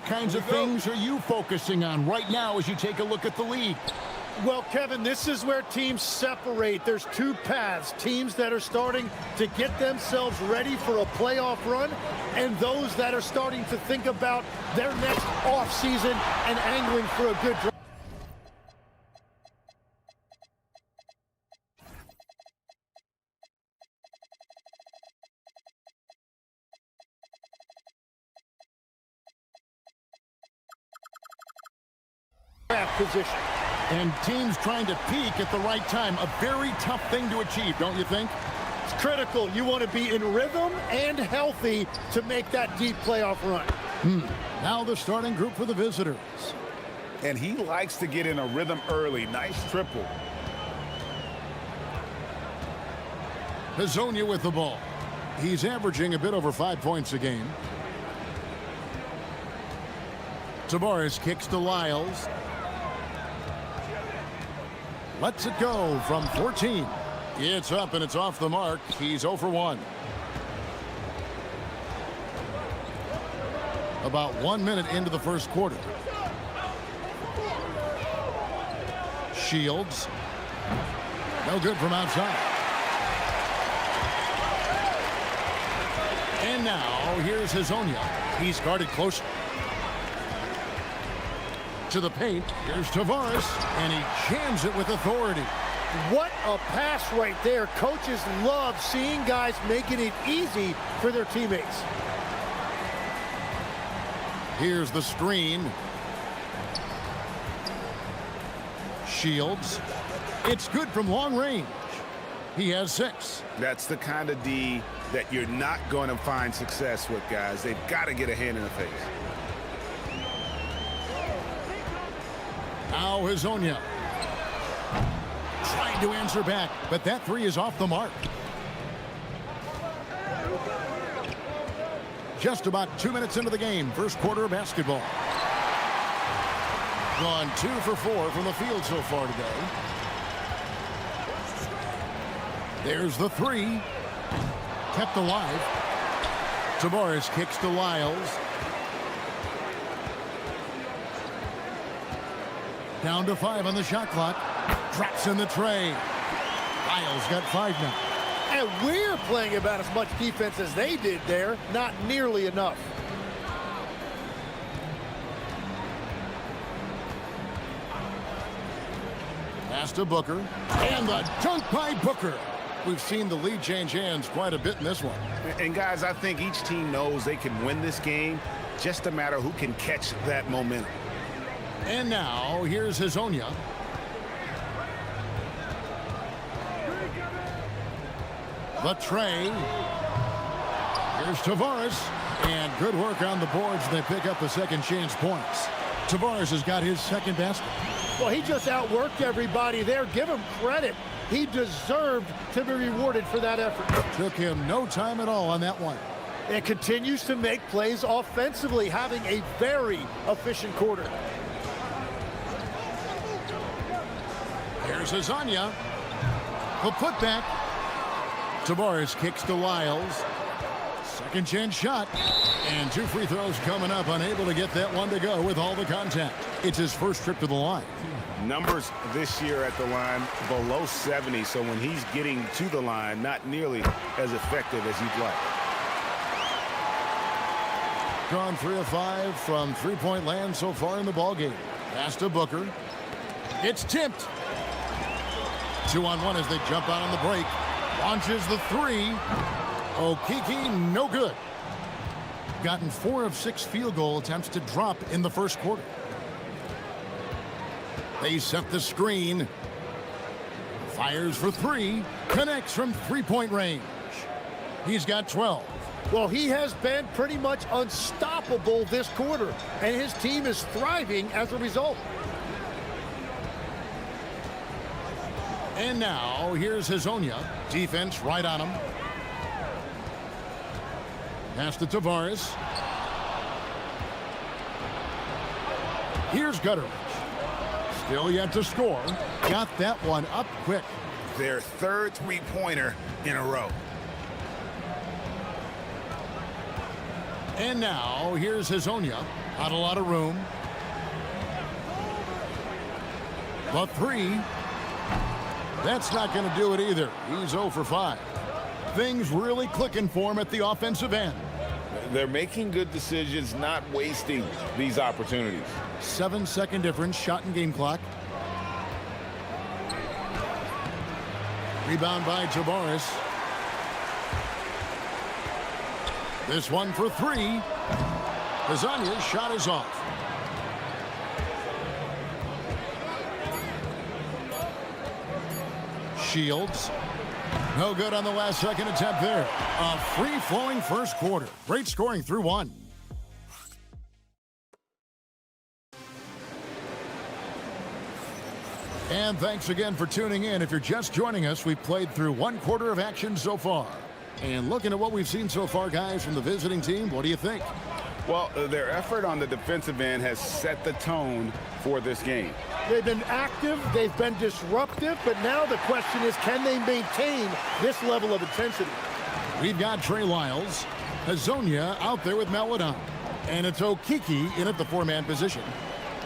kinds of things are you focusing on right now as you take a look at the league? Well, Kevin, this is where teams separate. There's two paths. Teams that are starting to get themselves ready for a playoff run, and those that are starting to think about their next offseason and angling for a good draft. Position. And teams trying to peak at the right time. A very tough thing to achieve, don't you think? It's critical. You want to be in rhythm and healthy to make that deep playoff run. Now the starting group for the visitors. And he likes to get in a rhythm early. Nice triple. Hazonia with the ball. He's averaging a bit over 5 points a game. Tavares kicks to Lyles. Lets it go from 14. It's up and it's off the mark. He's 0 for 1. About 1 minute into the first quarter. Shields. No good from outside. And now here's Hazonia. He's guarded close to the paint. Here's Tavares, and he jams it with authority. What a pass right there. Coaches love seeing guys making it easy for their teammates. Here's the screen. Shields. It's good from long range. He has 6. That's the kind of D that you're not going to find success with, guys. They've got to get a hand in the face. Now Hazonia trying to answer back, but that 3 is off the mark. Just about 2 minutes into the game, first quarter of basketball. Gone 2 for 4 from the field so far today. There's the 3. Kept alive. Tavares kicks to Lyles. Down to 5 on the shot clock. Drops in the tray. Lyles got 5 now. And we're playing about as much defense as they did there. Not nearly enough. Pass to Booker. And the dunk by Booker. We've seen the lead change hands quite a bit in this one. And guys, I think each team knows they can win this game. Just a matter who can catch that momentum. And now, here's Hazonia. The tray. Here's Tavares. And good work on the boards. They pick up the second chance points. Tavares has got his second basket. Well, he just outworked everybody there. Give him credit. He deserved to be rewarded for that effort. Took him no time at all on that one. And continues to make plays offensively, having a very efficient quarter. Here's Hazonia. The putback. Tavares kicks to Lyles. Second chance shot. And 2 free throws coming up. Unable to get that one to go with all the contact. It's his first trip to the line. Numbers this year at the line below 70. So when he's getting to the line, not nearly as effective as you'd like. Gone 3 of 5 from three-point land so far in the ballgame. Pass to Booker. It's tipped. 2-on-1 as they jump out on the break. Launches the 3. Okeke, no good. Gotten 4 of 6 field goal attempts to drop in the first quarter. They set the screen. Fires for 3. Connects from three-point range. He's got 12. Well, he has been pretty much unstoppable this quarter, and his team is thriving as a result. And now, here's Hazonia. Defense right on him. Pass to Tavares. Here's Gutteridge. Still yet to score. Got that one up quick. Their third three-pointer in a row. And now, here's Hazonia. Not a lot of room. The three. That's not going to do it either. He's 0 for 5. Things really clicking for him at the offensive end. They're making good decisions, not wasting these opportunities. 7-second difference, shot and game clock. Rebound by Tavares. This one for 3. Hazonia's shot is off. Shields. No good on the last second attempt there. A free-flowing first quarter. Great scoring through one. And thanks again for tuning in. If you're just joining us, we've played through one quarter of action so far. And looking at what we've seen so far, guys, from the visiting team, what do you think? Well, their effort on the defensive end has set the tone for this game. They've been active, they've been disruptive, but now the question is, can they maintain this level of intensity? We've got Trey Lyles, Hazonia out there with Melodon, and it's Okiki in at the 4-man position.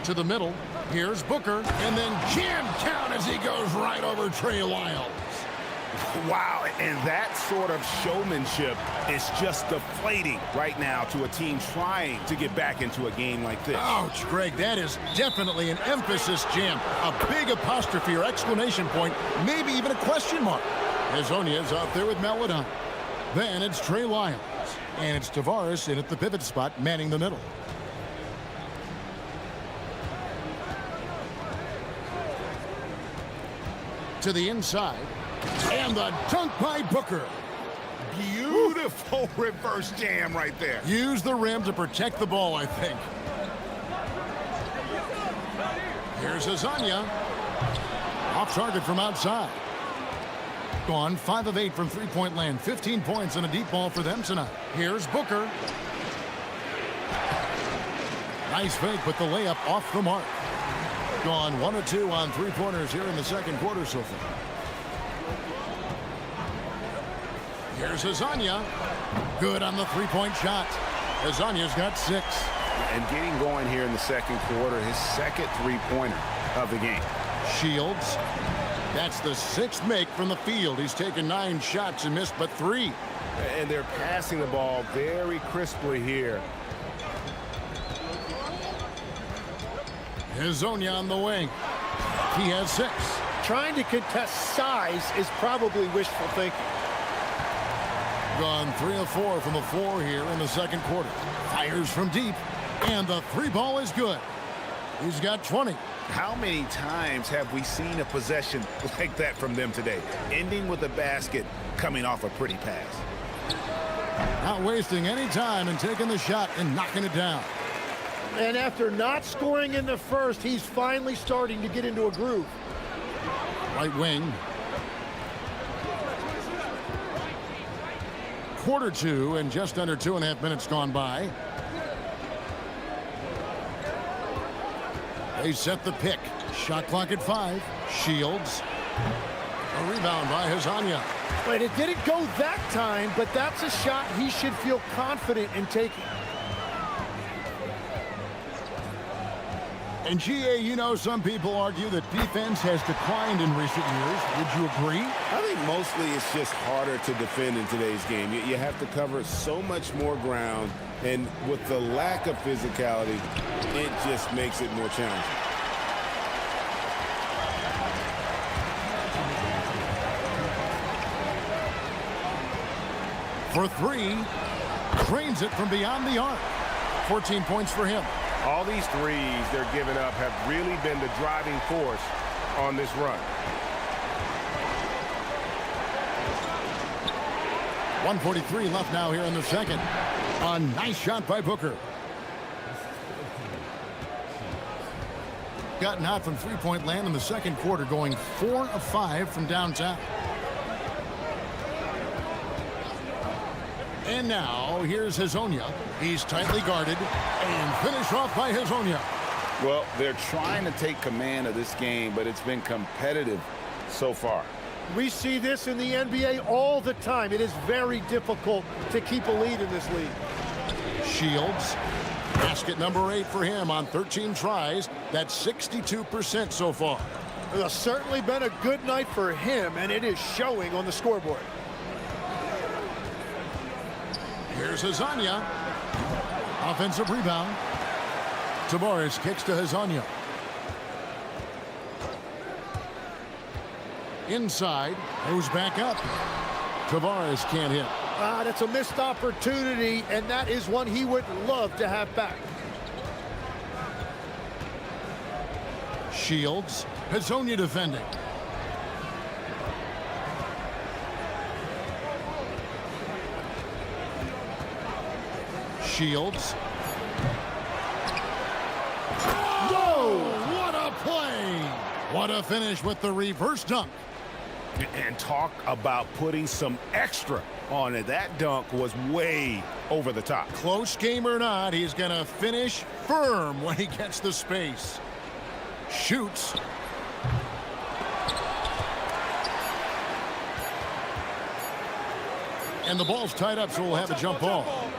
To the middle, here's Booker, and then jam count as he goes right over Trey Lyles. Wow, and that sort of showmanship is just deflating right now to a team trying to get back into a game like this. Ouch, Greg, that is definitely an emphasis jam. A big apostrophe or exclamation point, maybe even a question mark. Hazonia's out there with Melodon. Then it's Trey Lyles, and it's Tavares in at the pivot spot, manning the middle. To the inside. And the dunk by Booker. Beautiful reverse jam right there. Use the rim to protect the ball, I think. Here's Hazonia. Off target from outside. Gone 5 of 8 from three-point land. 15 points and a deep ball for them tonight. Here's Booker. Nice fake, but the layup off the mark. Gone 1 of 2 on three-pointers here in the second quarter so far. Here's Hazonia. Good on the three-point shot. Hazonia's got 6. And getting going here in the second quarter, his second three-pointer of the game. Shields. That's the 6th make from the field. He's taken 9 shots and missed but 3. And they're passing the ball very crisply here. Hazonia on the wing. He has 6. Trying to contest size is probably wishful thinking. Gone 3 of 4 from the floor here in the second quarter. Fires from deep, and the 3-ball is good. He's got 20. How many times have we seen a possession like that from them today, ending with a basket coming off a pretty pass? Not wasting any time and taking the shot and knocking it down. And after not scoring in the first, he's finally starting to get into a groove. Right wing. Quarter 2 and just under 2.5 minutes gone by. They set the pick. Shot clock at 5. Shields. A rebound by Hazonia. But it didn't go that time, but that's a shot he should feel confident in taking. And GA, you know, some people argue that defense has declined in recent years. Would you agree? I think mostly it's just harder to defend in today's game. You have to cover so much more ground, and with the lack of physicality, it just makes it more challenging. For 3, trains it from beyond the arc. 14 points for him. All these threes they're giving up have really been the driving force on this run. 1:43 left now here in the second. A nice shot by Booker. Gotten out from three-point land in the second quarter, going 4 of 5 from downtown. And now, here's Hazonia. He's tightly guarded, and finished off by Hazonia. Well, they're trying to take command of this game, but it's been competitive so far. We see this in the NBA all the time. It is very difficult to keep a lead in this league. Shields. Basket number 8 for him on 13 tries. That's 62% so far. It's certainly been a good night for him, and it is showing on the scoreboard. Here's Hazanya. Offensive rebound. Tavares kicks to Hazanya. Inside, moves back up. Tavares can't hit. That's a missed opportunity, and that is one he would love to have back. Shields. Hazanya defending. Shields. Whoa! What a play! What a finish with the reverse dunk. And talk about putting some extra on it. That dunk was way over the top. Close game or not, he's going to finish firm when he gets the space. Shoots. And the ball's tied up, so we'll have a jump ball.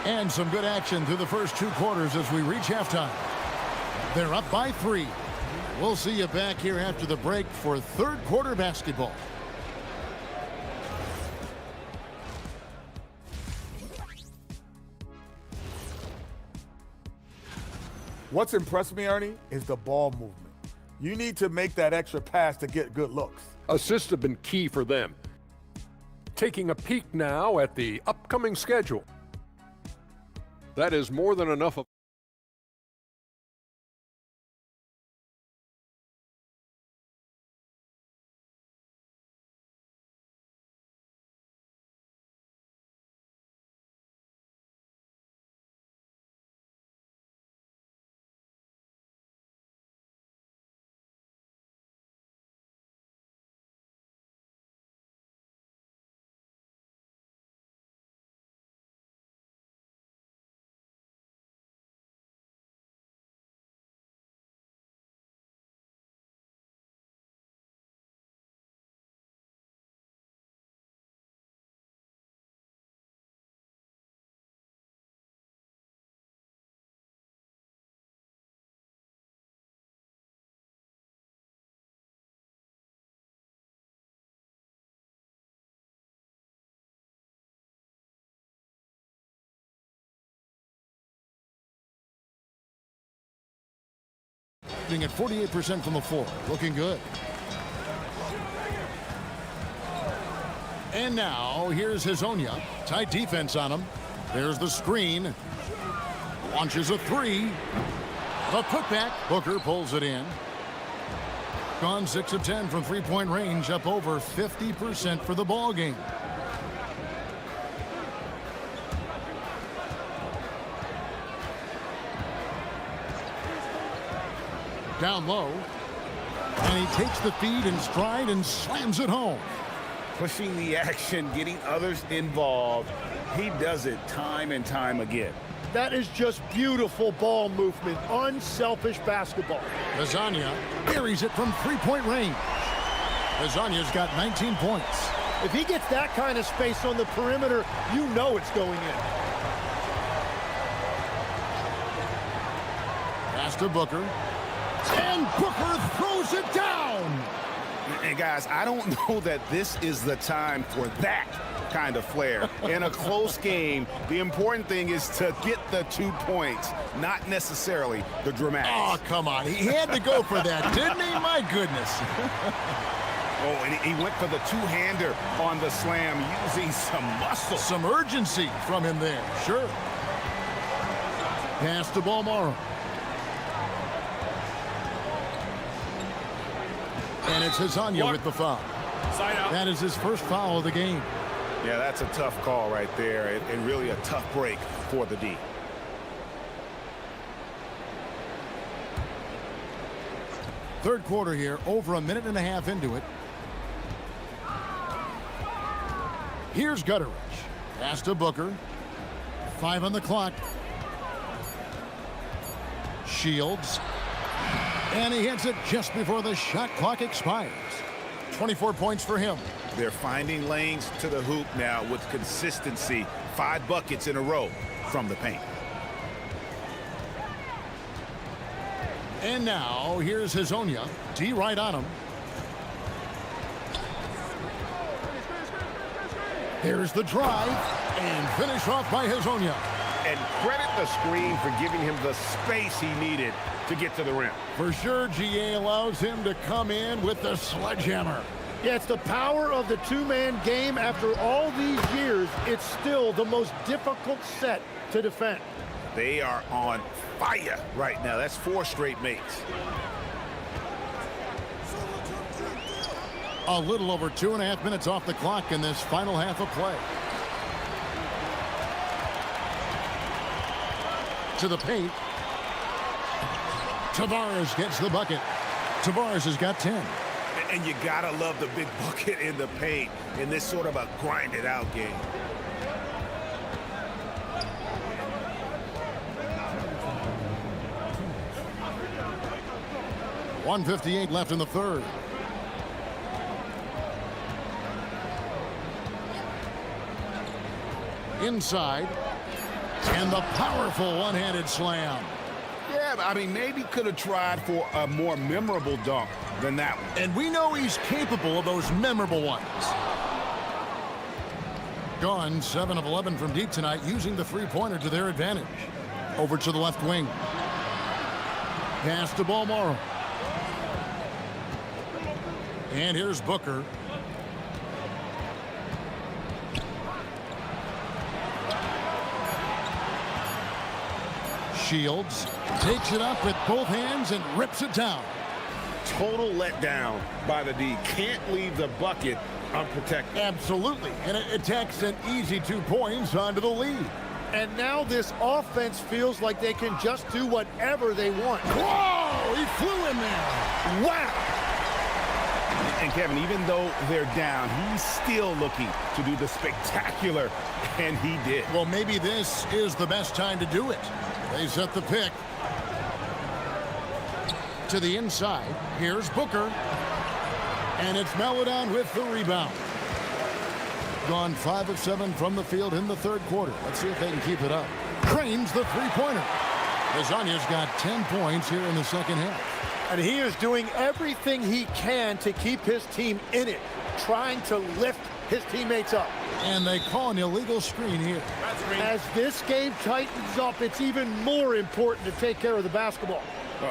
And some good action through the first 2 quarters as we reach halftime. They're up by 3. We'll see you back here after the break for third quarter basketball. What's impressed me, Ernie, is the ball movement. You need to make that extra pass to get good looks. Assists have been key for them. Taking a peek now at the upcoming schedule. That is more than enough of At 48% from the floor. Looking good. And now, here's Hazanya. Tight defense on him. There's the screen. Launches a 3. The putback. Booker pulls it in. Gone 6 of 10 from three-point range. Up over 50% for the ball game. Down low, and he takes the feed in stride and slams it home. Pushing the action, getting others involved. He does it time and time again. That is just beautiful ball movement, unselfish basketball. Hazanya buries it from three-point range. Hazanya's got 19 points. If he gets that kind of space on the perimeter, you know it's going in. Pass to Booker. And Booker throws it down. And guys, I don't know that this is the time for that kind of flair. In a close game, the important thing is to get the 2 points, not necessarily the dramatics. Oh, come on. He had to go for that, didn't he? My goodness. Oh, and he went for the two-hander on the slam, using some muscle. Some urgency from him there, sure. Pass to Balmaro. And it's Hazanya with the foul. That is his first foul of the game. Yeah, that's a tough call right there, and really a tough break for the D. Third quarter here, over a minute and a half into it. Here's Gutteridge. Pass to Booker. 5 on the clock. Shields. And he hits it just before the shot clock expires. 24 points for him. They're finding lanes to the hoop now with consistency. 5 buckets in a row from the paint. And now here's Hazonia. D right on him. Here's the drive and finish off by Hazonia. And credit the screen for giving him the space he needed to get to the rim. For sure, GA allows him to come in with the sledgehammer. Yeah, it's the power of the two-man game. After all these years, it's still the most difficult set to defend. They are on fire right now. That's 4 straight makes. A little over 2.5 minutes off the clock in this final half of play. To the paint. Tavares gets the bucket. Tavares has got 10. And you gotta love the big bucket in the paint in this sort of a grinded out game. .158 left in the third. Inside. And the powerful one-handed slam. Yeah, I mean, maybe could have tried for a more memorable dunk than that one. And we know he's capable of those memorable ones. Gone 7 of 11 from deep tonight, using the three-pointer to their advantage. Over to the left wing. Pass to Balmoro. And here's Booker. Shields takes it up with both hands and rips it down. Total letdown by the D. Can't leave the bucket unprotected. Absolutely. And it takes an easy 2 points onto the lead. And now this offense feels like they can just do whatever they want. Whoa! He flew in there. Wow! And Kevin, even though they're down, he's still looking to do the spectacular, and he did. Well, maybe this is the best time to do it. They set the pick. To the inside. Here's Booker. And it's Melodon with the rebound. Gone 5 of 7 from the field in the third quarter. Let's see if they can keep it up. Cranes the three-pointer. Lasagna's got 10 points here in the second half. And he is doing everything he can to keep his team in it, trying to lift his teammates up. And they call an illegal screen here. As this game tightens up, it's even more important to take care of the basketball.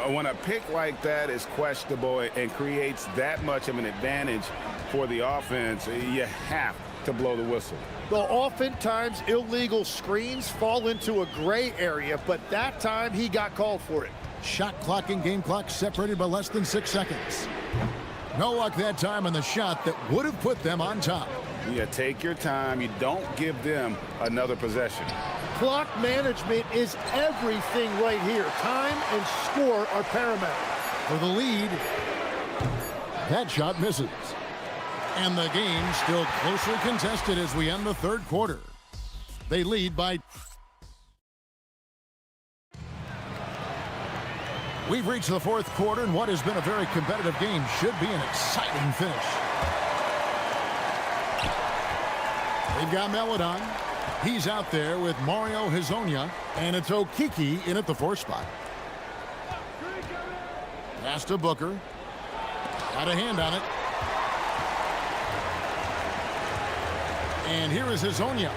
When a pick like that is questionable and creates that much of an advantage for the offense, you have to blow the whistle. Well, oftentimes illegal screens fall into a gray area, but that time he got called for it. Shot clock and game clock separated by less than 6 seconds. No luck that time on the shot that would have put them on top. You take your time. You don't give them another possession. Clock management is everything right here. Time and score are paramount. For the lead, that shot misses. And the game still closely contested as we end the third quarter. They lead by... We've reached the fourth quarter, and what has been a very competitive game should be an exciting finish. They've got Melodon. He's out there with Mario Hazonia, and it's Okiki in at the 4 spot. Pass to Booker. Got a hand on it. And here is Hazonia.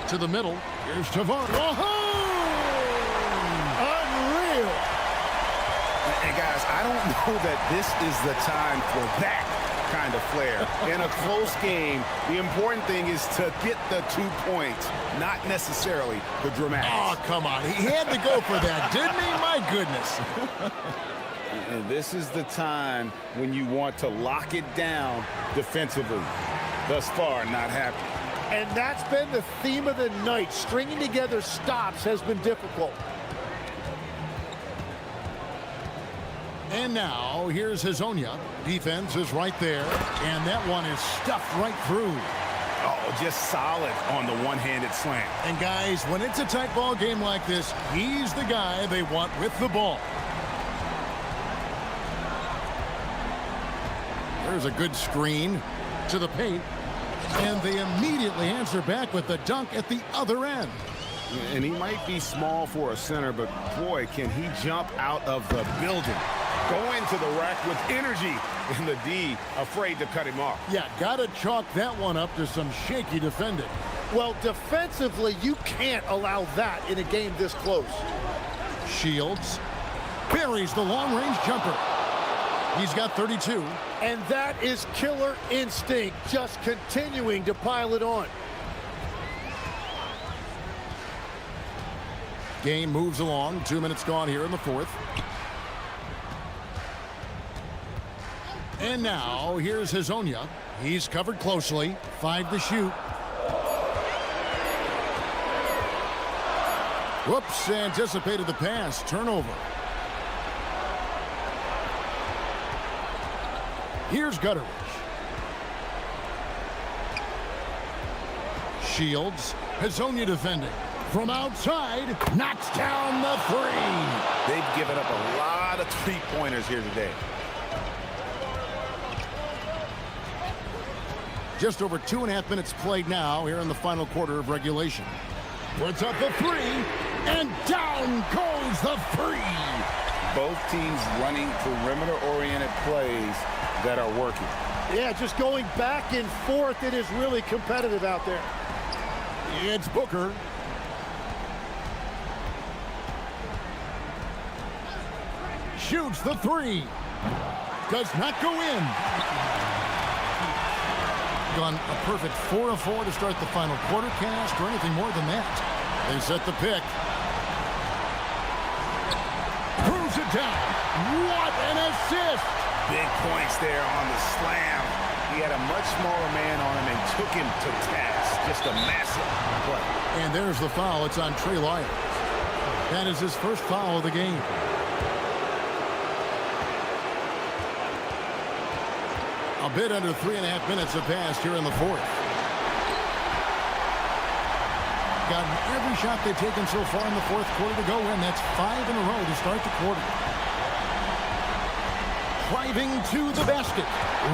To the middle. Here's Tavares. Unreal. And guys, I don't know that this is the time for that kind of flair. In a close game, the important thing is to get the 2 points, not necessarily the dramatics. Oh, come on. He had to go for that, didn't he? My goodness. And this is the time when you want to lock it down defensively. Thus far, not happening. And that's been the theme of the night. Stringing together stops has been difficult. And now, here's Hazonia. Defense is right there, and that one is stuffed right through. Oh, just solid on the one-handed slam. And guys, when it's a tight ball game like this, he's the guy they want with the ball. There's a good screen to the paint, and they immediately answer back with the dunk at the other end. And he might be small for a center, but boy, can he jump out of the building. Going to the rack with energy, and the D afraid to cut him off. Yeah, gotta chalk that one up to some shaky defending. Well, defensively, you can't allow that in a game this close. Shields buries the long-range jumper. He's got 32. And that is killer instinct, just continuing to pile it on. Game moves along. 2 minutes gone here in the fourth. And now, here's Hazonia. He's covered closely. 5 to shoot. Whoops, anticipated the pass. Turnover. Here's Gutteridge. Shields. Hazonia defending. From outside, knocks down the three. They've given up a lot of three-pointers here today. Just over 2.5 minutes played now here in the final quarter of regulation. Puts up the three, and down goes the three. Both teams running perimeter-oriented plays that are working. Yeah, just going back and forth. It is really competitive out there. It's Booker. Shoots the three. Does not go in. Gone a perfect 4 of 4 to start the final quarter cast, or anything more than that. They set the pick. Proves it down. What an assist! Big points there on the slam. He had a much smaller man on him and took him to task. Just a massive play. And there's the foul. It's on Trey Lyles. That is his first foul of the game. A bit under 3.5 minutes have passed here in the fourth. Gotten every shot they've taken so far in the fourth quarter to go in. That's 5 in a row to start the quarter. Driving to the basket.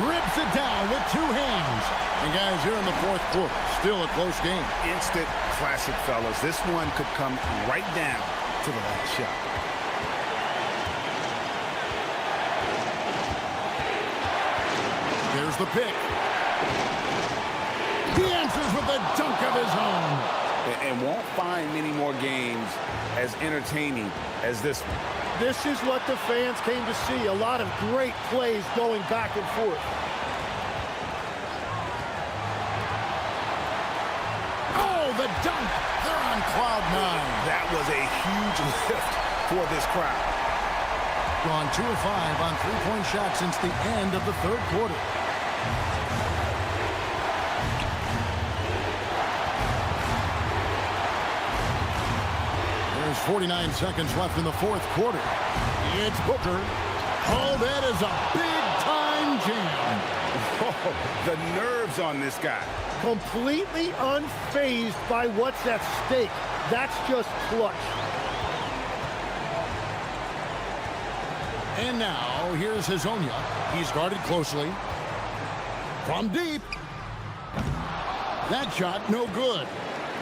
Rips it down with 2 hands. And guys, here in the fourth quarter, still a close game. Instant classic, fellas. This one could come right down to the last shot. There's the pick. He answers with a dunk of his own. And won't find many more games as entertaining as this one. This is what the fans came to see. A lot of great plays going back and forth. Oh, the dunk. They're on cloud 9. That was a huge lift for this crowd. Gone 2 of 5 on 3-point shots since the end of the third quarter. There's 49 seconds left in the fourth quarter. It's Booker. Oh, that is a big-time jam. Oh, the nerves on this guy. Completely unfazed by what's at stake. That's just clutch. And now, here's Hazonia. He's guarded closely. From deep. That shot, no good.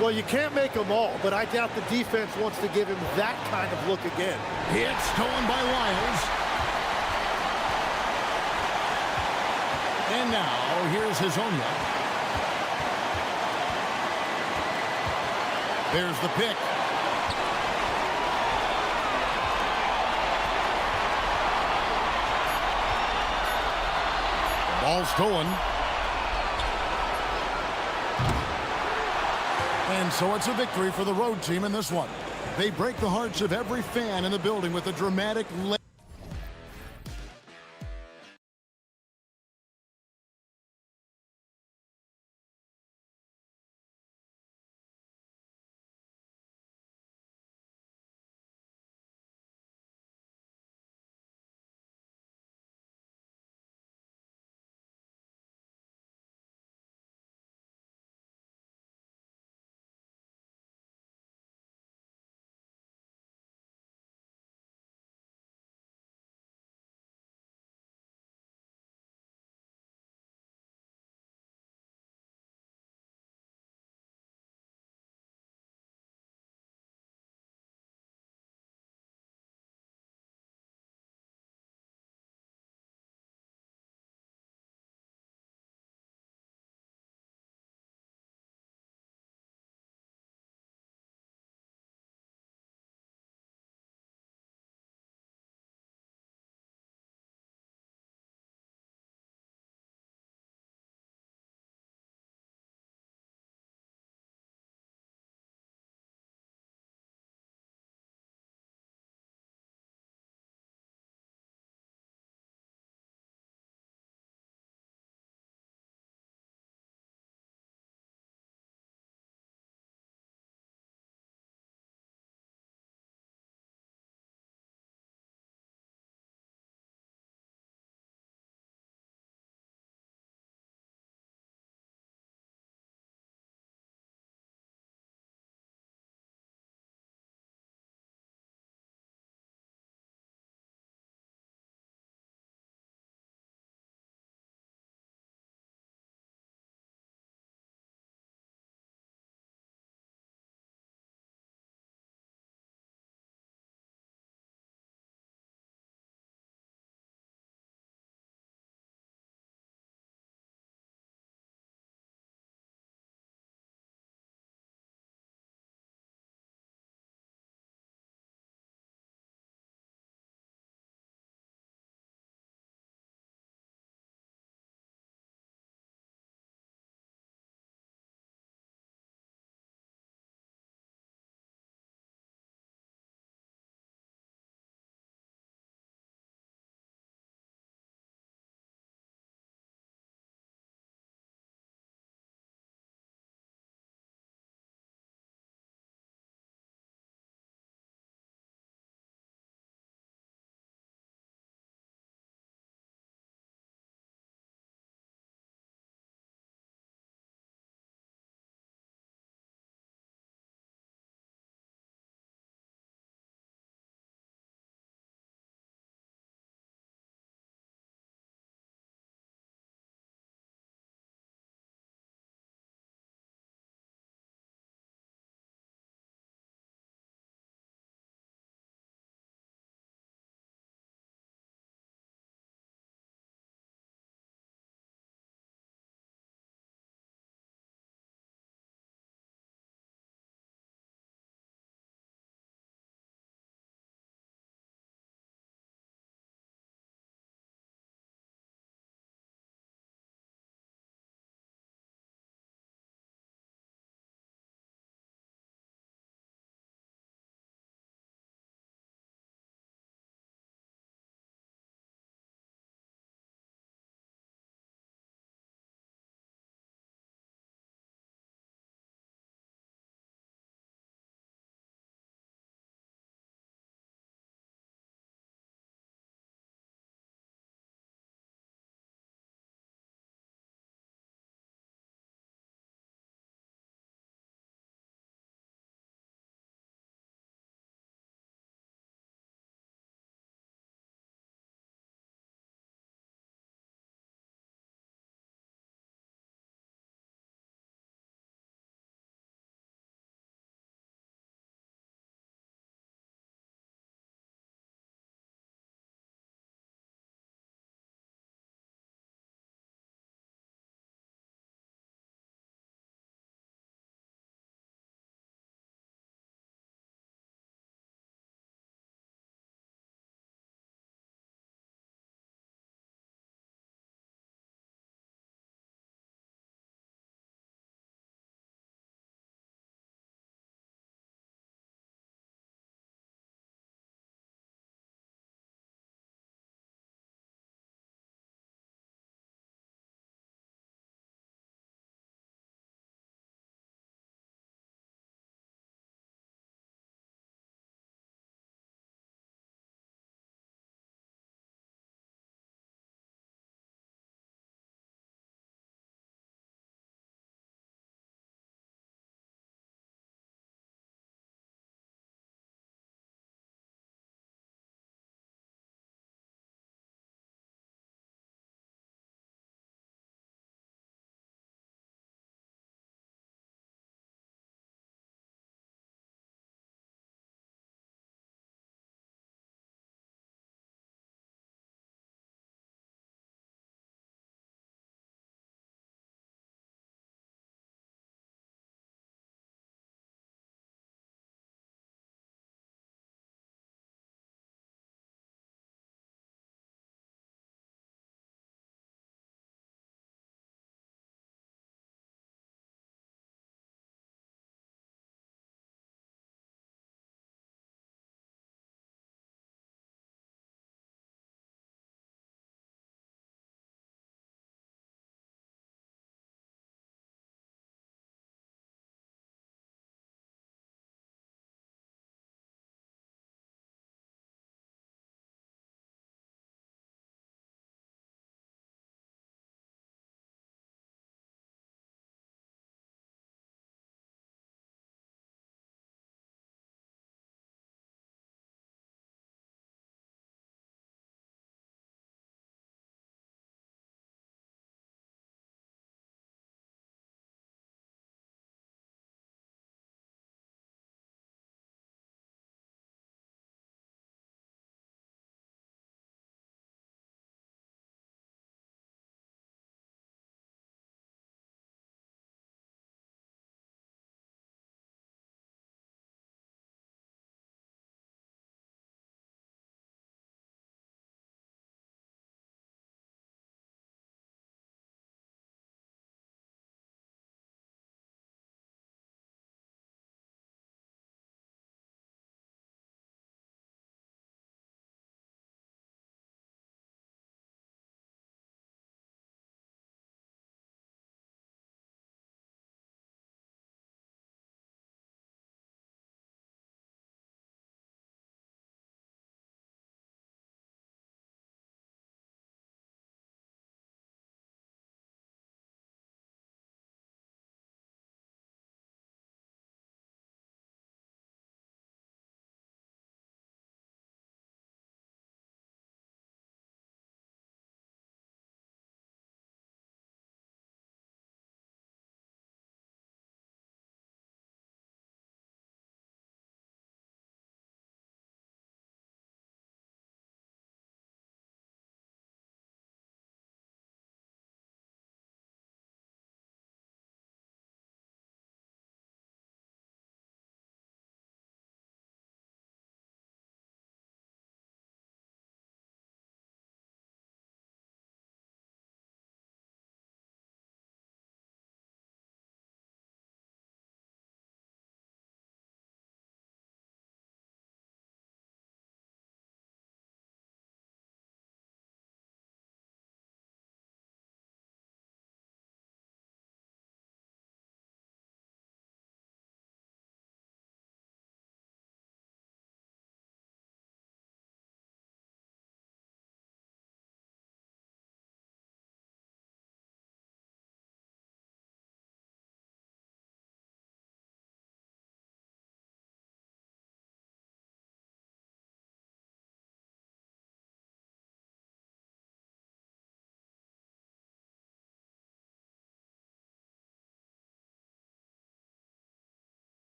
Well, you can't make them all, but I doubt the defense wants to give him that kind of look again. It's stolen by Lyles. And now, here's Hazonia. There's the pick. Ball stolen. And so it's a victory for the road team in this one. They break the hearts of every fan in the building with a dramatic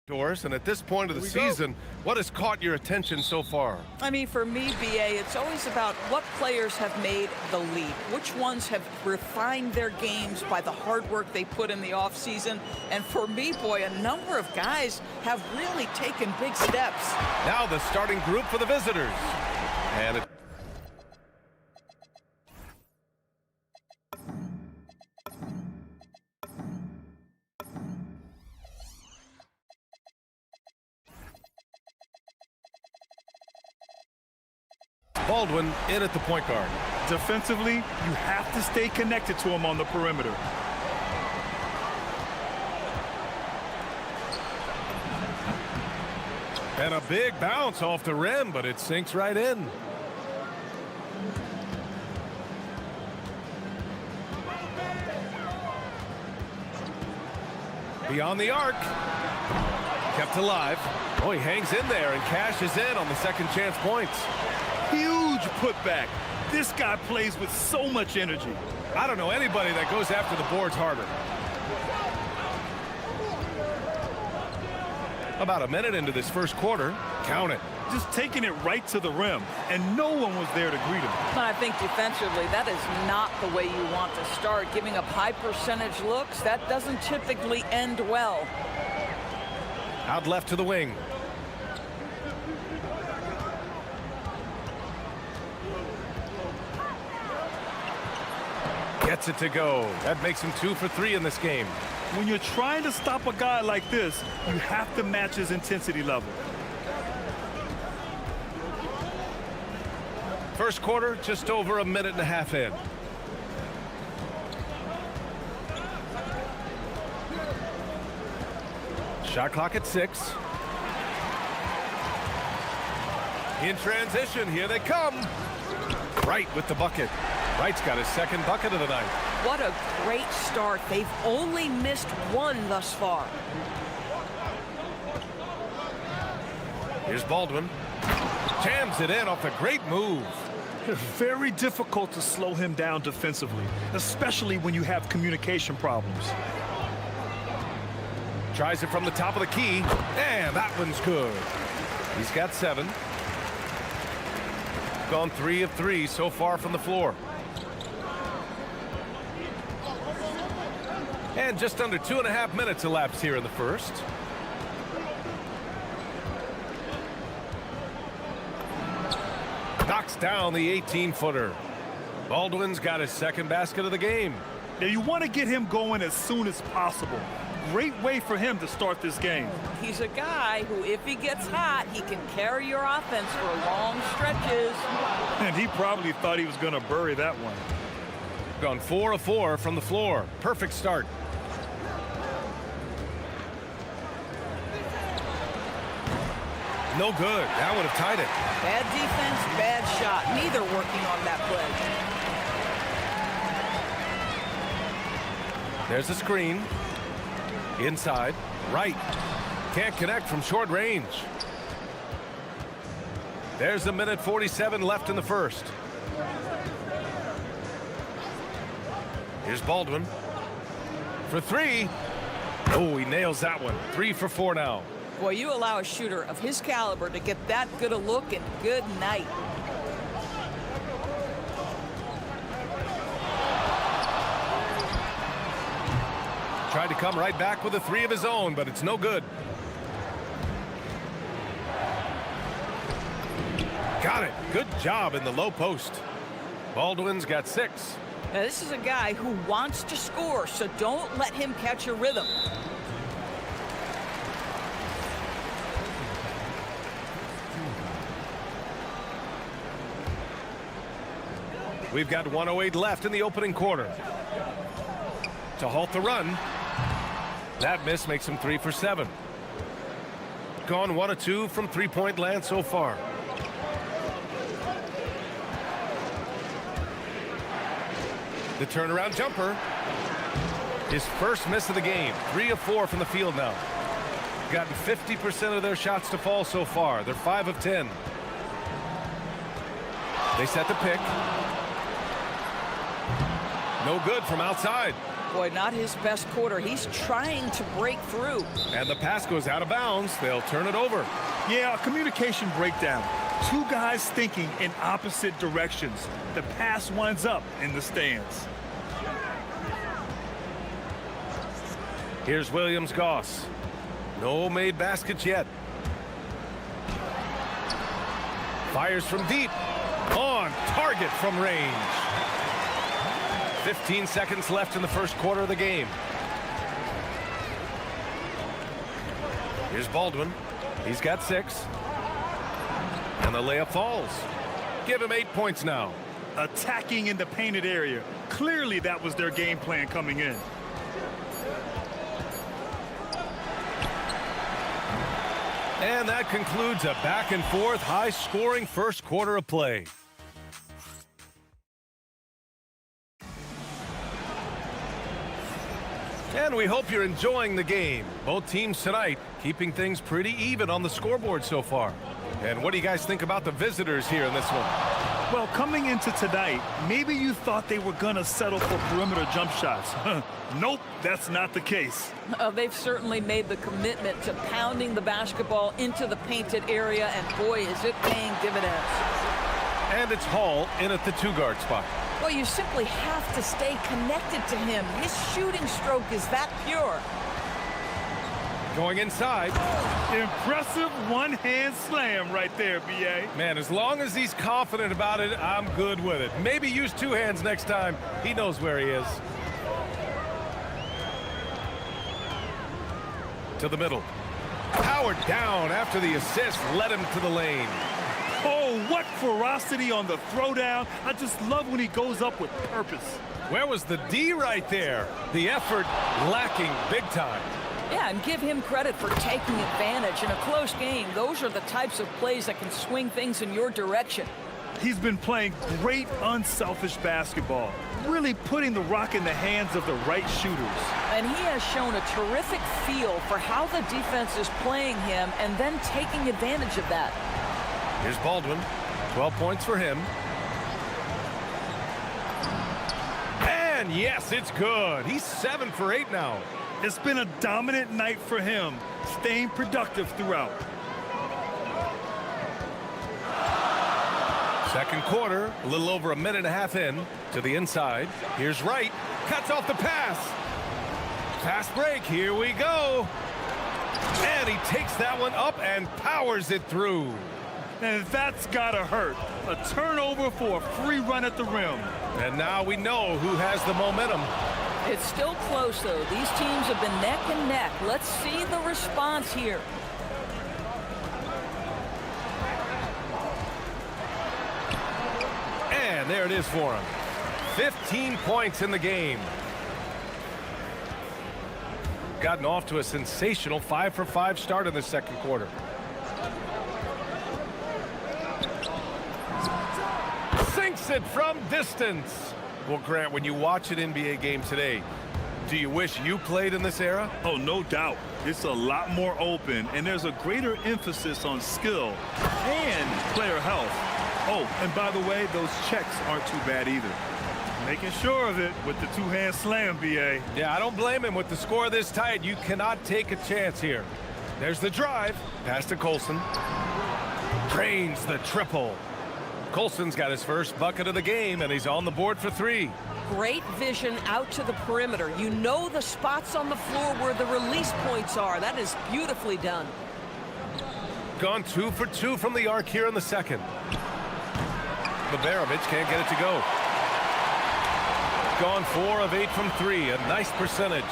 Doris, and at this point of the season, what has caught your attention so far? I mean, for me, BA, it's always about what players have made the leap. Which ones have refined their games by the hard work they put in the offseason. And for me, boy, a number of guys have really taken big steps. Now the starting group for the visitors. And Baldwin in at the point guard. Defensively, you have to stay connected to him on the perimeter. And a big bounce off the rim, but it sinks right in. Beyond the arc. Kept alive. Oh, he hangs in there and cashes in on the second chance points. Huge putback. This guy plays with so much energy. I don't know anybody that goes after the boards harder. About a minute into this first quarter. Count it. Just taking it right to the rim, and no one was there to greet him. I think defensively, that is not the way you want to start. Giving up high percentage looks, that doesn't typically end well. Out left to the wing. Gets it to go. That makes him 2 for 3 in this game. When you're trying to stop a guy like this, you have to match his intensity level. First quarter, just over a minute and a half in. Shot clock at 6. In transition, here they come. Wright with the bucket. Wright's got his second bucket of the night. What a great start. They've only missed one thus far. Here's Baldwin. Jams it in off a great move. It's very difficult to slow him down defensively, especially when you have communication problems. Tries it from the top of the key, and that one's good. He's got 7. Gone 3 of 3 so far from the floor. And just under 2.5 minutes elapsed here in the first. Knocks down the 18-footer. Baldwin's got his second basket of the game. Now you want to get him going as soon as possible. Great way for him to start this game. He's a guy who, if he gets hot, he can carry your offense for long stretches. And he probably thought he was going to bury that one. Gone 4 of 4 from the floor. Perfect start. No good. That would have tied it. Bad defense, bad shot. Neither working on that play. There's a screen. Inside. Right. Can't connect from short range. There's a minute 47 left in the first. Here's Baldwin. For 3. Oh, he nails that one. 3 for 4 now. Boy, you allow a shooter of his caliber to get that good a look, and good night. Tried to come right back with a 3 of his own, but it's no good. Got it. Good job in the low post. Baldwin's got 6. Now, this is a guy who wants to score, so don't let him catch a rhythm. We've got 1:08 left in the opening quarter. To halt the run. That miss makes him 3 for 7. Gone 1 of 2 from three-point land so far. The turnaround jumper. His first miss of the game. 3 of 4 from the field now. Gotten 50% of their shots to fall so far. They're 5 of 10. They set the pick. No good from outside. Boy, not his best quarter. He's trying to break through. And the pass goes out of bounds. They'll turn it over. Yeah, a communication breakdown. Two guys thinking in opposite directions. The pass winds up in the stands. Here's Williams-Goss. No made baskets yet. Fires from deep. On target from range. 15 seconds left in the first quarter of the game. Here's Baldwin. He's got 6. And the layup falls. Give him 8 points now. Attacking in the painted area. Clearly that was their game plan coming in. And that concludes a back-and-forth, high-scoring first quarter of play. And we hope you're enjoying the game. Both teams tonight keeping things pretty even on the scoreboard so far. And what do you guys think about the visitors here in this one? Well, coming into tonight, maybe you thought they were going to settle for perimeter jump shots. Nope, that's not the case. They've certainly made the commitment to pounding the basketball into the painted area, and boy, is it paying dividends. And it's Hall in at the 2-guard spot. Well, you simply have to stay connected to him. His shooting stroke is that pure. Going inside. Impressive one-hand slam right there, B.A. Man, as long as he's confident about it, I'm good with it. Maybe use 2 hands next time. He knows where he is. To the middle. Powered down after the assist led him to the lane. Oh, what ferocity on the throwdown. I just love when he goes up with purpose. Where was the D right there? The effort lacking big time. Yeah, and give him credit for taking advantage. In a close game, those are the types of plays that can swing things in your direction. He's been playing great, unselfish basketball, really putting the rock in the hands of the right shooters. And he has shown a terrific feel for how the defense is playing him and then taking advantage of that. Here's Baldwin. 12 points for him. And yes, it's good. He's 7 for 8 now. It's been a dominant night for him, staying productive throughout. Second quarter, a little over a minute and a half in. To the inside. Here's Wright. Cuts off the pass. Fast break. Here we go. And he takes that one up and powers it through. And that's gotta hurt. A turnover for a free run at the rim. And now we know who has the momentum. It's still close, though. These teams have been neck and neck. Let's see the response here. And there it is for him. 15 points in the game. Gotten off to a sensational 5-for-5 start in the second quarter. Sinks it from distance. Well, Grant, when you watch an NBA game today, do you wish you played in this era? Oh, no doubt. It's a lot more open, and there's a greater emphasis on skill and player health. Oh, and by the way, those checks aren't too bad either. Making sure of it with the 2-hand slam, B.A. Yeah, I don't blame him. With the score this tight, you cannot take a chance here. There's the drive. Pass to Colson. Drains the triple. Colson's got his first bucket of the game, and he's on the board for 3. Great vision out to the perimeter. You know the spots on the floor where the release points are. That is beautifully done. Gone 2 for 2 from the arc here in the second. Babarovic can't get it to go. Gone 4 of 8 from 3. A nice percentage.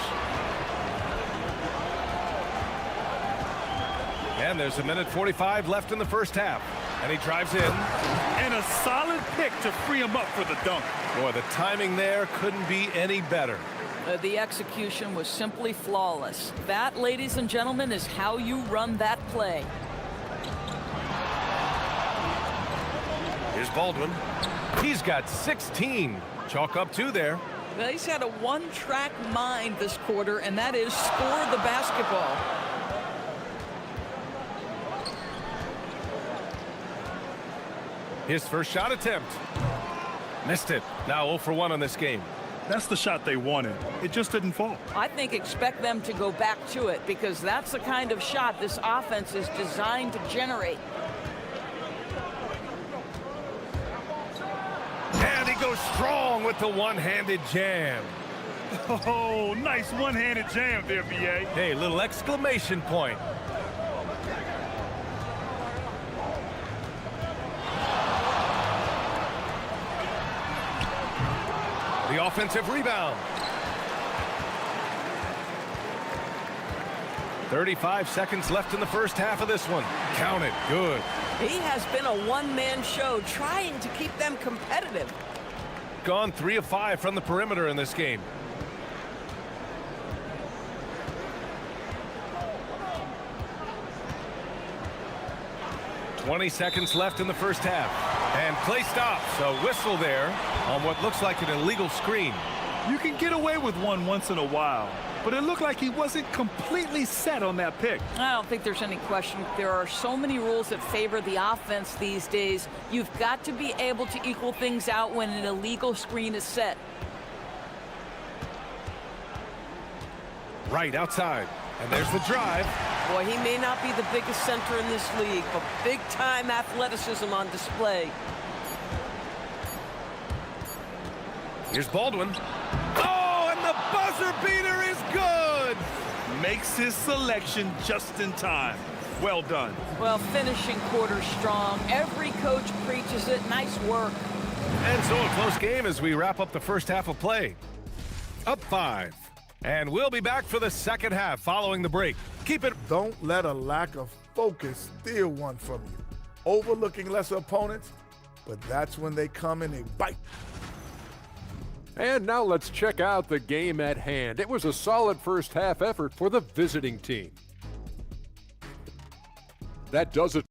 And there's a minute 45 left in the first half. And he drives in. And a solid pick to free him up for the dunk. Boy, the timing there couldn't be any better. The execution was simply flawless. That, ladies and gentlemen, is how you run that play. Here's Baldwin. He's got 16. Chalk up 2 there. Well, he's had a one-track mind this quarter, and that is score the basketball. His first shot attempt. Missed it. Now 0 for 1 on this game. That's the shot they wanted. It just didn't fall. I think expect them to go back to it because that's the kind of shot this offense is designed to generate. And he goes strong with the one-handed jam. Oh, nice one-handed jam there, BA. Hey, little exclamation point. The offensive rebound. 35 seconds left in the first half of this one. Count it. Good. He has been a one-man show trying to keep them competitive. Gone 3 of 5 from the perimeter in this game. "20 seconds left in the first half. And play stops. A whistle there on what looks like an illegal screen. You can get away with one once in a while, but it looked like he wasn't completely set on that pick. I don't think there's any question. There are so many rules that favor the offense these days. You've got to be able to equal things out when an illegal screen is set. Right outside. And there's the drive. Boy, he may not be the biggest center in this league, but big-time athleticism on display. Here's Baldwin. Oh, and the buzzer beater is good! Makes his selection just in time. Well done. Well, finishing quarter strong. Every coach preaches it. Nice work. And so a close game as we wrap up the first half of play. Up 5. And we'll be back for the second half following the break. Keep it. Don't let a lack of focus steal one from you. Overlooking lesser opponents, but that's when they come and they bite. And now let's check out the game at hand. It was a solid first half effort for the visiting team. That does it.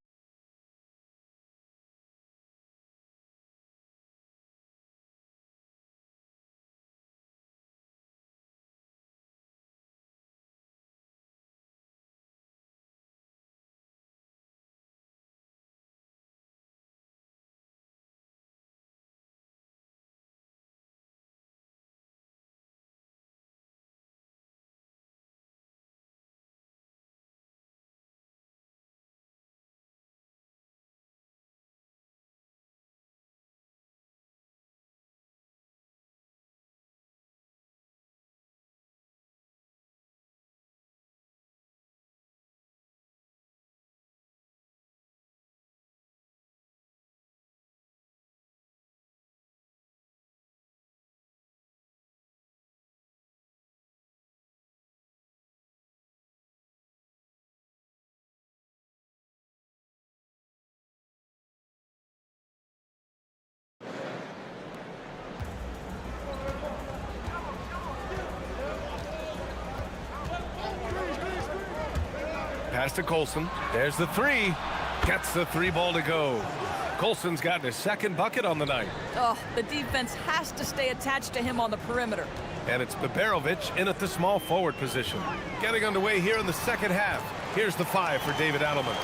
Pass to Colson. There's the 3. Gets the 3 ball to go. Colson's gotten his second bucket on the night. Oh, the defense has to stay attached to him on the perimeter. And it's Biberovic in at the small forward position. Getting underway here in the second half. Here's the 5 for David Adelman.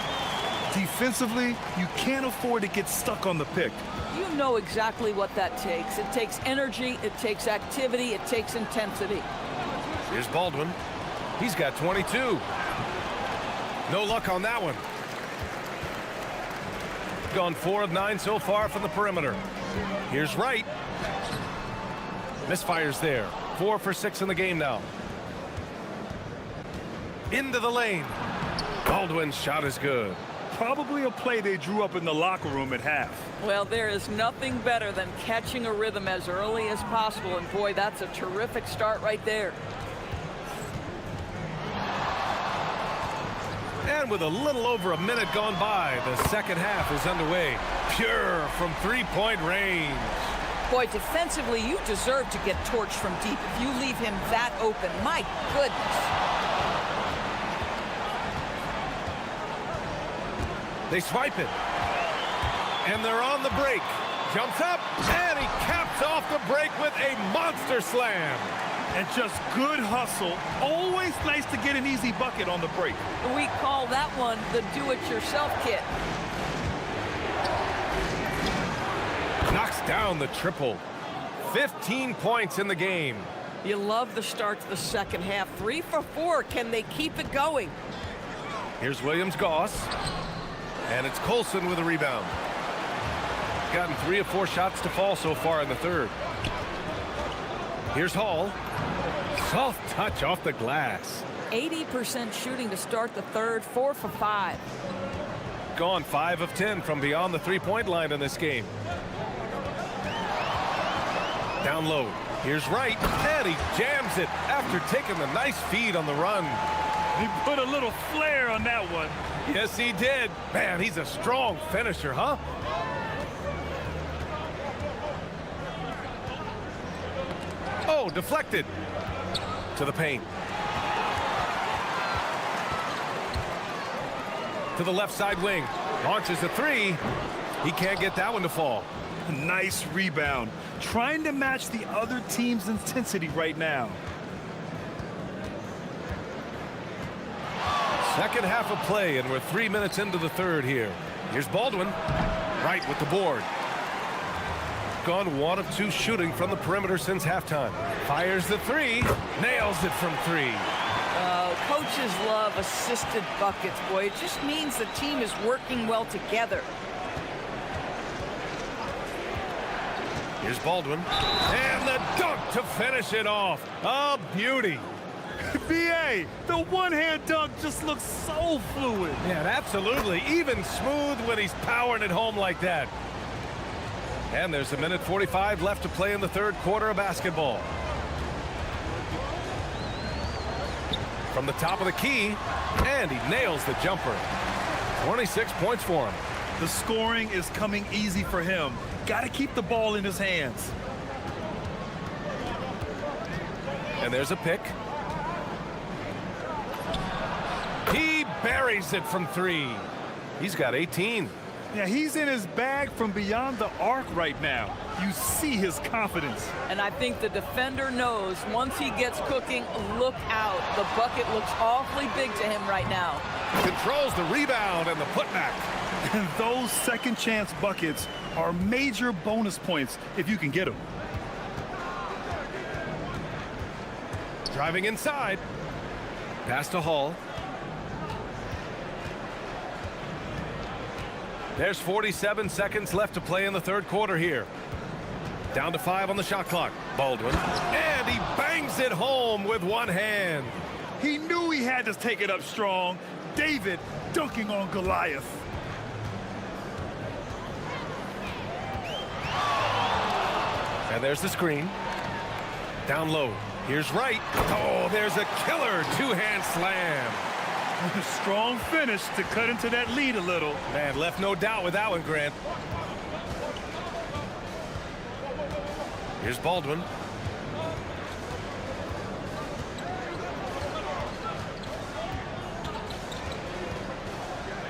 Defensively, you can't afford to get stuck on the pick. You know exactly what that takes. It takes energy, it takes activity, it takes intensity. Here's Baldwin. He's got 22. No luck on that one. Gone 4 of 9 so far from the perimeter. Here's Wright. Misfires there. 4 for 6 in the game now. Into the lane. Baldwin's shot is good. Probably a play they drew up in the locker room at half. Well, there is nothing better than catching a rhythm as early as possible, and boy, that's a terrific start right there. And with a little over a minute gone by, the second half is underway. Pure from three-point range. Boy, defensively, you deserve to get torched from deep if you leave him that open. My goodness. They swipe it. And they're on the break. Jumps up, and he caps off the break with a monster slam. And just good hustle. Always nice to get an easy bucket on the break. We call that one the do-it-yourself kit. Knocks down the triple. 15 points in the game. You love the start to the second half. 3 for 4. Can they keep it going? Here's Williams-Goss. And it's Colson with a rebound. Gotten 3 of 4 shots to fall so far in the third. Here's Hall. Soft touch off the glass. 80% shooting to start the third. 4 for 5. Gone 5 of 10 from beyond the three-point line in this game. Down low. Here's Wright, and he jams it after taking the nice feed on the run. He put a little flair on that one. Yes, he did. Man, he's a strong finisher, huh? Oh, deflected. To the paint. To the left side wing. Launches a three. He can't get that one to fall. Nice rebound. Trying to match the other team's intensity right now. Second half of play, and we're 3 minutes into the third here. Here's Baldwin. Right with the board. Gone 1 of 2 shooting from the perimeter since halftime. Fires the three. Nails it from 3. Coaches love assisted buckets, boy. It just means the team is working well together. Here's Baldwin. And the dunk to finish it off. A beauty. BA, the one-hand dunk just looks so fluid. Yeah, absolutely. Even smooth when he's powering it home like that. And there's 1:45 left to play in the third quarter of basketball. From the top of the key, and he nails the jumper. 26 points for him. The scoring is coming easy for him. Got to keep the ball in his hands. And there's a pick. He buries it from 3. He's got 18. Yeah, he's in his bag from beyond the arc right now. You see his confidence. And I think the defender knows once he gets cooking, look out. The bucket looks awfully big to him right now. Controls the rebound and the putback. And those second chance buckets are major bonus points if you can get them. Driving inside. Pass to Hall. There's 47 seconds left to play in the third quarter here. Down to 5 on the shot clock. Baldwin. And he bangs it home with one hand. He knew he had to take it up strong. David dunking on Goliath. And there's the screen. Down low. Here's Wright. Oh, there's a killer two-hand slam. Strong finish to cut into that lead a little. Man, left no doubt with that one, Grant. Here's Baldwin.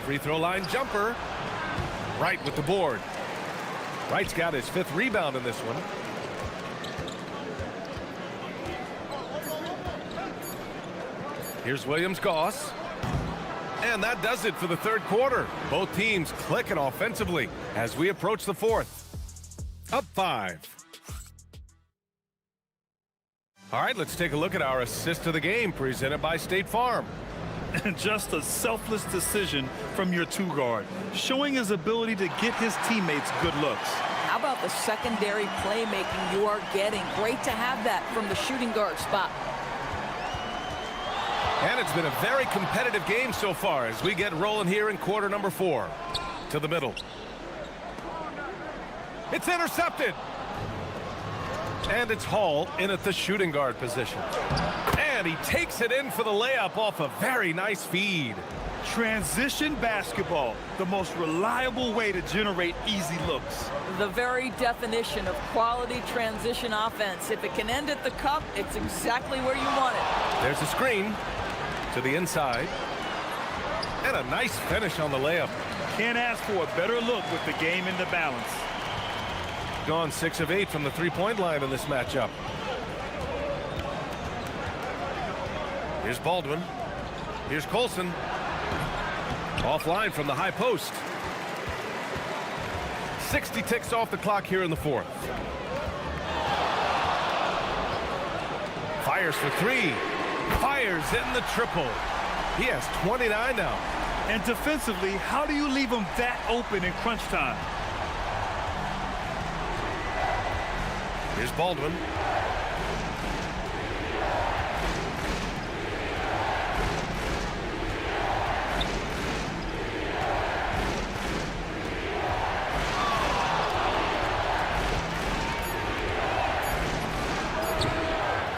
Free throw line jumper. Wright with the board. Wright's got his 5th rebound in this one. Here's Williams-Goss. And that does it for the third quarter. Both teams clicking offensively as we approach the fourth. Up 5. All right, let's take a look at our assist of the game presented by State Farm. Just a selfless decision from your 2-guard, showing his ability to get his teammates good looks. How about the secondary playmaking you are getting? Great to have that from the shooting guard spot. And it's been a very competitive game so far as we get rolling here in quarter number 4. To the middle. It's intercepted. And it's Hall in at the shooting guard position. And he takes it in for the layup off a very nice feed. Transition basketball, the most reliable way to generate easy looks. The very definition of quality transition offense. If it can end at the cup, it's exactly where you want it. There's a screen to the inside. And a nice finish on the layup. Can't ask for a better look with the game in the balance. Gone 6 of 8 from the three-point line in this matchup. Here's Baldwin. Here's Colson. Offline from the high post. 60 ticks off the clock here in the fourth. Fires for three. Fires in the triple. He has 29 now. And defensively, how do you leave him that open in crunch time? Here's Baldwin.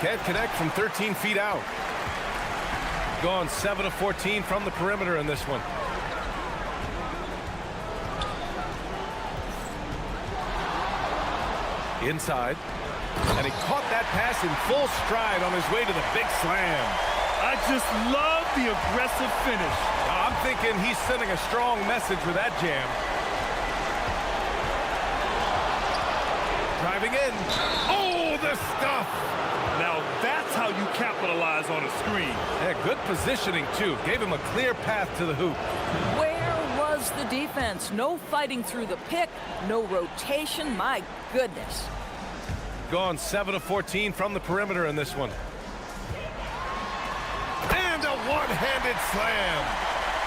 Can't connect from 13 feet out. Gone 7 of 14 from the perimeter in this one. Inside. And he caught that pass in full stride on his way to the big slam. I just love the aggressive finish. I'm thinking he's sending a strong message with that jam. Driving in. Oh, the stuff! Now that's how you capitalize on a screen. Yeah, good positioning, too. Gave him a clear path to the hoop. Where was the defense? No fighting through the pick, no rotation. My goodness. Gone 7 of 14 from the perimeter in this one. And a one-handed slam.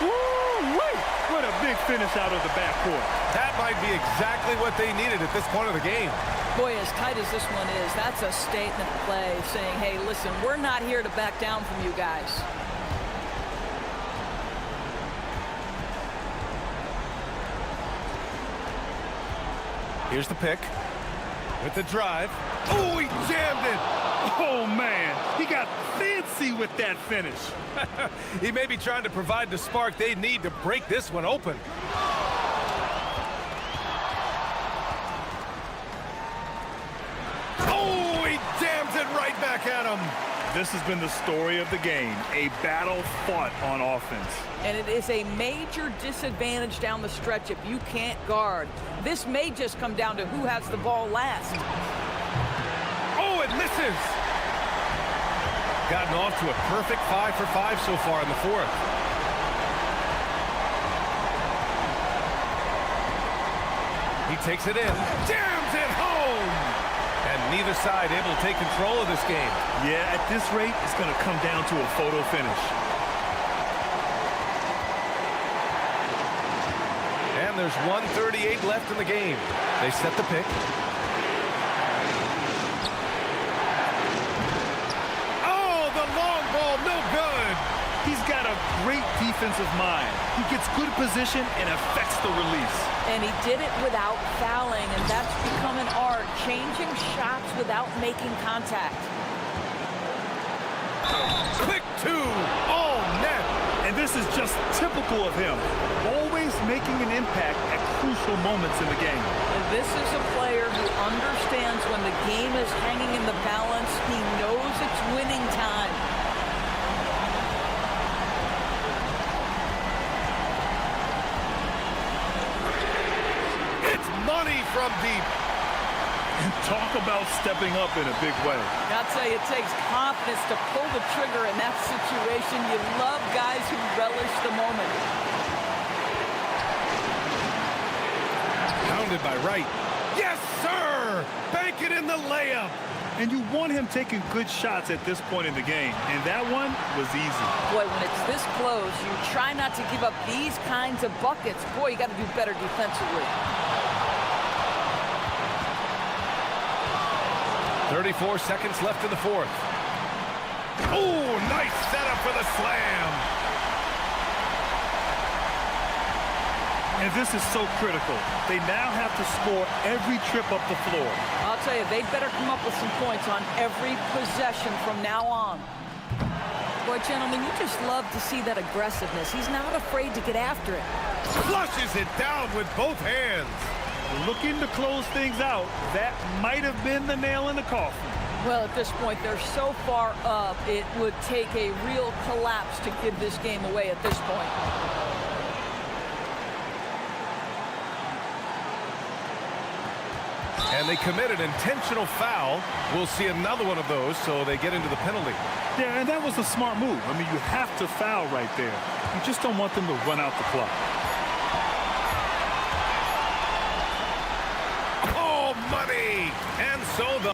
Woo-wee! What a big finish out of the backcourt. That might be exactly what they needed at this point of the game. Boy, as tight as this one is, that's a statement play saying, hey, listen, we're not here to back down from you guys. Here's the pick. With the drive. Oh, he jammed it. Oh, man. He got fancy with that finish. He may be trying to provide the spark they need to break this one open. Oh, he jams it right back at him. This has been the story of the game, a battle fought on offense. And it is a major disadvantage down the stretch if you can't guard. This may just come down to who has the ball last. Oh, it misses. Gotten off to a perfect 5 for 5 so far in the fourth. He takes it in, jams it home. And neither side able to take control of this game. Yeah, at this rate, it's going to come down to a photo finish. And there's 1:38 left in the game. They set the pick. Oh, the long ball, no good. He's got a great defensive mind. He gets good position and affects the release. And he did it without fouling, and that's become an art, changing shots without making contact. Quick two, all net. And this is just typical of him, always making an impact at crucial moments in the game. And this is a player who understands when the game is hanging in the balance. He knows it's winning time. Money from deep. And talk about stepping up in a big way. I'll tell you, it takes confidence to pull the trigger in that situation. You love guys who relish the moment. Pounded by Wright. Yes, sir! Bank it in the layup. And you want him taking good shots at this point in the game. And that one was easy. Boy, when it's this close, you try not to give up these kinds of buckets. Boy, you got to do better defensively. 34 seconds left in the fourth. Oh, nice setup for the slam. And this is so critical. They now have to score every trip up the floor. I'll tell you, they better come up with some points on every possession from now on. Boy, gentlemen, you just love to see that aggressiveness. He's not afraid to get after it. Flushes it down with both hands. Looking to close things out, that might have been the nail in the coffin. Well, at this point, they're so far up, it would take a real collapse to give this game away at this point. And they commit an intentional foul. We'll see another one of those, so they get into the penalty. Yeah, and that was a smart move. I mean, you have to foul right there. You just don't want them to run out the clock. Oh, money! And so the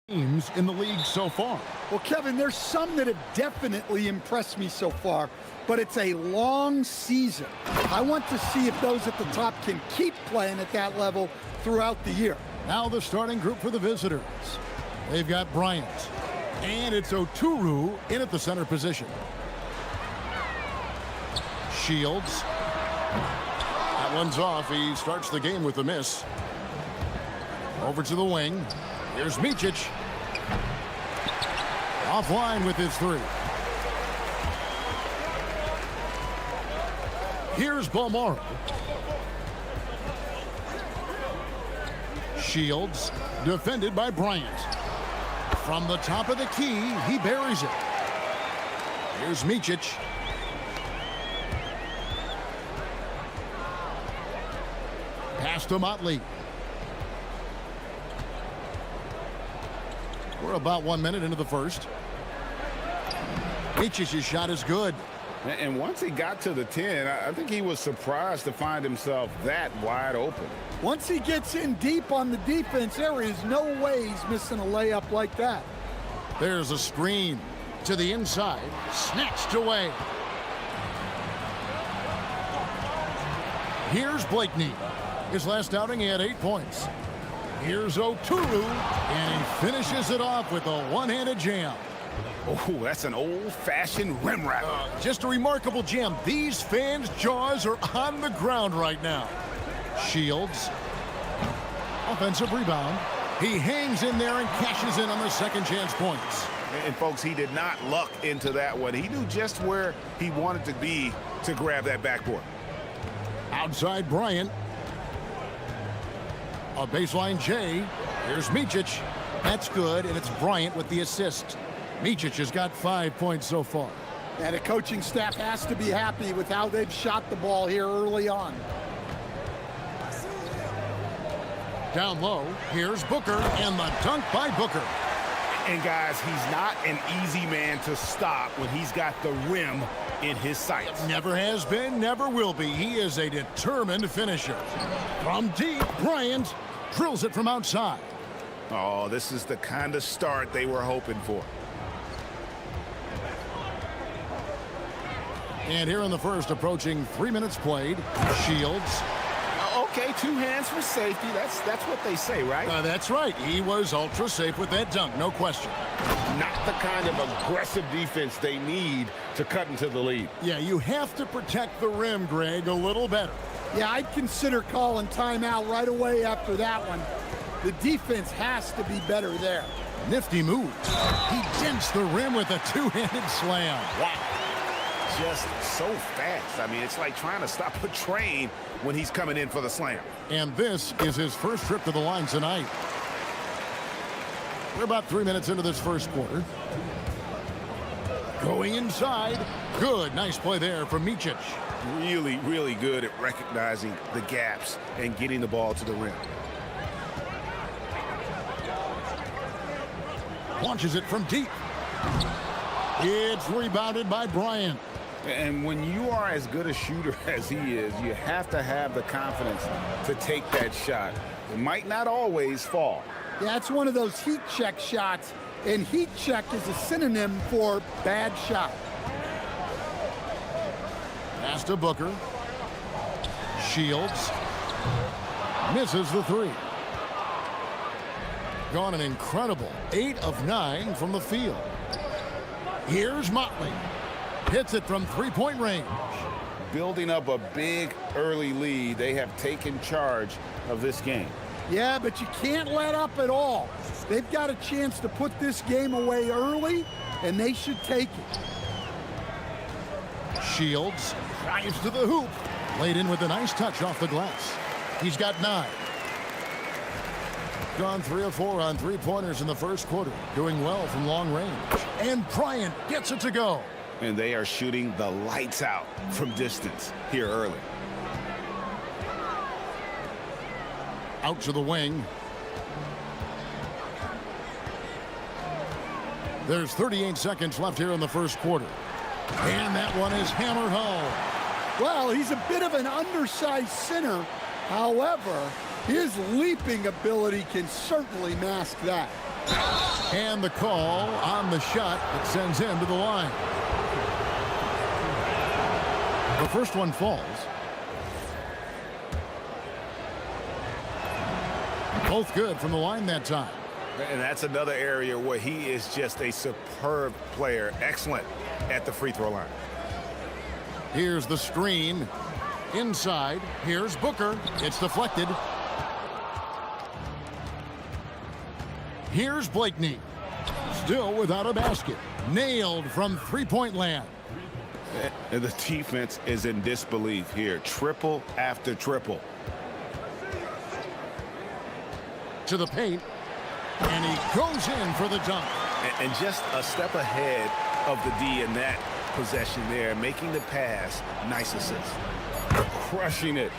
teams in the league so far. Well, Kevin, there's some that have definitely impressed me so far, but it's a long season. I want to see if those at the top can keep playing at that level throughout the year. Now the starting group for the visitors. They've got Bryant, and it's Oturu in at the center position. Shields. That one's off. He starts the game with a miss. Over to the wing. Here's Micic. Offline with his three. Here's Balmaro. Shields, defended by Bryant. From the top of the key, he buries it. Here's Micic. Pass to Motley. We're about 1 minute into the first. Micic's shot is good. And once he got to the 10, I think he was surprised to find himself that wide open. Once he gets in deep on the defense, there is no way he's missing a layup like that. There's a screen to the inside, snatched away. Here's Blakeney. His last outing, he had 8 points. Here's Oturu, and he finishes it off with a one-handed jam. Oh, that's an old-fashioned rim wrap. Just a remarkable jam. These fans' jaws are on the ground right now. Shields. Offensive rebound. He hangs in there and cashes in on the second chance points. And folks, he did not luck into that one. He knew just where he wanted to be to grab that backboard. Outside Bryant. A baseline J. Here's Micic. That's good, and it's Bryant with the assist. Micic has got 5 points so far. And the coaching staff has to be happy with how they've shot the ball here early on. Down low, here's Booker, and the dunk by Booker. And guys, he's not an easy man to stop when he's got the rim in his sights. Never has been, never will be. He is a determined finisher. From deep, Bryant drills it from outside. Oh, this is the kind of start they were hoping for. And here in the first, approaching 3 minutes played, Shields. Okay, 2 hands for safety. That's what they say, right? That's right. He was ultra safe with that dunk, no question. Not the kind of aggressive defense they need to cut into the lead. Yeah, you have to protect the rim, Greg, a little better. Yeah, I'd consider calling timeout right away after that one. The defense has to be better there. Nifty move. He dents the rim with a two-handed slam. Wow. Just so fast. I mean, it's like trying to stop a train when he's coming in for the slam. And this is his first trip to the line tonight. We're about 3 minutes into this first quarter. Going inside. Good. Nice play there from Micic. Really, really good at recognizing the gaps and getting the ball to the rim. Launches it from deep. It's rebounded by Bryant. And when you are as good a shooter as he is, you have to have the confidence to take that shot. It might not always fall. Yeah, it's one of those heat check shots, and heat check is a synonym for bad shot. Pass to Booker. Shields. Misses the three. Gone an incredible 8 of 9 from the field. Here's Motley. Hits it from three-point range. Building up a big early lead, they have taken charge of this game. Yeah, but you can't let up at all. They've got a chance to put this game away early, and they should take it. Shields drives to the hoop. Laid in with a nice touch off the glass. He's got 9. Gone 3 of 4 on three-pointers in the first quarter. Doing well from long range. And Bryant gets it to go. And they are shooting the lights out from distance here early. Out to the wing. There's 38 seconds left here in the first quarter. And that one is hammered home. Well, he's a bit of an undersized center. However, his leaping ability can certainly mask that. And the call on the shot that sends him to the line. The first one falls. Both good from the line that time. And that's another area where he is just a superb player. Excellent at the free throw line. Here's the screen. Inside. Here's Booker. It's deflected. Here's Blakeney. Still without a basket. Nailed from three-point land. And the defense is in disbelief here. Triple after triple. To the paint. And he goes in for the dunk. And just a step ahead of the D in that possession there. Making the pass. Nice assist. Crushing it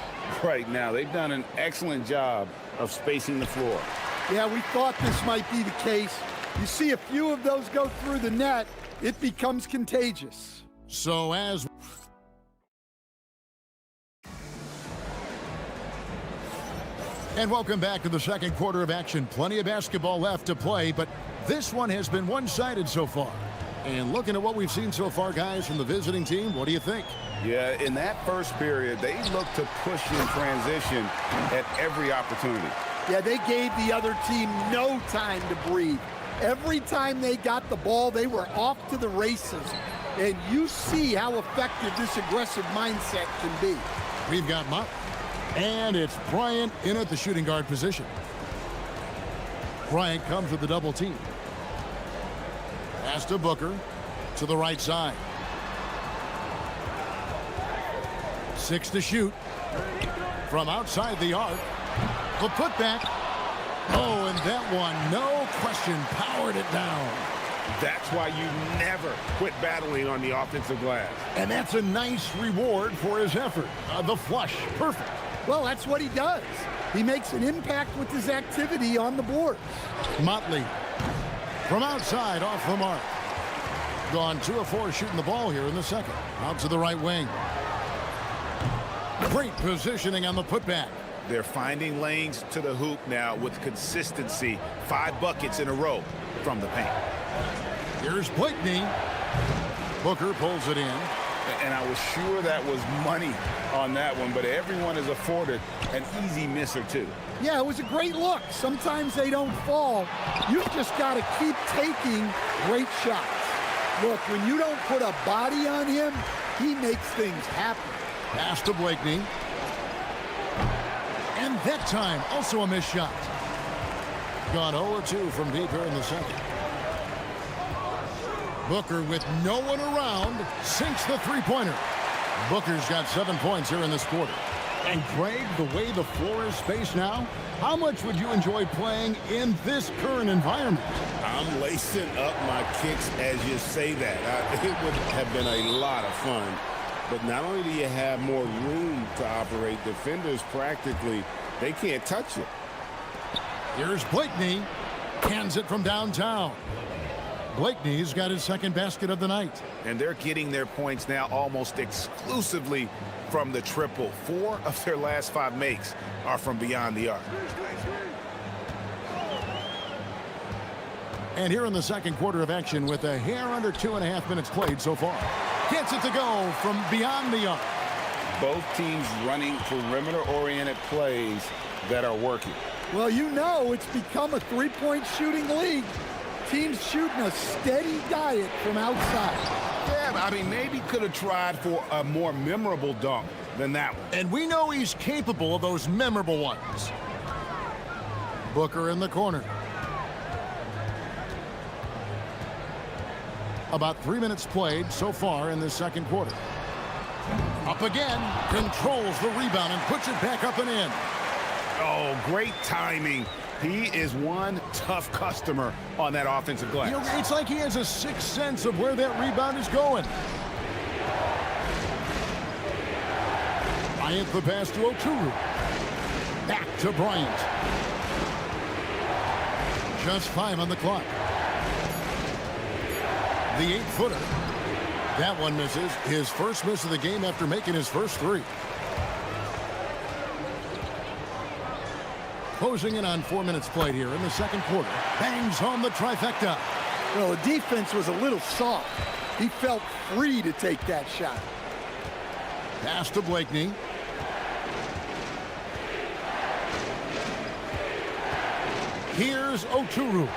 right now. They've done an excellent job of spacing the floor. Yeah, we thought this might be the case. You see a few of those go through the net, it becomes contagious. So as and welcome back to the second quarter of action. Plenty of basketball left to play, but this one has been one-sided so far. And looking at what we've seen so far, guys, from the visiting team, what do you think? Yeah, in that first period, they looked to push in transition at every opportunity. Yeah, they gave the other team no time to breathe. Every time they got the ball, they were off to the races. And you see how effective this aggressive mindset can be. We've got Mott, and it's Bryant in at the shooting guard position. Bryant comes with the double team. Pass to Booker, to the right side. 6 to shoot. From outside the arc. The putback. Oh, and that one, no question, powered it down. That's why you never quit battling on the offensive glass. And that's a nice reward for his effort. The flush, perfect. Well, that's what he does. He makes an impact with his activity on the board. Motley from outside, off the mark. Gone 2 of 4 shooting the ball here in the second. Out to the right wing. Great positioning on the putback. They're finding lanes to the hoop now with consistency. 5 buckets in a row from the paint. Here's Blakeney. Booker pulls it in. And I was sure that was money on that one, but everyone is afforded an easy miss or two. Yeah, it was a great look. Sometimes they don't fall. You've just got to keep taking great shots. Look, when you don't put a body on him, he makes things happen. Pass to Blakeney. And that time, also a missed shot. Gone 0-2 from deep here in the second. Booker, with no one around, sinks the three-pointer. Booker's got 7 points here in this quarter. And Craig, the way the floor is spaced now, how much would you enjoy playing in this current environment? I'm lacing up my kicks as you say that. It would have been a lot of fun. But not only do you have more room to operate, defenders practically, they can't touch it. Here's Blakeney. Cans it from downtown. Blakeney's got his second basket of the night. And they're getting their points now almost exclusively from the triple. 4 of their last 5 makes are from beyond the arc. And here in the second quarter of action with a hair under 2.5 minutes played so far. Gets it to go from beyond the arc. Both teams running perimeter-oriented plays that are working. Well, you know it's become a three-point shooting league. Teams shooting a steady diet from outside. Yeah, I mean, maybe could have tried for a more memorable dunk than that one. And we know he's capable of those memorable ones. Booker in the corner. About 3 minutes played so far in this second quarter. Up again, controls the rebound and puts it back up and in. Oh, great timing. He is one tough customer on that offensive glass. You know, it's like he has a sixth sense of where that rebound is going. Bryant the pass to Okuru. Back to Bryant. Just 5 on the clock. The 8-footer. That one misses. His first miss of the game after making his first 3. Closing in on 4 minutes played here in the second quarter. Bangs home the trifecta. Well, the defense was a little soft. He felt free to take that shot. Pass to Blakeney. Here's Oturu.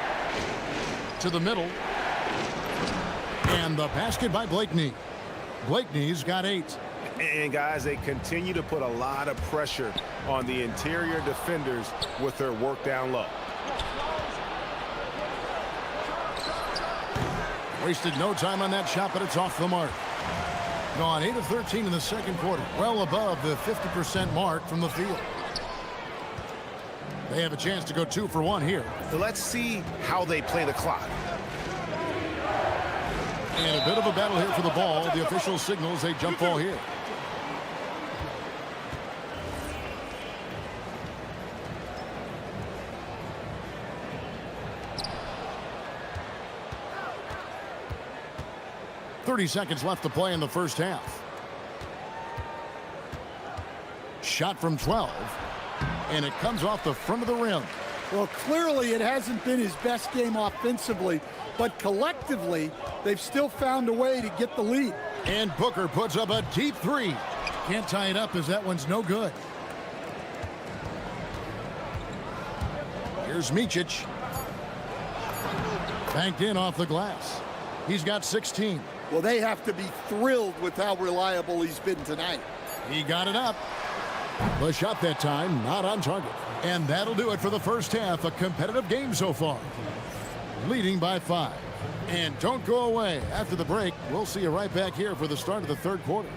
To the middle. And the basket by Blakeney. Blakeney's got 8. And guys, they continue to put a lot of pressure on the interior defenders with their work down low. Wasted no time on that shot, but it's off the mark. Gone 8 of 13 in the second quarter. Well above the 50% mark from the field. They have a chance to go 2 for 1 here. So let's see how they play the clock. And a bit of a battle here for the ball. The official signals a jump ball here. .30 seconds left to play in the first half. Shot from 12. And it comes off the front of the rim. Well, clearly it hasn't been his best game offensively, but collectively, they've still found a way to get the lead. And Booker puts up a deep 3. Can't tie it up as that one's no good. Here's Micic. Banked in off the glass. He's got 16. Well, they have to be thrilled with how reliable he's been tonight. He got it up. The shot that time, not on target. And that'll do it for the first half. A competitive game so far. Leading by 5. And don't go away. After the break, we'll see you right back here for the start of the third quarter.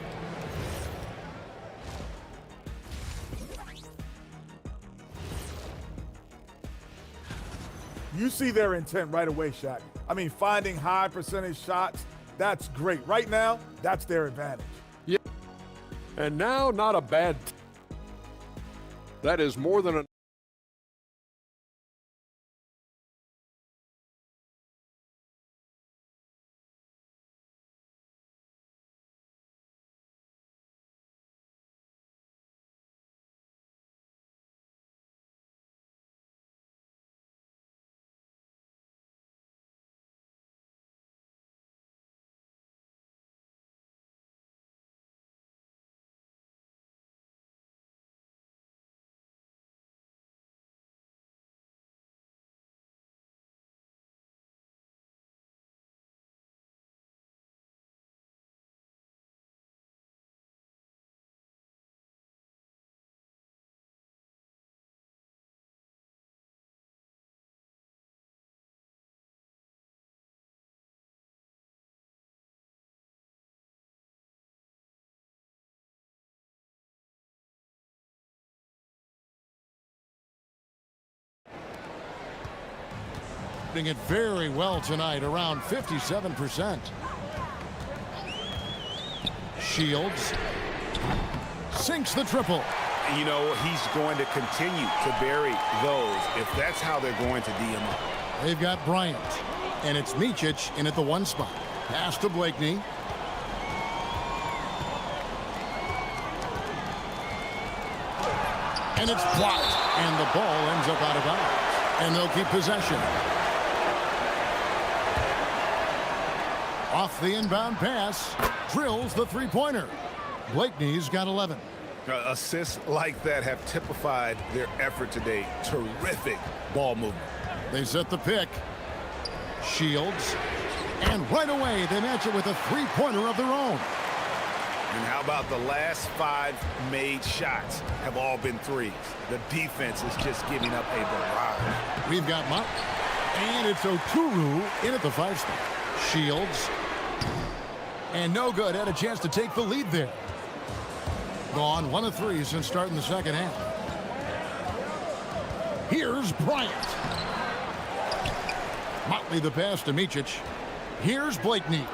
You see their intent right away, Shaq. I mean, finding high percentage shots, that's great. Right now, that's their advantage. Yeah. And now, not a bad. That is more than a. It very well tonight, around 57%. Shields sinks the triple. You know, he's going to continue to bury those if that's how they're going to D him up. They've got Bryant, and it's Micic in at the 1 spot. Pass to Blakeney. And it's blocked, and the ball ends up out of bounds. And they'll keep possession. Off the inbound pass, drills the 3-pointer. Blakeney's got 11. Assists like that have typified their effort today. Terrific ball movement. They set the pick. Shields. And right away, they match it with a 3-pointer of their own. And how about the last 5 made shots have all been threes? The defense is just giving up a barrage. We've got Mott. And it's Oturu in at the 5 spot. Shields. And no good. Had a chance to take the lead there. Gone 1 of 3 since starting the second half. Here's Bryant. Motley the pass to Micic. Here's Blakeney.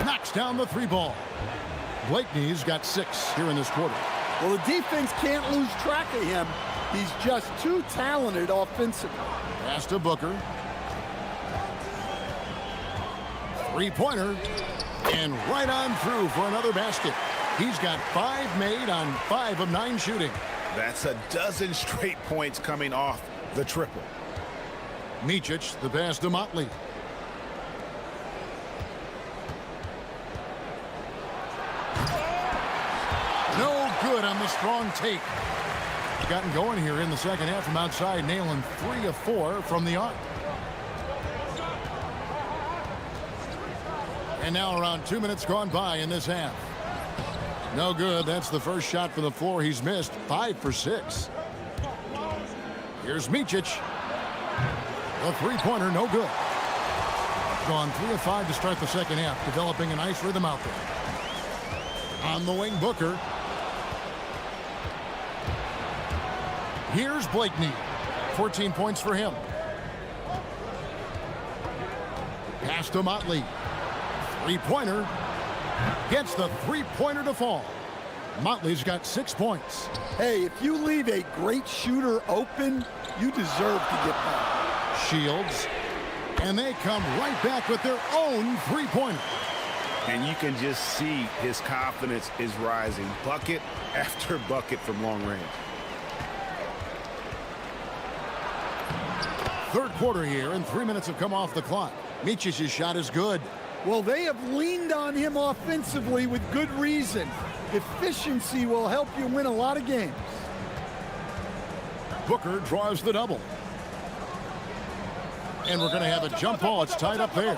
Knocks down the 3 ball. Blakeney's got 6 here in this quarter. Well, the defense can't lose track of him. He's just too talented offensively. Pass to Booker. 3-pointer. And right on through for another basket. He's got 5 made on 5 of 9 shooting. That's a dozen straight points coming off the triple. Micic, the pass to Motley. No good on the strong take. Gotten going here in the second half from outside, nailing 3 of 4 from the arc. And now around 2 minutes gone by in this half. No good. That's the first shot from the floor he's missed. 5 for 6. Here's Micic. The three-pointer, no good. Gone 3 of 5 to start the second half, developing a nice rhythm out there. On the wing, Booker. Here's Blakeney. 14 points for him. Pass to Motley. Three-pointer. Gets the three-pointer to fall. Motley's got 6 points. Hey, if you leave a great shooter open, you deserve to get back. Shields. And they come right back with their own three-pointer. And you can just see his confidence is rising. Bucket after bucket from long range. Third quarter here, and 3 minutes have come off the clock. Micic's shot is good. Well, they have leaned on him offensively with good reason. Efficiency will help you win a lot of games. Booker draws the double. And we're going to have a jump ball. It's tied up there.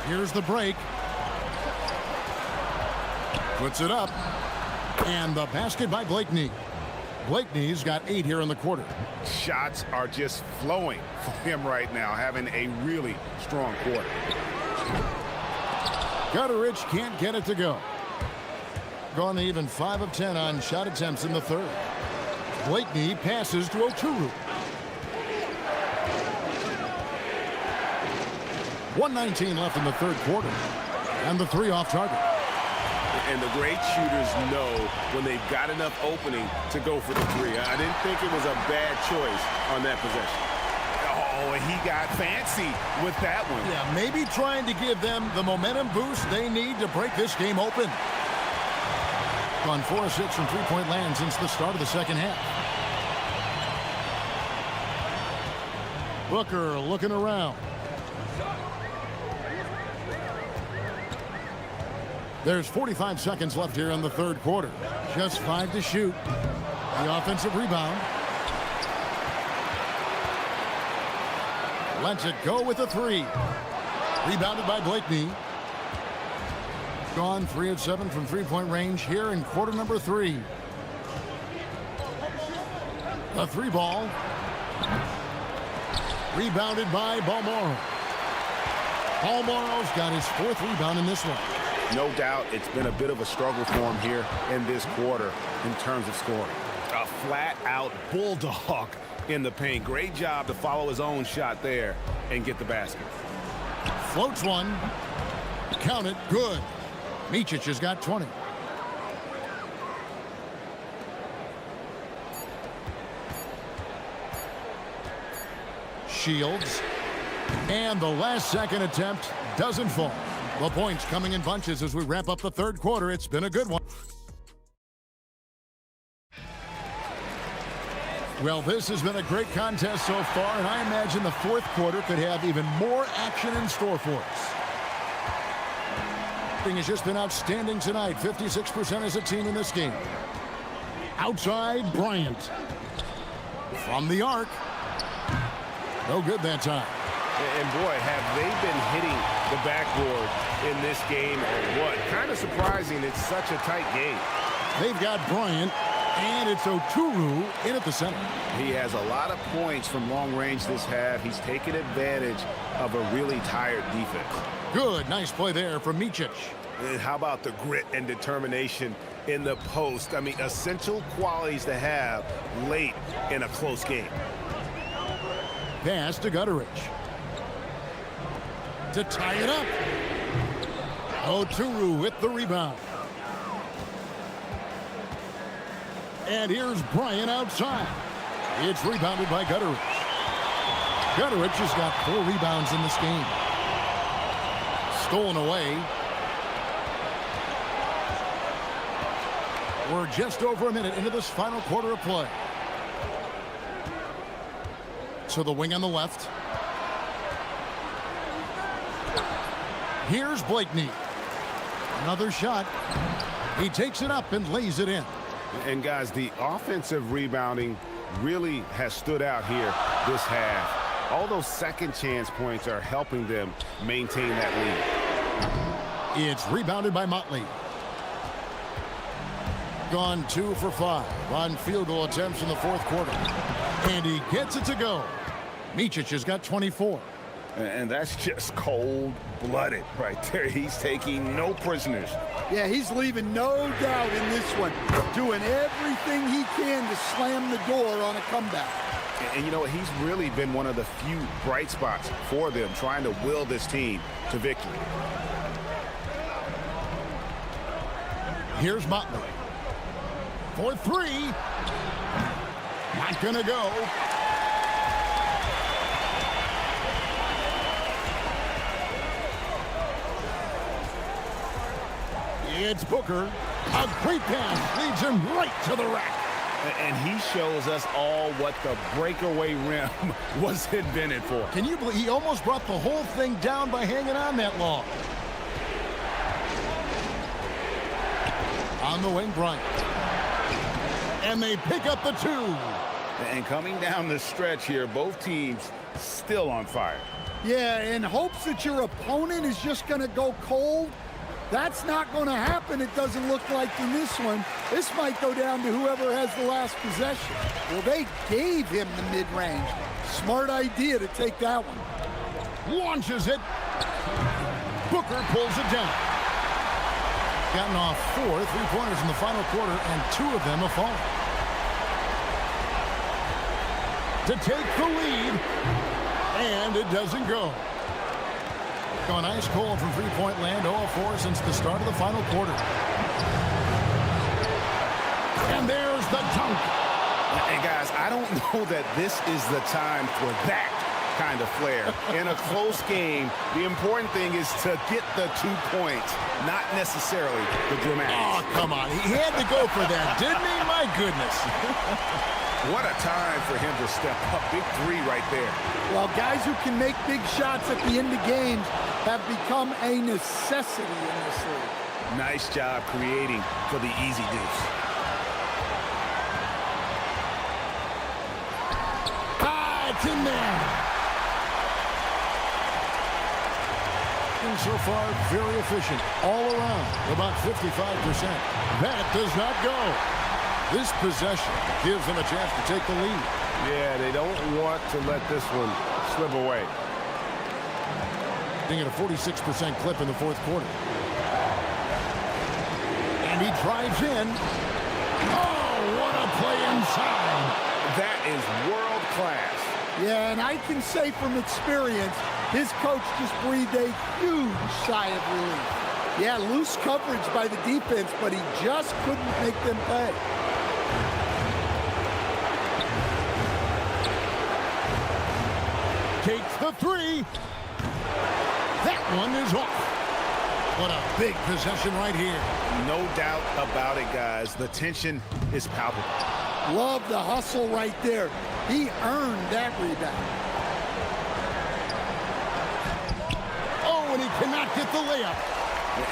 Here's the break. Puts it up. And the basket by Blakeney. Blakeney's got 8 here in the quarter. Shots are just flowing for him right now, having a really strong quarter. Gutteridge can't get it to go. Gone to even 5 of 10 on shot attempts in the third. Blakeney passes to Oturu. 1:19 left in the third quarter. And the three off target. And the great shooters know when they've got enough opening to go for the three. I didn't think it was a bad choice on that possession. Oh, and he got fancy with that one. Yeah, maybe trying to give them the momentum boost they need to break this game open. Gone 4 of 6 from three-point land since the start of the second half. Booker looking around. There's 45 seconds left here in the third quarter. Just 5 to shoot. The offensive rebound. Lets it go with a 3. Rebounded by Blakeney. Gone 3 of 7 from three-point range here in quarter number 3. A 3 ball. Rebounded by Balmoro. Balmoro's got his 4th rebound in this one. No doubt it's been a bit of a struggle for him here in this quarter in terms of scoring. A flat-out bulldog in the paint. Great job to follow his own shot there and get the basket. Floats one. Count it. Good. Micic has got 20. Shields. And the last second attempt doesn't fall. The points coming in bunches as we wrap up the third quarter. It's been a good one. Well, this has been a great contest so far, and I imagine the fourth quarter could have even more action in store for us. Shooting has just been outstanding tonight. 56% as a team in this game. Outside, Bryant. From the arc. No good that time. And boy, have they been hitting the backboard in this game or what? Kind of surprising it's such a tight game. They've got Bryant, and it's Oturu in at the center. He has a lot of points from long range this half. He's taken advantage of a really tired defense. Good, nice play there from Micic. And how about the grit and determination in the post? I mean, essential qualities to have late in a close game. Pass to Gutteridge. To tie it up. Oturu with the rebound. And here's Bryant outside. It's rebounded by Gutteridge. Fedorich has got 4 rebounds in this game. Stolen away. We're just over a minute into this final quarter of play. To the wing on the left. Here's Blakeney. Another shot. He takes it up and lays it in. And guys, the offensive rebounding really has stood out here this half. All those second chance points are helping them maintain that lead. It's rebounded by Motley. Gone 2 for 5 on field goal attempts in the fourth quarter. And he gets it to go. Micic has got 24. And that's just cold-blooded right there. He's taking no prisoners. Yeah, he's leaving no doubt in this one. Doing everything he can to slam the door on a comeback. And you know, he's really been one of the few bright spots for them, trying to will this team to victory. Here's Motley. For 3. Not gonna go. It's Booker. A great pass leads him right to the rack. And he shows us all what the breakaway rim was invented for. Can you believe he almost brought the whole thing down by hanging on that long? On the wing, Bryant. And they pick up the 2. And coming down the stretch here, both teams still on fire. Yeah, in hopes that your opponent is just going to go cold. That's not going to happen, it doesn't look like in this one. This might go down to whoever has the last possession. Well, they gave him the mid-range. Smart idea to take that one. Launches it. Booker pulls it down. Gotten off 4 3-pointers in the final quarter, and 2 of them have fallen. To take the lead, and it doesn't go. Gone ice cold from three-point land, 0 of 4 since the start of the final quarter. And there's the dunk. And guys, I don't know that this is the time for that kind of flair. In a close game, the important thing is to get the 2 points, not necessarily the dramatics. Oh, come on. He had to go for that, didn't he? My goodness. What a time for him to step up. Big 3 right there. Well, guys who can make big shots at the end of games have become a necessity in this league. Nice job creating for the easy deuce. It's in there. And so far, very efficient all around, about 55%. That does not go. This possession gives them a chance to take the lead. Yeah, they don't want to let this one slip away. Being at a 46% clip in the fourth quarter. And he drives in. Oh, what a play inside. That is world class. Yeah, and I can say from experience, his coach just breathed a huge sigh of relief. Yeah, loose coverage by the defense, but he just couldn't make them pay. Takes the 3. That one is off. What a big possession right here. No doubt about it, guys. The tension is palpable. Love the hustle right there. He earned that rebound. Oh, and he cannot get the layup.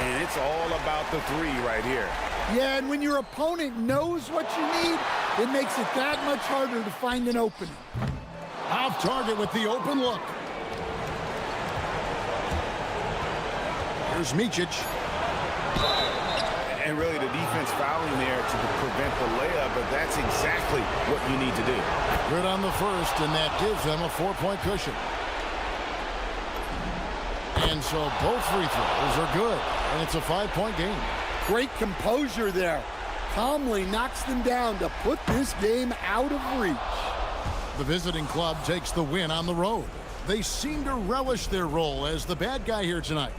And it's all about the 3 right here. Yeah, and when your opponent knows what you need, it makes it that much harder to find an opening. Off target with the open look. Here's Micic. And really the defense fouling there to prevent the layup, but that's exactly what you need to do. Good on the first, and that gives them a 4-point cushion. And so both free throws are good, and it's a 5-point game. Great composure there. Calmly knocks them down to put this game out of reach. The visiting club takes the win on the road. They seem to relish their role as the bad guy here tonight.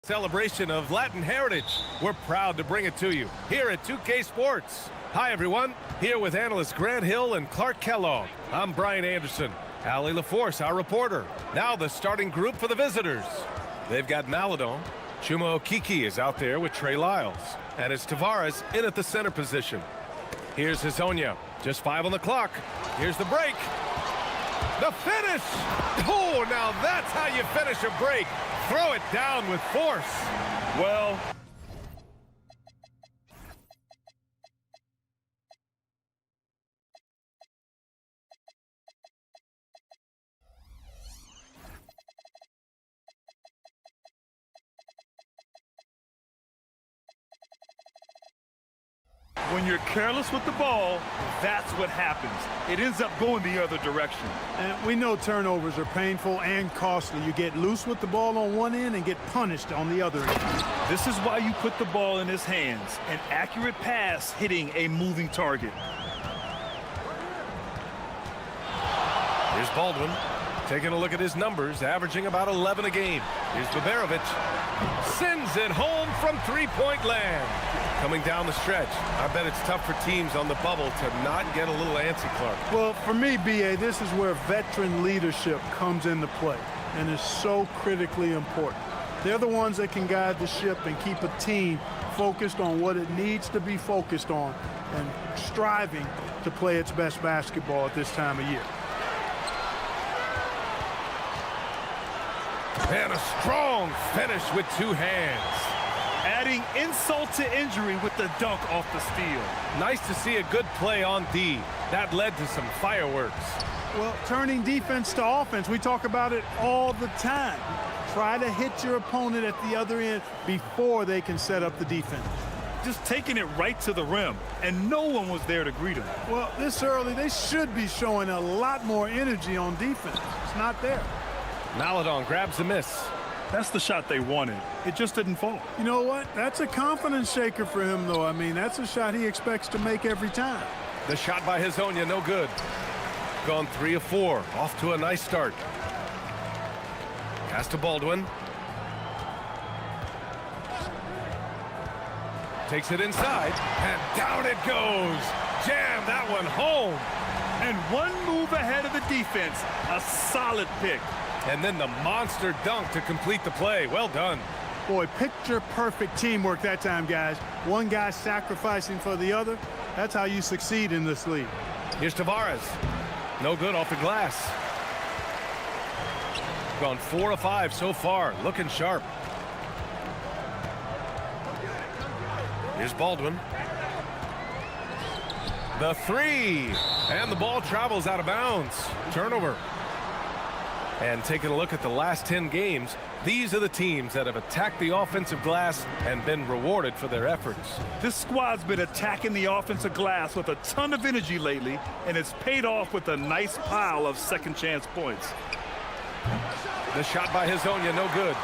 Celebration of Latin heritage. We're proud to bring it to you here at 2K Sports. Hi, everyone. Here with analysts Grant Hill and Clark Kellogg. I'm Brian Anderson. Allie LaForce, our reporter. Now the starting group for the visitors. They've got Maladon. Chuma Okiki is out there with Trey Lyles. And it's Tavares in at the center position. Here's Hazonia. Just 5 on the clock. Here's the break. The finish! Oh, now that's how you finish a break. Throw it down with force. Well, when you're careless with the ball, that's what happens. It ends up going the other direction. And we know turnovers are painful and costly. You get loose with the ball on one end and get punished on the other end. This is why you put the ball in his hands. An accurate pass hitting a moving target. Here's Baldwin. Taking a look at his numbers, averaging about 11 a game. Here's Baberovic. Sends it home from three-point land. Coming down the stretch. I bet it's tough for teams on the bubble to not get a little antsy, Clark. Well, for me, B.A., this is where veteran leadership comes into play and is so critically important. They're the ones that can guide the ship and keep a team focused on what it needs to be focused on and striving to play its best basketball at this time of year. And a strong finish with two hands. Adding insult to injury with the dunk off the steal. Nice to see a good play on D. That led to some fireworks. Well, turning defense to offense, we talk about it all the time. Try to hit your opponent at the other end before they can set up the defense. Just taking it right to the rim, and no one was there to greet him. Well, this early, they should be showing a lot more energy on defense. It's not there. Maladon grabs the miss. That's the shot they wanted. It just didn't fall. You know what? That's a confidence shaker for him, though. I mean, that's a shot he expects to make every time. The shot by Hazonia, no good. Gone 3 of 4. Off to a nice start. Pass to Baldwin. Takes it inside, and down it goes. Jam that one home. And one move ahead of the defense. A solid pick. And then the monster dunk to complete the play. Well done. Boy, picture-perfect teamwork that time, guys. One guy sacrificing for the other. That's how you succeed in this league. Here's Tavares. No good off the glass. Gone 4 of 5 so far. Looking sharp. Here's Baldwin. The three. And the ball travels out of bounds. Turnover. And taking a look at the last 10 games, these are the teams that have attacked the offensive glass and been rewarded for their efforts. This squad's been attacking the offensive glass with a ton of energy lately, and it's paid off with a nice pile of second chance points. The shot by Hazonia, no good.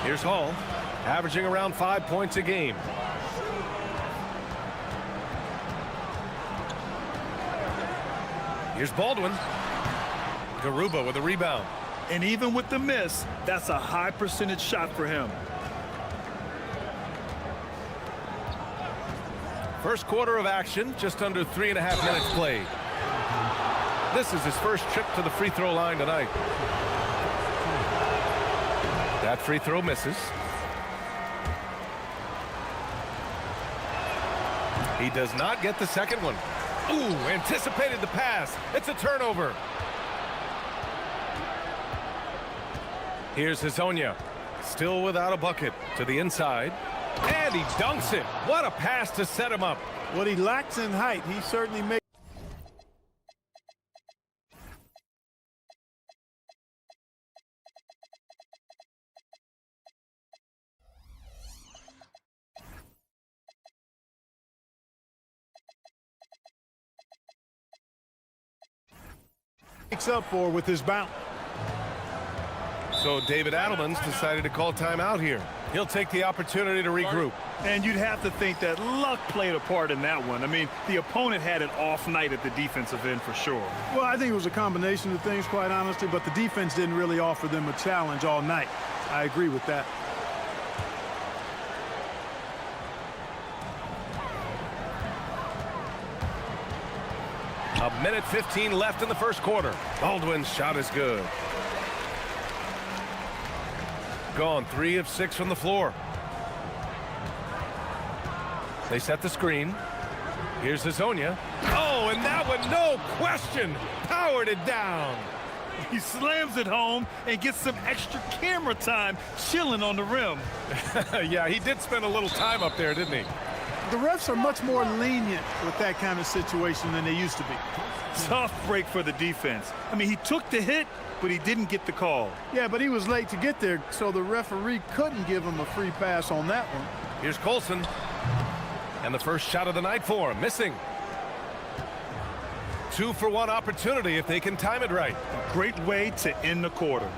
Here's Hall, averaging around 5 points a game. Here's Baldwin. Garuba with a rebound. And even with the miss, that's a high percentage shot for him. First quarter of action, just under 3.5 minutes played. This is his first trip to the free throw line tonight. That free throw misses. He does not get the second one. Ooh, anticipated the pass. It's a turnover. Here's Hazonia. Still without a bucket. To the inside. And he dunks it. What a pass to set him up. What he lacks in height, he certainly makes. Makes up for with his bounce. So David Adelman's decided to call timeout here. He'll take the opportunity to regroup. And you'd have to think that luck played a part in that one. I mean, the opponent had an off night at the defensive end for sure. Well, I think it was a combination of things, quite honestly, but the defense didn't really offer them a challenge all night. I agree with that. A minute 15 left in the first quarter. Baldwin's shot is good. Gone 3 of 6 from the floor. They set the screen. Here's Hazonia. Oh, and that one, no question, powered it down. He slams it home and gets some extra camera time chilling on the rim. Yeah, he did spend a little time up there, didn't he? The refs are much more lenient with that kind of situation than they used to be. Tough break for the defense. I mean, he took the hit, but he didn't get the call. Yeah, but he was late to get there, so the referee couldn't give him a free pass on that one. Here's Colson. And the first shot of the night for him, missing. 2-for-1 opportunity if they can time it right. A great way to end the quarter.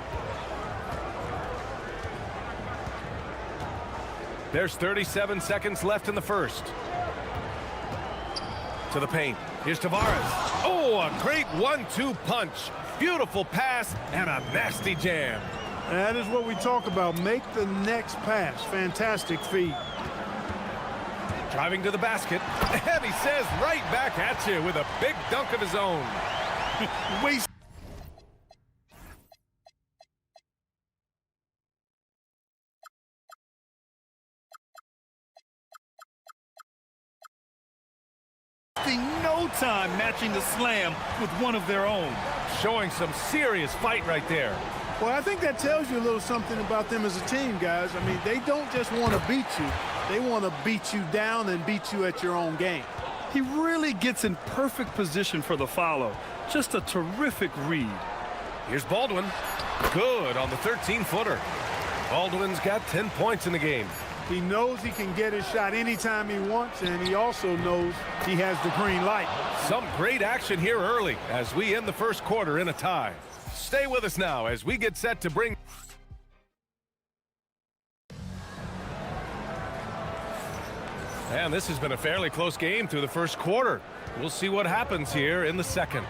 There's 37 seconds left in the first. To the paint. Here's Tavares. Oh, a great 1-2 punch. Beautiful pass and a nasty jam. That is what we talk about. Make the next pass. Fantastic feed. Driving to the basket. And he says right back at you with a big dunk of his own. Wasting no time matching the slam with one of their own. Showing some serious fight right there. Well, I think that tells you a little something about them as a team, guys. I mean, they don't just want to beat you. They want to beat you down and beat you at your own game. He really gets in perfect position for the follow. Just a terrific read. Here's Baldwin. Good on the 13-footer. Baldwin's got 10 points in the game. He knows he can get his shot anytime he wants, and he also knows he has the green light. Some great action here early as we end the first quarter in a tie. Stay with us now as we get set to bring... And this has been a fairly close game through the first quarter. We'll see what happens here in the second.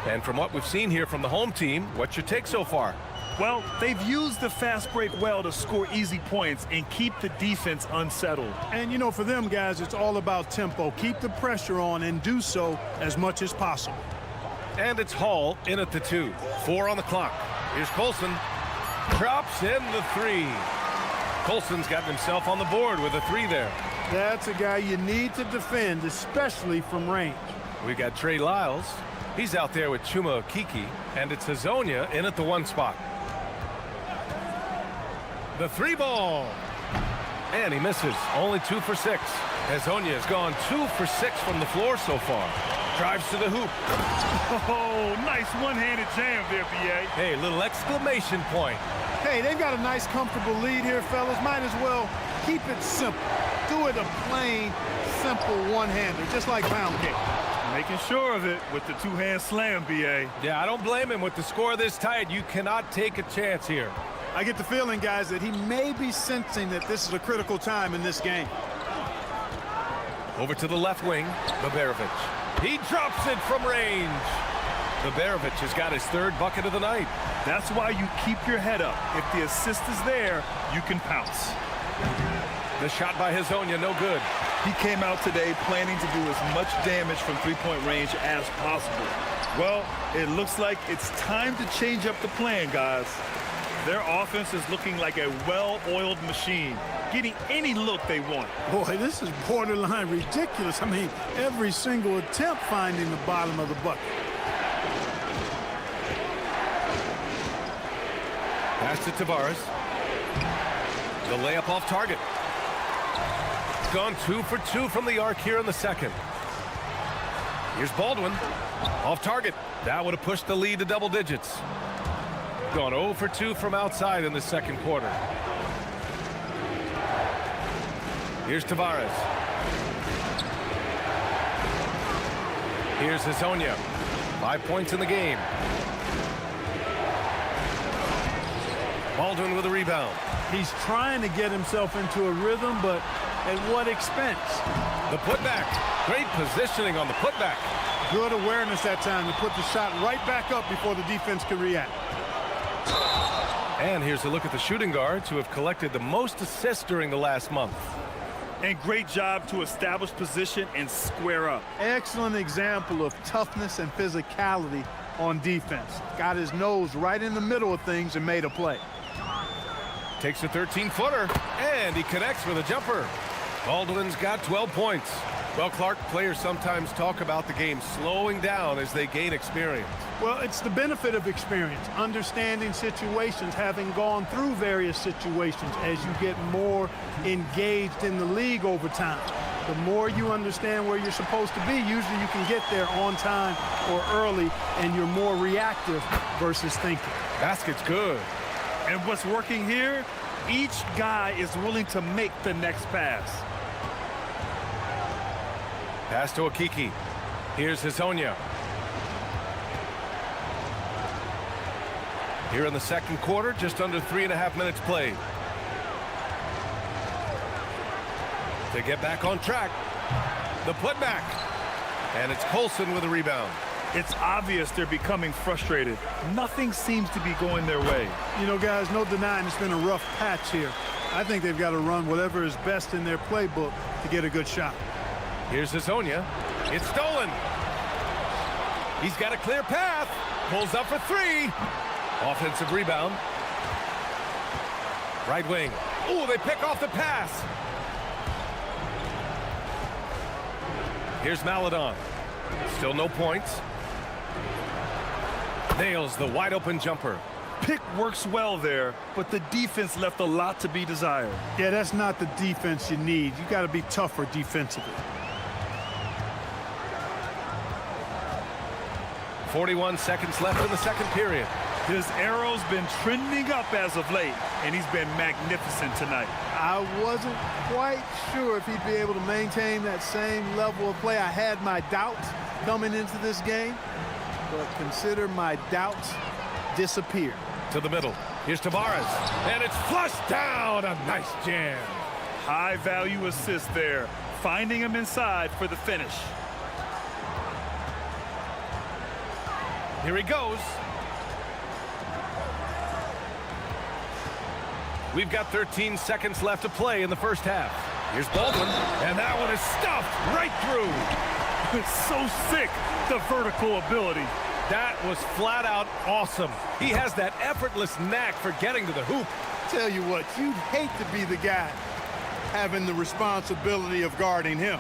And from what we've seen here from the home team, what's your take so far? Well, they've used the fast break well to score easy points and keep the defense unsettled. And, you know, for them, guys, it's all about tempo. Keep the pressure on and do so as much as possible. And it's Hall in at the 2. 4 on the clock. Here's Colson. Drops in the 3. Colson's gotten himself on the board with a 3 there. That's a guy you need to defend, especially from range. We got Trey Lyles. He's out there with Chuma Kiki. And it's Hazonia in at the 1 spot. The 3 ball. And he misses. Only 2 for 6. Hazonia has gone 2 for 6 from the floor so far. Drives to the hoop. Oh, nice one-handed jam there, B.A. Hey, little exclamation point. Hey, they've got a nice, comfortable lead here, fellas. Might as well keep it simple. Do it a plain, simple one-hander, just like pound cake. Making sure of it with the two-hand slam, B.A. Yeah, I don't blame him. With the score this tight, you cannot take a chance here. I get the feeling, guys, that he may be sensing that this is a critical time in this game. Over to the left wing, Baberovic. He drops it from range. Baberovic has got his 3rd bucket of the night. That's why you keep your head up. If the assist is there, you can pounce. The shot by Hazonia, no good. He came out today planning to do as much damage from three-point range as possible. Well, it looks like it's time to change up the plan, guys. Their offense is looking like a well-oiled machine, getting any look they want. Boy, this is borderline ridiculous. I mean, every single attempt finding the bottom of the bucket. Pass to Tavares. The layup off target. Gone 2 for 2 from the arc here in the second. Here's Baldwin. Off target. That would have pushed the lead to double digits. Gone 0 for 2 from outside in the second quarter. Here's Tavares. Here's Hazonia. 5 points in the game. Baldwin with a rebound. He's trying to get himself into a rhythm, but at what expense? The putback. Great positioning on the putback. Good awareness that time to put the shot right back up before the defense can react. And here's a look at the shooting guards who have collected the most assists during the last month. And great job to establish position and square up. Excellent example of toughness and physicality on defense. Got his nose right in the middle of things and made a play. Takes a 13-footer, and he connects with a jumper. Baldwin's got 12 points. Well, Clark, players sometimes talk about the game slowing down as they gain experience. Well, it's the benefit of experience, understanding situations, having gone through various situations as you get more engaged in the league over time. The more you understand where you're supposed to be, usually you can get there on time or early, and you're more reactive versus thinking. Basket's good. And what's working here, each guy is willing to make the next pass. Pass to Akiki. Here's Hazonia. Here in the second quarter, just under 3.5 minutes played. To get back on track, the putback. And it's Colson with a rebound. It's obvious they're becoming frustrated. Nothing seems to be going their way. You know, guys, no denying it's been a rough patch here. I think they've got to run whatever is best in their playbook to get a good shot. Here's Hazonia. It's stolen. He's got a clear path. Pulls up for three. Offensive rebound. Right wing. Ooh, they pick off the pass. Here's Maladon. Still no points. Nails the wide open jumper. Pick works well there, but the defense left a lot to be desired. Yeah, that's not the defense you need. You got to be tougher defensively. 41 seconds left in the second period. His arrow's been trending up as of late, and he's been magnificent tonight. I wasn't quite sure if he'd be able to maintain that same level of play. I had my doubts coming into this game, but consider my doubts disappear. To the middle. Here's Tavares, and it's flushed down. A nice jam. High-value assist there, finding him inside for the finish. Here he goes. We've got 13 seconds left to play in the first half. Here's Baldwin, and that one is stuffed right through. It's so sick, the vertical ability. That was flat out awesome. He has that effortless knack for getting to the hoop. Tell you what, you'd hate to be the guy having the responsibility of guarding him.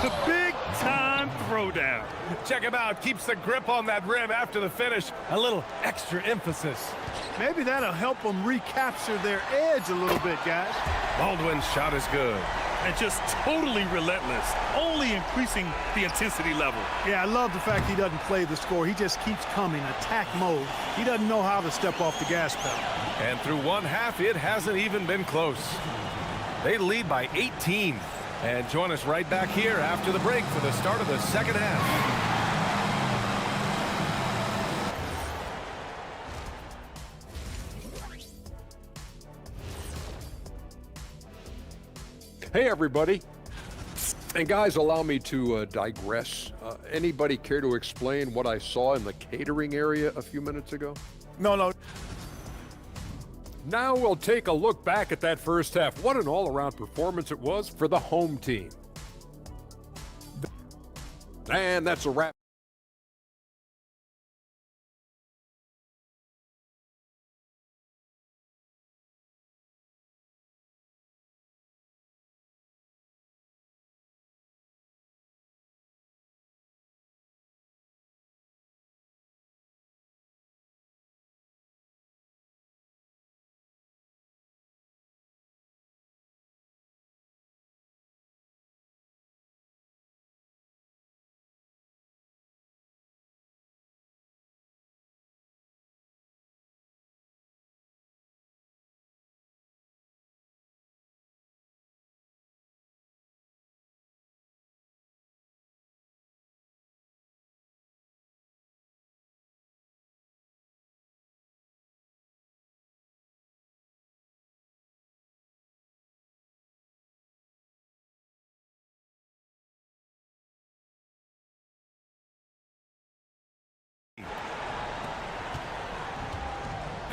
The big-time throwdown. Check him out. Keeps the grip on that rim after the finish. A little extra emphasis. Maybe that'll help them recapture their edge a little bit, guys. Baldwin's shot is good. And just totally relentless, only increasing the intensity level. Yeah, I love the fact he doesn't play the score. He just keeps coming, attack mode. He doesn't know how to step off the gas pedal. And through one half, it hasn't even been close. They lead by 18. And join us right back here after the break for the start of the second half. Hey, everybody. And guys, allow me to digress. Anybody care to explain what I saw in the catering area a few minutes ago? No. Now we'll take a look back at that first half. What an all-around performance it was for the home team. And that's a wrap.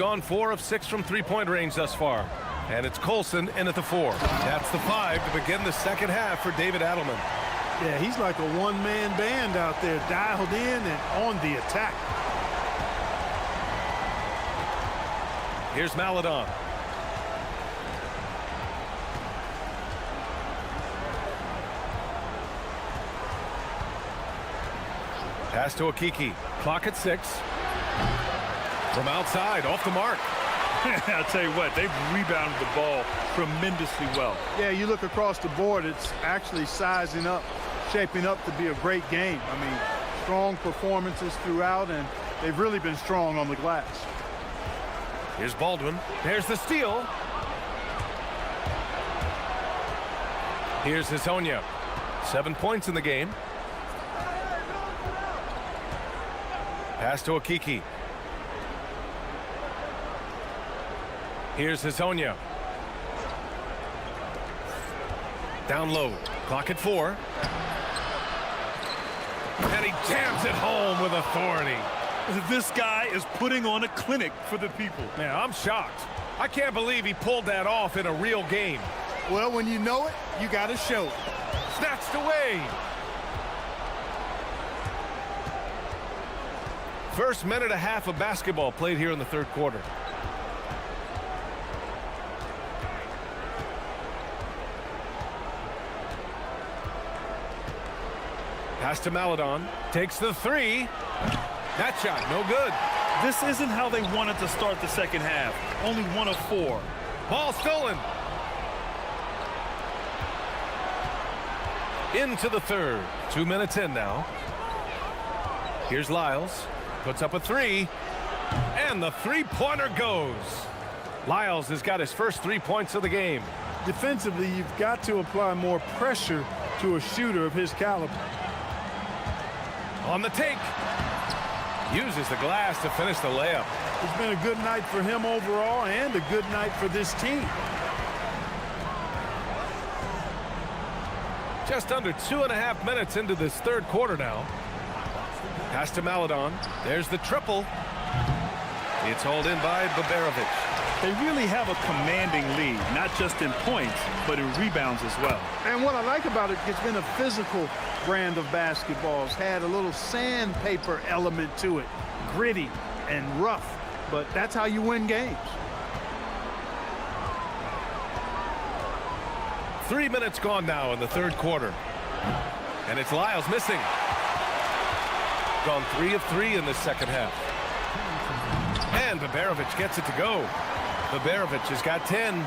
gone 4 of 6 from three-point range thus far. And it's Colson in at the 4. That's the 5 to begin the second half for David Adelman. Yeah, he's like a one-man band out there, dialed in and on the attack. Here's Maladon. Pass to Akiki. Clock at 6. From outside, off the mark. I'll tell you what, they've rebounded the ball tremendously well. Yeah, you look across the board, it's actually sizing up, shaping up to be a great game. I mean, strong performances throughout, and they've really been strong on the glass. Here's Baldwin. There's the steal. Here's Hezonja. 7 points in the game. Pass to Akiki. Here's Hezonja. Down low. Clock at 4. And he jams it home with authority. This guy is putting on a clinic for the people. Man, I'm shocked. I can't believe he pulled that off in a real game. Well, when you know it, you got to show it. Snatched away. First minute and a half of basketball played here in the third quarter. Pass to Maladon. Takes the 3. That shot, no good. This isn't how they wanted to start the second half. Only 1 of 4. Ball stolen. Into the third. 2 minutes in now. Here's Lyles. Puts up a 3. And the three-pointer goes. Lyles has got his first 3 points of the game. Defensively, you've got to apply more pressure to a shooter of his caliber. On the take. Uses the glass to finish the layup. It's been a good night for him overall and a good night for this team. Just under 2.5 minutes into this third quarter now. Pass to Maladon. There's the triple. It's hauled in by Baberovic. They really have a commanding lead, not just in points, but in rebounds as well. And what I like about it, it's been a physical brand of basketball. It's had a little sandpaper element to it, gritty and rough, but that's how you win games. 3 minutes gone now in the third quarter. And it's Lyles missing. Gone 3 of 3 in this second half. And Baberovic gets it to go. Baberovic has got 10.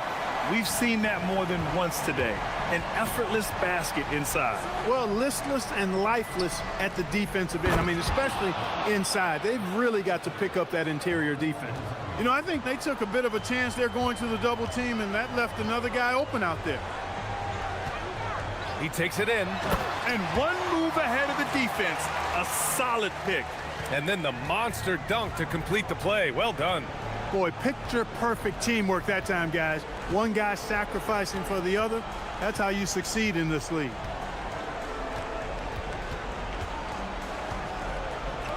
We've seen that more than once today. An effortless basket inside. Well, listless and lifeless at the defensive end. I mean, especially inside. They've really got to pick up that interior defense. You know, I think they took a bit of a chance there going to the double team, and that left another guy open out there. He takes it in. And one move ahead of the defense. A solid pick. And then the monster dunk to complete the play. Well done. Boy, picture-perfect teamwork that time, guys. One guy sacrificing for the other. That's how you succeed in this league.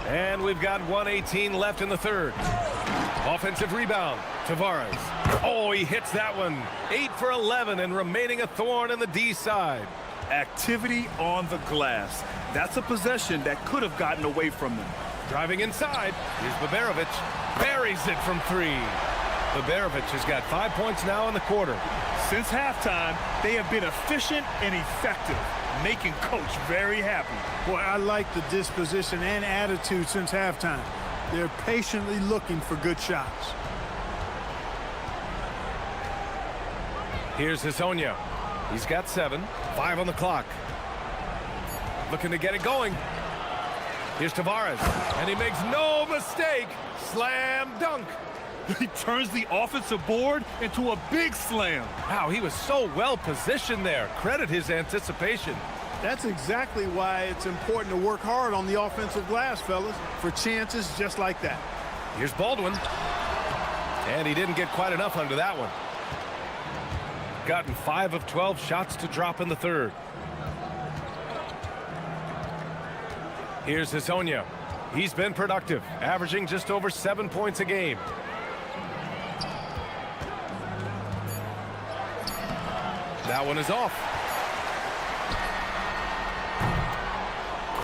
And we've got 1:18 left in the third. Offensive rebound. Tavares. Oh, he hits that one. 8 for 11 and remaining a thorn in the D side. Activity on the glass. That's a possession that could have gotten away from them. Driving inside. Here's Baberovic. Buries it from 3. Baberovic has got 5 points now in the quarter. Since halftime, they have been efficient and effective, making Coach very happy. Boy, I like the disposition and attitude since halftime. They're patiently looking for good shots. Here's Hezonja. He's got 7. 5 on the clock. Looking to get it going. Here's Tavares. And he makes no mistake. Slam dunk. He turns the offensive board into a big slam. Wow, he was so well positioned there. Credit his anticipation. That's exactly why it's important to work hard on the offensive glass, fellas, for chances just like that. Here's Baldwin. And he didn't get quite enough under that one. Gotten 5 of 12 shots to drop in the third. Here's Hezonja. He's been productive, averaging just over 7 points a game. That one is off.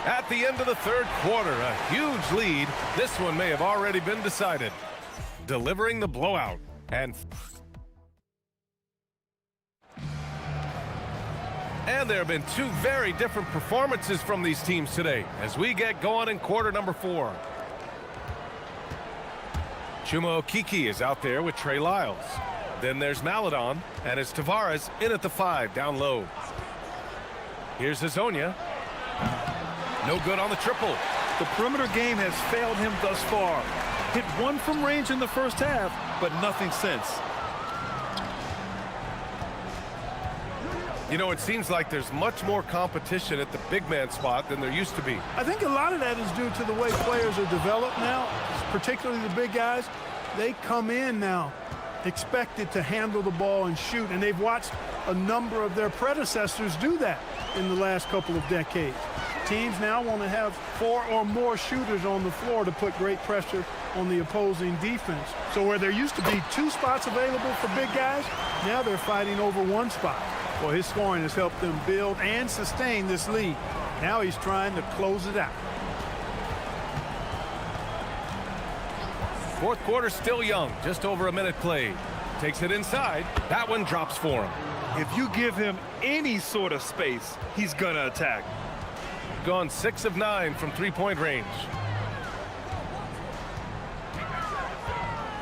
At the end of the third quarter, a huge lead. This one may have already been decided. Delivering the blowout. And there have been two very different performances from these teams today as we get going in quarter number 4. Chuma Okiki is out there with Trey Lyles. Then there's Maladon, and it's Tavares in at the 5, down low. Here's Hazonia. No good on the triple. The perimeter game has failed him thus far. Hit one from range in the first half, but nothing since. You know, it seems like there's much more competition at the big man spot than there used to be. I think a lot of that is due to the way players are developed now, particularly the big guys. They come in now expected to handle the ball and shoot, and they've watched a number of their predecessors do that in the last couple of decades. Teams now want to have 4 or more shooters on the floor to put great pressure on the opposing defense. So where there used to be 2 spots available for big guys, now they're fighting over 1 spot. Well, his scoring has helped them build and sustain this lead. Now he's trying to close it out. Fourth quarter still young, just over a minute played. Takes it inside. That one drops for him. If you give him any sort of space, he's gonna attack. Gone 6 of 9 from 3-point range.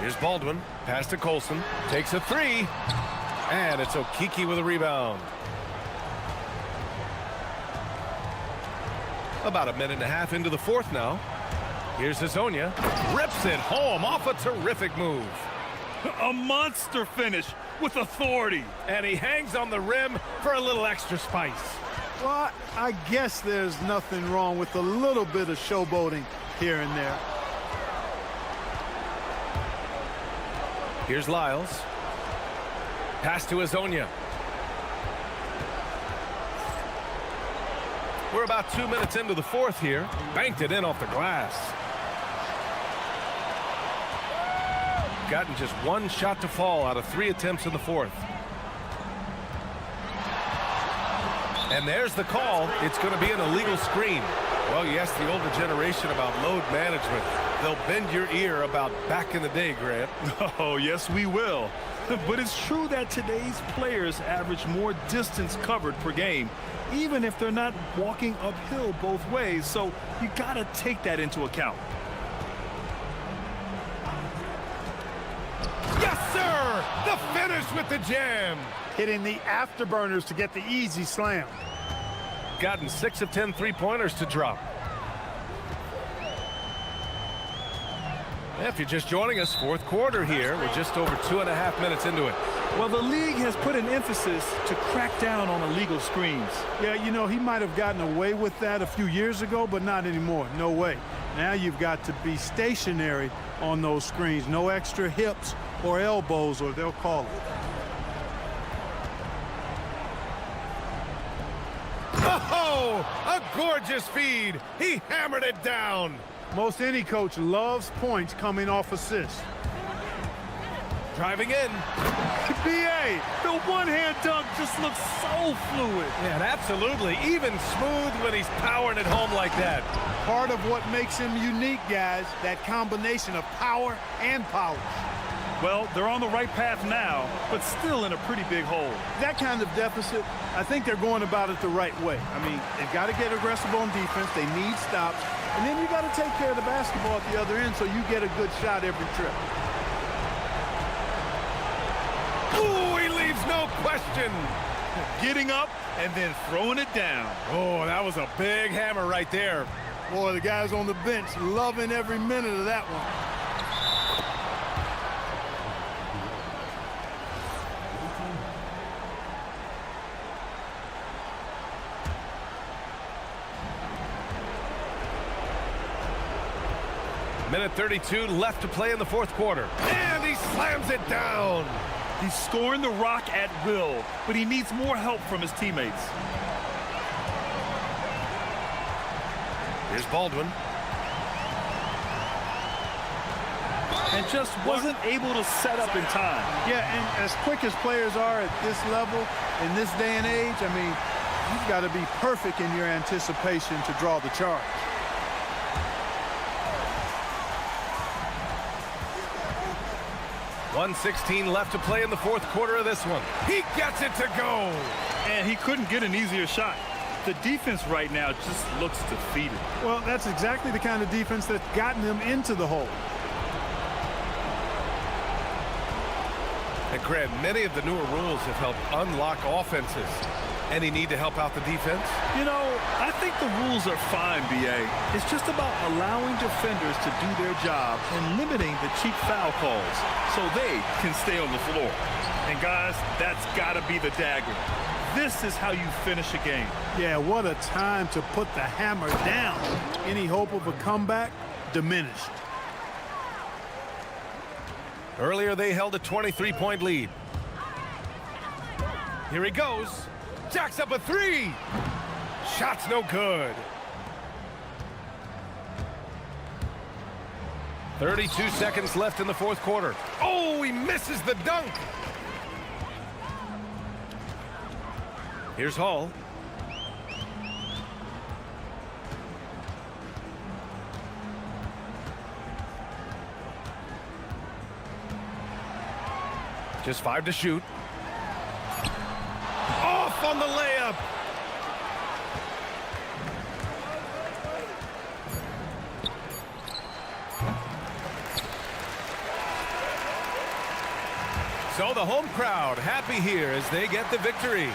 Here's Baldwin. Pass to Colson. Takes a 3. And it's Okiki with a rebound. About a minute and a half into the fourth now. Here's Hazonia. Rips it home off a terrific move. A monster finish with authority. And he hangs on the rim for a little extra spice. Well, I guess there's nothing wrong with a little bit of showboating here and there. Here's Lyles. Pass to Hazonia. We're about 2 minutes into the fourth here. Banked it in off the glass. Gotten just 1 shot to fall out of 3 attempts in the fourth. And there's the call. It's going to be an illegal screen. Well, you ask the older generation about load management. They'll bend your ear about back in the day, Grant. Oh, yes, we will. But it's true that today's players average more distance covered per game, even if they're not walking uphill both ways. So you got to take that into account. Yes, sir! The finish with the jam. Hitting the afterburners to get the easy slam. Gotten 6 of 10 3-pointers to drop. If you're just joining us, fourth quarter here. We're just over 2.5 minutes into it. Well, the league has put an emphasis to crack down on illegal screens. Yeah, you know, he might have gotten away with that a few years ago, but not anymore. No way. Now you've got to be stationary on those screens. No extra hips or elbows, or they'll call it. Oh, a gorgeous feed. He hammered it down. Most any coach loves points coming off assists. Driving in. BA, the one-hand dunk just looks so fluid. Yeah, absolutely. Even smooth when he's powering it home like that. Part of what makes him unique, guys, that combination of power and polish. Well, they're on the right path now, but still in a pretty big hole. That kind of deficit, I think they're going about it the right way. I mean, they've got to get aggressive on defense. They need stops. And then you got to take care of the basketball at the other end so you get a good shot every trip. Ooh, he leaves no question. Getting up and then throwing it down. Oh, that was a big hammer right there. Boy, the guys on the bench loving every minute of that one. Minute 32 left to play in the fourth quarter. And he slams it down. He's scoring the rock at will, but he needs more help from his teammates. Here's Baldwin. and just wasn't able to set up in time. Yeah, and as quick as players are at this level, in this day and age, I mean, you've got to be perfect in your anticipation to draw the charge. .116 left to play in the fourth quarter of this one. He gets it to go. And he couldn't get an easier shot. The defense right now just looks defeated. Well, that's exactly the kind of defense that's gotten them into the hole. And Grant, many of the newer rules have helped unlock offenses. Any need to help out the defense? You know, I think the rules are fine, B.A. It's just about allowing defenders to do their job and limiting the cheap foul calls so they can stay on the floor. And guys, that's got to be the dagger. This is how you finish a game. Yeah, what a time to put the hammer down. Any hope of a comeback diminished. Earlier, they held a 23-point lead. Here he goes. Jacks up a three. Shot's no good. 32 seconds left in the fourth quarter. Oh, he misses the dunk. Here's Hall. Just 5 to shoot. Off on the layup. So the home crowd happy here as they get the victory.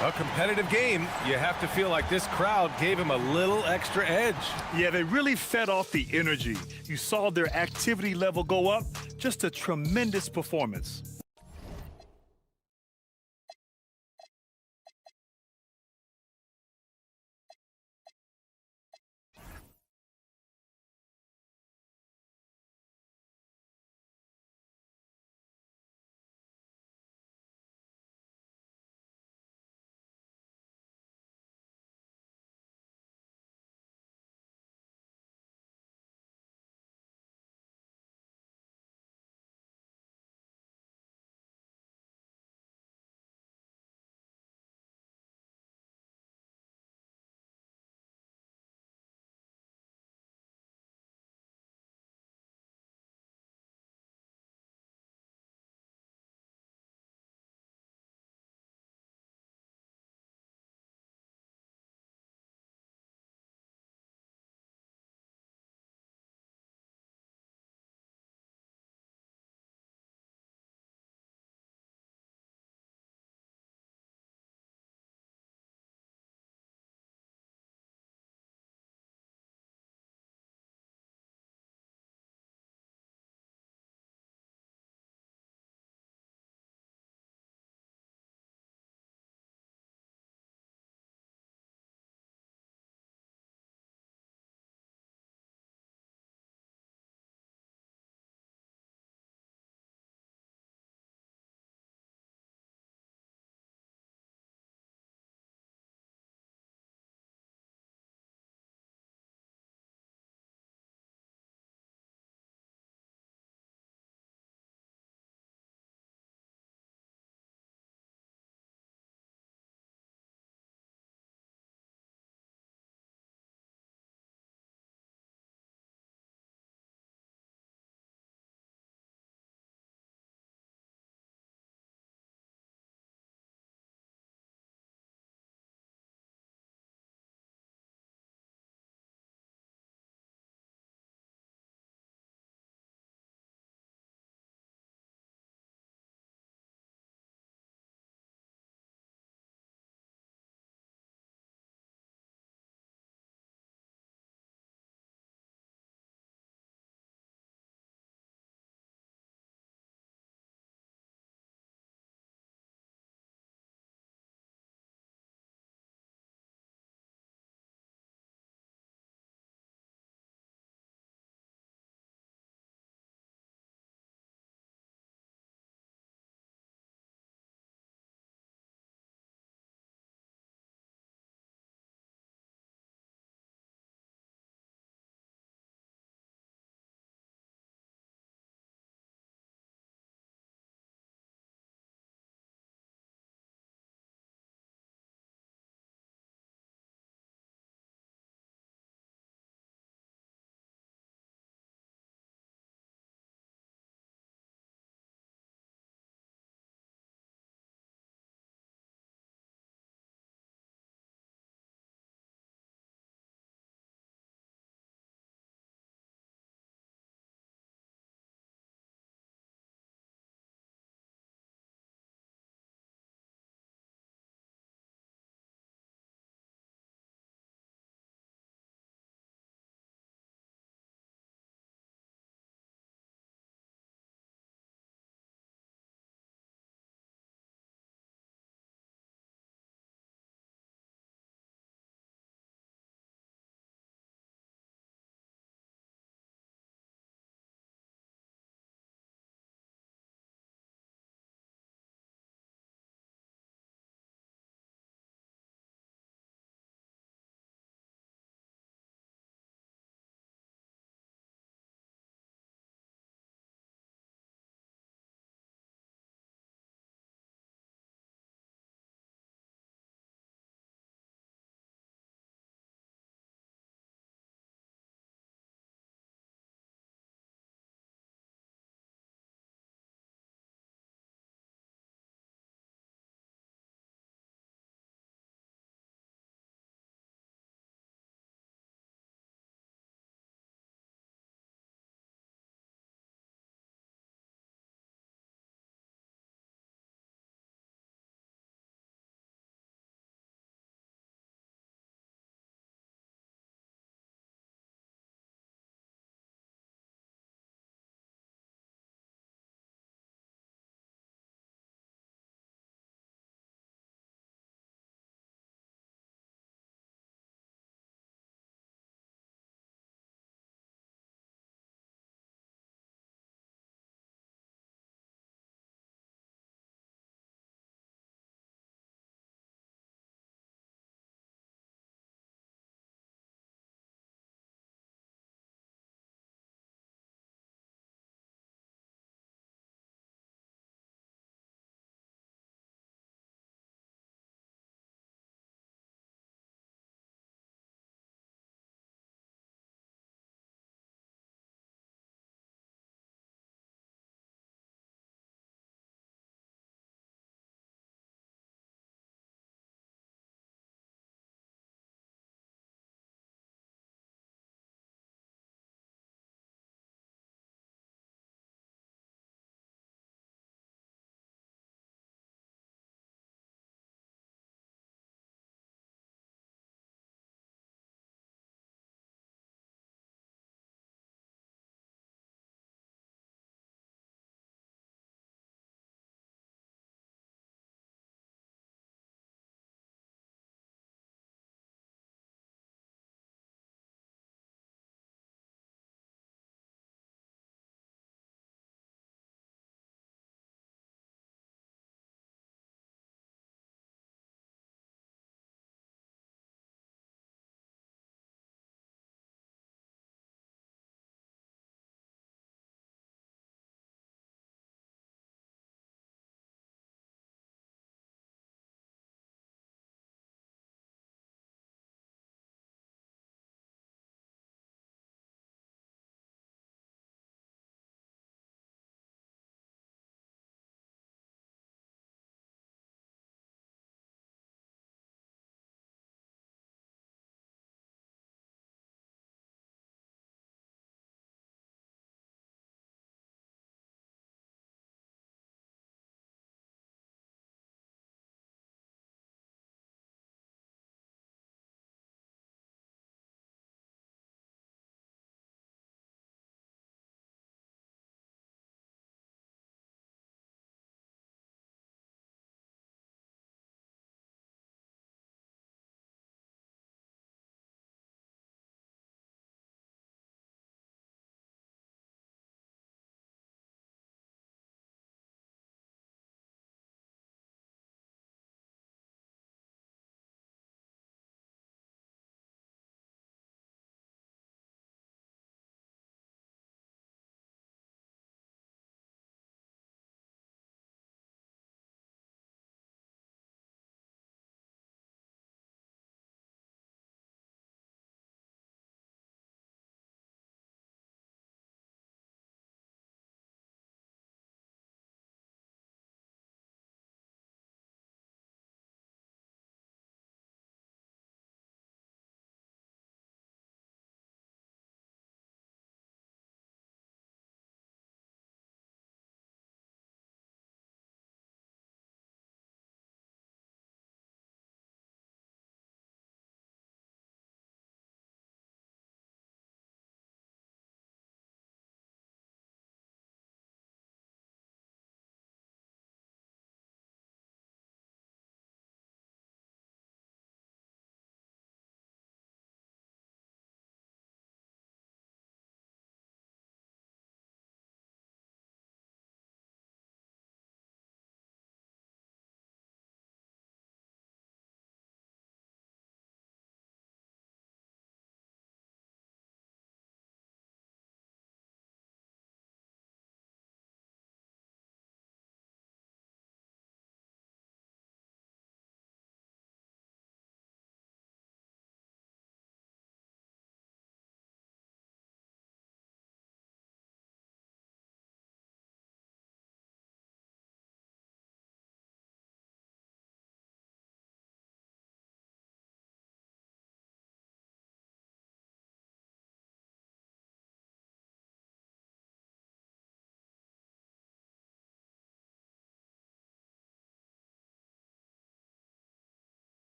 A competitive game. You have to feel like this crowd gave him a little extra edge. Yeah, they really fed off the energy. You saw their activity level go up. Just a tremendous performance.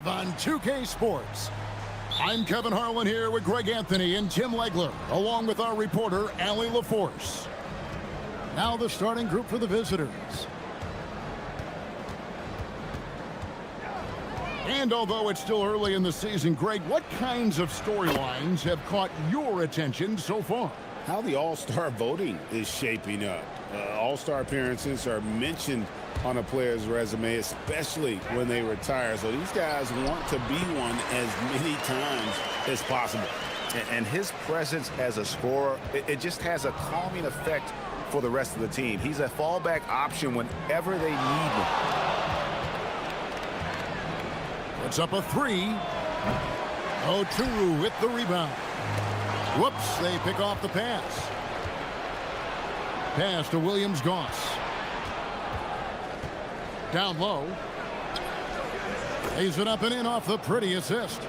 On 2K Sports. I'm Kevin Harlan here with Greg Anthony and Tim Legler, along with our reporter, Allie LaForce. Now the starting group for the visitors. And although it's still early in the season, Greg, what kinds of storylines have caught your attention so far? How the All-Star voting is shaping up. All-Star appearances are mentioned on a player's resume, especially when they retire. So these guys want to be one as many times as possible. And his presence as a scorer, it just has a calming effect for the rest of the team. He's a fallback option whenever they need him. It's up a three. Oturu with the rebound. Whoops, they pick off the pass. Pass to Williams-Goss. Down low. Lays it up and in off the pretty assist.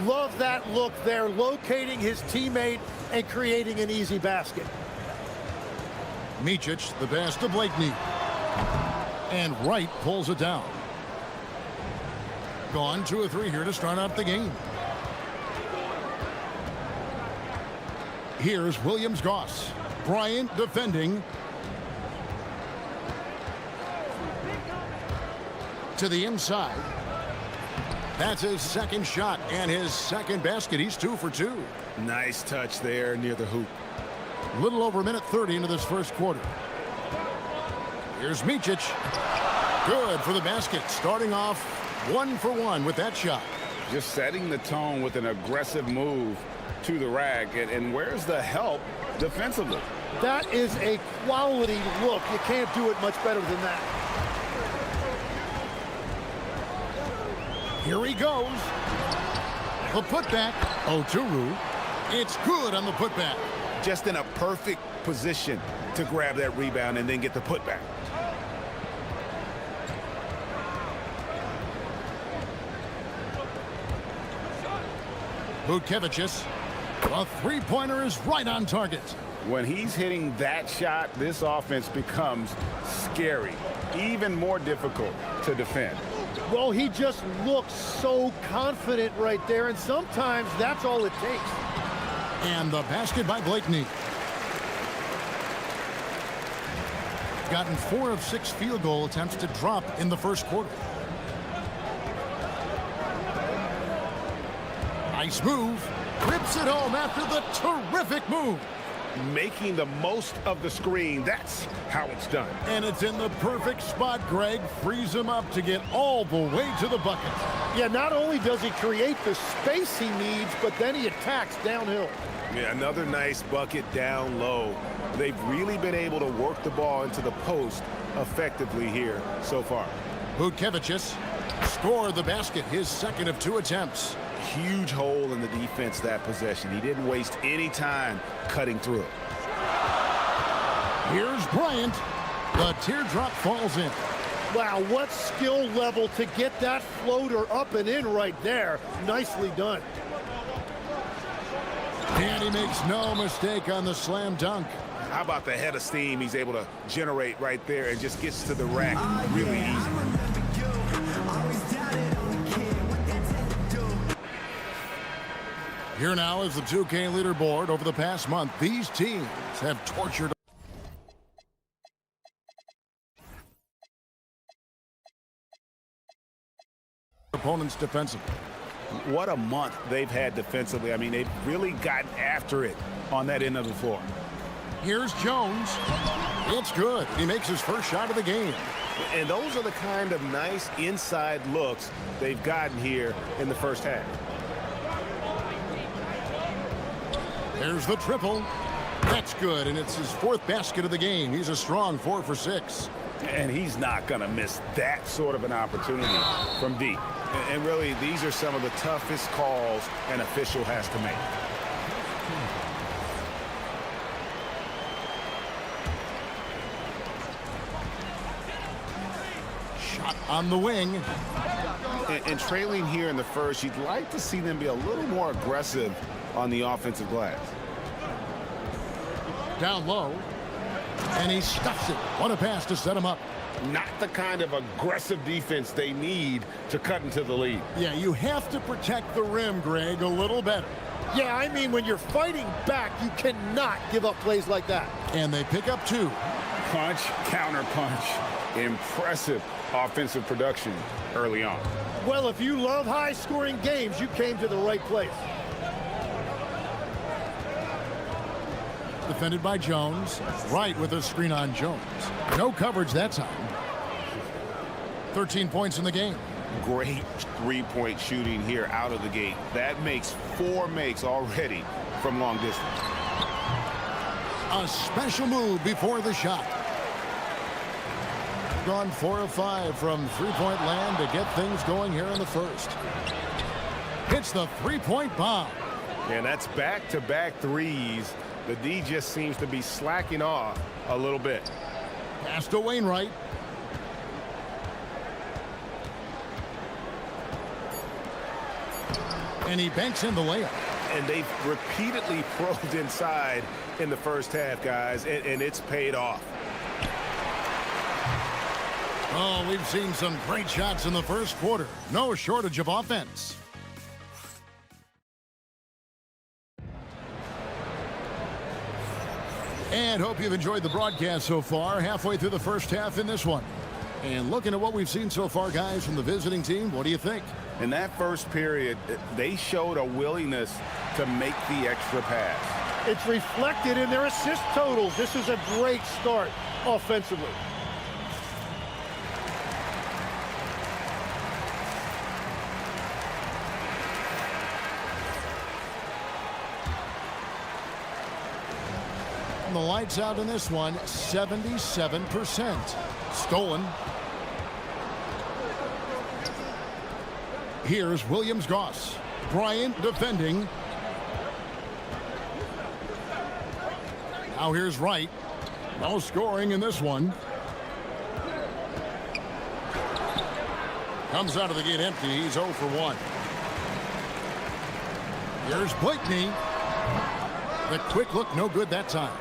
Love that look there, locating his teammate and creating an easy basket. Micic, the pass to Blakeney. And Wright pulls it down. Gone 2 or 3 here to start out the game. Here's Williams-Goss. Bryant defending. To the inside. That's his second shot and his second basket. He's 2 for 2. Nice touch there near the hoop. A little over a minute 30 into this first quarter. Here's Micic. Good for the basket. Starting off 1 for 1 with that shot. Just setting the tone with an aggressive move to the rack. And where's the help defensively? That is a quality look. You can't do it much better than that. Here he goes. The putback. Oturu. It's good on the putback. Just in a perfect position to grab that rebound and then get the putback. Butkevicius. A three-pointer is right on target. When he's hitting that shot, this offense becomes scary, even more difficult to defend. Well, he just looks so confident right there, and sometimes that's all it takes. And the basket by Blakeney. Gotten 4 of 6 field goal attempts to drop in the first quarter. Nice move. Rips it home after the terrific move. Making the most of the screen. That's how it's done. And it's in the perfect spot, Greg. Frees him up to get all the way to the bucket. Yeah, not only does he create the space he needs, but then he attacks downhill. Yeah, another nice bucket down low. They've really been able to work the ball into the post effectively here so far. Butkevicius scored the basket, his second of 2 attempts. Huge hole in the defense that possession. He didn't waste any time cutting through it. Here's Bryant. The teardrop falls in. Wow, what skill level to get that floater up and in right there. Nicely done. And he makes no mistake on the slam dunk. How about the head of steam he's able to generate right there and just gets to the rack really easy. Here now is the 2K leaderboard. Over the past month, these teams have tortured opponents defensively. What a month they've had defensively. I mean, they've really gotten after it on that end of the floor. Here's Jones. It's good. He makes his first shot of the game. And those are the kind of nice inside looks they've gotten here in the first half. There's the triple. That's good, and it's his 4th basket of the game. He's a strong 4 for 6. And he's not going to miss that sort of an opportunity from deep. And really, these are some of the toughest calls an official has to make. Shot on the wing. And trailing here in the first, you'd like to see them be a little more aggressive on the offensive glass. Down low. And he stuffs it. What a pass to set him up. not the kind of aggressive defense they need to cut into the lead. Yeah, you have to protect the rim, Greg, a little better. Yeah, I mean, when you're fighting back, you cannot give up plays like that. And they pick up 2. Punch, counter punch. Impressive offensive production early on. Well, if you love high-scoring games, you came to the right place. Defended by Jones. Right with a screen on Jones. No coverage that time. 13 points in the game. Great three-point shooting here out of the gate. That makes 4 makes already from long distance. A special move before the shot. Gone 4 of 5 from three-point land to get things going here in the first. Hits the three-point bomb. And that's back-to-back threes. The D just seems to be slacking off a little bit. Pass to Wainwright. And he banks in the layup. And they've repeatedly probed inside in the first half, guys, and it's paid off. Oh, we've seen some great shots in the first quarter. No shortage of offense. And hope you've enjoyed the broadcast so far. Halfway through the first half in this one. And looking at what we've seen so far, guys, from the visiting team, what do you think? In that first period, they showed a willingness to make the extra pass. It's reflected in their assist totals. This is a great start offensively. And the lights out in this one, 77%. Stolen. Here's Williams-Goss. Bryant defending. Now here's Wright. No scoring in this one. Comes out of the gate empty. He's 0 for 1. Here's Blakeney. The quick look, no good that time.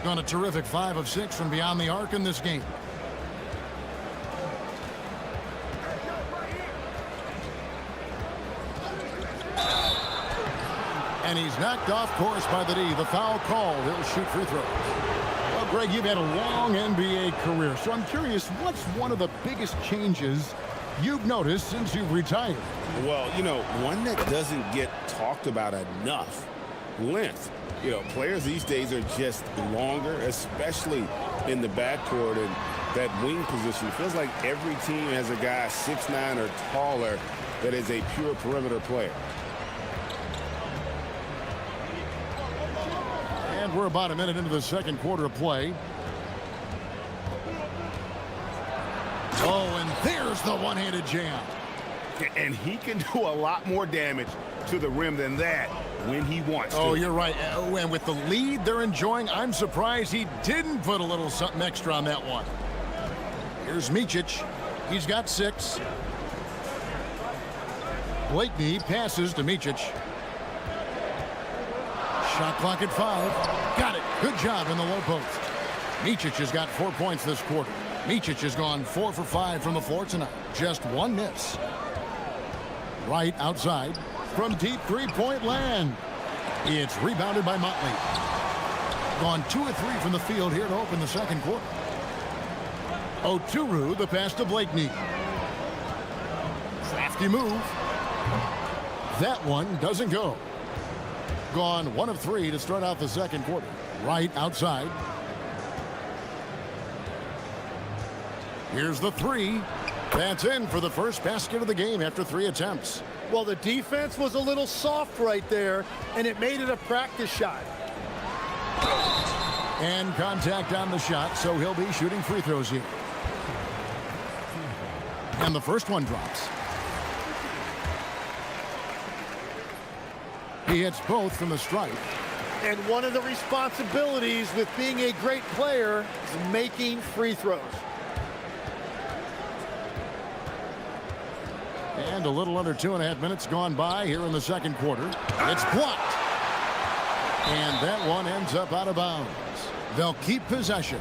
Gone a terrific 5 of 6 from beyond the arc in this game. And he's knocked off course by the D. The foul called. He'll shoot free throws. Well, Greg, you've had a long NBA career, so I'm curious, what's one of the biggest changes you've noticed since you've retired? Well, you know, one that doesn't get talked about enough, length. You know, players these days are just longer, especially in the backcourt, and that wing position. It feels like every team has a guy 6'9" or taller that is a pure perimeter player. And we're about a minute into the second quarter of play. Oh, and there's the one-handed jam. And he can do a lot more damage to the rim than that when he wants to. Oh, you're right. And with the lead they're enjoying, I'm surprised he didn't put a little something extra on that one. Here's Micic. He's got 6. Blakeney passes to Micic. Shot clock at 5. Got it. Good job in the low post. Micic has got 4 points this quarter. Micic has gone 4 for 5 from the floor tonight. Just 1 miss. Right outside from deep three-point land. It's rebounded by Motley. Gone 2 of 3 from the field here to open the second quarter. Oturu, the pass to Blakeney. Crafty move. That one doesn't go. Gone 1 of 3 to start out the second quarter. Right outside. Here's the 3. That's in for the first basket of the game after 3 attempts. Well, the defense was a little soft right there, and it made it a practice shot. And contact on the shot, so he'll be shooting free throws here. And the first one drops. He hits both from the stripe. And one of the responsibilities with being a great player is making free throws. And a little under 2.5 minutes gone by here in the second quarter. It's blocked. And that one ends up out of bounds. They'll keep possession.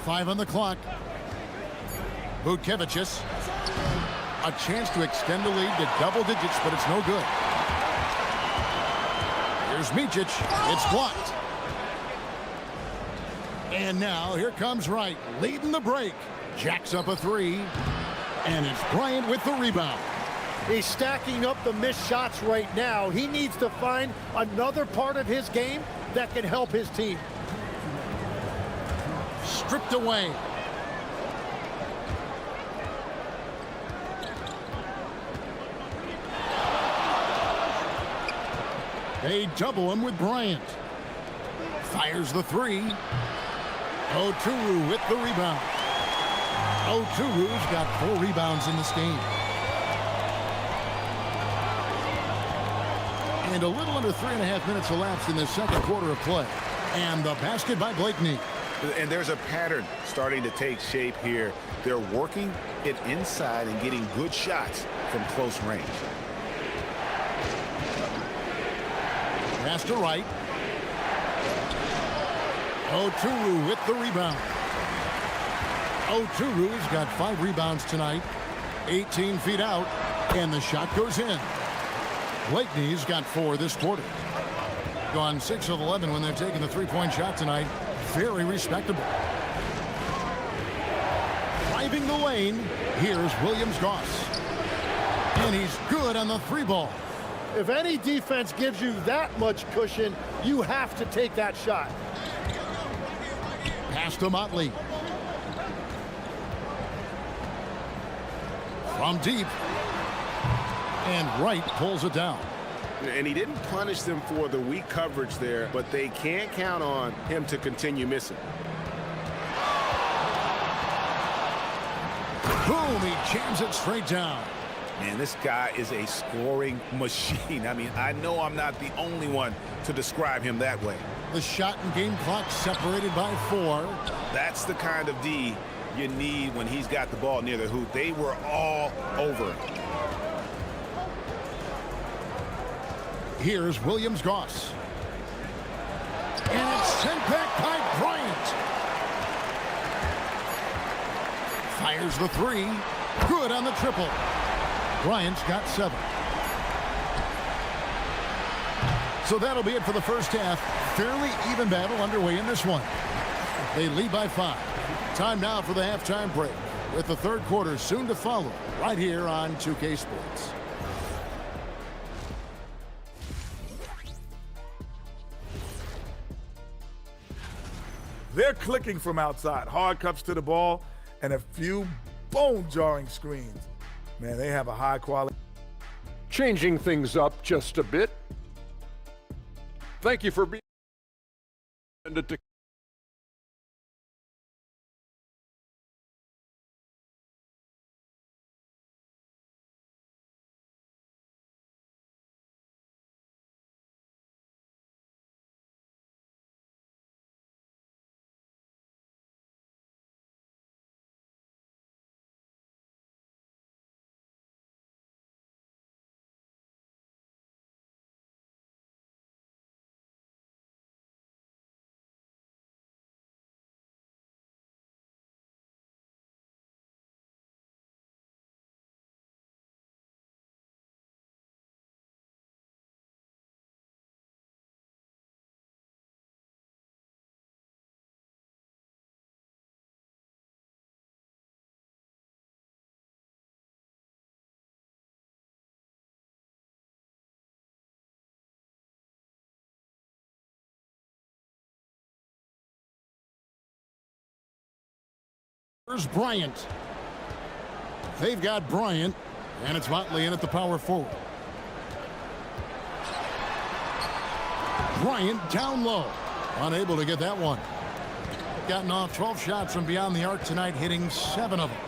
5 on the clock. Butkevicius. A chance to extend the lead to double digits, but it's no good. Here's Micic. It's blocked. And now here comes Wright, leading the break. Jacks up a 3. And it's Bryant with the rebound. He's stacking up the missed shots right now. He needs to find another part of his game that can help his team. Stripped away. They double him with Bryant. Fires the 3. Oturu with the rebound. Oturu's got 4 rebounds in this game. And a little under 3.5 minutes elapsed in the second quarter of play. And the basket by Blakeney. And there's a pattern starting to take shape here. They're working it inside and getting good shots from close range. Pass to Wright. Oturu with the rebound. Oturu's got 5 rebounds tonight. 18 feet out. And the shot goes in. Blakeney's got 4 this quarter. Gone 6 of 11 when they're taking the 3-point shot tonight. Very respectable. Driving the lane, here's Williams-Goss. And he's good on the 3 ball. If any defense gives you that much cushion, you have to take that shot. Pass to Motley. From deep. And Wright pulls it down. And he didn't punish them for the weak coverage there, but they can't count on him to continue missing. Boom, he jams it straight down. Man, this guy is a scoring machine. I mean, I know I'm not the only one to describe him that way. The shot and game clock separated by 4. That's the kind of D you need when he's got the ball near the hoop. They were all over it. Here's Williams-Goss. And it's sent back by Bryant. Fires the 3. Good on the triple. Bryant's got 7. So that'll be it for the first half. Fairly even battle underway in this one. They lead by 5. Time now for the halftime break, with the third quarter soon to follow right here on 2K Sports. They're clicking from outside. Hard cuts to the ball and a few bone-jarring screens. Man, they have a high quality. Changing things up just a bit. Thank you for being. Here's Bryant. They've got Bryant, and it's Motley in at the power forward. Bryant down low. Unable to get that one. Gotten off 12 shots from beyond the arc tonight, hitting 7 of them.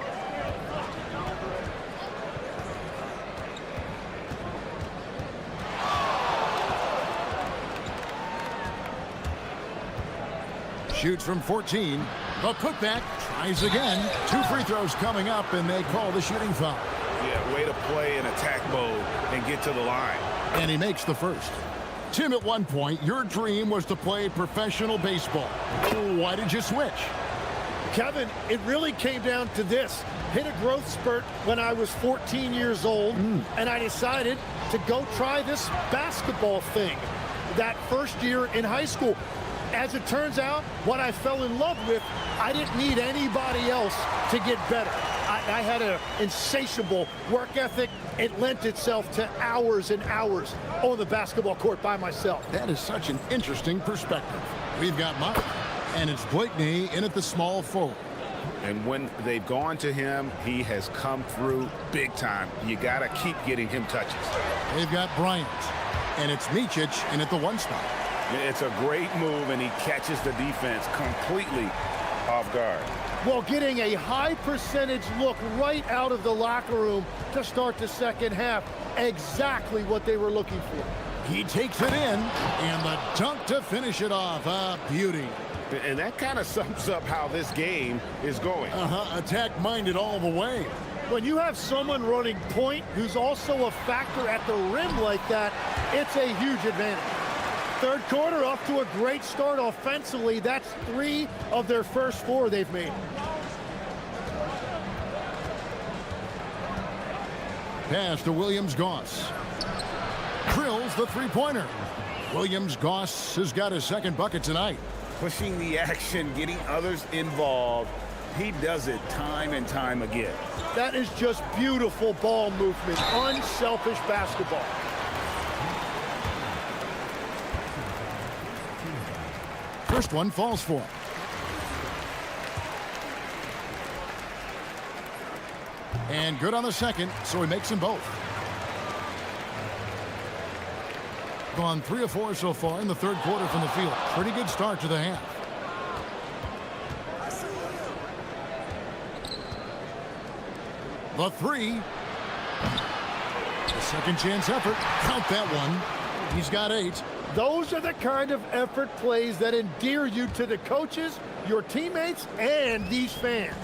Shoots from 14. The putback tries again. 2 free throws coming up, and they call the shooting foul. Yeah, way to play in attack mode and get to the line. And he makes the first. Tim, at one point, your dream was to play professional baseball. Why did you switch? Kevin, it really came down to this. Hit a growth spurt when I was 14 years old, and I decided to go try this basketball thing that first year in high school. As it turns out, what I fell in love with, I didn't need anybody else to get better. I had an insatiable work ethic. It lent itself to hours and hours on the basketball court by myself. That is such an interesting perspective. We've got Mike, and it's Blakeney in at the small forward. And when they've gone to him, he has come through big time. You got to keep getting him touches. They've got Bryant, and it's Micic in at the 1 spot. It's a great move, and he catches the defense completely off guard. Well, getting a high percentage look right out of the locker room to start the second half. Exactly what they were looking for. He takes it in, and the dunk to finish it off. A beauty. And that kind of sums up how this game is going. Attack-minded all the way. When you have someone running point who's also a factor at the rim like that, it's a huge advantage. Third quarter off to a great start offensively. That's 3 of their first 4 they've made. Pass to Williams-Goss. Drills the three-pointer. Williams-Goss has got his second bucket tonight. Pushing the action, getting others involved. He does it time and time again. That is just beautiful ball movement, unselfish basketball. First one falls for him. And good on the second, so he makes them both. Gone 3 of 4 so far in the third quarter from the field. Pretty good start to the half. The 3. The second chance effort. Count that one. He's got 8. Those are the kind of effort plays that endear you to the coaches, your teammates, and these fans.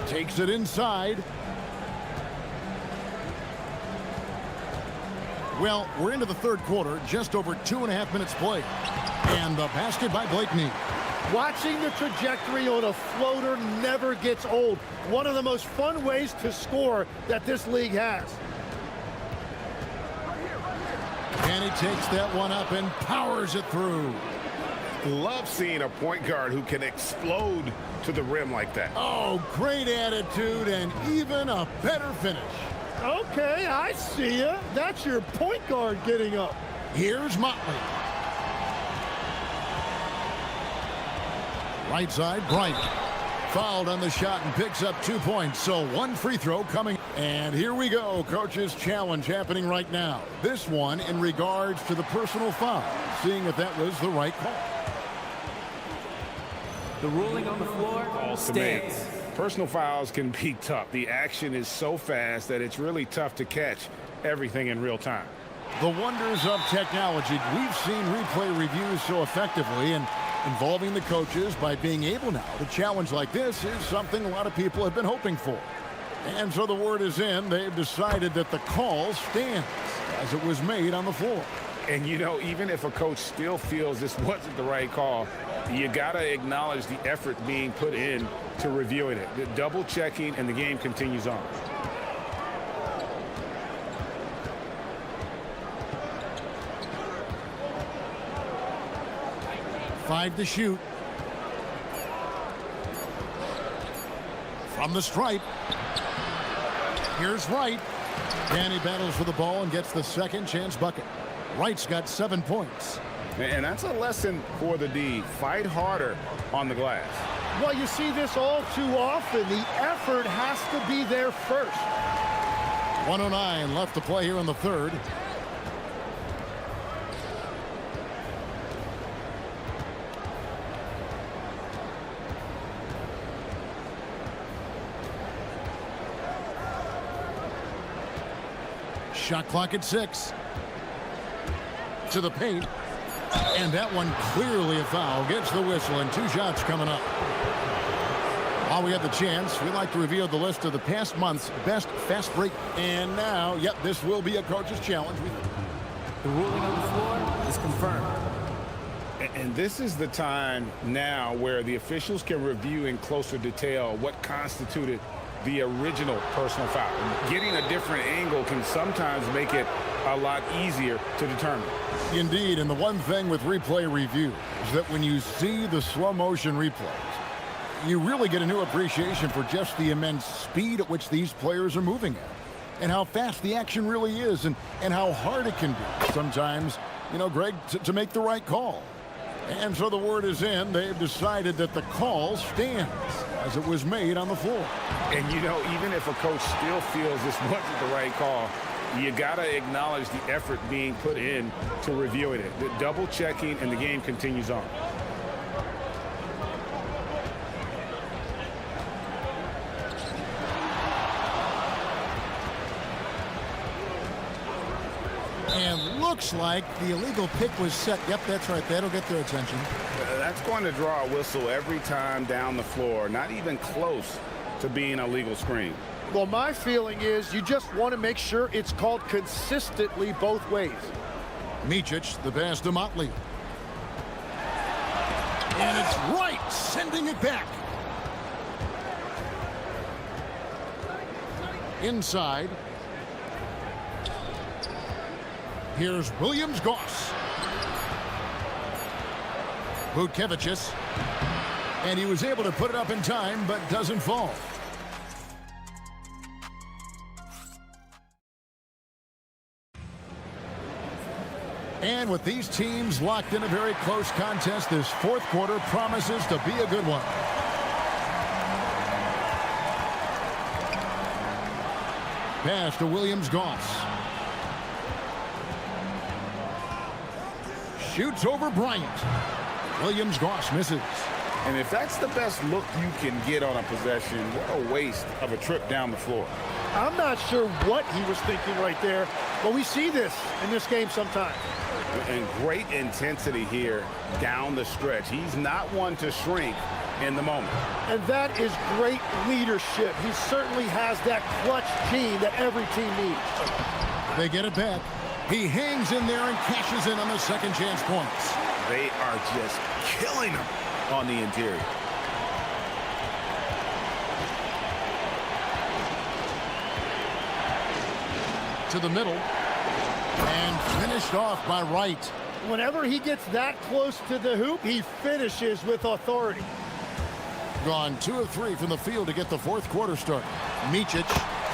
Takes it inside. Well, we're into the third quarter, just over 2.5 minutes played. And the basket by Blakeney. Watching the trajectory on a floater never gets old. One of the most fun ways to score that this league has. And he takes that one up and powers it through. Love seeing a point guard who can explode to the rim like that. Oh, great attitude and even a better finish. Okay, I see ya. That's your point guard getting up. Here's Motley. Right side, Bryant. Fouled on the shot and picks up 2 points. So 1 free throw coming. And here we go. Coach's challenge happening right now. This one in regards to the personal foul. Seeing if that was the right call. The ruling on the floor stands. Personal fouls can be tough. The action is so fast that it's really tough to catch everything in real time. The wonders of technology. We've seen replay reviews so effectively, and involving the coaches by being able now to challenge like this is something a lot of people have been hoping for. And so the word is in. They've decided that the call stands as it was made on the floor. And, you know, even if a coach still feels this wasn't the right call, you got to acknowledge the effort being put in to reviewing it. The double checking, and the game continues on. Five to shoot. From the stripe. Here's Wright. And he battles for the ball and gets the second chance bucket. Wright's got 7 points. And that's a lesson for the D. Fight harder on the glass. Well, you see this all too often. The effort has to be there first. 1:09 left to play here in the third. Shot clock at 6. To the paint. And that one clearly a foul. Gets the whistle, and 2 shots coming up. While we have the chance, we'd like to reveal the list of the past month's best fast break. And now, yep, this will be a coach's challenge. The ruling on the floor is confirmed. And this is the time now where the officials can review in closer detail what constituted the original personal foul. Getting a different angle can sometimes make it a lot easier to determine. Indeed, and the one thing with replay review is that when you see the slow motion replays, you really get a new appreciation for just the immense speed at which these players are moving at, and how fast the action really is, and how hard it can be sometimes, you know, Greg, to make the right call. And so the word is in. They've decided that the call stands as it was made on the floor. And, you know, even if a coach still feels this wasn't the right call, you got to acknowledge the effort being put in to reviewing it. The double checking, and the game continues on. And looks like the illegal pick was set. Yep, that's right. That'll get their attention. That's going to draw a whistle every time down the floor. Not even close to being a legal screen. Well, my feeling is you just want to make sure it's called consistently both ways. Micic, the pass to Motley. And it's right, sending it back. Inside. Here's Williams-Goss. Butkevicius. And he was able to put it up in time, but doesn't fall. And with these teams locked in a very close contest, this fourth quarter promises to be a good one. Pass to Williams-Goss. Shoots over Bryant. Williams-Goss misses. And if that's the best look you can get on a possession, what a waste of a trip down the floor. I'm not sure what he was thinking right there, but we see this in this game sometimes. And great intensity here down the stretch. He's not one to shrink in the moment. And that is great leadership. He certainly has that clutch gene that every team needs. They get it back. He hangs in there and cashes in on the second chance points. They are just killing him on the interior. To the middle. And finished off by Wright. Whenever he gets that close to the hoop, he finishes with authority. Gone 2 of 3 from the field to get the fourth quarter started. Micic,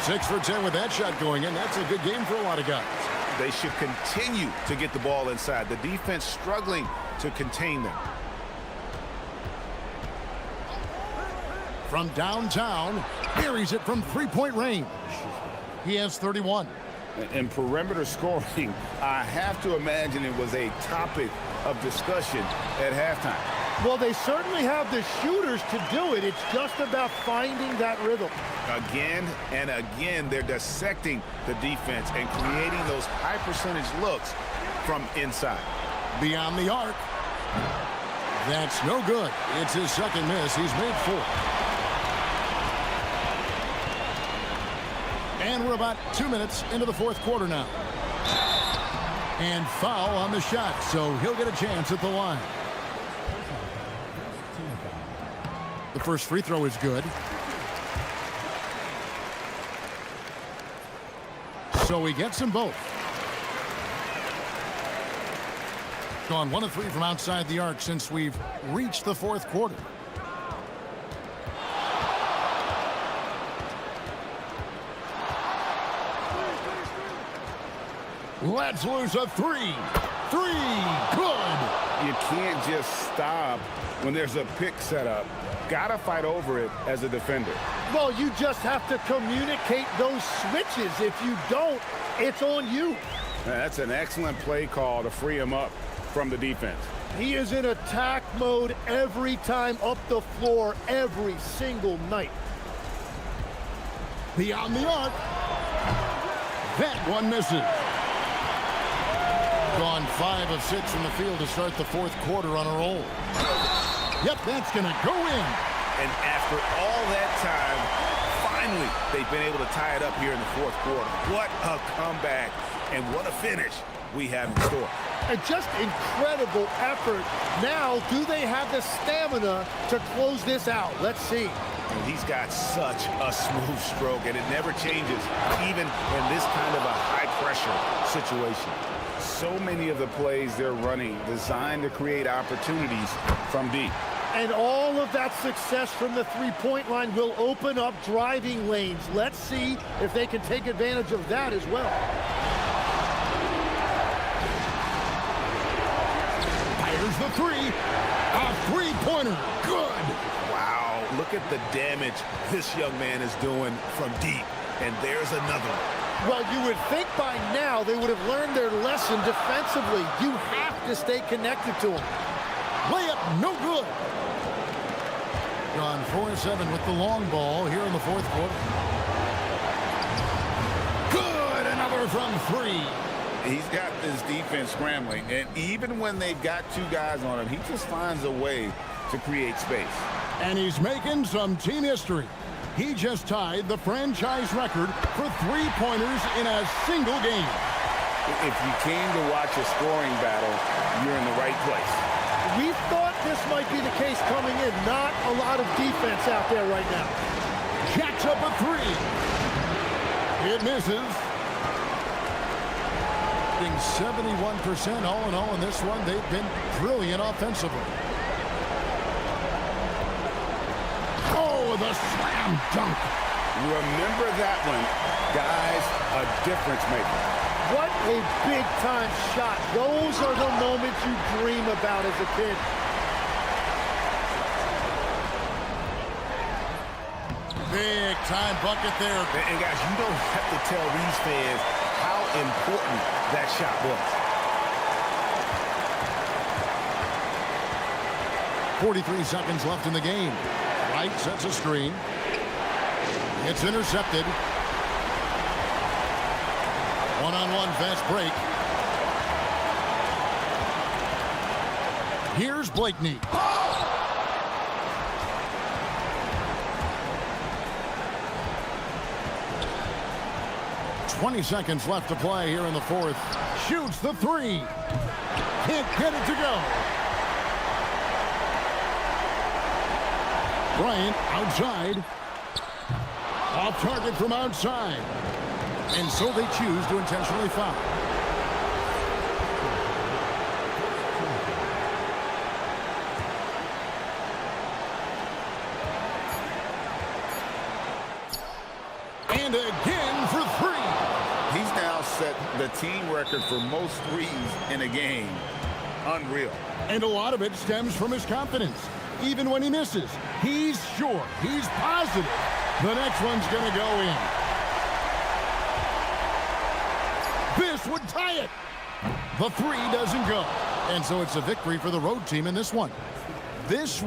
6 for 10 with that shot going in. That's a good game for a lot of guys. They should continue to get the ball inside. The defense struggling to contain them. From downtown, buries it from three-point range. He has 31. And perimeter scoring, I have to imagine it was a topic of discussion at halftime. Well, they certainly have the shooters to do it. It's just about finding that rhythm. Again and again, they're dissecting the defense and creating those high percentage looks from inside. Beyond the arc. That's no good. It's his second miss. He's made 4. And we're about 2 minutes into the fourth quarter now. And foul on the shot, so he'll get a chance at the line. The first free throw is good. So he gets them both. Gone 1 of 3 from outside the arc since we've reached the fourth quarter. Let's lose a 3. 3, good. You can't just stop when there's a pick set up. Gotta fight over it as a defender. Well, you just have to communicate those switches. If you don't, it's on you. That's an excellent play call to free him up from the defense. He is in attack mode every time up the floor, every single night. Beyond the arc. That one misses. Gone 5 of 6 from the field to start the fourth quarter on a roll. Yep, that's going to go in. And after all that time, finally, they've been able to tie it up here in the fourth quarter. What a comeback And what a finish we have in store. And just incredible effort. Now, do they have the stamina to close this out? Let's see. And he's got such a smooth stroke, and it never changes, even in this kind of a high-pressure situation. So many of the plays they're running designed to create opportunities from deep. And all of that success from the three-point line will open up driving lanes. Let's see if they can take advantage of that as well. Fires the three. A three-pointer. Good. Wow, look at the damage this young man is doing from deep. And there's another one. Well, you would think by now they would have learned their lesson defensively. You have to stay connected to them. Layup, no good. Gone 4-7 with the long ball here in the fourth quarter. Good, another from three. He's got this defense scrambling, and even when they've got two guys on him, he just finds a way to create space. And he's making some team history. He just tied the franchise record for three-pointers in a single game. If you came to watch a scoring battle, you're in the right place. We thought this might be the case coming in. Not a lot of defense out there right now. Jacks up a three. It misses. Being 71% all in all in this one. They've been brilliant offensively. Oh, the slam dunk. Remember that one, guys, a difference maker. What a big-time shot. Those are the moments you dream about as a kid. Big-time bucket there. And guys, you don't have to tell these fans how important that shot was. 43 seconds left in the game. Wright sets a screen. It's intercepted. One-on-one fast break. Here's Blakeney. 20 seconds left to play here in the fourth. Shoots the three. Can't get it to go. Bryant outside. Off target from outside. And so they choose to intentionally foul. And again for three. He's now set the team record for most threes in a game. Unreal. And a lot of it stems from his confidence. Even when he misses, he's sure, he's positive the next one's going to go in. This would tie it. The three doesn't go. And so it's a victory for the road team in this one. This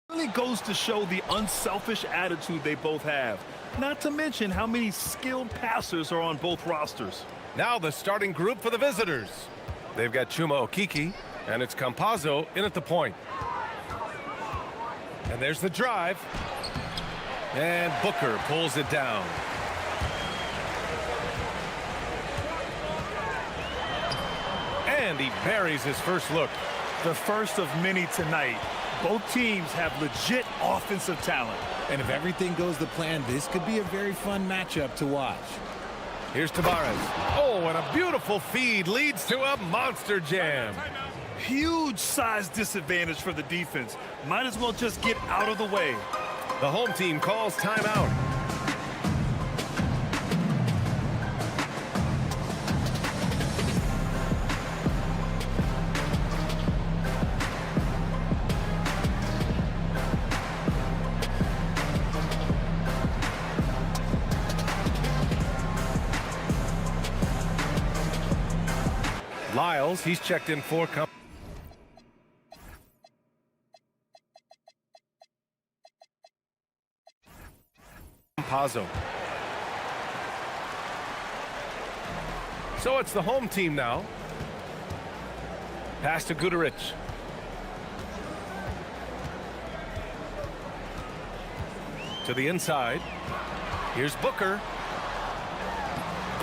really goes to show the unselfish attitude they both have. Not to mention how many skilled passers are on both rosters. Now the starting group for the visitors. They've got Chuma Okiki, and it's Campazzo in at the point. And there's the drive. And Booker pulls it down. And he buries his first look. The first of many tonight. Both teams have legit offensive talent. And if everything goes to plan, this could be a very fun matchup to watch. Here's Tavares. Oh, and a beautiful feed leads to a monster jam. Huge size disadvantage for the defense. Might as well just get out of the way. The home team calls timeout. Lyles, he's checked in for Campazzo. So it's the home team now. Pass to Guduric. To the inside. Here's Booker.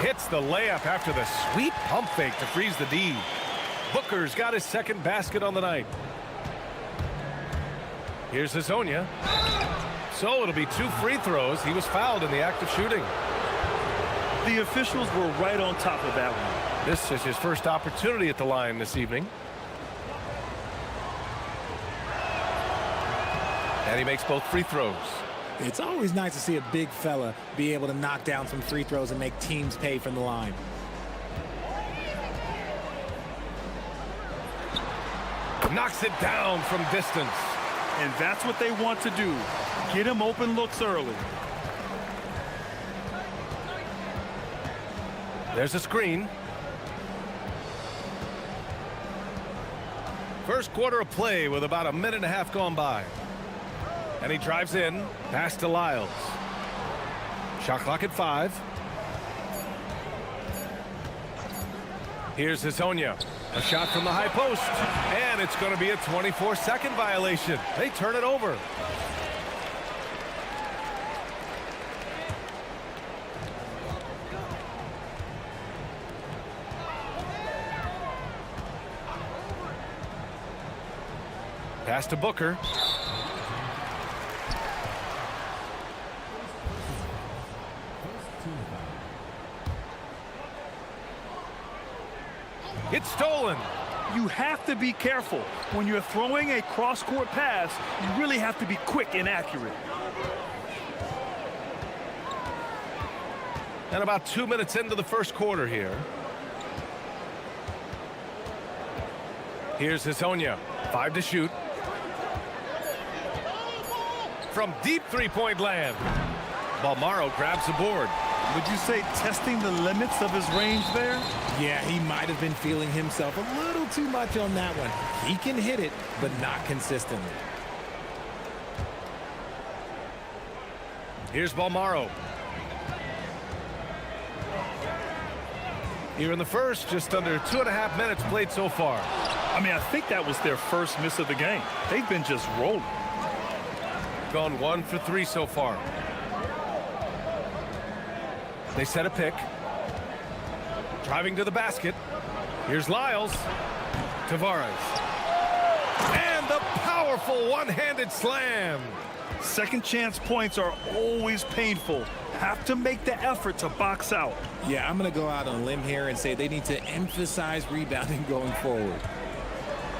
Hits the layup after the sweet pump fake to freeze the D. Booker's got his second basket on the night. Here's Hazonia. So it'll be 2 free throws. He was fouled in the act of shooting. The officials were right on top of that one. This is his first opportunity at the line this evening. And he makes both free throws. It's always nice to see a big fella be able to knock down some free throws and make teams pay from the line. Knocks it down from distance. And that's what they want to do. Get him open looks early. There's a screen. First quarter of play with about a minute and a half gone by. And he drives in, pass to Lyles. Shot clock at 5. Here's Hazonia. A shot from the high post. And it's going to be a 24-second violation. They turn it over. Pass to Booker. It's stolen. You have to be careful. When you're throwing a cross-court pass, you really have to be quick and accurate. And about 2 minutes into the first quarter here. Here's Hazonia. 5 to shoot. From deep three-point land. Balmaro grabs the board. Would you say testing the limits of his range there? Yeah, he might have been feeling himself a little too much on that one. He can hit it, but not consistently. Here's Balmaro. Here in the first, just under 2.5 minutes played so far. I mean, I think that was their first miss of the game. They've been just rolling. Gone 1 for 3 so far. They set a pick. Driving to the basket. Here's Lyles. Tavares. And the powerful one-handed slam. Second chance points are always painful. Have to make the effort to box out. Yeah, I'm going to go out on a limb here and say they need to emphasize rebounding going forward.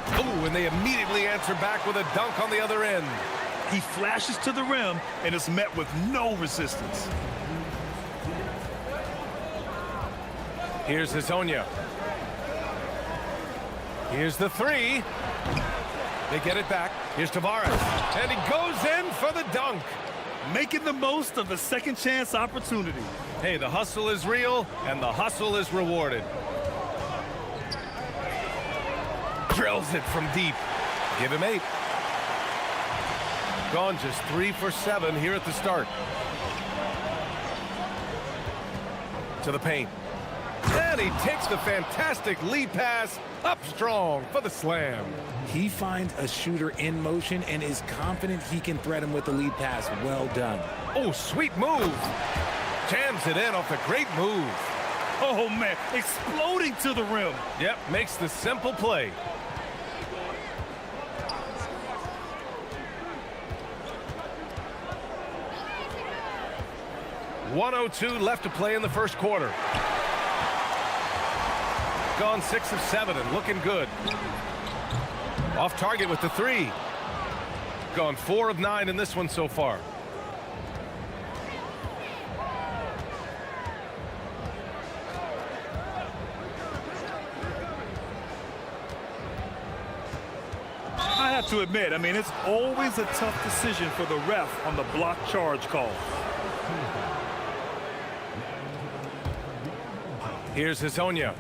Oh, and they immediately answer back with a dunk on the other end. He flashes to the rim and is met with no resistance. Here's Hazonia. Here's the 3. They get it back. Here's Tavares. And he goes in for the dunk. Making the most of the second chance opportunity. Hey, the hustle is real, and the hustle is rewarded. Drills it from deep. Give him 8. gone just 3 for 7 here at the start. To the paint. And he takes the fantastic lead pass up strong for the slam. He finds a shooter in motion and is confident he can threat him with the lead pass. Well done. Oh, sweet move. Jams it in off a great move. Oh, man, exploding to the rim. Yep, makes the simple play. .102 left to play in the first quarter. Gone 6 of 7 and looking good. Off target with the 3. Gone 4 of 9 in this one so far. I have to admit, I mean, it's always a tough decision for the ref on the block charge call. Here's Hazonia.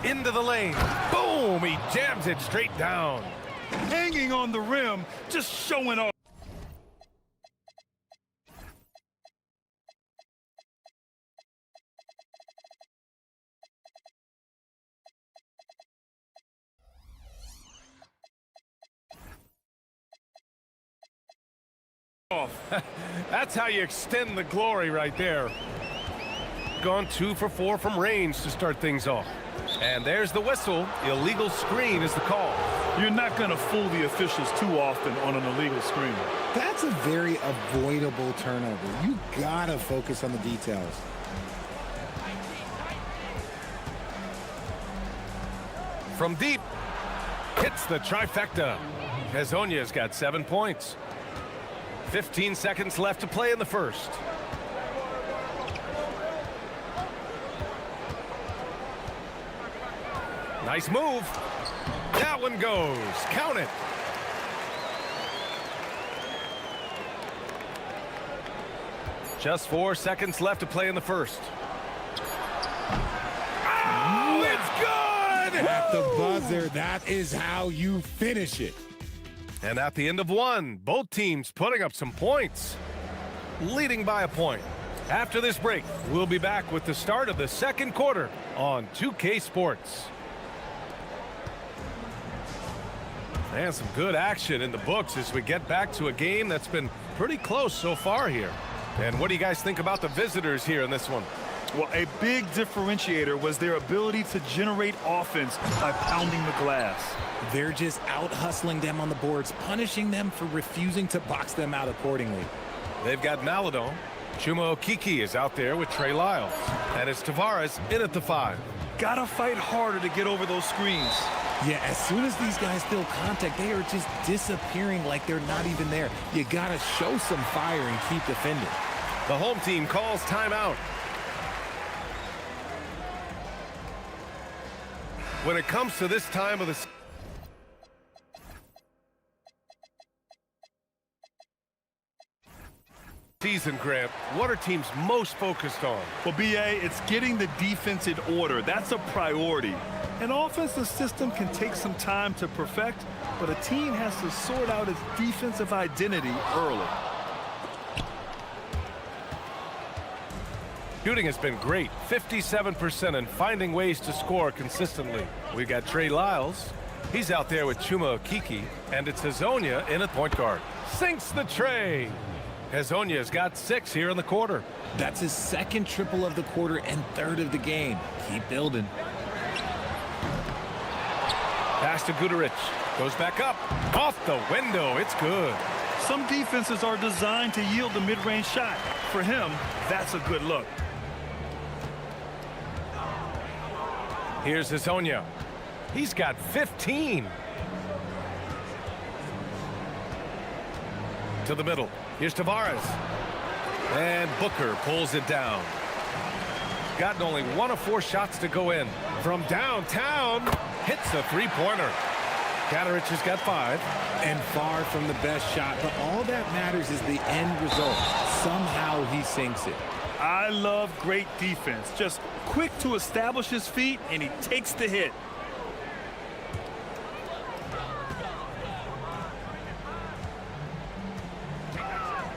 Into the lane. Boom! He jams it straight down. Hanging on the rim, just showing off. That's how you extend the glory right there. Gone 2 for 4 from range to start things off. And there's the whistle. Illegal screen is the call. You're not going to fool the officials too often on an illegal screen. That's a very avoidable turnover. You gotta focus on the details. From deep, hits the trifecta. Hazonia's got 7 points. 15 seconds left to play in the first. Nice move. That one goes. Count it. Just 4 seconds left to play in the first. Oh, it's good! At the buzzer, that is how you finish it. And at the end of one, both teams putting up some points, leading by a point. After this break, we'll be back with the start of the second quarter on 2K Sports. And some good action in the books as we get back to a game that's been pretty close so far here. And what do you guys think about the visitors here in this one? Well, a big differentiator was their ability to generate offense by pounding the glass. They're just out hustling them on the boards, punishing them for refusing to box them out accordingly. They've got Maladon. Chuma Okiki is out there with Trey Lyles. And it's Tavares in at the 5. Gotta fight harder to get over those screens. Yeah, as soon as these guys feel contact, they are just disappearing like they're not even there. You gotta show some fire and keep defending. The home team calls timeout. When it comes to this time of the season, Grant, what are teams most focused on? Well, BA, it's getting the defense in order. That's a priority. An offensive system can take some time to perfect, but a team has to sort out its defensive identity early. Shooting has been great, 57%, and finding ways to score consistently. We've got Trey Lyles. He's out there with Chuma Okiki, and it's Hazonia in at point guard. Sinks the tray. Hazonia's got 6 here in the quarter. That's his second triple of the quarter and third of the game. Keep building. Pass to Guduric. Goes back up. Off the window. It's good. Some defenses are designed to yield the mid-range shot. For him, that's a good look. Here's Hazonia. He's got 15. To the middle. Here's Tavares. And Booker pulls it down. Gotten only 1 of 4 shots to go in. From downtown, hits a three-pointer. Guduric has got 5. And far from the best shot, but all that matters is the end result. Somehow he sinks it. I love great defense. Just quick to establish his feet, and he takes the hit.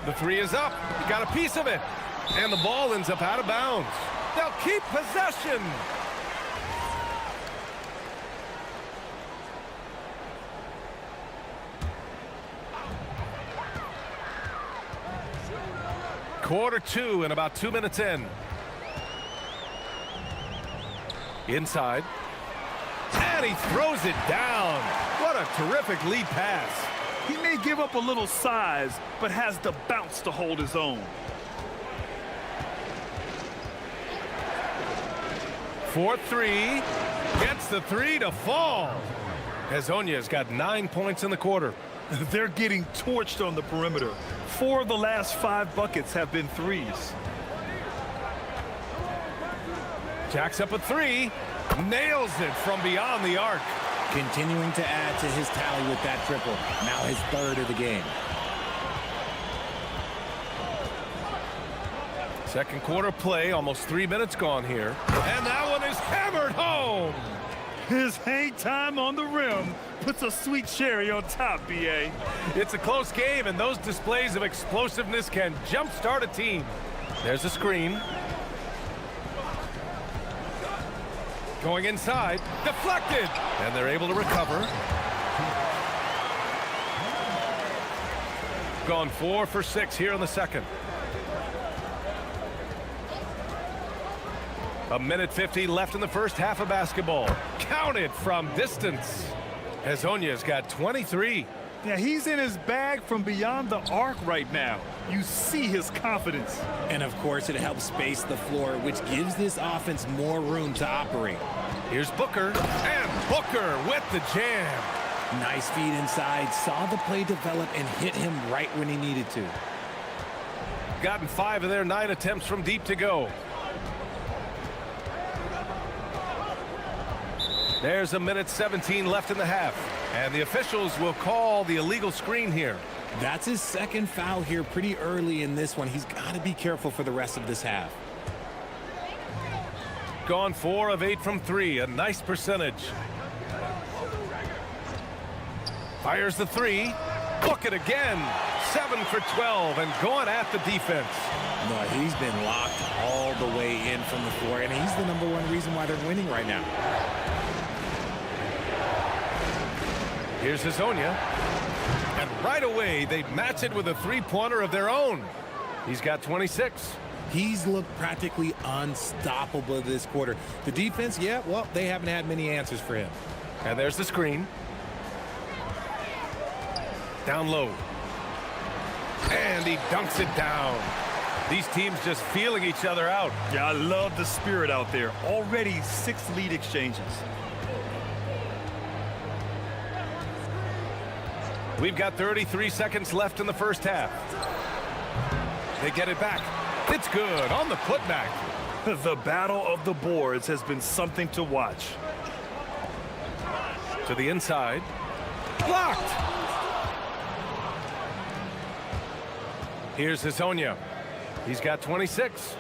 The three is up. He got a piece of it. And the ball ends up out of bounds. They'll keep possession. Quarter two and about 2 minutes in. Inside. And he throws it down. What a terrific lead pass. He may give up a little size, but has the bounce to hold his own. 4-3. Gets the three to fall. Hezonja's got 9 points in the quarter. They're getting torched on the perimeter. 4 of the last 5 buckets have been threes. Jacks up a three. Nails it from beyond the arc. Continuing to add to his tally with that triple. Now his third of the game. Second quarter play, almost 3 minutes gone here. And that one is hammered home. His hang time on the rim puts a sweet cherry on top, B.A. It's a close game, and those displays of explosiveness can jumpstart a team. There's a screen. Going inside, deflected, and they're able to recover. Gone 4 for 6 here in the second. A minute 50 left in the first half of basketball. Counted from distance. Hezonja's got 23. Yeah, he's in his bag from beyond the arc right now. You see his confidence. And of course, it helps space the floor, which gives this offense more room to operate. Here's Booker, and Booker with the jam. Nice feed inside, saw the play develop and hit him right when he needed to. Gotten 5 of their 9 attempts from deep to go. There's a minute 17 left in the half, and the officials will call the illegal screen here. That's his second foul here pretty early in this one. He's got to be careful for the rest of this half. Gone 4 of 8 from 3, a nice percentage. Fires the three, book it again. 7 for 12, and going at the defense. No, he's been locked all the way in from the floor, and he's the #1 reason why they're winning right now. Here's Hezonja, and right away they match it with a three-pointer of their own. He's got 26. He's looked practically unstoppable this quarter. The defense, yeah, well, they haven't had many answers for him. And there's the screen. Down low. And he dunks it down. These teams just feeling each other out. Yeah, I love the spirit out there. Already 6 lead exchanges. We've got 33 seconds left in the first half. They get it back. It's good on the putback. The battle of the boards has been something to watch. To the inside. Blocked. Here's Hezonja. He's got 26.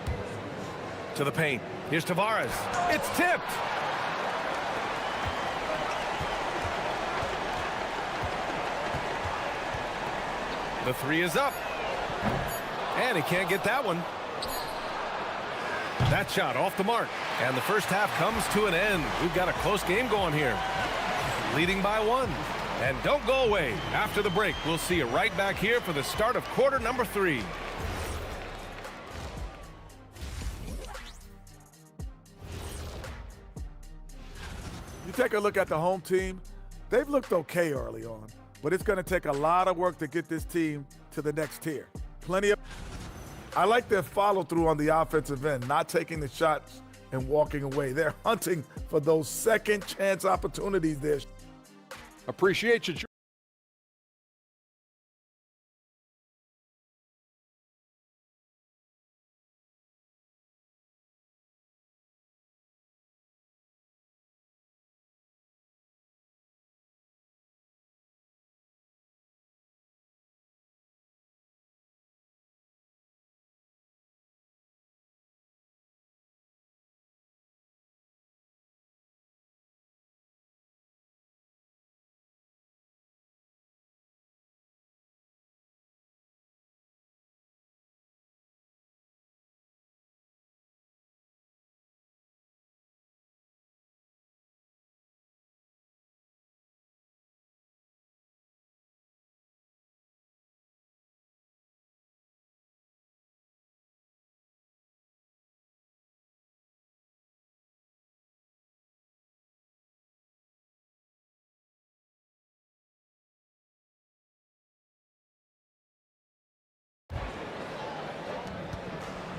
To the paint. Here's Tavares. It's tipped. The three is up. And he can't get that one. That shot off the mark. And the first half comes to an end. We've got a close game going here. Leading by 1. And don't go away. After the break, we'll see you right back here for the start of quarter number 3. You take a look at the home team, they've looked okay early on, but it's going to take a lot of work to get this team to the next tier. I like their follow-through on the offensive end, not taking the shots and walking away. They're hunting for those second chance opportunities there. Appreciate you.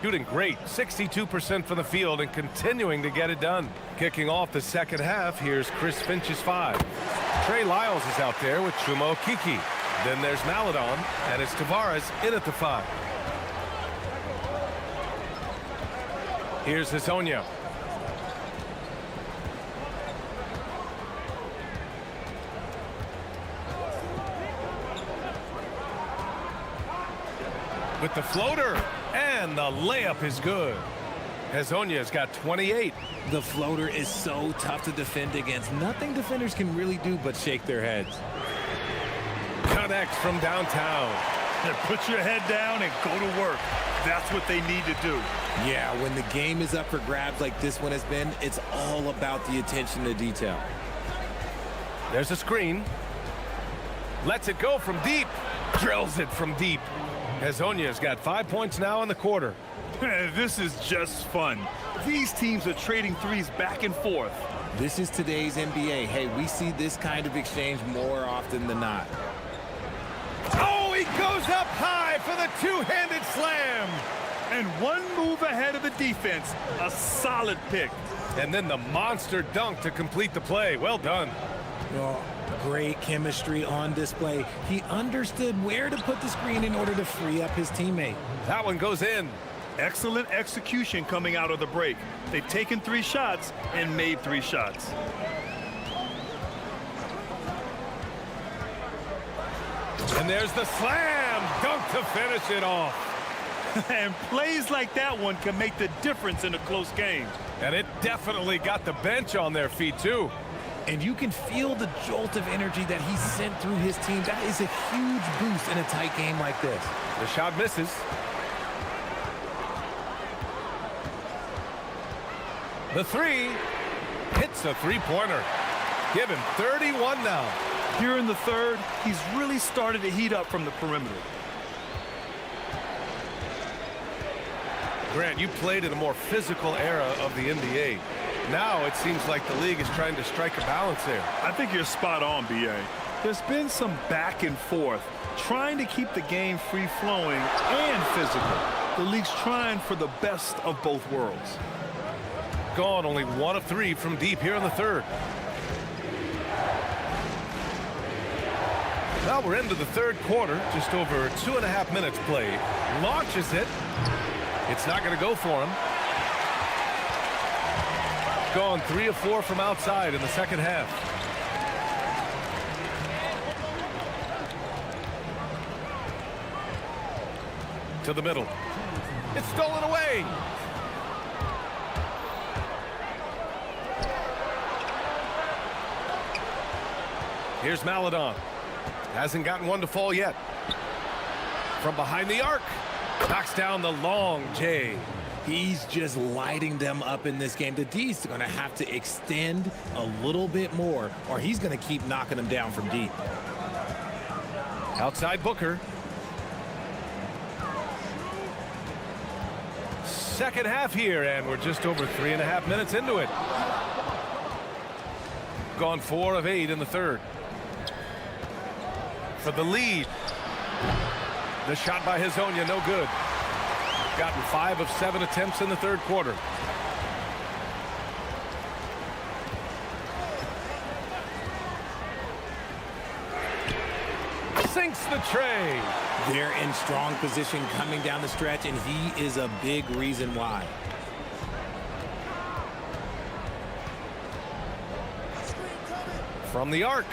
Shooting great, 62% from the field and continuing to get it done. Kicking off the second half, here's Chris Finch's 5. Trey Lyles is out there with Chuma Okeke. Then there's Maladon, and it's Tavares in at the 5. Here's Hazonia. With the floater, and the layup is good. Hazonia's got 28. The floater is so tough to defend against. Nothing defenders can really do but shake their heads. Connects from downtown. Put your head down and go to work. That's what they need to do. Yeah, when the game is up for grabs like this one has been, it's all about the attention to detail. There's a screen. Lets it go from deep. Drills it from deep. Hazonia's got 5 points now in the quarter. This is just fun. These teams are trading threes back and forth. This is today's NBA. Hey, we see this kind of exchange more often than not. Oh, he goes up high for the two-handed slam. And one move ahead of the defense. A solid pick. And then the monster dunk to complete the play. Well done. Oh, great chemistry on display. He understood where to put the screen in order to free up his teammate. That one goes in. Excellent execution coming out of the break. They've taken 3 shots and made 3 shots. And there's the slam dunk to finish it off. And plays like that one can make the difference in a close game. And it definitely got the bench on their feet, too. And you can feel the jolt of energy that he sent through his team. That is a huge boost in a tight game like this. The shot misses. The 3 hits a three-pointer. Give him 31 now. Here in the third, he's really started to heat up from the perimeter. Grant, you played in a more physical era of the NBA. Now it seems like the league is trying to strike a balance there. I think you're spot on, B.A. There's been some back and forth, trying to keep the game free-flowing and physical. The league's trying for the best of both worlds. Gone only 1 of 3 from deep here in the third. Now we're into the third quarter, just over 2.5 minutes played. Launches it. It's not going to go for him. Gone 3 of 4 from outside in the second half. To the middle. It's stolen away. Here's Maladon. Hasn't gotten one to fall yet. From behind the arc. Knocks down the long J. He's just lighting them up in this game. The D's going to have to extend a little bit more, or he's going to keep knocking them down from deep. Outside Booker. Second half here, and we're just over 3.5 minutes into it. Gone 4 of 8 in the third. For the lead. The shot by Hazonia, no good. Gotten 5 of 7 attempts in the third quarter. Sinks the tray. They're in strong position coming down the stretch, and he is a big reason why. From the arc.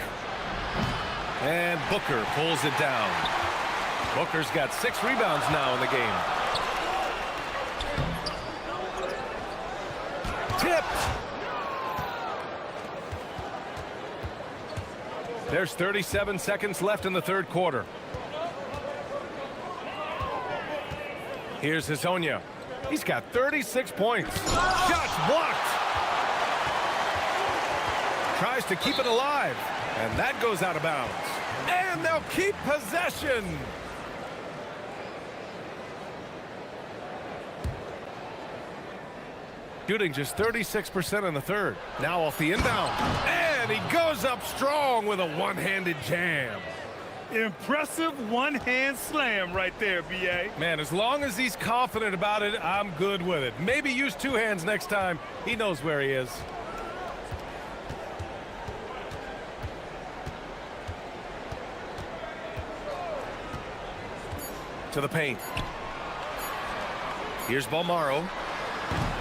And Booker pulls it down. Booker's got 6 rebounds now in the game. Tipped. There's 37 seconds left in the third quarter. Here's Hazonia. He's got 36 points. Shots blocked. Tries to keep it alive. And that goes out of bounds. And they'll keep possession. Shooting just 36% in the third. Now off the inbound. And he goes up strong with a one-handed jam. Impressive one-hand slam right there, B.A. Man, as long as he's confident about it, I'm good with it. Maybe use two hands next time. He knows where he is. To the paint. Here's Balmaro.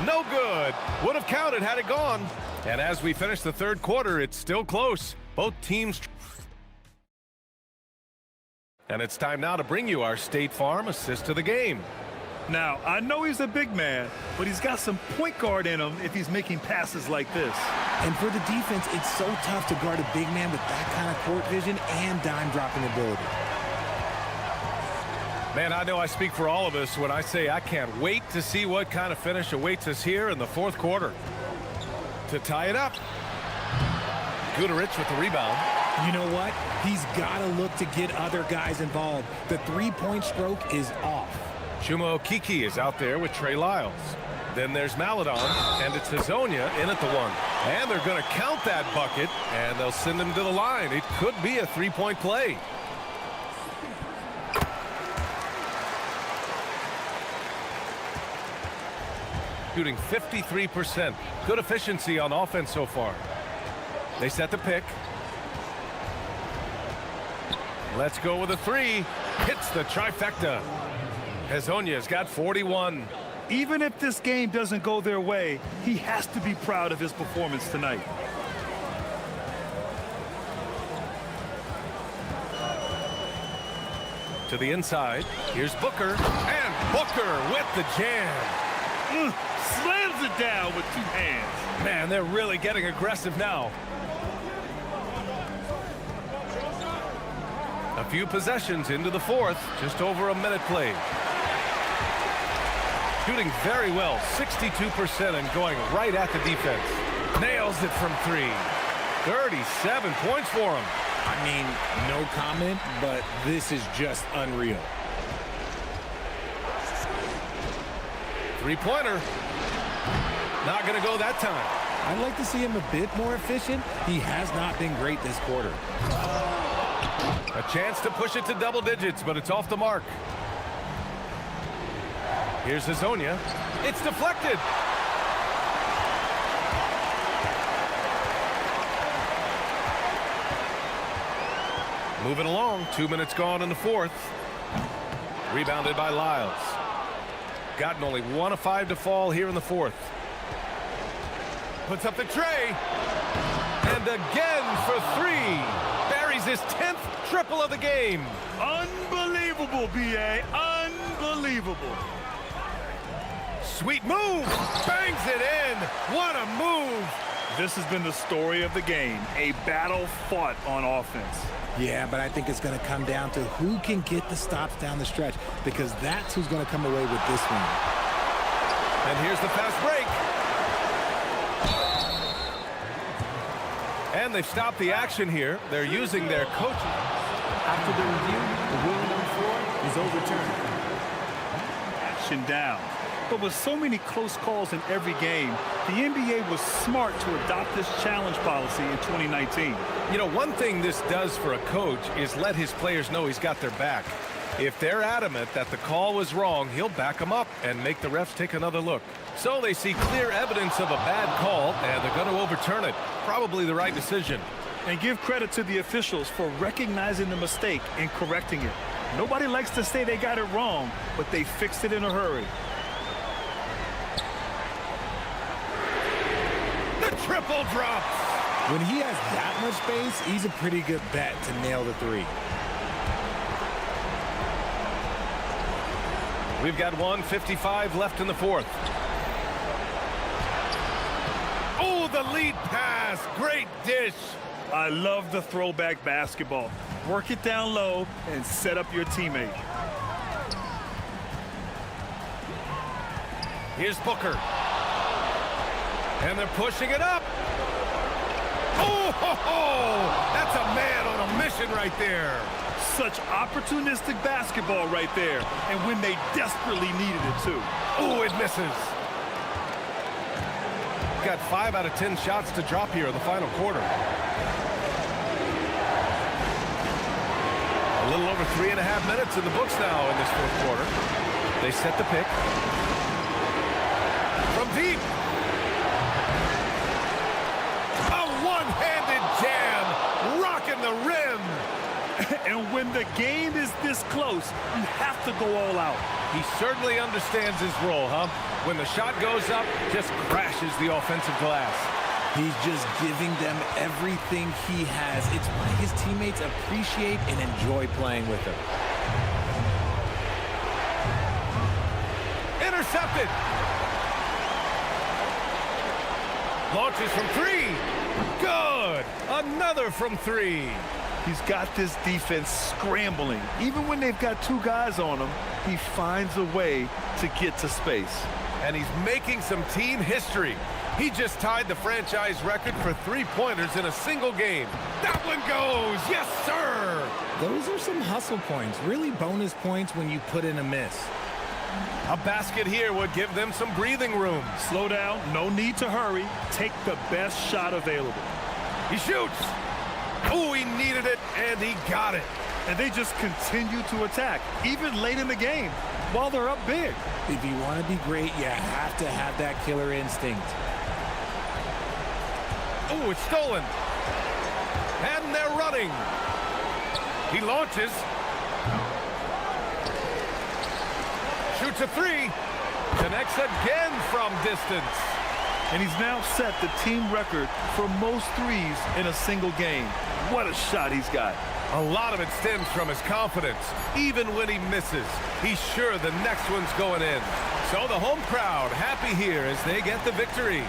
No good. Would have counted had it gone. And as we finish the third quarter, it's still close. Both teams. And it's time now to bring you our State Farm assist of the game. Now, I know he's a big man, but he's got some point guard in him if he's making passes like this. And for the defense, it's so tough to guard a big man with that kind of court vision and dime dropping ability. Man, I know I speak for all of us when I say I can't wait to see what kind of finish awaits us here in the fourth quarter. To tie it up. Guterich with the rebound. You know what? He's got to look to get other guys involved. The three-point stroke is off. Chuma Okeke is out there with Trey Lyles. Then there's Maladon, and it's Hazonia in at the one. And they're going to count that bucket, and they'll send him to the line. It could be a three-point play. Shooting 53%. Good efficiency on offense so far. They set the pick. Let's go with a three. Hits the trifecta. Hazonia's got 41. Even if this game doesn't go their way, he has to be proud of his performance tonight. To the inside. Here's Booker. And Booker with the jam. Slams it down with two hands. Man, they're really getting aggressive now. A few possessions into the fourth. Just over a minute played. Shooting very well, 62% and going right at the defense. Nails it from three. 37 points for him. I mean, no comment, but this is just unreal. Three-pointer. Not going to go that time. I'd like to see him a bit more efficient. He has not been great this quarter. A chance to push it to double digits, but it's off the mark. Here's Hazonia. It's deflected. Moving along. 2 minutes gone in the fourth. Rebounded by Lyles. Gotten only 1 of 5 to fall here in the fourth. Puts up the tray. And again for three. Buries his 10th triple of the game. Unbelievable, B.A. Unbelievable. Sweet move. Bangs it in. What a move. This has been the story of the game. A battle fought on offense. Yeah, but I think it's going to come down to who can get the stops down the stretch, because that's who's going to come away with this one. And here's the fast break. And they've stopped the action here. They're using their coaches. After the review, the ruling on the floor is overturned. Action down. But with so many close calls in every game, the NBA was smart to adopt this challenge policy in 2019. You know, one thing this does for a coach is let his players know he's got their back. If they're adamant that the call was wrong, he'll back them up and make the refs take another look. So they see clear evidence of a bad call, and they're going to overturn it. Probably the right decision. And give credit to the officials for recognizing the mistake and correcting it. Nobody likes to say they got it wrong, but they fixed it in a hurry. The triple drops. When he has that much space, he's a pretty good bet to nail the three. We've got 1:55 left in the fourth. Oh, the lead pass. Great dish. I love the throwback basketball. Work it down low and set up your teammate. Here's Booker. And they're pushing it up. Oh, ho, ho. That's a man on a mission right there. Such opportunistic basketball right there. And when they desperately needed it, too. Oh, it misses. Got 5 out of 10 shots to drop here in the final quarter. little over 3.5 minutes in the books now in this fourth quarter. They set the pick. From deep. A one-handed jam, rocking the rim. And when the game is this close, you have to go all out. He certainly understands his role, huh? When the shot goes up, just crashes the offensive glass. He's just giving them everything he has. It's why his teammates appreciate and enjoy playing with him. Intercepted. Launches from three. Good. Another from three. He's got this defense scrambling. Even when they've got two guys on him, he finds a way to get to space. And he's making some team history. He just tied the franchise record for three-pointers in a single game. That one goes. Yes, sir. Those are some hustle points, really bonus points when you put in a miss. A basket here would give them some breathing room. Slow down. No need to hurry. Take the best shot available. He shoots. Oh, he needed it, and he got it. And they just continue to attack, even late in the game, while they're up big. If you want to be great, you have to have that killer instinct. Oh, it's stolen. And they're running. He launches. Shoots a three. Connects again from distance. And he's now set the team record for most threes in a single game. What a shot he's got. A lot of it stems from his confidence. Even when he misses, he's sure the next one's going in. So the home crowd happy here as they get the victory.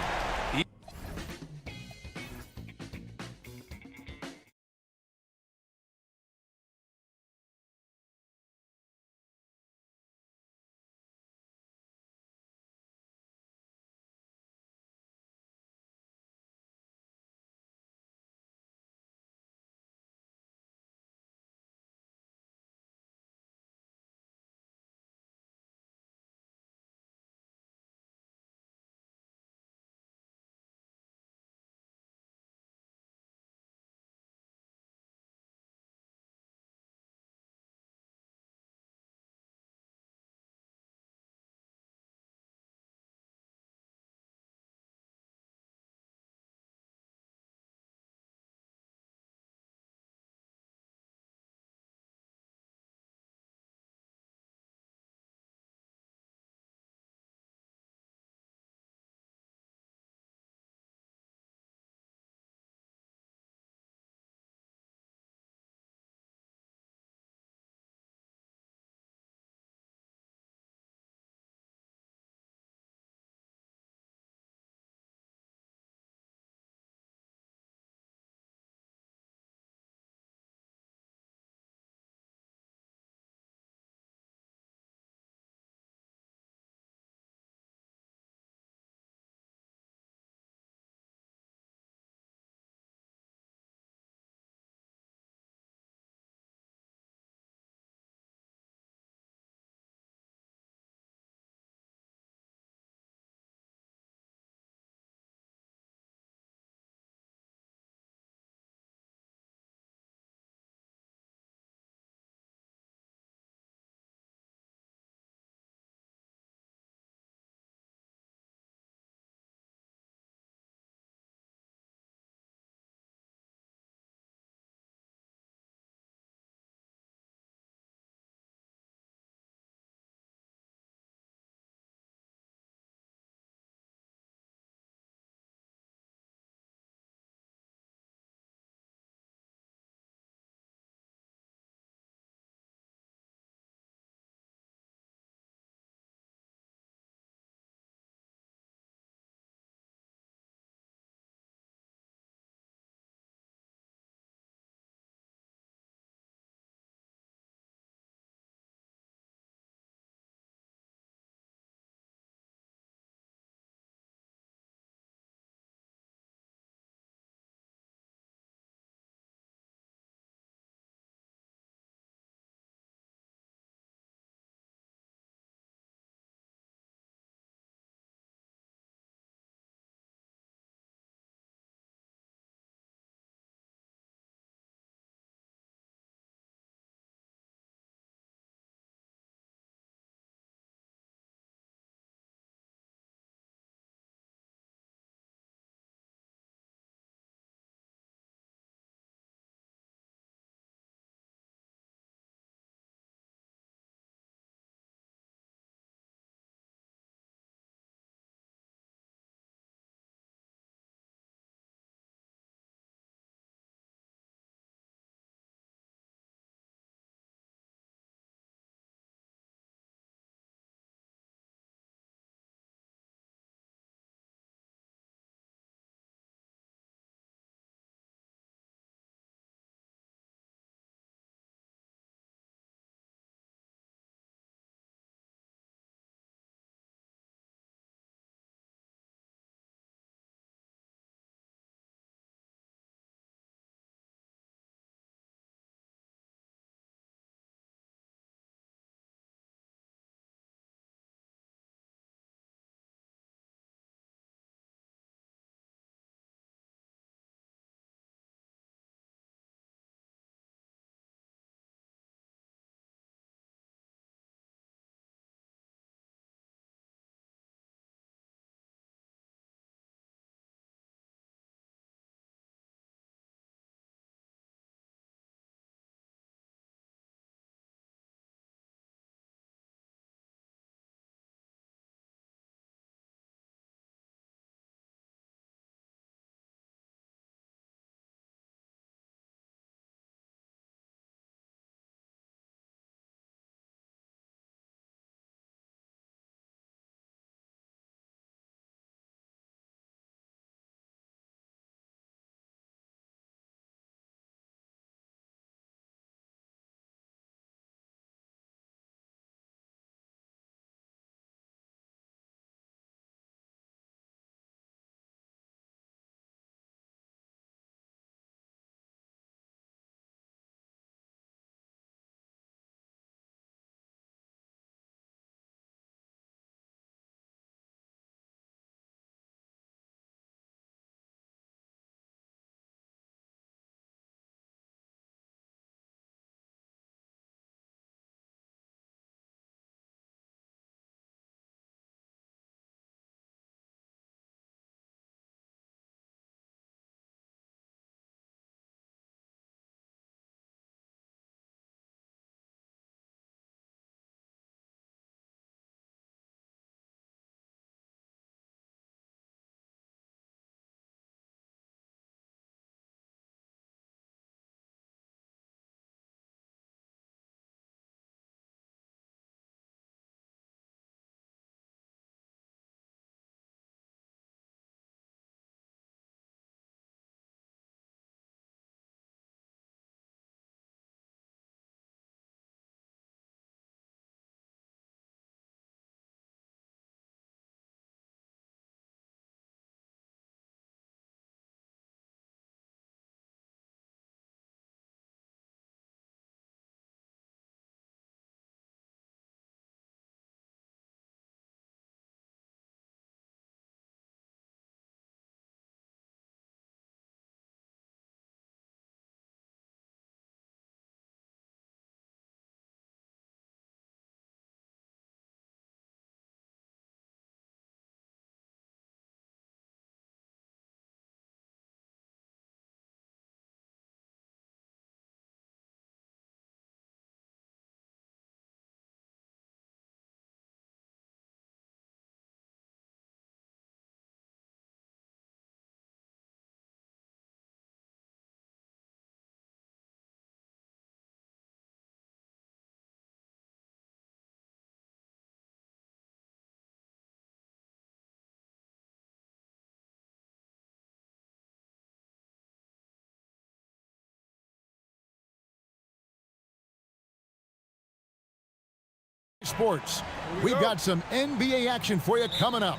Sports. We've got some NBA action for you coming up.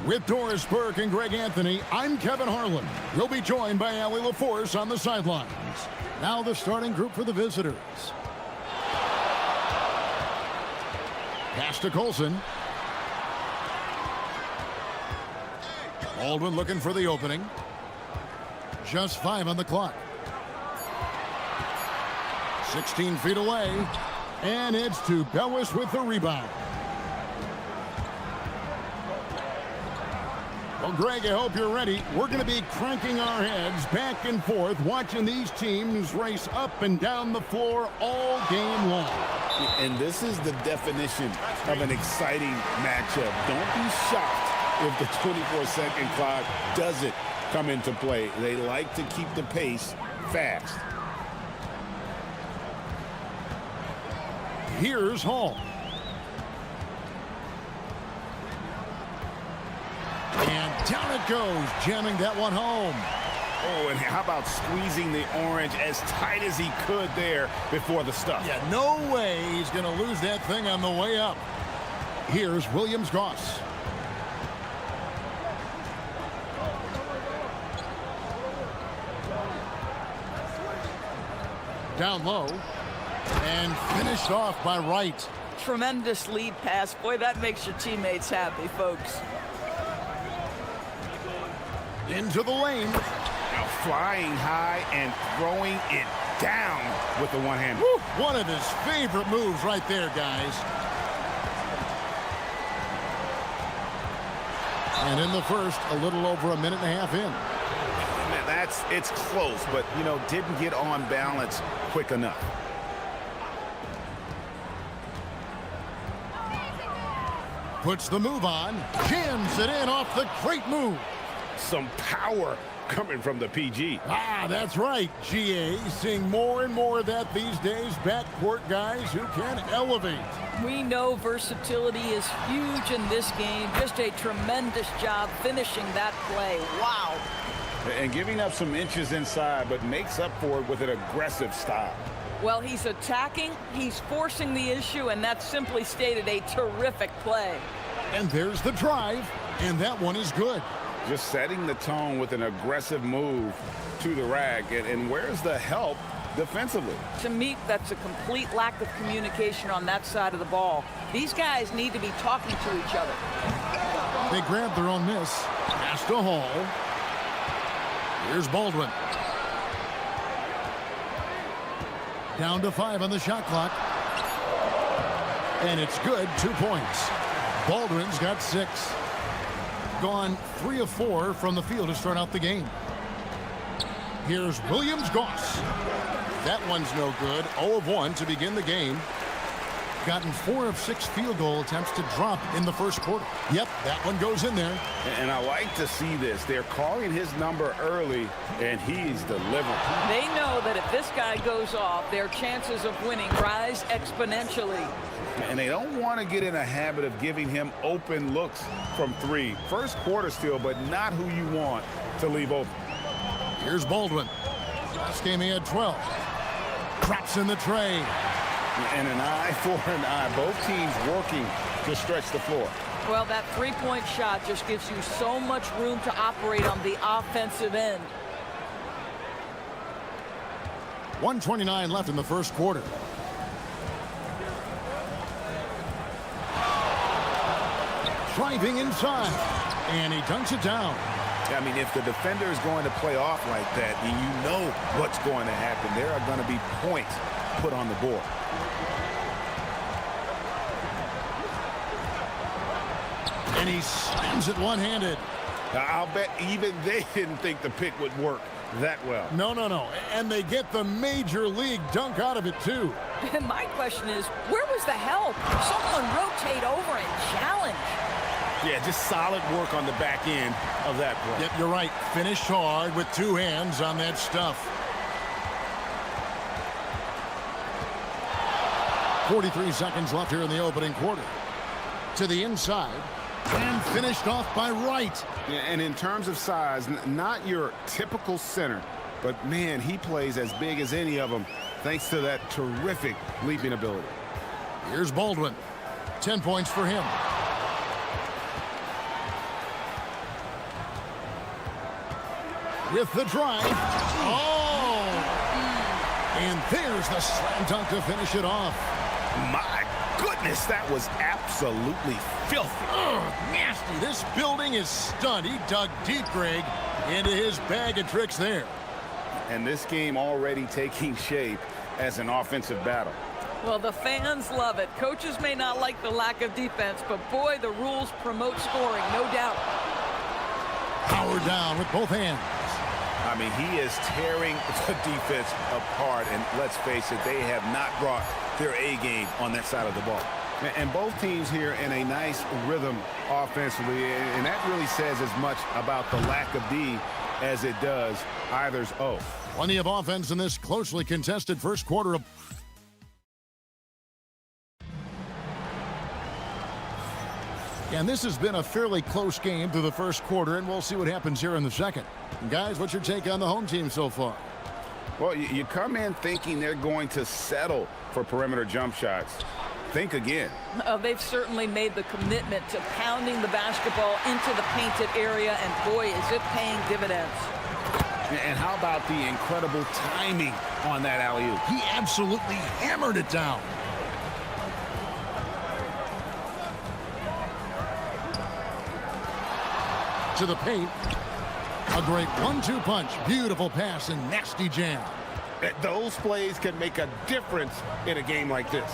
With Doris Burke and Greg Anthony, I'm Kevin Harlan. We'll be joined by Allie LaForce on the sidelines. Now the starting group for the visitors. Pass to Colson. Baldwin looking for the opening. Just 5 on the clock. 16 feet away. And it's to Bellis with the rebound. Well, Greg, I hope you're ready. We're going to be cranking our heads back and forth, watching these teams race up and down the floor all game long. And this is the definition of an exciting matchup. Don't be shocked if the 24-second clock doesn't come into play. They like to keep the pace fast. Here's Hall. And down it goes, jamming that one home. Oh, and how about squeezing the orange as tight as he could there before the stuff? Yeah, no way he's going to lose that thing on the way up. Here's Williams-Goss. Down low. And finished off by Wright. Tremendous lead pass. Boy, that makes your teammates happy, folks. Into the lane. Now flying high and throwing it down with the one hand. One of his favorite moves right there, guys. And in the first, a little over a minute and a half in. Man, it's close, but, you know, didn't get on balance quick enough. Puts the move on. Jams it in off the great move. Some power coming from the PG. Ah, that's right, GA. Seeing more and more of that these days. Backcourt guys who can elevate. We know versatility is huge in this game. Just a tremendous job finishing that play. Wow. And giving up some inches inside, but makes up for it with an aggressive style. Well, he's attacking, he's forcing the issue, and that's simply stated a terrific play. And there's the drive, and that one is good. Just setting the tone with an aggressive move to the rack. And where's the help defensively? To me, that's a complete lack of communication on that side of the ball. These guys need to be talking to each other. They grabbed their own miss. Pass to Hall. Here's Baldwin. Down to 5 on the shot clock. And it's good, 2 points. Baldwin's got 6. Gone 3 of 4 from the field to start out the game. Here's Williams-Goss. That one's no good. 0 of 1 to begin the game. Gotten 4 of 6 field goal attempts to drop in the first quarter. Yep, that one goes in there. And I like to see this. They're calling his number early, and he's delivering. They know that if this guy goes off, their chances of winning rise exponentially. And they don't want to get in a habit of giving him open looks from 3. First quarter still, but not who you want to leave open. Here's Baldwin. Last game he had 12. Drops in the tray. And an eye for an eye. Both teams working to stretch the floor. Well, that three-point shot just gives you so much room to operate on the offensive end. 1:29 left in the first quarter. Driving inside. And he dunks it down. I mean, if the defender is going to play off like that, and you know what's going to happen, there are going to be points put on the board. And he slams it one-handed. I'll bet even they didn't think the pick would work that well. No. And they get the major league dunk out of it, too. And my question is, where was the help? Someone rotate over and challenge. Yeah, just solid work on the back end of that play. Yep, you're right. Finished hard with 2 hands on that stuff. 43 seconds left here in the opening quarter. To the inside. And finished off by Wright. Yeah, and in terms of size, not your typical center, but man, he plays as big as any of them thanks to that terrific leaping ability. Here's Baldwin. 10 points for him. With the drive. Oh! And there's the slam dunk to finish it off. My goodness, that was absolutely filthy. Nasty. This building is stunned. He dug deep, Greg, into his bag of tricks there. And this game already taking shape as an offensive battle. Well, the fans love it. Coaches may not like the lack of defense, but boy, the rules promote scoring, no doubt. Howard down with both hands. I mean, he is tearing the defense apart, and let's face it, they have not brought their A game on that side of the ball. And both teams here in a nice rhythm offensively, and that really says as much about the lack of D as it does either's O. Plenty of offense in this closely contested first quarter of... And this has been a fairly close game through the first quarter, and we'll see what happens here in the second. Guys, what's your take on the home team so far? Well, you come in thinking they're going to settle for perimeter jump shots. Think again. They've certainly made the commitment to pounding the basketball into the painted area, and boy, is it paying dividends. And how about the incredible timing on that alley-oop? He absolutely hammered it down. To the paint. A great 1-2 punch. Beautiful pass and nasty jam. Those plays can make a difference in a game like this.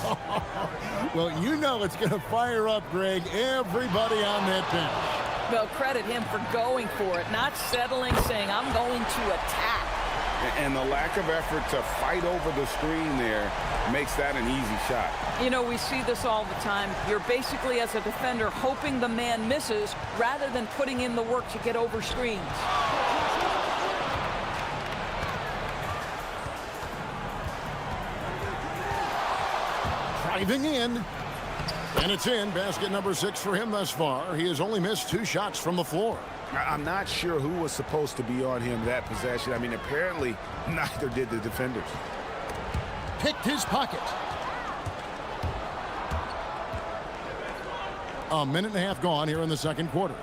Well, you know it's going to fire up, Greg, everybody on that bench. Well, credit him for going for it, not settling, saying, I'm going to attack. And the lack of effort to fight over the screen there makes that an easy shot. You know, we see this all the time. You're basically, as a defender, hoping the man misses rather than putting in the work to get over screens. Driving in. And it's in. Basket number 6 for him thus far. He has only missed 2 shots from the floor. I'm not sure who was supposed to be on him that possession. I mean, apparently neither did the defenders. Picked his pocket. A minute and a half gone here in the second quarter.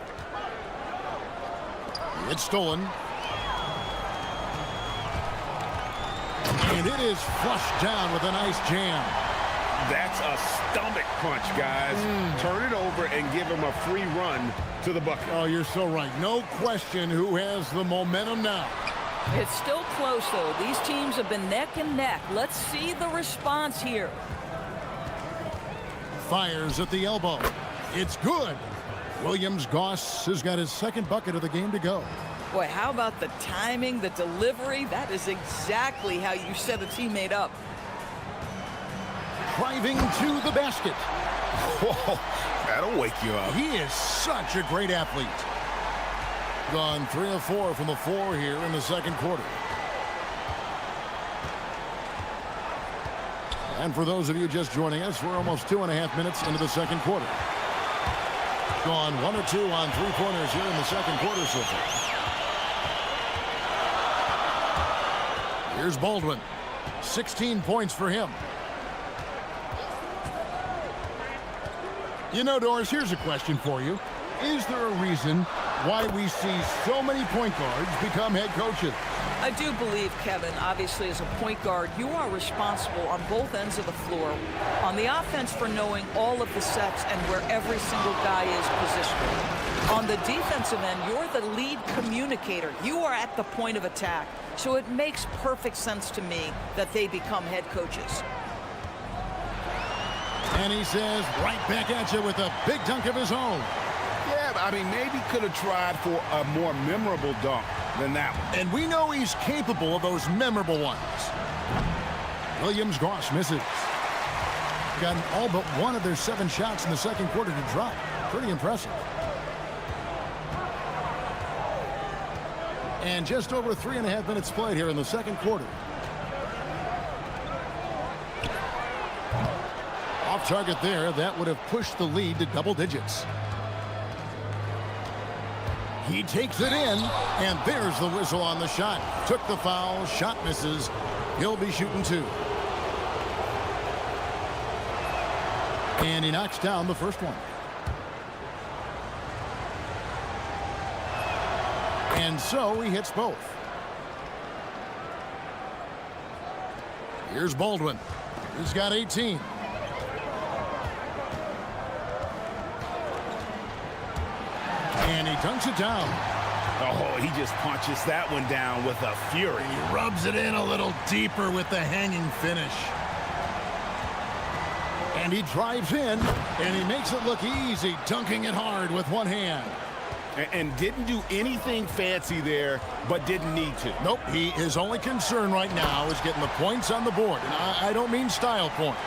It's stolen. And it is flushed down with a nice jam. That's a stomach punch, guys. Turn it over and give him a free run to the bucket. Oh, you're so right. No question who has the momentum now. It's still close, though. These teams have been neck and neck. Let's see the response here. Fires at the elbow. It's good. Williams-Goss has got his second bucket of the game to go. Boy, how about the timing, the delivery? That is exactly how you set a teammate up. Driving to the basket. Whoa, that'll wake you up. He is such a great athlete. Gone 3 of 4 from the floor here in the second quarter. And for those of you just joining us, we're almost 2.5 minutes into the second quarter. Gone 1 or 2 on 3-pointers here in the second quarter so far. Here's Baldwin. 16 points for him. You know, Doris, here's a question for you. Is there a reason why we see so many point guards become head coaches? I do believe, Kevin, obviously as a point guard, you are responsible on both ends of the floor. On the offense for knowing all of the sets and where every single guy is positioned. On the defensive end, you're the lead communicator. You are at the point of attack. So it makes perfect sense to me that they become head coaches. And he says right back at you with a big dunk of his own. Yeah, I mean, maybe could have tried for a more memorable dunk than that one. And we know he's capable of those memorable ones. Williams-Goss misses. Gotten all but 1 of their 7 shots in the second quarter to drop. Pretty impressive. And just over 3.5 minutes played here in the second quarter. Off target there. That would have pushed the lead to double digits. He takes it in, and there's the whistle on the shot. Took the foul, shot misses. He'll be shooting 2. And he knocks down the first one. And so he hits both. Here's Baldwin. He's got 18. And he dunks it down. Oh, he just punches that one down with a fury. He rubs it in a little deeper with the hanging finish. And he drives in, and he makes it look easy, dunking it hard with one hand. And didn't do anything fancy there, but didn't need to. Nope, his only concern right now is getting the points on the board. And I don't mean style points.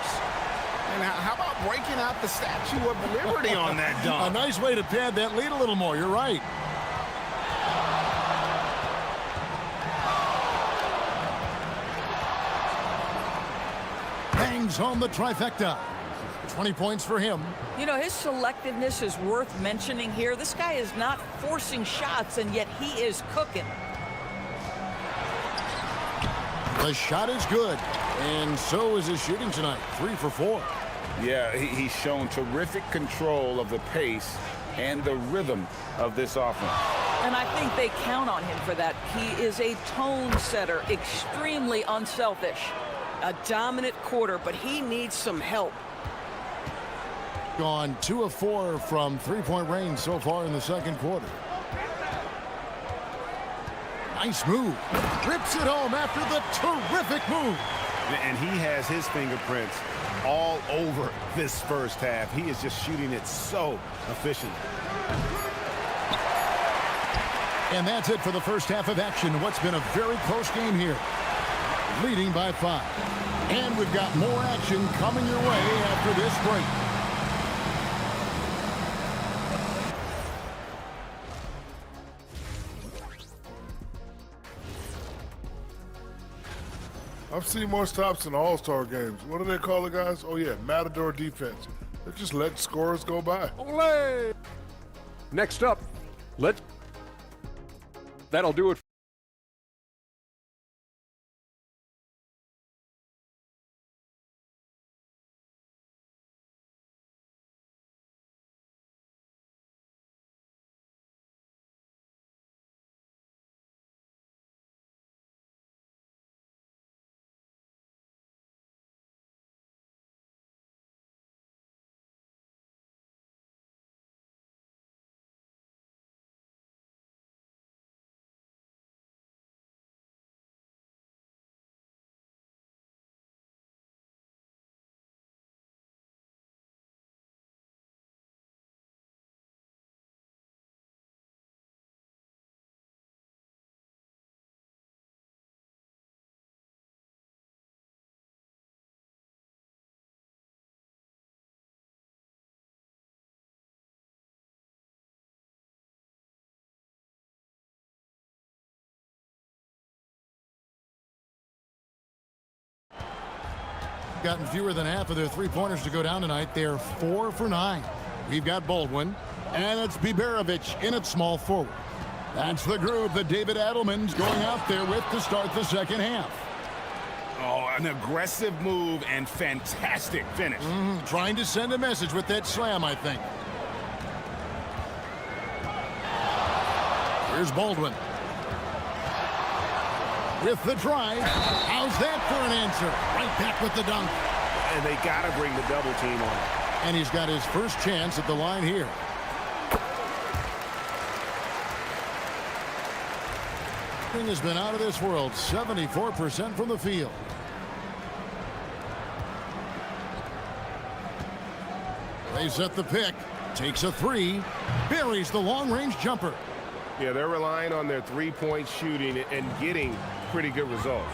And how about breaking out the Statue of Liberty on that dunk? A nice way to pad that lead a little more, you're right. Bangs home the trifecta. 20 points for him. You know, his selectiveness is worth mentioning here. This guy is not forcing shots, and yet he is cooking. The shot is good, and so is his shooting tonight. 3 for 4. Yeah, he's shown terrific control of the pace and the rhythm of this offense. And I think they count on him for that. He is a tone setter, extremely unselfish. A dominant quarter, but he needs some help. Gone 2 of 4 from three-point range so far in the second quarter. Nice move. Rips it home after the terrific move. And he has his fingerprints all over this first half. He is just shooting it so efficiently. And that's it for the first half of action. What's been a very close game here. Leading by 5. And we've got more action coming your way after this break. I've seen more stops in All-Star games. What do they call it, guys? Oh, yeah, Matador defense. They just let scores go by. Olé! Next up, that'll do it. Gotten fewer than half of their three-pointers to go down tonight. They're 4 for 9. We've got Baldwin, and it's Biberovic in at small forward. That's the group that David Adelman's going out there with to start the second half. Oh, an aggressive move and fantastic finish. Trying to send a message with that slam, I think. Here's Baldwin. With the drive. How's that for an answer? Right back with the dunk. And they got to bring the double team on. And he's got his first chance at the line here. Thing has been out of this world. 74% from the field. They set the pick. Takes a 3. Buries the long-range jumper. Yeah, they're relying on their three-point shooting and getting pretty good results.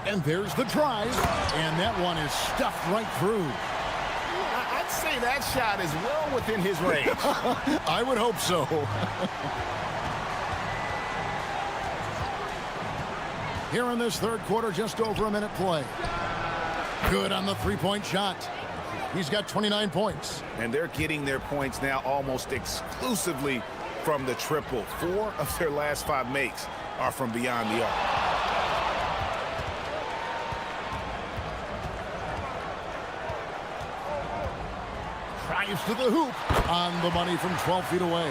And there's the drive. And that one is stuffed right through. I'd say that shot is well within his range. I would hope so. Here in this third quarter, just over a minute play. Good on the three-point shot. He's got 29 points. And they're getting their points now almost exclusively from the triple. 4 of their last 5 makes are from beyond the arc. Drives to the hoop. On the money from 12 feet away.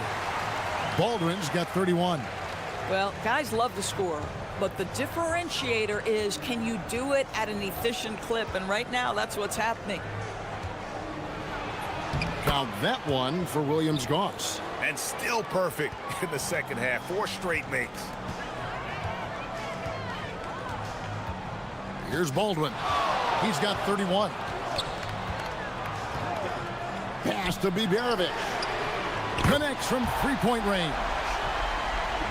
Baldwin's got 31. Well, guys love to score, but the differentiator is, can you do it at an efficient clip? And right now, that's what's happening. Count that one for Williams-Goss. And still perfect in the second half. 4 straight makes. Here's Baldwin. He's got 31. Pass to Biberovic. Connects from three-point range.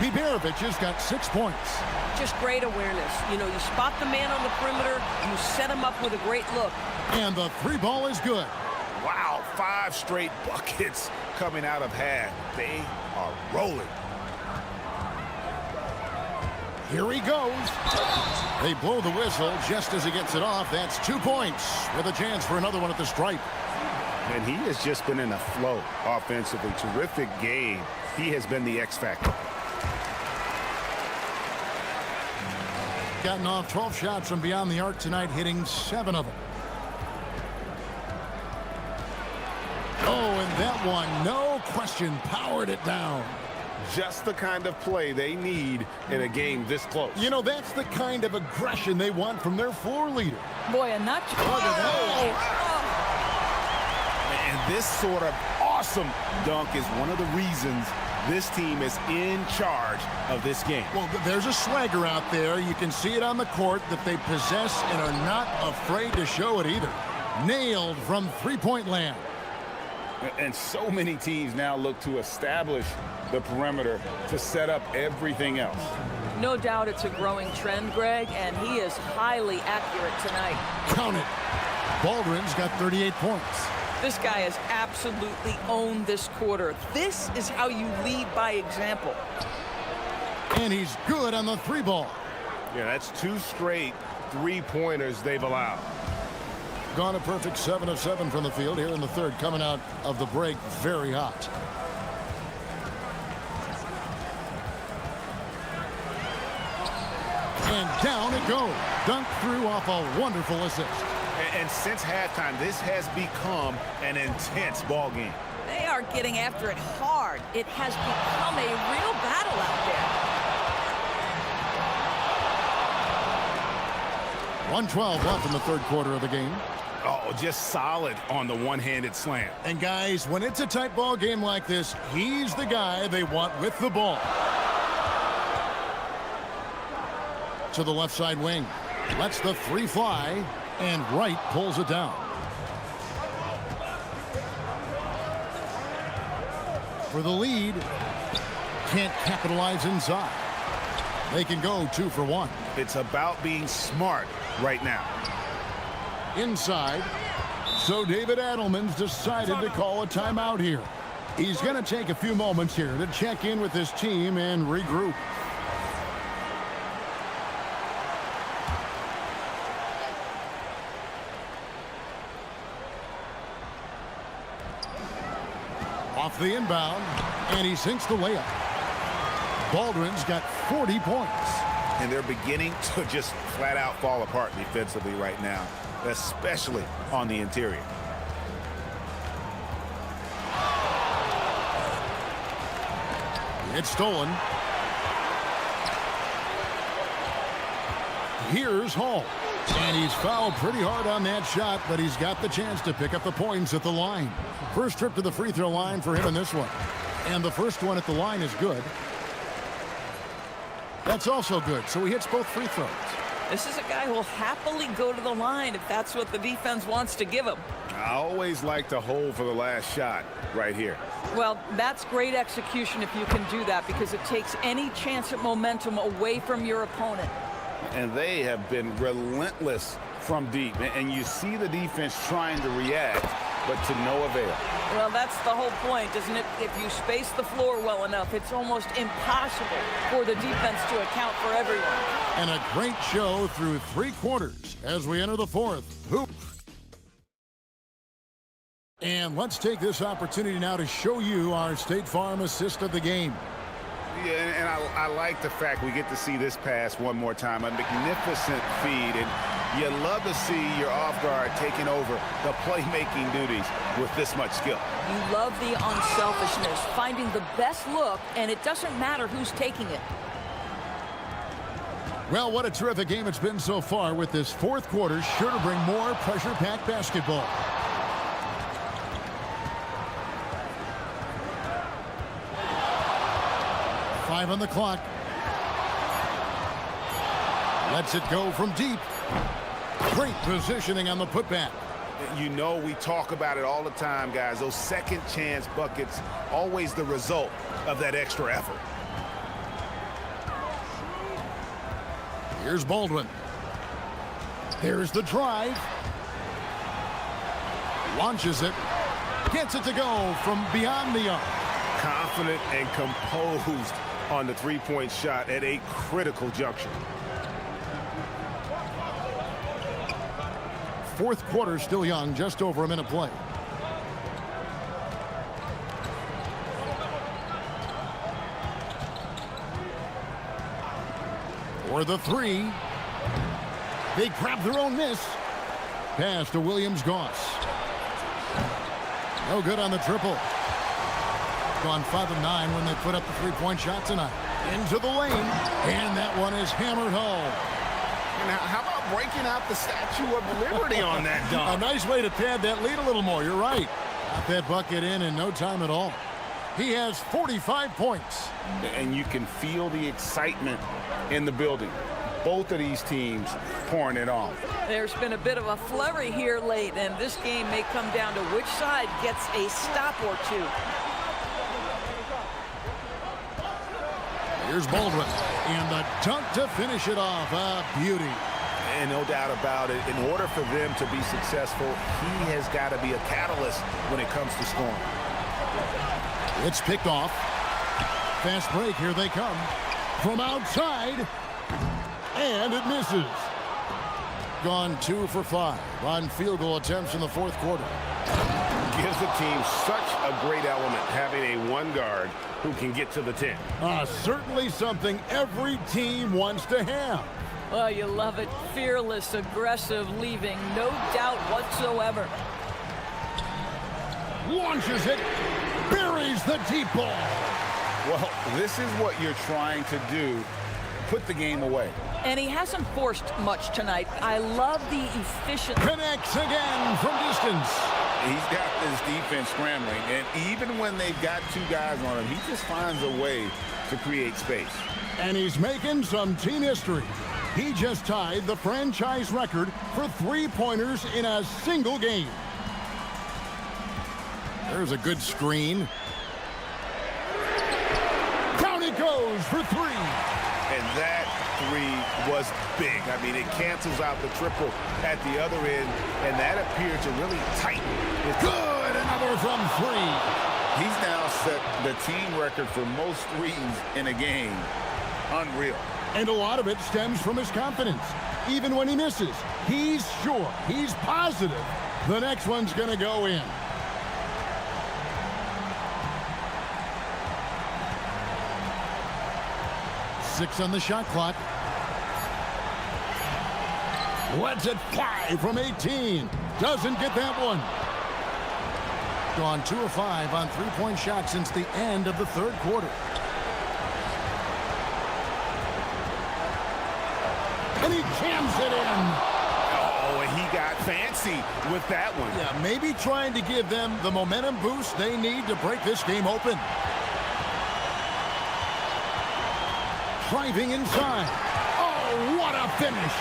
Biberovic has got 6 points. Just great awareness. You know, you spot the man on the perimeter, you set him up with a great look. And the 3 ball is good. Wow, 5 straight buckets coming out of half. They are rolling. Here he goes. They blow the whistle just as he gets it off. That's 2 points with a chance for another one at the stripe. And he has just been in a flow offensively. Terrific game. He has been the X factor. Gotten off 12 shots from beyond the arc tonight, hitting 7 of them. Oh, and that one, no question, powered it down. Just the kind of play they need in a game this close. You know, that's the kind of aggression they want from their floor leader. Boy, and not And this sort of awesome dunk is one of the reasons this team is in charge of this game. Well, there's a swagger out there. You can see it on the court that they possess and are not afraid to show it either. Nailed from three-point land. And so many teams now look to establish the perimeter to set up everything else. No doubt it's a growing trend, Greg, and he is highly accurate tonight. Count it. Baldwin's got 38 points. This guy has absolutely owned this quarter. This is how you lead by example. And he's good on the 3 ball. Yeah, that's 2 straight 3-pointers they've allowed. Gone a perfect 7 of 7 from the field here in the third, coming out of the break very hot. And down it goes. Dunked through off a wonderful assist. And since halftime, this has become an intense ball game. They are getting after it hard. It has become a real battle out there. 1:12 left in the third quarter of the game. Oh, just solid on the one-handed slam. And guys, when it's a tight ball game like this, he's the guy they want with the ball. To the left side wing. Lets the 3 fly. And Wright pulls it down. For the lead. Can't capitalize inside. They can go 2 for 1. It's about being smart right now. Inside. So David Adelman's decided to call a timeout here. He's going to take a few moments here to check in with his team and regroup. Off the inbound, and he sinks the layup. Baldwin's got 40 points. And they're beginning to just flat out fall apart defensively right now, especially on the interior. It's stolen. Here's Hall. And he's fouled pretty hard on that shot, but he's got the chance to pick up the points at the line. First trip to the free throw line for him in this one. And the first one at the line is good. That's also good, so he hits both free throws. This is a guy who will happily go to the line if that's what the defense wants to give him. I always like to hold for the last shot right here. Well, that's great execution if you can do that, because it takes any chance at momentum away from your opponent. And they have been relentless from deep. And you see the defense trying to react, but to no avail. Well, that's the whole point, isn't it? If you space the floor well enough, it's almost impossible for the defense to account for everyone. And a great show through 3 quarters as we enter the fourth. Hoop. And let's take this opportunity now to show you our State Farm assist of the game. Yeah, and I like the fact we get to see this pass one more time. A magnificent feed. And You love to see your off guard taking over the playmaking duties with this much skill. You love the unselfishness, finding the best look, and it doesn't matter who's taking it. Well, what a terrific game it's been so far, with this fourth quarter sure to bring more pressure-packed basketball. Five on the clock. Lets it go from deep. Great positioning on the putback. You know, we talk about it all the time, guys. Those second chance buckets, always the result of that extra effort. Here's Baldwin. Here's the drive. Launches it. Gets it to go from beyond the arc. Confident and composed on the three-point shot at a critical juncture. Fourth quarter still young, just over a minute play. For the three. They grab their own miss. Pass to Williams-Goss. No good on the triple. Gone 5 of 9 when they put up the three-point shot tonight. Into the lane, and that one is hammered home. Now, how about breaking out the Statue of Liberty on that dunk? A nice way to pad that lead a little more. You're right. Got that bucket in no time at all. He has 45 points. And you can feel the excitement in the building. Both of these teams pouring it on. There's been a bit of a flurry here late, and this game may come down to which side gets a stop or two. Here's Baldwin, and the dunk to finish it off. A beauty. And no doubt about it, in order for them to be successful, he has got to be a catalyst when it comes to scoring. It's picked off. Fast break, here they come. From outside, and it misses. Gone 2 for 5 on field goal attempts in the fourth quarter. Gives the team such a great element, having a one guard who can get to the 10. Certainly something every team wants to have. Oh, you love it. Fearless, aggressive, leaving no doubt whatsoever. Launches it, buries the deep ball. Well, this is what you're trying to do. Put the game away. And he hasn't forced much tonight. I love the efficient. Connects again from distance. He's got this defense scrambling, and even when they've got 2 guys on him, he just finds a way to create space. And he's making some team history. He just tied the franchise record for three-pointers in a single game. There's a good screen. Down it goes for 3. And that 3 was big. I mean, it cancels out the triple at the other end, and that appeared to really tighten. Good, another from 3. He's now set the team record for most threes in a game. Unreal. And a lot of it stems from his confidence. Even when he misses, he's sure, he's positive the next one's going to go in. Six on the shot clock. Lets it fly from 18. Doesn't get that one. Gone 2 of 5 on three-point shots since the end of the third quarter. And he jams it in. Oh, and he got fancy with that one. Yeah, maybe trying to give them the momentum boost they need to break this game open. Driving inside. Oh, what a finish.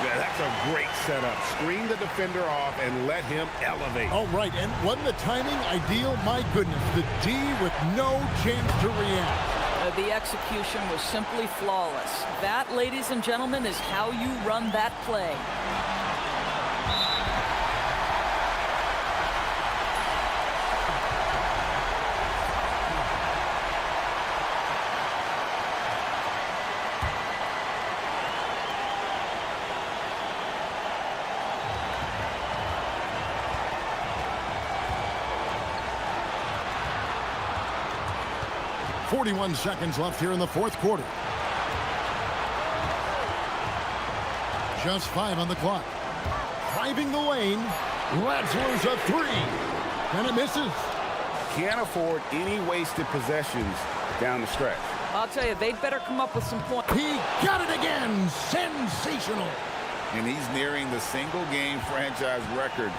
Yeah, that's a great setup. Screen the defender off and let him elevate. Oh, right, and wasn't the timing ideal? My goodness, the D with no chance to react. The execution was simply flawless. That, ladies and gentlemen, is how you run that play. .41 seconds left here in the fourth quarter. Just 5 on the clock. driving the lane. Ratzler's a three. And it misses. Can't afford any wasted possessions down the stretch. I'll tell you, they'd better come up with some points. He got it again. Sensational. And he's nearing the single-game franchise record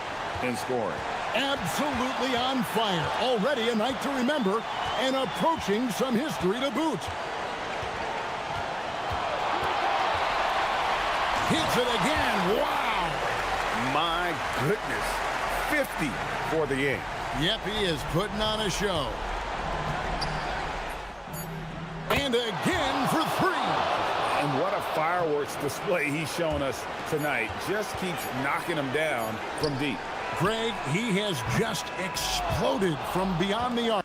in scoring. Absolutely on fire. Already a night to remember and approaching some history to boot. Hits it again. Wow. My goodness. 50 for the game. Yep, he is putting on a show. And again for three. And what a fireworks display he's shown us tonight. Just keeps knocking them down from deep. Greg, he has just exploded from beyond the arc.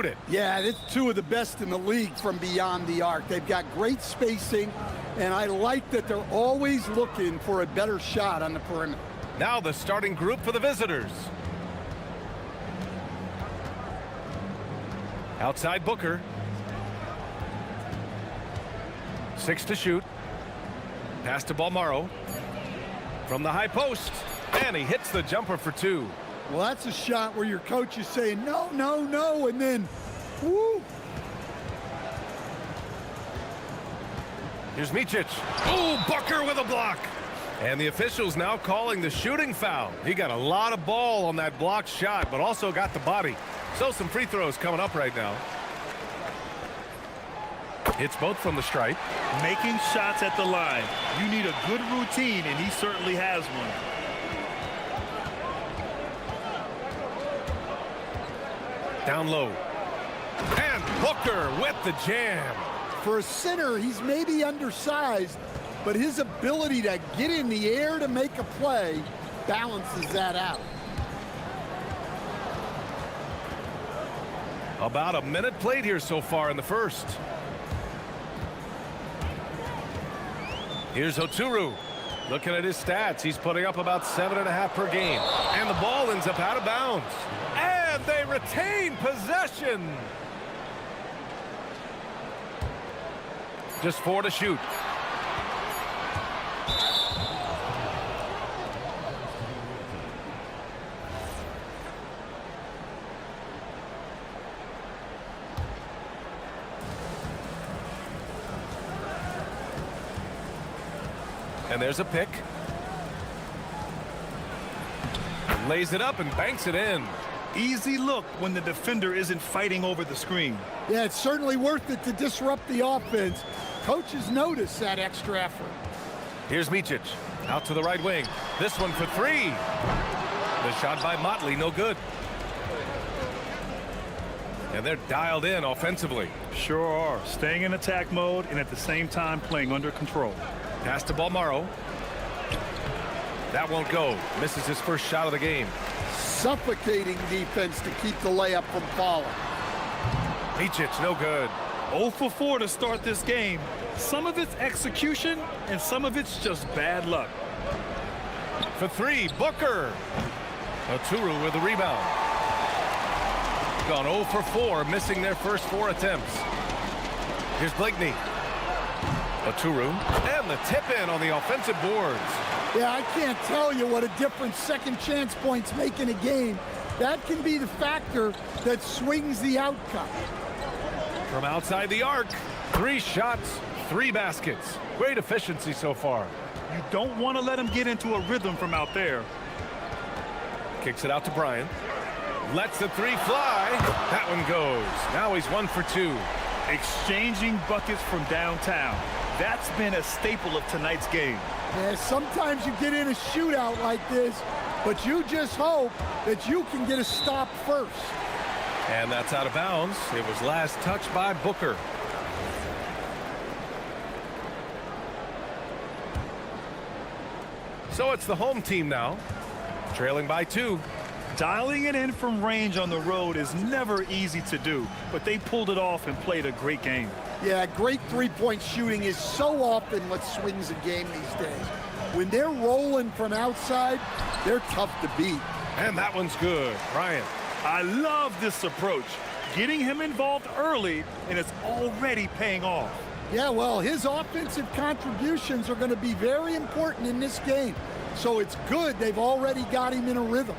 shoot it. Yeah, it's two of the best in the league from beyond the arc. They've got great spacing, and I like that they're always looking for a better shot on the perimeter. Now the starting group for the visitors. Outside Booker. 6 to shoot. Pass to Balmaro. From the high post. And he hits the jumper for 2. Well, that's a shot where your coach is saying, no, no, no, and then, woo. Here's Micic. Oh, Booker with a block. And the officials now calling the shooting foul. He got a lot of ball on that blocked shot, but also got the body. So some free throws coming up right now. Hits both from the stripe. Making shots at the line. You need a good routine, and he certainly has one. Down low. And Booker with the jam. For a center, he's maybe undersized, but his ability to get in the air to make a play balances that out. About a minute played here so far in the first. Here's Oturu. Looking at his stats, he's putting up about 7.5 per game. And the ball ends up out of bounds. And they retain possession. Just 4 to shoot. And there's a pick. Lays it up and banks it in. Easy look when the defender isn't fighting over the screen. Yeah, it's certainly worth it to disrupt the offense. Coaches notice that extra effort. Here's Micic. Out to the right wing. This one for 3. The shot by Motley, no good. And they're dialed in offensively. Sure are. Staying in attack mode and at the same time playing under control. Pass to Balmaro. That won't go. Misses his first shot of the game. Suffocating defense to keep the layup from falling. Micic, no good. 0 for 4 to start this game. Some of it's execution, and some of it's just bad luck. For 3, Booker. Oturu with the rebound. Gone 0 for 4, missing their first 4 attempts. Here's Blakeney. Oturu. And the tip in on the offensive boards. Yeah, I can't tell you what a difference second chance points make in a game. That can be the factor that swings the outcome. From outside the arc, 3 shots, 3 baskets. Great efficiency so far. You don't want to let him get into a rhythm from out there. Kicks it out to Bryant. Lets the 3 fly. That one goes. Now he's 1 for 2. Exchanging buckets from downtown. That's been a staple of tonight's game. Yeah, sometimes you get in a shootout like this, but you just hope that you can get a stop first. And that's out of bounds. It was last touched by Booker. So it's the home team now, trailing by 2. Dialing it in from range on the road is never easy to do, but they pulled it off and played a great game. Yeah, great three-point shooting is so often what swings a game these days. When they're rolling from outside, they're tough to beat. And that one's good. Bryant. I love this approach. Getting him involved early, and it's already paying off. Yeah, well, his offensive contributions are going to be very important in this game. So it's good they've already got him in a rhythm.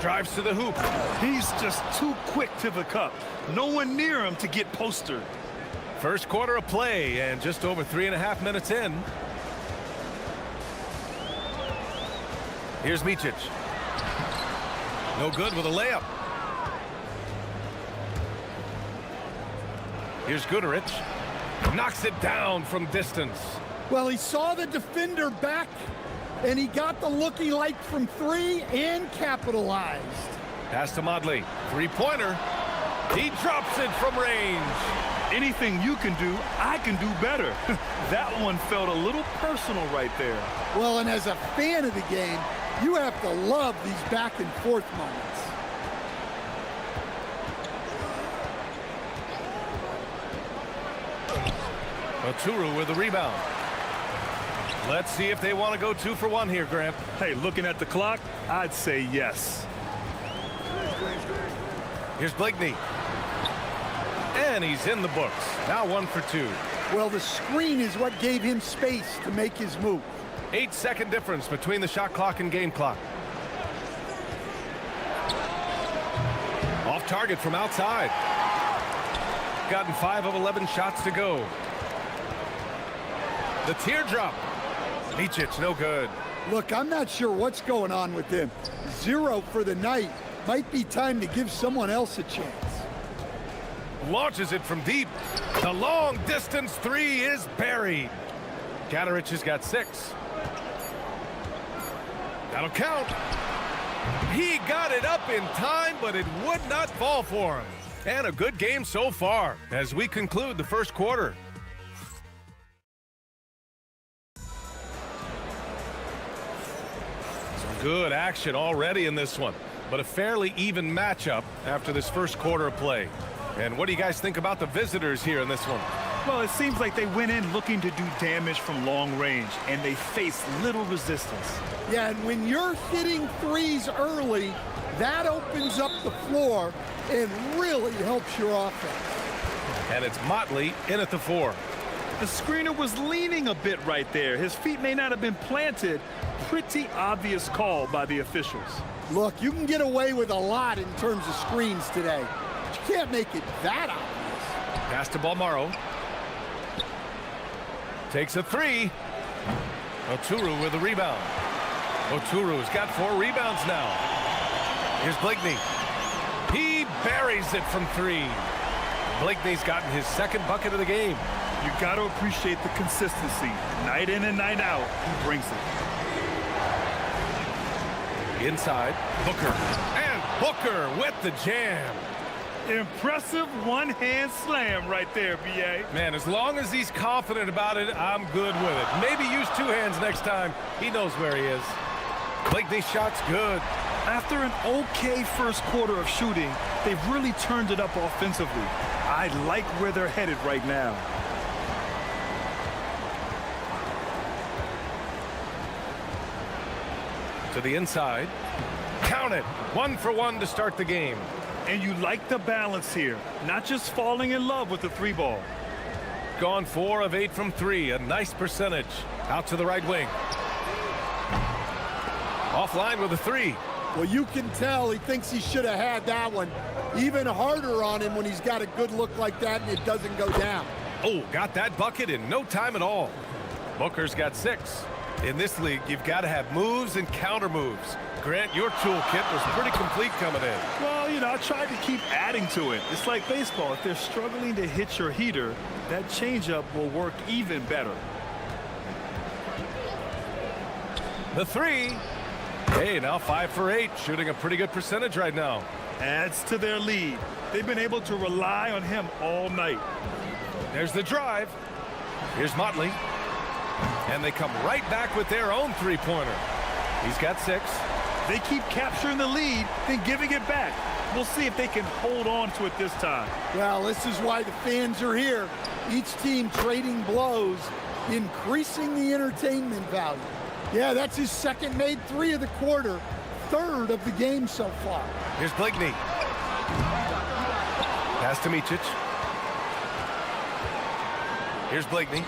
Drives to the hoop. He's just too quick to the cup. No one near him to get postered. First quarter of play and just over 3.5 minutes in. Here's Micic. No good with a layup. Here's Goodrich. Knocks it down from distance. Well, he saw the defender back, and he got the look he liked from 3 and capitalized. Pass to Motley. 3-pointer. He drops it from range. Anything you can do, I can do better. That one felt a little personal right there. Well, and as a fan of the game, you have to love these back and forth moments. Oturu with the rebound. Let's see if they want to go 2 for 1 here, Grant. Hey, looking at the clock, I'd say yes. Here's Blakeney. And he's in the books. Now 1 for 2. Well, the screen is what gave him space to make his move. 8-second difference between the shot clock and game clock. Off target from outside. Gotten 5 of 11 shots to go. The teardrop. Micic, no good. Look, I'm not sure what's going on with him. 0 for the night. Might be time to give someone else a chance. Launches it from deep. The long distance 3 is buried. Gadarich has got 6. That'll count. He got it up in time, but it would not fall for him. And a good game so far as we conclude the first quarter. Some good action already in this one, but a fairly even matchup after this first quarter of play. And what do you guys think about the visitors here in this one? Well, it seems like they went in looking to do damage from long range, and they faced little resistance. Yeah, and when you're hitting threes early, that opens up the floor and really helps your offense. And it's Motley in at the 4. The screener was leaning a bit right there. His feet may not have been planted. Pretty obvious call by the officials. Look, you can get away with a lot in terms of screens today. But you can't make it that obvious. Pass to Balmaro. Takes a 3. Oturu with the rebound. Oturu's got 4 rebounds now. Here's Blakeney. He buries it from 3. Blakeney's gotten his 2nd bucket of the game. You got to appreciate the consistency. Night in and night out, he brings it. Inside, Booker. And Booker with the jam. Impressive one-hand slam right there, B.A. Man, as long as he's confident about it, I'm good with it. Maybe use 2 hands next time. He knows where he is. Blakeney's shot's good. After an okay first quarter of shooting, they've really turned it up offensively. I like where they're headed right now. To the inside. Count it. 1 for 1 to start the game. And you like the balance here, not just falling in love with the 3 ball. Gone 4 of 8 from 3, a nice percentage. Out to the right wing. Offline with a 3. Well, you can tell he thinks he should have had that one. Even harder on him when he's got a good look like that and it doesn't go down. Oh, got that bucket in no time at all. Booker's got 6. In this league, you've got to have moves and counter moves. Grant, your toolkit was pretty complete coming in. Well, you know, I tried to keep adding to it. It's like baseball. If they're struggling to hit your heater, that changeup will work even better. The 3. Hey, now 5 for 8, shooting a pretty good percentage right now. Adds to their lead. They've been able to rely on him all night. There's the drive. Here's Motley. And they come right back with their own 3-pointer. He's got 6. They keep capturing the lead, then giving it back. We'll see if they can hold on to it this time. Well, this is why the fans are here. Each team trading blows, increasing the entertainment value. Yeah, that's his 2nd made 3 of the quarter, 3rd of the game so far. Here's Blakeney. Pass to Micic. Here's Blakeney.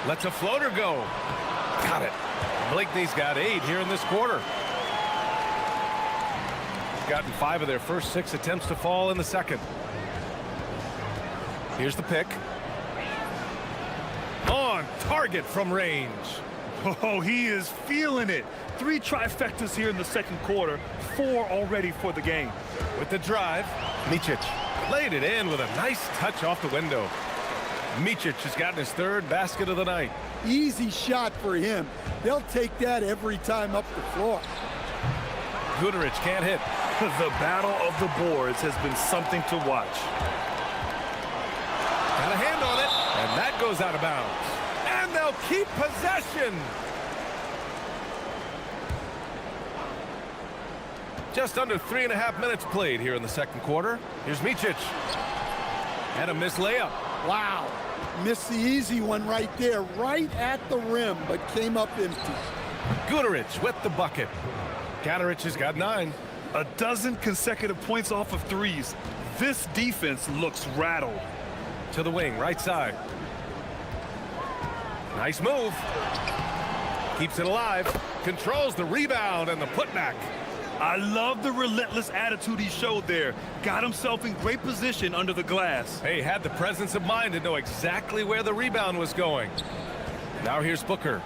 Lets a floater go. Got it. Blakeney's got 8 here in this quarter. Gotten 5 of their first 6 attempts to fall in the 2nd. Here's the pick. On target from range. Oh, he is feeling it. 3 trifectas here in the 2nd quarter, 4 already for the game. With the drive, Micic laid it in with a nice touch off the window. Micic has gotten his 3rd basket of the night. Easy shot for him. They'll take that every time up the floor. Gudarich can't hit. The battle of the boards has been something to watch. Got a hand on it, and that goes out of bounds. And they'll keep possession. Just under 3.5 minutes played here in the 2nd quarter. Here's Micic. And a missed layup. Wow. Missed the easy one right there, right at the rim, but came up empty. Guterich with the bucket. Gaterich has got 9. A dozen consecutive points off of threes. This defense looks rattled. To the wing, right side. Nice move. Keeps it alive. Controls the rebound and the putback. I love the relentless attitude he showed there. Got himself in great position under the glass. Hey, had the presence of mind to know exactly where the rebound was going. Now here's Booker.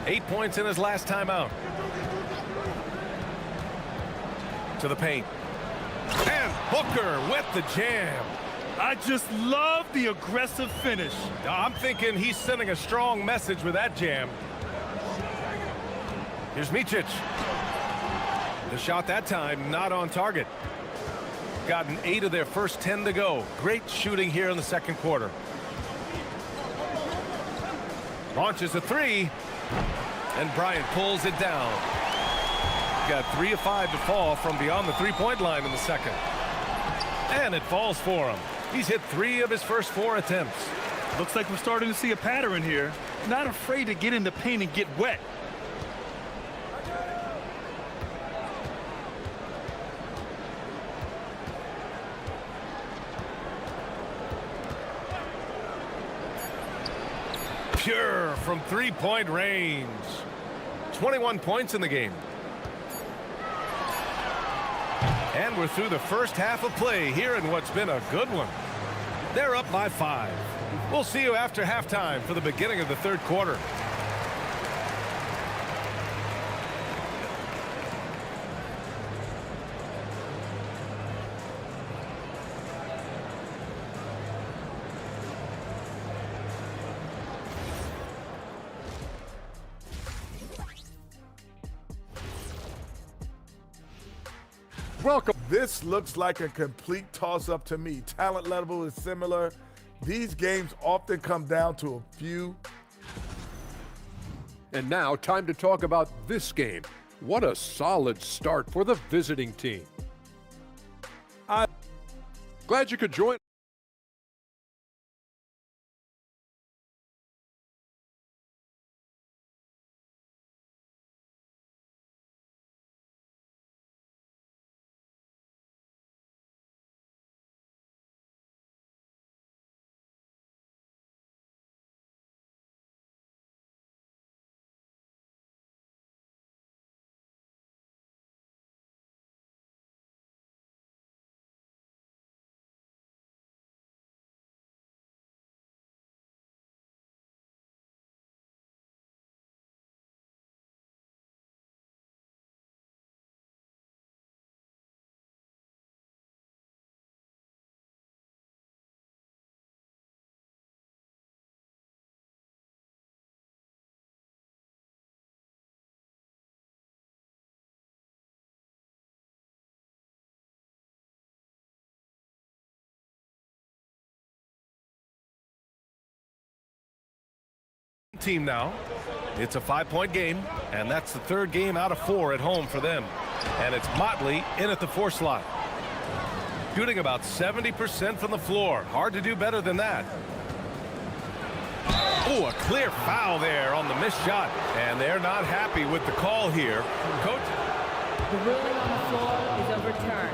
8 points in his last timeout. To the paint. And Booker with the jam. I just love the aggressive finish. I'm thinking he's sending a strong message with that jam. Here's Micic. The shot that time not on target. Gotten 8 of their first 10 to go. Great shooting here in the second quarter. Launches a 3. And Bryant pulls it down. Got 3 of 5 to fall from beyond the three-point line in the second. And it falls for him. He's hit 3 of his first 4 attempts. Looks like we're starting to see a pattern here. Not afraid to get in the paint and get wet. Pure from three-point range. 21 points in the game. And we're through the first half of play here in what's been a good one. They're up by 5. We'll see you after halftime for the beginning of the third quarter. Welcome. This looks like a complete toss-up to me. Talent level is similar. These games often come down to a few. And now, time to talk about this game. What a solid start for the visiting team. I'm glad you could join. Team now. It's a 5-point game, and that's the third game out of 4 at home for them. And it's Motley in at the 4 slot. Shooting about 70% from the floor. Hard to do better than that. Oh, a clear foul there on the missed shot. And they're not happy with the call here. Coach? The ruling on the floor is overturned.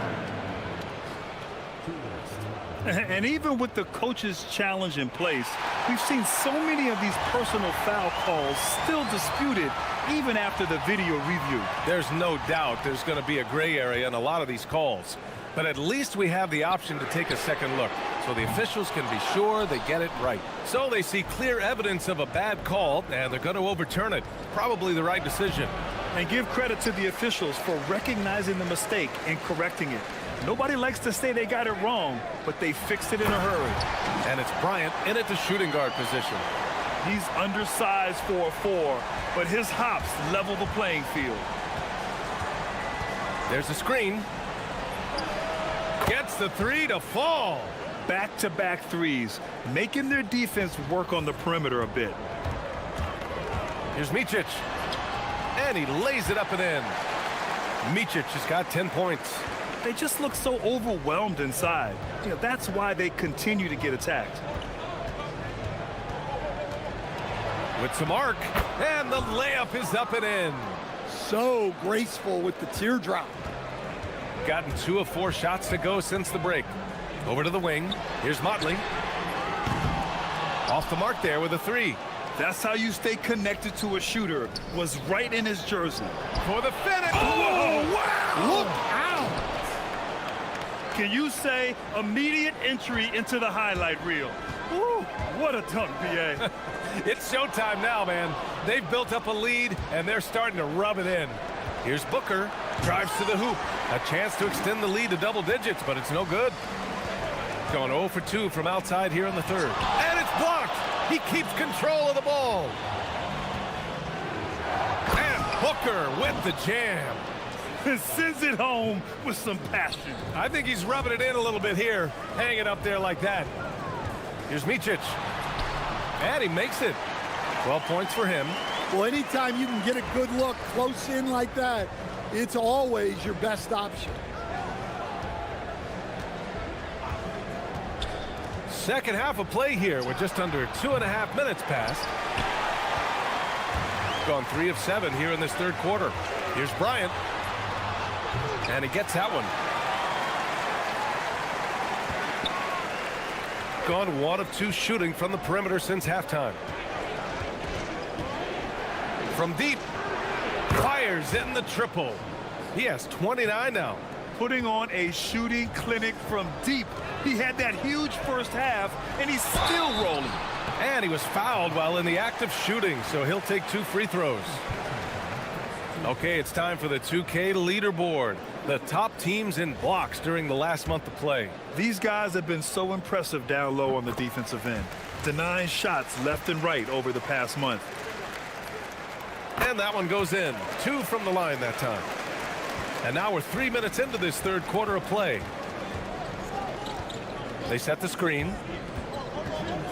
And even with the coach's challenge in place, we've seen so many of these personal foul calls still disputed even after the video review. There's no doubt there's going to be a gray area in a lot of these calls. But at least we have the option to take a second look, so the officials can be sure they get it right. So they see clear evidence of a bad call, and they're going to overturn it. Probably the right decision. And give credit to the officials for recognizing the mistake and correcting it. Nobody likes to say they got it wrong, but they fixed it in a hurry. And it's Bryant in at the shooting guard position. He's undersized for a 4, but his hops level the playing field. There's a screen. Gets the 3 to fall. Back-to-back threes, making their defense work on the perimeter a bit. Here's Micic. And he lays it up and in. Micic has got 10 points. they just look so overwhelmed inside. You know, that's why they continue to get attacked. With some arc, and the layup is up and in. So graceful with the teardrop. Gotten 2 of 4 shots to go since the break. Over to the wing. Here's Motley. Off the mark there with a 3. That's how you stay connected to a shooter. Was right in his jersey. For the finish. Oh, wow! Look out! Can you say immediate entry into the highlight reel? Woo, what a dunk, BA. It's showtime now, man. They've built up a lead, and they're starting to rub it in. Here's Booker. Drives to the hoop. A chance to extend the lead to double digits, but it's no good. Going 0 for 2 from outside here in the third. And it's blocked. He keeps control of the ball. And Booker with the jam. Sends it home with some passion. I think he's rubbing it in a little bit here. Hang it up there like that. Here's Micic. And he makes it. 12 points for him. Well, anytime you can get a good look close in like that, it's always your best option. Second half of play here with just under 2.5 minutes passed. Gone 3 of 7 here in this third quarter. Here's Bryant. And he gets that one. Gone 1 of 2 shooting from the perimeter since halftime. From deep. Fires in the triple. He has 29 now. Putting on a shooting clinic from deep. He had that huge first half, and he's still rolling. And he was fouled while in the act of shooting, so he'll take 2 free throws. Okay, it's time for the 2K leaderboard. The top teams in blocks during the last month of play. These guys have been so impressive down low on the defensive end. Denying shots left and right over the past month. And that one goes in. 2 from the line that time. And now we're 3 minutes into this third quarter of play. They set the screen.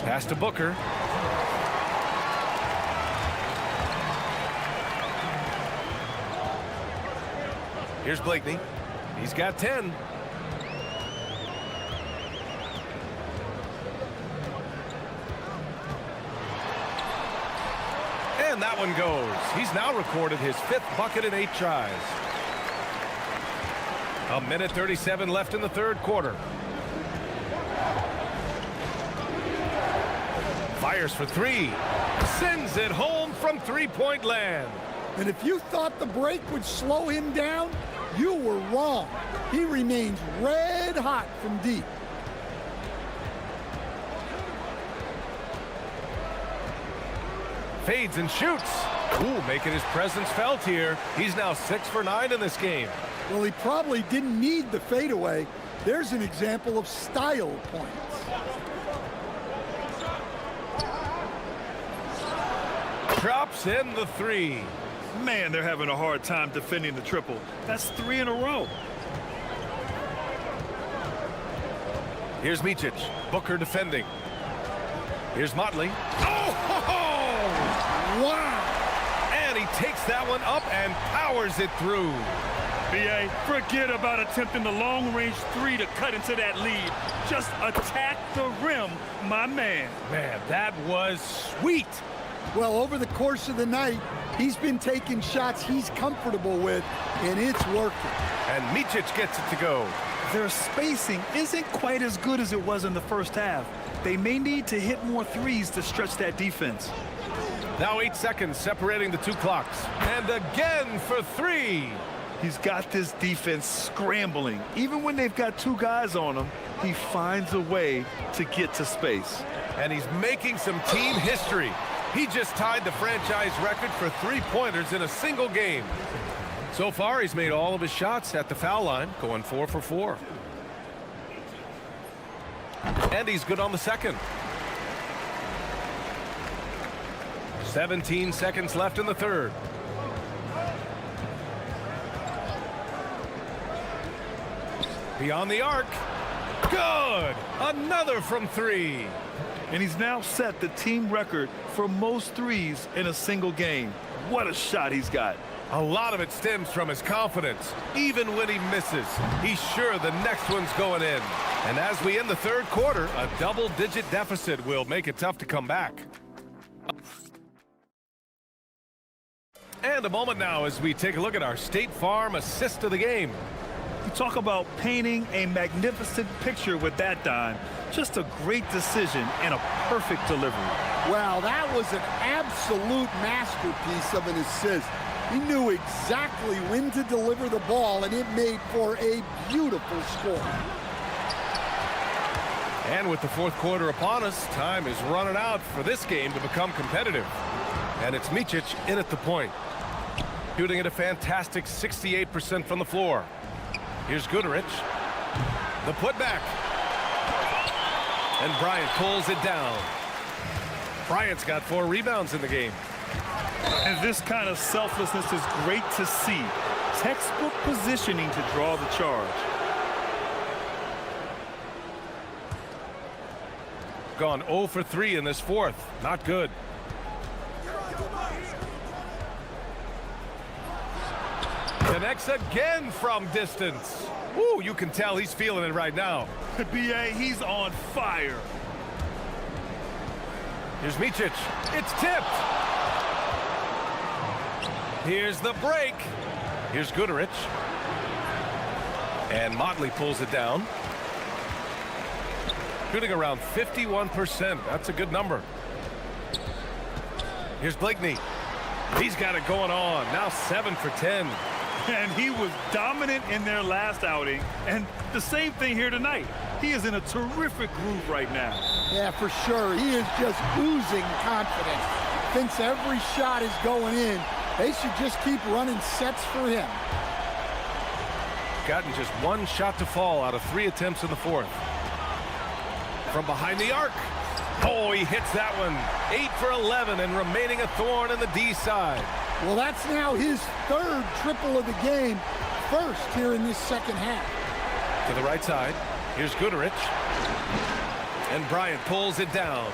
Pass to Booker. Here's Blakeney. He's got 10. And that one goes. He's now recorded his 5th bucket in 8 tries. 1:37 left in the third quarter. Fires for 3. Sends it home from three-point land. And if you thought the break would slow him down, you were wrong. He remains red hot from deep. Fades and shoots. Ooh, making his presence felt here. He's now 6 for 9 in this game. Well, he probably didn't need the fadeaway. There's an example of style points. Drops in the 3. Man, they're having a hard time defending the triple. That's 3 in a row. Here's Micic. Booker defending. Here's Motley. Oh! Wow! And he takes that one up and powers it through. BA, forget about attempting the long-range 3 to cut into that lead. Just attack the rim, my man. Man, that was sweet. Well, over the course of the night, he's been taking shots he's comfortable with, and it's working. And Micic gets it to go. Their spacing isn't quite as good as it was in the first half. They may need to hit more threes to stretch that defense. Now 8 seconds separating the 2 clocks. And again for 3. He's got this defense scrambling. Even when they've got 2 guys on him, he finds a way to get to space. And he's making some team history. He just tied the franchise record for 3-pointers in a single game. So far, he's made all of his shots at the foul line, going 4 for 4. And he's good on the second. 17 seconds left in the third. Beyond the arc. Good! Another from 3. And he's now set the team record for most threes in a single game. What a shot he's got. A lot of it stems from his confidence. Even when he misses, he's sure the next one's going in. And as we end the third quarter, a double-digit deficit will make it tough to come back. And a moment now as we take a look at our State Farm assist of the game. You talk about painting a magnificent picture with that dime. Just a great decision and a perfect delivery. Well, that was an absolute masterpiece of an assist. He knew exactly when to deliver the ball, and it made for a beautiful score. And with the fourth quarter upon us, time is running out for this game to become competitive. And it's Micic in at the point. Shooting at a fantastic 68% from the floor. Here's Goodrich. The putback. And Bryant pulls it down. Bryant's got 4 rebounds in the game. And this kind of selflessness is great to see. Textbook positioning to draw the charge. Gone 0 for 3 in this fourth. Not good. Connects again from distance. Woo, you can tell he's feeling it right now. B.A., he's on fire. Here's Micic. It's tipped. Here's the break. Here's Goodrich. And Motley pulls it down. Shooting around 51%. That's a good number. Here's Blakeney. He's got it going on. Now 7 for 10. And he was dominant in their last outing. And the same thing here tonight. He is in a terrific groove right now. Yeah, for sure. He is just oozing confidence. Thinks every shot is going in. They should just keep running sets for him. Gotten just 1 shot to fall out of 3 attempts in the fourth. From behind the arc. Oh, he hits that one. 8 for 11 and remaining a thorn in the D side. Well, that's now his 3rd triple of the game. First here in this second half. To the right side. Here's Goodrich. And Bryant pulls it down.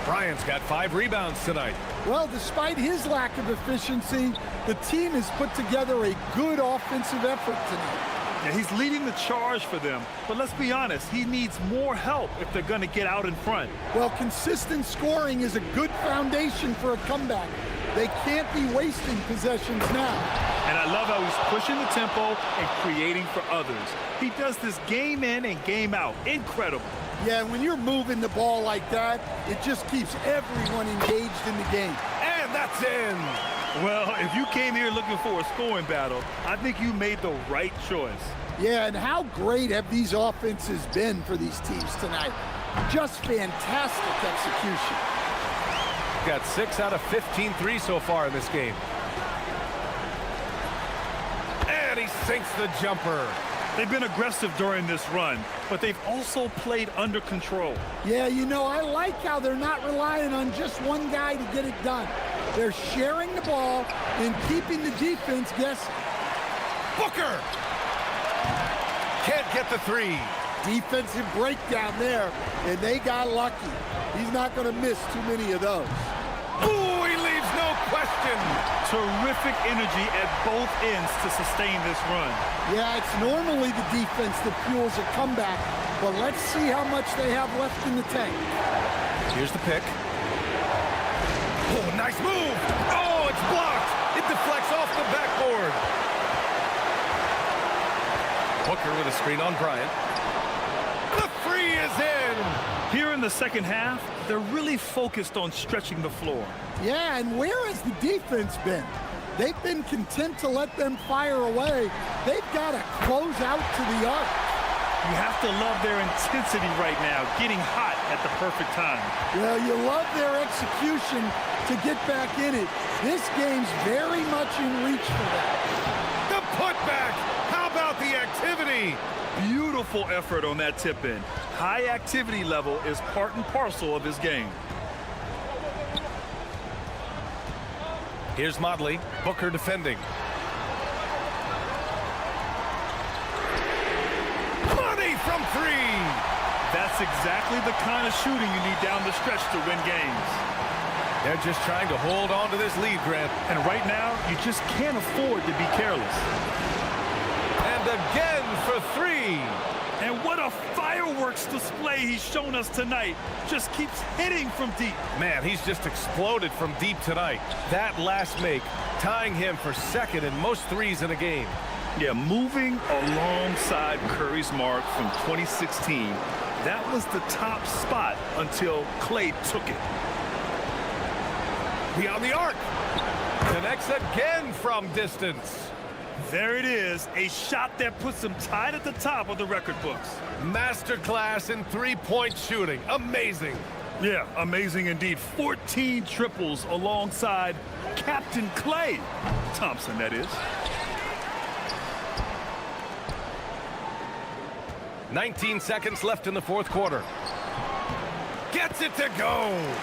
Bryant's got 5 rebounds tonight. Well, despite his lack of efficiency, the team has put together a good offensive effort tonight. Yeah, he's leading the charge for them. But let's be honest, he needs more help if they're going to get out in front. Well, consistent scoring is a good foundation for a comeback. They can't be wasting possessions now. And I love how he's pushing the tempo and creating for others. He does this game in and game out. Incredible. Yeah, when you're moving the ball like that, it just keeps everyone engaged in the game. And that's in. Well, if you came here looking for a scoring battle, I think you made the right choice. Yeah, and how great have these offenses been for these teams tonight? Just fantastic execution. Got 6 out of 15 threes so far in this game. And he sinks the jumper. They've been aggressive during this run, but they've also played under control. Yeah, you know, I like how they're not relying on just one guy to get it done. They're sharing the ball and keeping the defense guessing. Booker! Can't get the 3. Defensive breakdown there, and they got lucky. He's not going to miss too many of those. Ooh, he leaves no question. Terrific energy at both ends to sustain this run. Yeah, it's normally the defense that fuels a comeback, but let's see how much they have left in the tank. Here's the pick. Oh, nice move. Oh, it's blocked. It deflects off the backboard. Booker with a screen on Bryant. The 3 is in. Here in the second half, they're really focused on stretching the floor. Yeah, and where has the defense been? They've been content to let them fire away. They've got to close out to the arc. You have to love their intensity right now, getting hot at the perfect time. Well, you love their execution to get back in it. This game's very much in reach for them. The putback. How about the activity? Beautiful effort on that tip-in. High activity level is part and parcel of his game. Here's Motley. Booker defending. Money from 3. That's exactly the kind of shooting you need down the stretch to win games. They're just trying to hold on to this lead, Grant. And right now, you just can't afford to be careless. And again for three. And what a fireworks display he's shown us tonight. Just keeps hitting from deep. Man, he's just exploded from deep tonight. That last make, tying him for second in most threes in a game. Yeah, moving alongside Curry's mark from 2016. That was the top spot until Clay took it. Beyond the arc. Connects again from distance. There it is, a shot that puts him tied at the top of the record books. Masterclass in three-point shooting. Amazing. Yeah, amazing indeed. 14 triples alongside Captain Clay Thompson, that is. 19 seconds left in the fourth quarter. Gets it to go.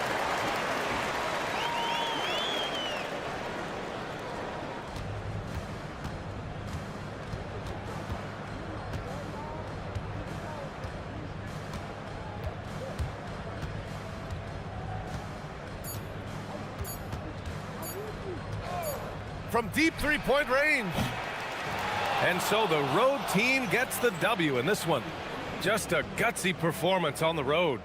From deep three-point range. And so the road team gets the W in this one. Just a gutsy performance on the road.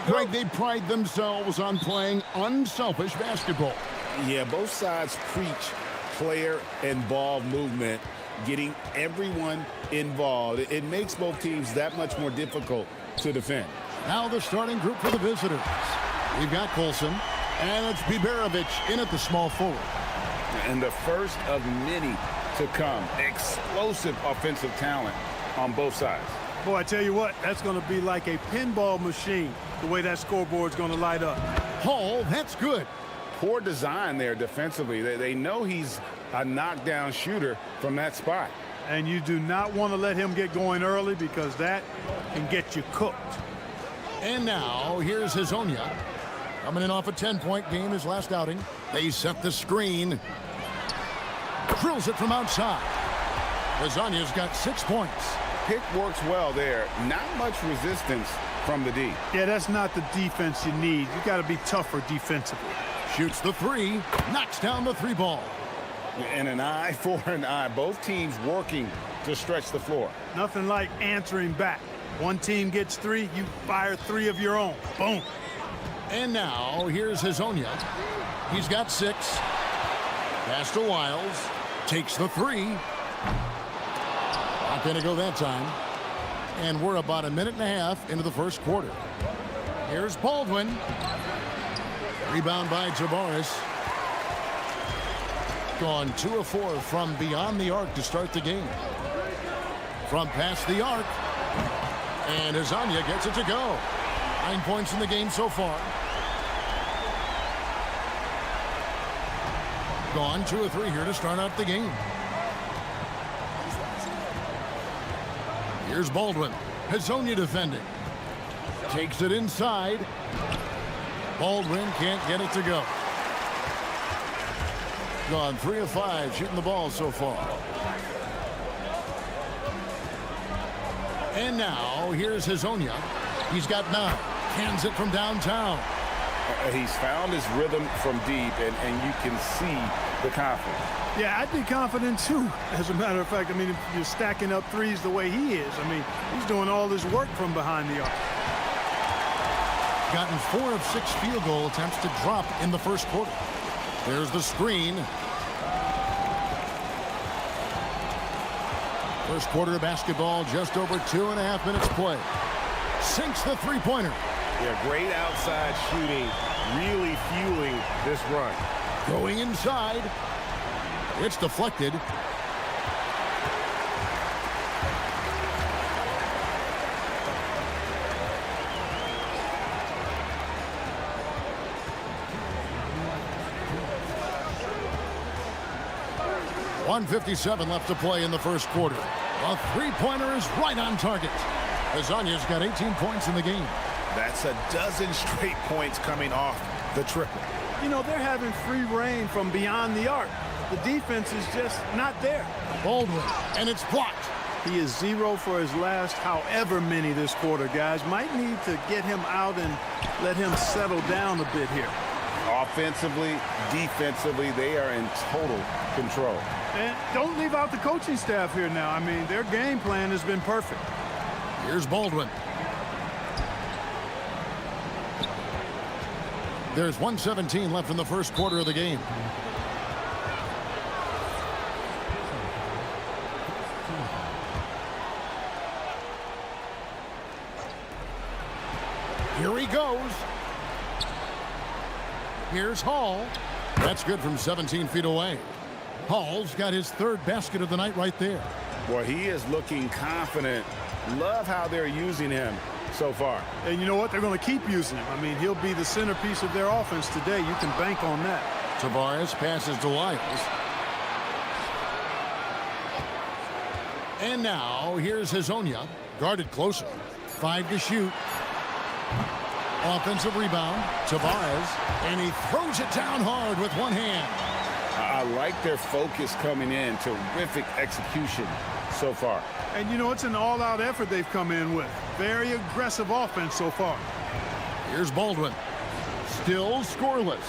Greg, they pride themselves on playing unselfish basketball. Yeah, both sides preach player and ball movement, getting everyone involved. It makes both teams that much more difficult to defend. Now the starting group for the visitors. We've got Colson, and it's Biberovic in at the small forward. And the first of many to come. Explosive offensive talent on both sides. Boy, I tell you what, that's going to be like a pinball machine, the way that scoreboard's going to light up. Hall, that's good. Poor design there defensively. They know he's a knockdown shooter from that spot. And you do not want to let him get going early because that can get you cooked. And now, here's Hazonia. Coming in off a 10-point game his last outing. They set the screen. Drills it from outside. Hazonia's got 6 points. Pick works well there. Not much resistance from the D. Yeah, that's not the defense you need. You got to be tougher defensively. Shoots the three. Knocks down the three ball. And an eye for an eye. Both teams working to stretch the floor. Nothing like answering back. One team gets 3, you fire 3 of your own. Boom. And now, here's Hazonia. He's got 6. Pass to Wiles. Takes the 3. Not going to go that time. And we're about a minute and a half into the first quarter. Here's Baldwin. Rebound by Tavares. Gone 2 of 4 from beyond the arc to start the game. From past the arc. And Hazonia gets it to go. 9 points in the game so far. Gone 2 of 3 here to start out the game. Here's Baldwin. Hazonia defending. Takes it inside. Baldwin can't get it to go. Gone 3 of 5 shooting the ball so far. And now here's Hazonia. He's got 9. Hands it from downtown. He's found his rhythm from deep, and you can see the confidence. Yeah, I'd be confident too. As a matter of fact, I mean, if you're stacking up threes the way he is, I mean, he's doing all this work from behind the arc. Gotten 4 of 6 field goal attempts to drop in the first quarter. There's the screen. First quarter of basketball, just over 2.5 minutes play. Sinks the three-pointer. Yeah, great outside shooting, really fueling this run. Going inside. It's deflected. .157 left to play in the first quarter. A three-pointer is right on target. Hazonia's got 18 points in the game. That's a dozen straight points coming off the triple. You know, they're having free reign from beyond the arc. The defense is just not there. Baldwin, and it's blocked. He is 0 for his last however many this quarter, guys. Might need to get him out and let him settle down a bit here. Offensively, defensively, they are in total control. And don't leave out the coaching staff here now. I mean, their game plan has been perfect. Here's Baldwin. There's 1:17 left in the first quarter of the game. Here he goes. Here's Hall. That's good from 17 feet away. Hall's got his 3rd basket of the night right there. Boy, he is looking confident. Love how they're using him so far. And you know what? They're going to keep using him. I mean, he'll be the centerpiece of their offense today. You can bank on that. Tavares passes to Wiles. And now, here's Hazonia. Guarded closer. 5 to shoot. Offensive rebound. Tavares. And he throws it down hard with one hand. I like their focus coming in. Terrific execution so far. And, you know, it's an all-out effort they've come in with. Very aggressive offense so far. Here's Baldwin. Still scoreless.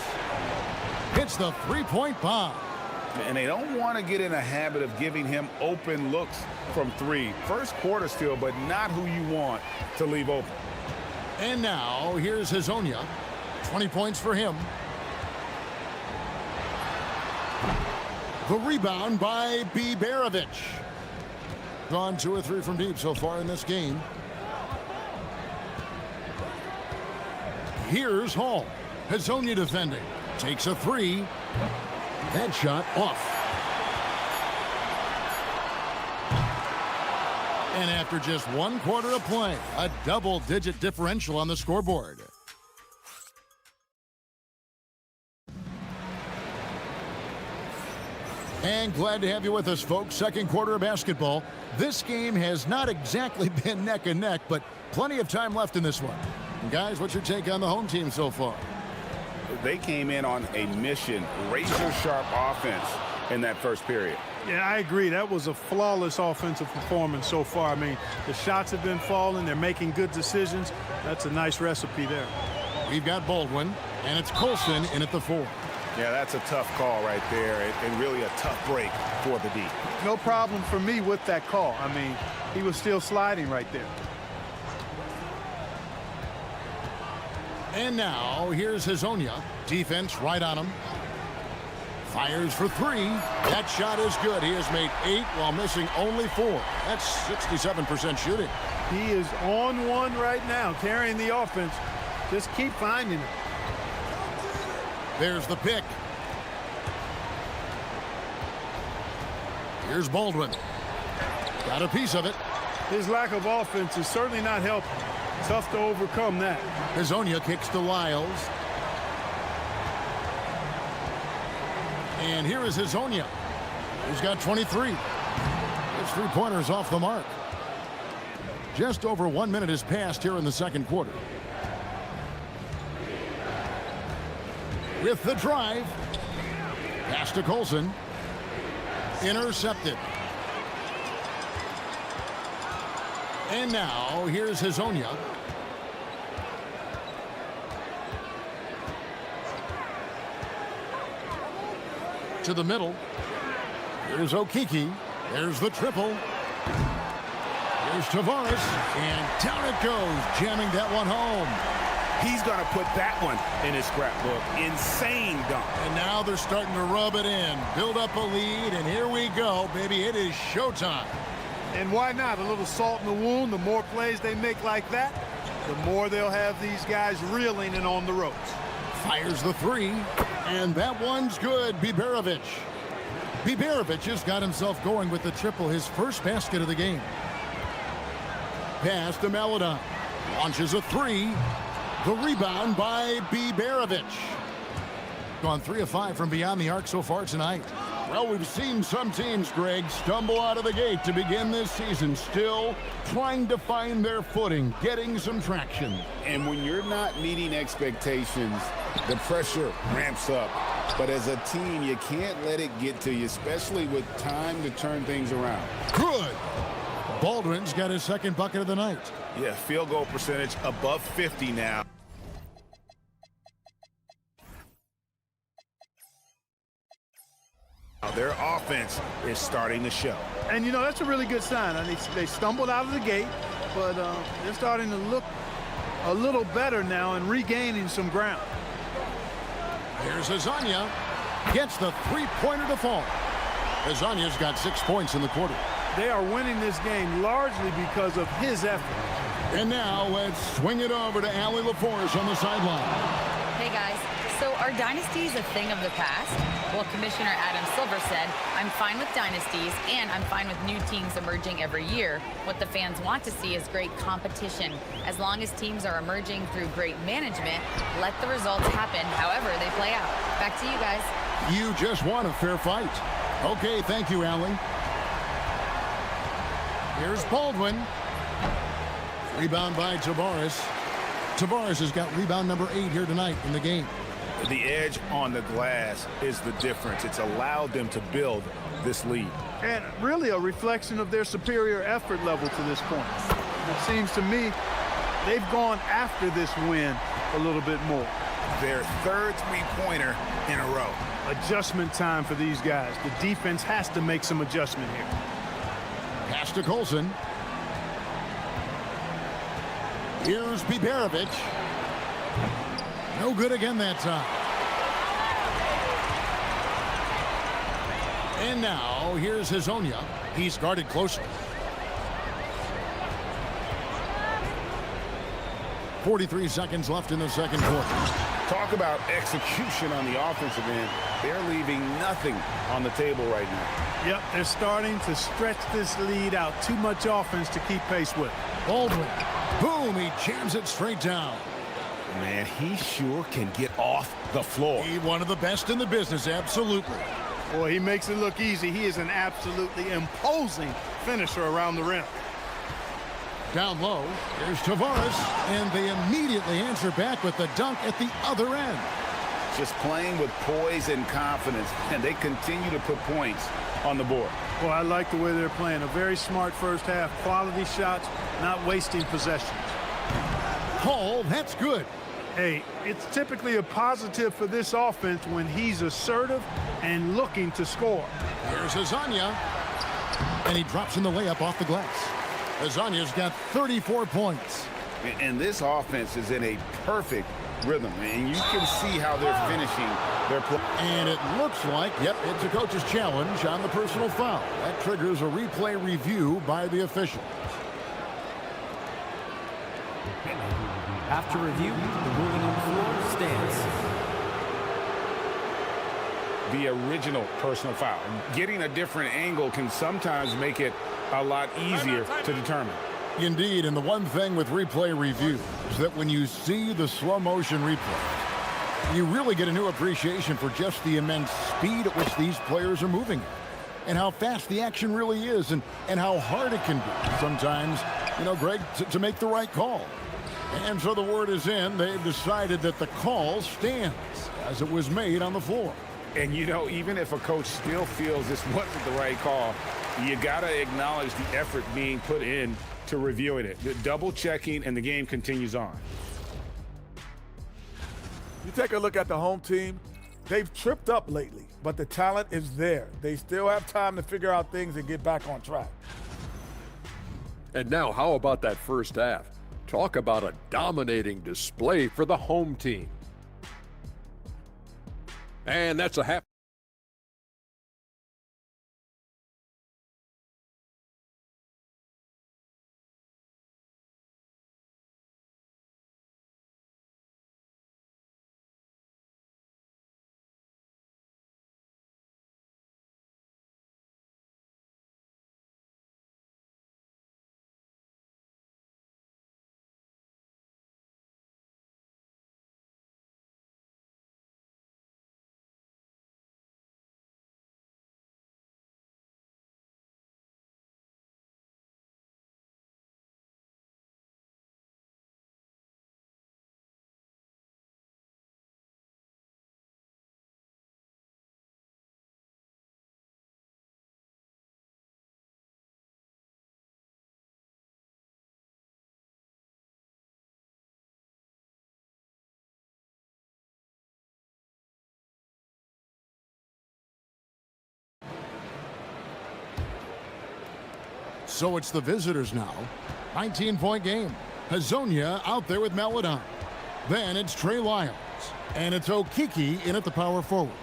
Hits the three-point bomb. And they don't want to get in a habit of giving him open looks from 3. First quarter still, but not who you want to leave open. And now, here's Hazonia. 20 points for him. The rebound by Biberovic. Gone 2 or 3 from deep so far in this game. Here's Hall. Hazonia defending. Takes a 3. That shot off. And after just 1 quarter of play, a double-digit differential on the scoreboard. And glad to have you with us, folks. Second quarter of basketball. This game has not exactly been neck and neck, but plenty of time left in this one. And guys, what's your take on the home team so far? They came in on a mission, razor-sharp offense in that first period. Yeah, I agree. That was a flawless offensive performance so far. I mean, the shots have been falling. They're making good decisions. That's a nice recipe there. We've got Baldwin, and it's Colson in at the 4. Yeah, that's a tough call right there, and really a tough break for the D. No problem for me with that call. I mean, he was still sliding right there. And now, here's Hazonia. Defense right on him. Fires for 3. That shot is good. He has made 8 while missing only 4. That's 67% shooting. He is on one right now, carrying the offense. Just keep finding it. There's the pick. Here's Baldwin. Got a piece of it. His lack of offense is certainly not helping. Tough to overcome that. Hazonia kicks to Lyles. And here is Hazonia, who's got 23. His 3-pointers off the mark. Just over 1 minute has passed here in the second quarter. With the drive. Pass to Colson. Intercepted. And now, here's Hazonia. To the middle. Here's Okiki. There's the triple. Here's Tavares. And down it goes, jamming that one home. He's going to put that one in his scrapbook. Insane dunk. And now they're starting to rub it in. Build up a lead, and here we go, baby. It is showtime. And why not? A little salt in the wound. The more plays they make like that, the more they'll have these guys reeling and on the ropes. Fires the 3, and that one's good. Biberovic. Biberovic just got himself going with the triple, his first basket of the game. Pass to Maladon. Launches a 3. The rebound by Biberovic. Gone 3 of 5 from beyond the arc so far tonight. Well, we've seen some teams, Greg, stumble out of the gate to begin this season, still trying to find their footing, getting some traction. And when you're not meeting expectations, the pressure ramps up. But as a team, you can't let it get to you, especially with time to turn things around. Good. Baldwin's got his second bucket of the night. Yeah, field goal percentage above 50 now. Their offense is starting to show. And, you know, that's a really good sign. I mean, they stumbled out of the gate, but they're starting to look a little better now and regaining some ground. Here's Hazonia. Gets the 3-pointer to fall. Hazonia's got 6 points in the quarter. They are winning this game largely because of his effort. And now let's swing it over to Allie LaForce on the sideline. Hey, guys. So are dynasties a thing of the past? Well, Commissioner Adam Silver said, I'm fine with dynasties, and I'm fine with new teams emerging every year. What the fans want to see is great competition. As long as teams are emerging through great management, let the results happen however they play out. Back to you guys. You just want a fair fight. Okay, thank you, Allie. Here's Baldwin. Rebound by Tavares. Tavares has got rebound number 8 here tonight in the game. The edge on the glass is the difference. It's allowed them to build this lead. And really a reflection of their superior effort level to this point. It seems to me they've gone after this win a little bit more. Their third 3-pointer in a row. Adjustment time for these guys. The defense has to make some adjustment here. Pass to Colson. Here's Biberovic. No good again that time. And now here's Hazonia. He's guarded closely. 43 seconds left in the second quarter. Talk about execution on the offensive end. They're leaving nothing on the table right now. Yep, they're starting to stretch this lead out. Too much offense to keep pace with. Baldwin. Boom, he jams it straight down. Man, he sure can get off the floor. He's one of the best in the business, absolutely. Boy, he makes it look easy. He is an absolutely imposing finisher around the rim. Down low, here's Tavares, and they immediately answer back with the dunk at the other end. Just playing with poise and confidence, and they continue to put points on the board. Well, I like the way they're playing. A very smart first half, quality shots, not wasting possessions. Call, that's good. Hey, it's typically a positive for this offense when he's assertive and looking to score. Here's Hazonia, and he drops in the layup off the glass. Hazonia's got 34 points. And this offense is in a perfect rhythm, and you can see how they're finishing their play. And it looks like, yep, it's a coach's challenge on the personal foul. That triggers a replay review by the official. After review, the ruling on the floor stands. The original personal foul. Getting a different angle can sometimes make it a lot easier to determine. Indeed, and the one thing with replay review is that when you see the slow motion replay, you really get a new appreciation for just the immense speed at which these players are moving and how fast the action really is and how hard it can be sometimes, you know, Greg, to make the right call. And so the word is in. They've decided that the call stands as it was made on the floor. And, you know, even if a coach still feels this wasn't the right call, you got to acknowledge the effort being put in to reviewing it. The double checking, and the game continues on. You take a look at the home team, they've tripped up lately, but the talent is there. They still have time to figure out things and get back on track. And now, how about that first half? Talk about a dominating display for the home team. And that's a half. So it's the visitors now. 19-point game. Hazonia out there with Meladon. Then it's Trey Lyles. And it's Okiki in at the power forward.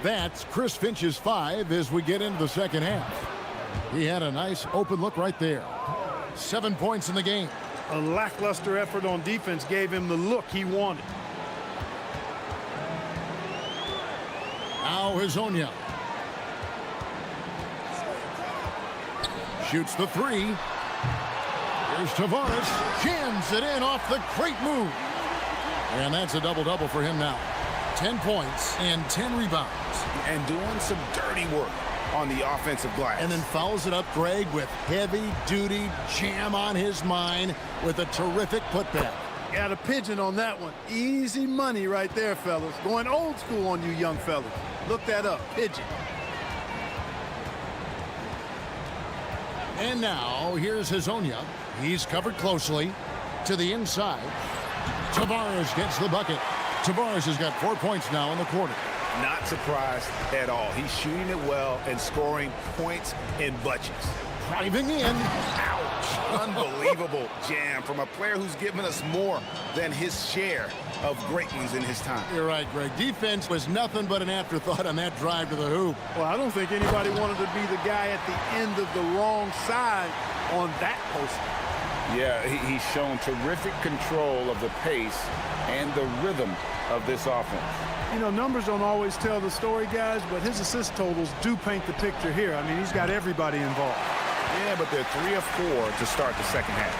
That's Chris Finch's 5 as we get into the second half. He had a nice open look right there. 7 points in the game. A lackluster effort on defense gave him the look he wanted. Now Hazonia. Shoots the 3. Here's Tavares. Jams it in off the great move. And that's a double-double for him now. 10 points and 10 rebounds. And doing some dirty work on the offensive glass. And then follows it up, Greg, with heavy-duty jam on his mind with a terrific putback. Got a pigeon on that one. Easy money right there, fellas. Going old school on you young fellas. Look that up. Pigeon. And now, here's Hazonia. He's covered closely to the inside. Tavares gets the bucket. Tavares has got 4 points now in the quarter. Not surprised at all. He's shooting it well and scoring points in bunches. Driving in. Ouch. Unbelievable jam from a player who's given us more than his share of great ones in his time. You're right, Greg. Defense was nothing but an afterthought on that drive to the hoop. Well, I don't think anybody wanted to be the guy at the end of the wrong side on that post. Yeah, he's shown terrific control of the pace and the rhythm of this offense. You know, numbers don't always tell the story, guys, but his assist totals do paint the picture here. I mean, he's got everybody involved. Yeah, but they're 3 of 4 to start the second half.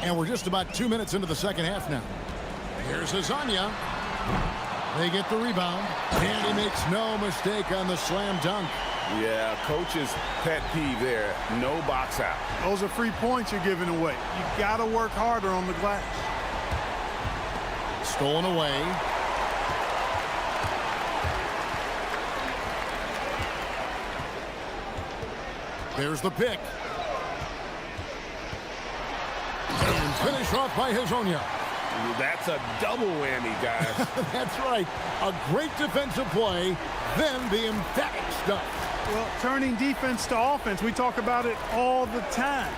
And we're just about 2 minutes into the second half now. Here's Azania. They get the rebound, and he makes no mistake on the slam dunk. Yeah, coach's pet peeve there. No box out. Those are free points you're giving away. You got to work harder on the glass. Stolen away. There's the pick. And finish off by Hazonia. That's a double whammy, guys. That's right. A great defensive play, then the emphatic stuff. Well, turning defense to offense, we talk about it all the time.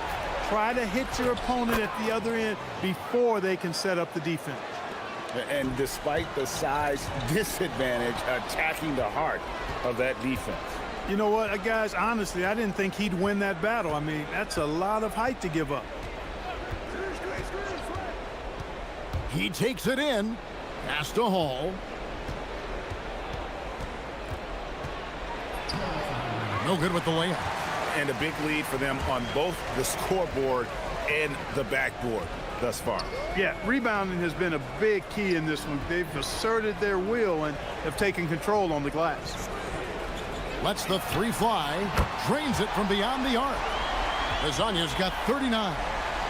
Try to hit your opponent at the other end before they can set up the defense. And despite the size disadvantage, attacking the heart of that defense. You know what, guys, honestly, I didn't think he'd win that battle. I mean, that's a lot of height to give up. He takes it in. Pass to Hall. No good with the layup. And a big lead for them on both the scoreboard and the backboard thus far. Yeah, rebounding has been a big key in this one. They've asserted their will and have taken control on the glass. Lets the three fly. Drains it from beyond the arc. Lasagna's got 39.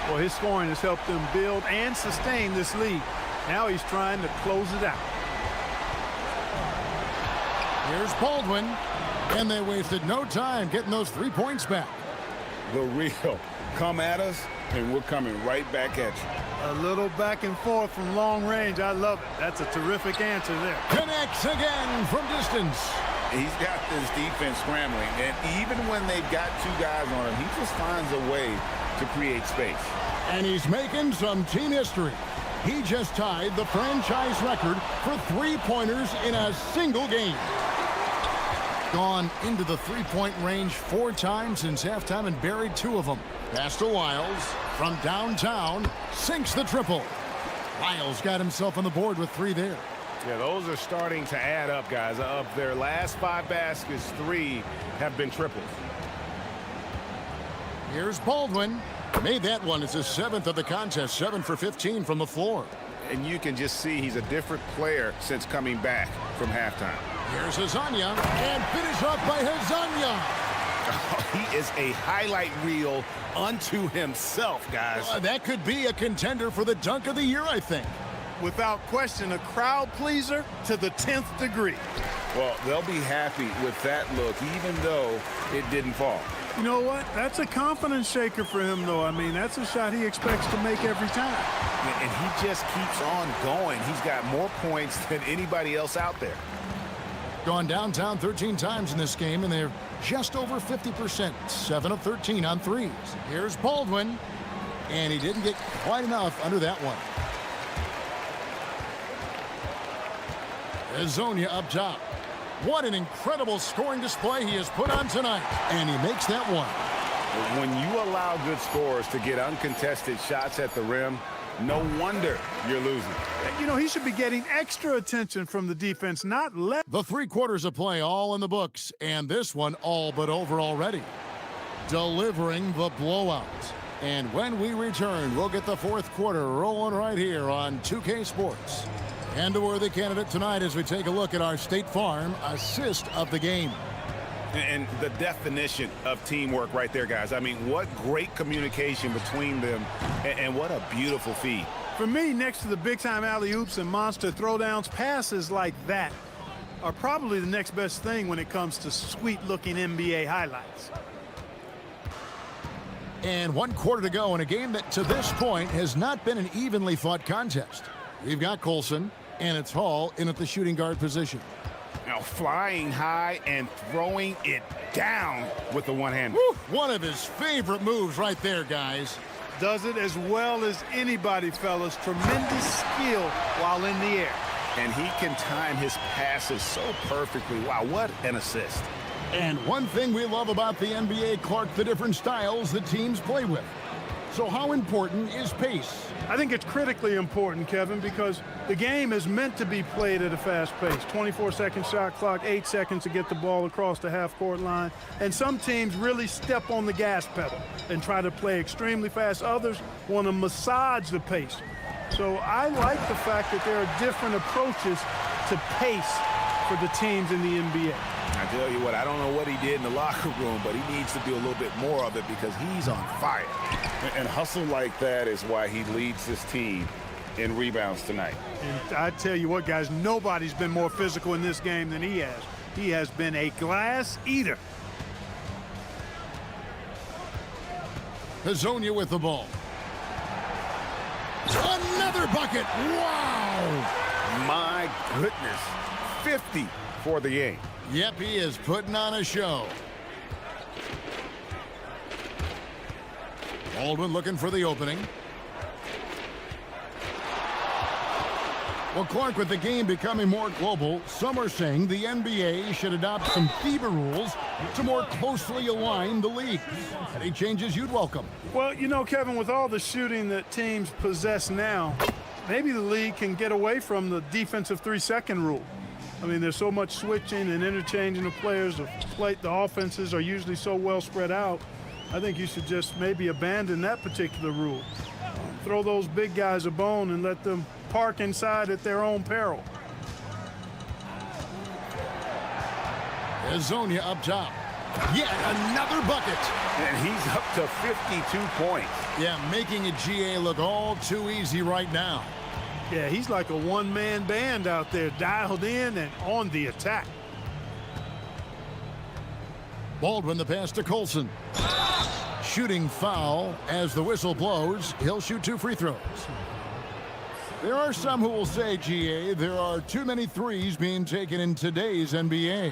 Well, his scoring has helped them build and sustain this lead. Now he's trying to close it out. Here's Baldwin. And they wasted no time getting those 3 points back. The real. Come at us, and we're coming right back at you. A little back and forth from long range. I love it. That's a terrific answer there. Connects again from distance. He's got this defense scrambling, and even when they've got 2 guys on him, he just finds a way to create space. And he's making some team history. He just tied the franchise record for three-pointers in a single game. Gone into the three-point range 4 times since halftime and buried 2 of them. Pass to Wiles from downtown, sinks the triple. Wiles got himself on the board with 3 there. Yeah, those are starting to add up, guys. Of their last 5 baskets, 3 have been triples. Here's Baldwin. Made that one. It's his 7th of the contest. 7 for 15 from the floor. And you can just see he's a different player since coming back from halftime. Here's Hazania, and finish off by Hazania. He is a highlight reel unto himself, guys. That could be a contender for the dunk of the year, I think. Without question, a crowd pleaser to the 10th degree. Well, they'll be happy with that look, even though it didn't fall. You know what? That's a confidence shaker for him, though. I mean, that's a shot he expects to make every time. And he just keeps on going. He's got more points than anybody else out there. Gone downtown 13 times in this game, and they're just over 50%. 7 of 13 on threes. Here's Baldwin, and he didn't get quite enough under that one. Hazonia up top. What an incredible scoring display he has put on tonight. And he makes that one. When you allow good scorers to get uncontested shots at the rim, no wonder you're losing. You know, he should be getting extra attention from the defense, not less. The 3 quarters of play all in the books, and this one all but over already. Delivering the blowout. And when we return, we'll get the 4th quarter rolling right here on 2K Sports. And a worthy candidate tonight as we take a look at our State Farm assist of the game. And the definition of teamwork right there, guys. I mean, what great communication between them, and what a beautiful feed. For me, next to the big-time alley-oops and monster throwdowns, passes like that are probably the next best thing when it comes to sweet-looking NBA highlights. And 1 quarter to go in a game that, to this point, has not been an evenly fought contest. We've got Colson, and it's Hall in at the shooting guard position. Now flying high and throwing it down with the one-hand. One of his favorite moves right there, guys. Does it as well as anybody, fellas. Tremendous skill while in the air. And he can time his passes so perfectly. Wow, what an assist. And one thing we love about the NBA, Clark, the different styles that teams play with. So how important is pace? I think it's critically important, Kevin, because the game is meant to be played at a fast pace. 24-second shot clock, 8 seconds to get the ball across the half-court line. And some teams really step on the gas pedal and try to play extremely fast. Others want to massage the pace. So I like the fact that there are different approaches to pace for the teams in the NBA. I tell you what, I don't know what he did in the locker room, but he needs to do a little bit more of it because he's on fire. And hustle like that is why he leads this team in rebounds tonight. And I tell you what, guys, nobody's been more physical in this game than he has. He has been a glass eater. Hazonia with the ball. Another bucket. Wow. My goodness. 50 for the game. Yep, he is putting on a show. Baldwin looking for the opening. Well, Clark, with the game becoming more global, some are saying the NBA should adopt some FIBA rules to more closely align the leagues. Any changes you'd welcome? Well, you know, Kevin, with all the shooting that teams possess now, maybe the league can get away from the defensive 3-second rule. I mean, there's so much switching and interchanging of players. The offenses are usually so well spread out. I think you should just maybe abandon that particular rule. Throw those big guys a bone and let them park inside at their own peril. Hazonia up top. Yet another bucket. And he's up to 52 points. Yeah, making a GA look all too easy right now. Yeah, he's like a one-man band out there, dialed in and on the attack. Baldwin the pass to Colson. Shooting foul as the whistle blows. He'll shoot 2 free throws. There are some who will say, GA, there are too many threes being taken in today's NBA.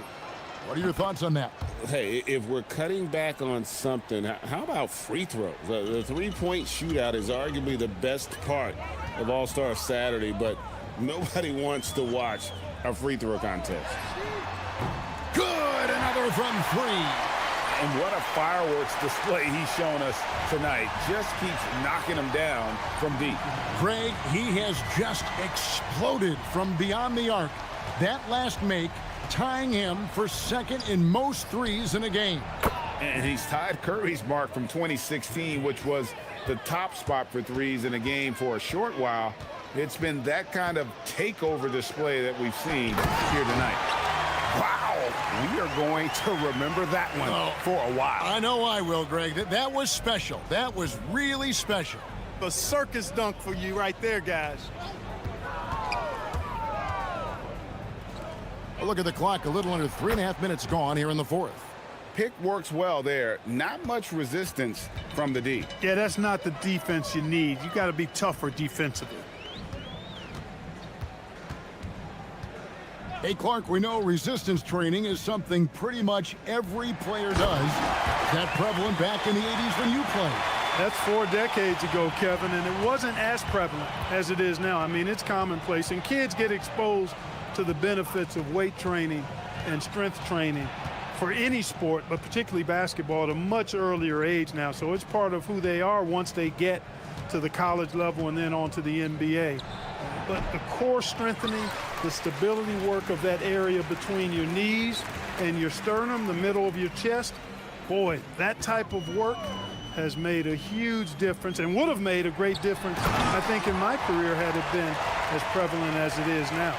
What are your thoughts on that? Hey, if we're cutting back on something, how about free throws? The three-point shootout is arguably the best part of All-Star Saturday, but nobody wants to watch a free throw contest. Good, another from 3. And what a fireworks display he's shown us tonight. Just keeps knocking him down from deep. Craig, he has just exploded from beyond the arc. That last make tying him for second in most threes in a game. And he's tied Curry's mark from 2016, which was the top spot for threes in a game for a short while. It's been that kind of takeover display that we've seen here tonight. Wow, we are going to remember that one for a while. I know I will, Greg. That was special. That was really special. A circus dunk for you right there, guys. Look at the clock, a little under 3.5 minutes gone here in the 4th. Pick works well there. Not much resistance from the D. Yeah, that's not the defense you need. You got to be tougher defensively. Hey, Clark, we know resistance training is something pretty much every player does. Is that prevalent back in the 80s when you played? That's 4 decades ago, Kevin, and it wasn't as prevalent as it is now. I mean, it's commonplace, and kids get exposed to the benefits of weight training and strength training for any sport, but particularly basketball, at a much earlier age now. So it's part of who they are once they get to the college level and then on to the NBA. But the core strengthening, the stability work of that area between your knees and your sternum, the middle of your chest, boy, that type of work has made a huge difference and would have made a great difference, I think, in my career had it been as prevalent as it is now.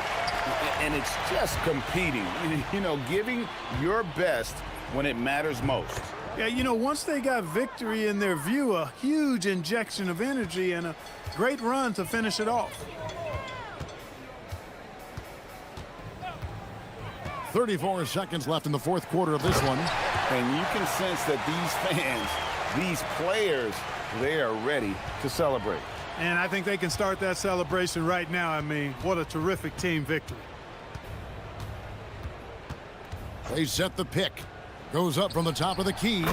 And it's just competing, you know, giving your best when it matters most. Yeah, you know, once they got victory in their view, a huge injection of energy and a great run to finish it off. 34 seconds left in the 4th quarter of this one. And you can sense that these fans, these players, they are ready to celebrate. And I think they can start that celebration right now. I mean, what a terrific team victory. They set the pick. Goes up from the top of the key.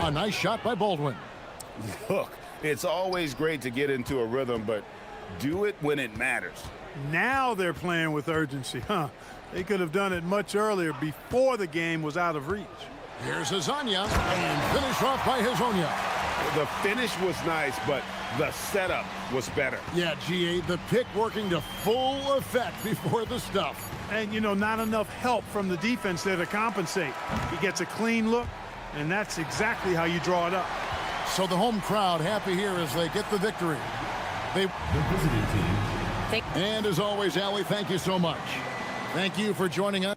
A nice shot by Baldwin. Look, it's always great to get into a rhythm, but do it when it matters. Now they're playing with urgency, huh? They could have done it much earlier before the game was out of reach. Here's Hezonja, and finished off by Hezonja. The finish was nice, but the setup was better. Yeah, GA, the pick working to full effect before the stuff. And, you know, not enough help from the defense there to compensate. He gets a clean look, and that's exactly how you draw it up. So the home crowd happy here as they get the victory. The visiting team. And as always, Allie, thank you so much. Thank you for joining us.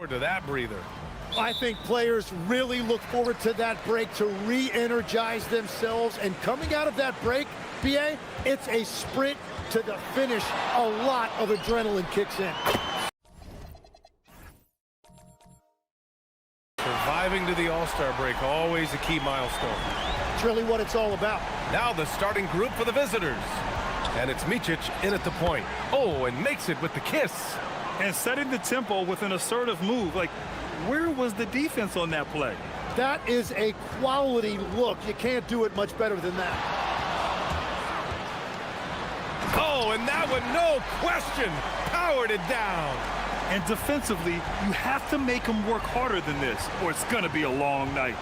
To that breather. I think players really look forward to that break to re-energize themselves. And coming out of that break, BA, it's a sprint to the finish. A lot of adrenaline kicks in. Surviving to the All-Star break, always a key milestone. It's really what it's all about. Now the starting group for the visitors. And it's Micic in at the point. Oh, and makes it with the kiss. And setting the tempo with an assertive move. Like, where was the defense on that play? That is a quality look. You can't do it much better than that. Oh, and that one, no question, powered it down. And defensively, you have to make him work harder than this, or it's going to be a long night.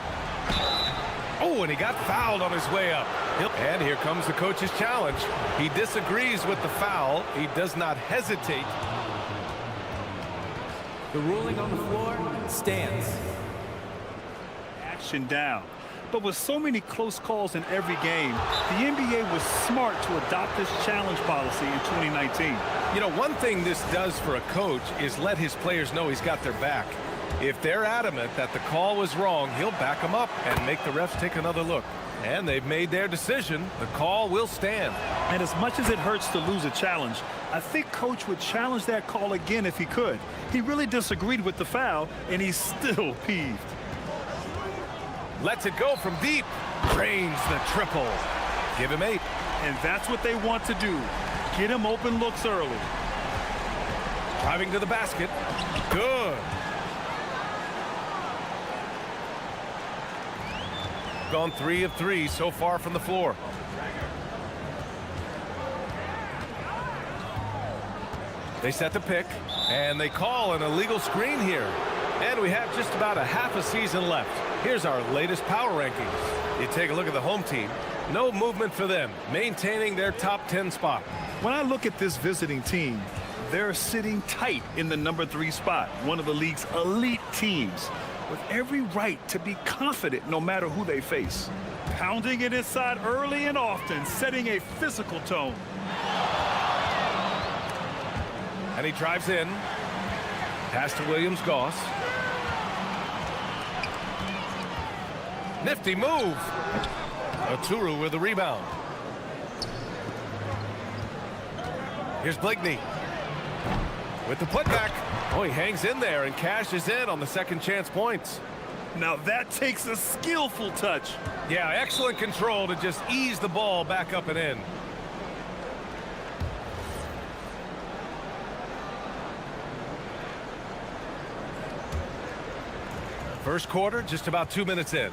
Oh, and he got fouled on his way up. And here comes the coach's challenge. He disagrees with the foul. He does not hesitate. The ruling on the floor stands. Action down. But with so many close calls in every game, the NBA was smart to adopt this challenge policy in 2019. You know, one thing this does for a coach is let his players know he's got their back. If they're adamant that the call was wrong, he'll back them up and make the refs take another look. And they've made their decision. The call will stand. And as much as it hurts to lose a challenge, I think Coach would challenge that call again if he could. He really disagreed with the foul, and he's still peeved. Lets it go from deep. Drains the triple. Give him 8. And that's what they want to do. Get him open looks early. Driving to the basket. Good. Gone 3 of 3 so far from the floor. They set the pick, and they call an illegal screen here. And we have just about a half a season left. Here's our latest power rankings. You take a look at the home team. No movement for them, maintaining their top 10 spot. When I look at this visiting team, they're sitting tight in the number 3 spot, one of the league's elite teams, with every right to be confident no matter who they face. Pounding it inside early and often, setting a physical tone. And he drives in. Pass to Williams-Goss. Nifty move. Oturu with the rebound. Here's Bligney with the putback. Oh, he hangs in there and cashes in on the second chance points. Now that takes a skillful touch. Yeah, excellent control to just ease the ball back up and in. First quarter, just about 2 minutes in.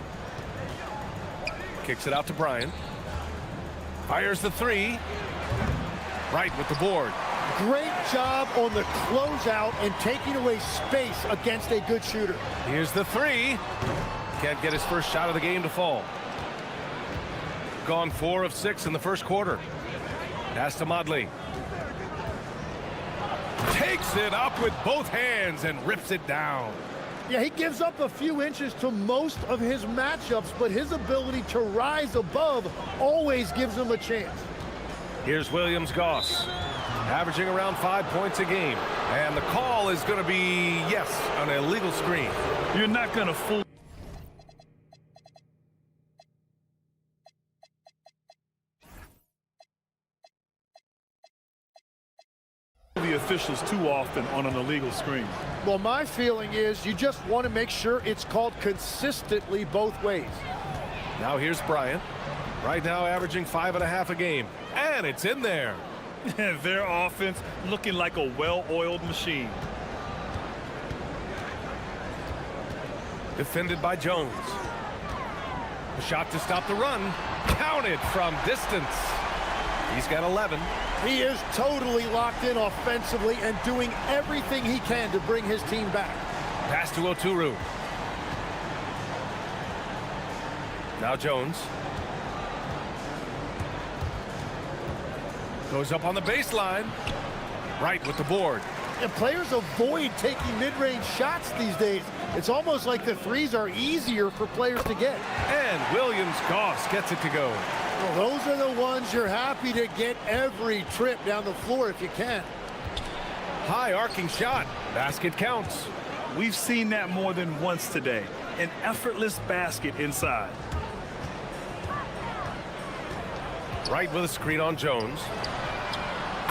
Kicks it out to Bryant. Fires the 3. Right with the board. Great job on the closeout and taking away space against a good shooter. Here's the 3. Can't get his first shot of the game to fall. Gone 4 of 6 in the first quarter. Pass to Modley. Takes it up with both hands and rips it down. Yeah, he gives up a few inches to most of his matchups, but his ability to rise above always gives him a chance. Here's Williams-Goss, averaging around 5 points a game. And the call is going to be, yes, an illegal screen. You're not going to fool the officials too often on an illegal screen. Well, my feeling is you just want to make sure it's called consistently both ways. Now here's Bryant. Right now averaging 5.5 a game. And it's in there. Their offense looking like a well-oiled machine. Defended by Jones. A shot to stop the run. Counted from distance. He's got 11. He is totally locked in offensively and doing everything he can to bring his team back. Pass to Oturu. Now Jones. Goes up on the baseline. Right with the board. And players avoid taking mid-range shots these days. It's almost like the threes are easier for players to get. And Williams-Goss gets it to go. Well, those are the ones you're happy to get every trip down the floor if you can. High arcing shot. Basket counts. We've seen that more than once today. An effortless basket inside. Right with a screen on Jones.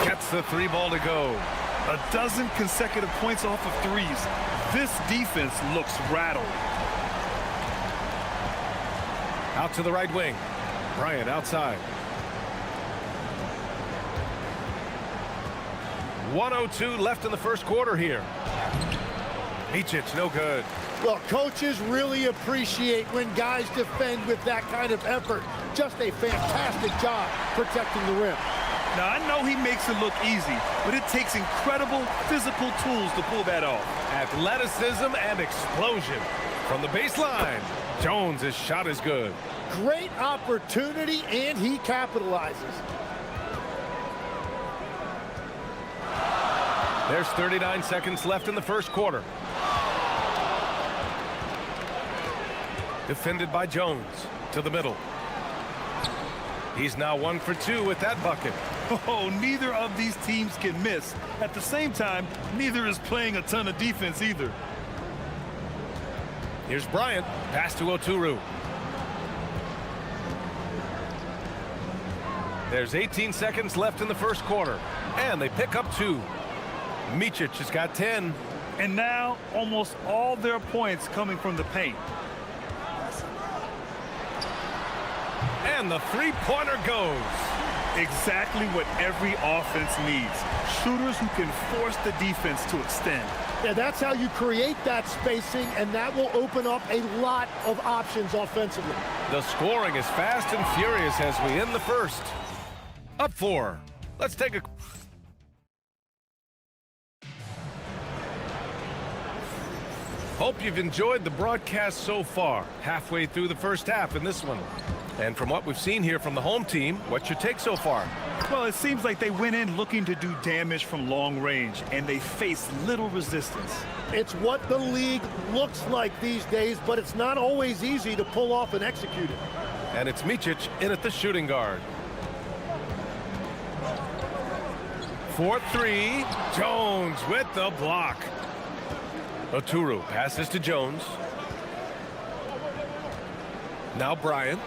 Gets the three ball to go. A dozen consecutive points off of threes. This defense looks rattled. Out to the right wing. Bryant outside. 1:02 left in the first quarter here. Micic, no good. Well, coaches really appreciate when guys defend with that kind of effort. Just a fantastic job protecting the rim. Now, I know he makes it look easy, but it takes incredible physical tools to pull that off. Athleticism and explosion. From the baseline, Jones' shot is good. Great opportunity, and he capitalizes. There's 39 seconds left in the first quarter. Defended by Jones to the middle. He's now 1 for 2 with that bucket. Oh, neither of these teams can miss. At the same time, neither is playing a ton of defense either. Here's Bryant. Pass to Oturu. There's 18 seconds left in the first quarter. And they pick up 2. Micic has got 10. And now, almost all their points coming from the paint. And the three-pointer goes. Exactly what every offense needs. Shooters who can force the defense to extend. Yeah, that's how you create that spacing, and that will open up a lot of options offensively. The scoring is fast and furious as we end the first. Up 4. Let's take a... Hope you've enjoyed the broadcast so far. Halfway through the first half in this one. And from what we've seen here from the home team, what's your take so far? Well, it seems like they went in looking to do damage from long range, and they faced little resistance. It's what the league looks like these days, but it's not always easy to pull off and execute it. And it's Micic in at the shooting guard. 4-3. Jones with the block. Oturu passes to Jones. Now Bryant.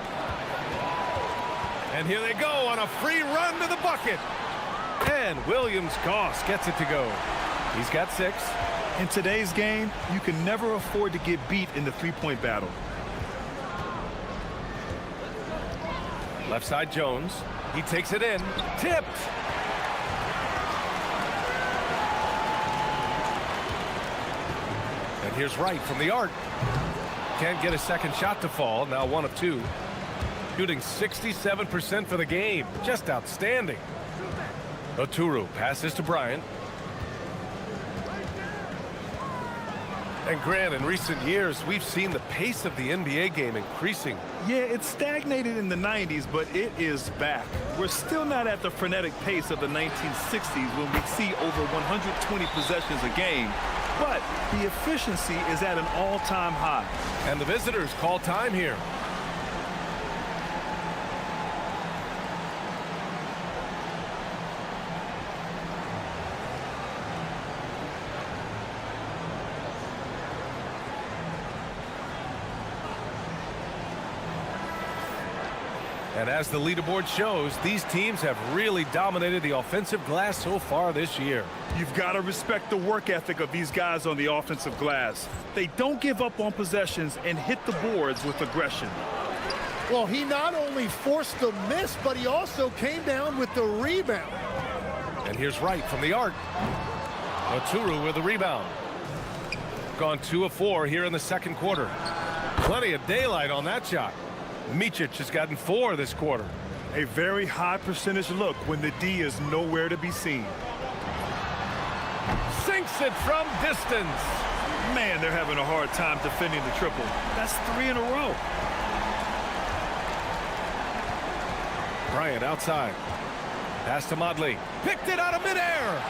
And here they go on a free run to the bucket. And Williams-Goss gets it to go. He's got 6. In today's game, you can never afford to get beat in the three-point battle. Left side Jones. He takes it in. Tipped. And here's Wright from the arc. Can't get a second shot to fall. Now 1 of 2. Shooting 67% for the game. Just outstanding. Oturu passes to Bryant. And Grant, in recent years, we've seen the pace of the NBA game increasing. Yeah, it stagnated in the 90s, but it is back. We're still not at the frenetic pace of the 1960s when we see over 120 possessions a game. But the efficiency is at an all-time high. And the visitors call time here. And as the leaderboard shows, these teams have really dominated the offensive glass so far this year. You've got to respect the work ethic of these guys on the offensive glass. They don't give up on possessions and hit the boards with aggression. Well, he not only forced the miss, but he also came down with the rebound. And here's Wright from the arc. Oturu with the rebound. Gone 2 of 4 here in the second quarter. Plenty of daylight on that shot. Micic has gotten 4 this quarter. A very high percentage look when the D is nowhere to be seen. Sinks it from distance. Man, they're having a hard time defending the triple. That's 3 in a row. Bryant outside. Pass to Modley. Picked it out of midair.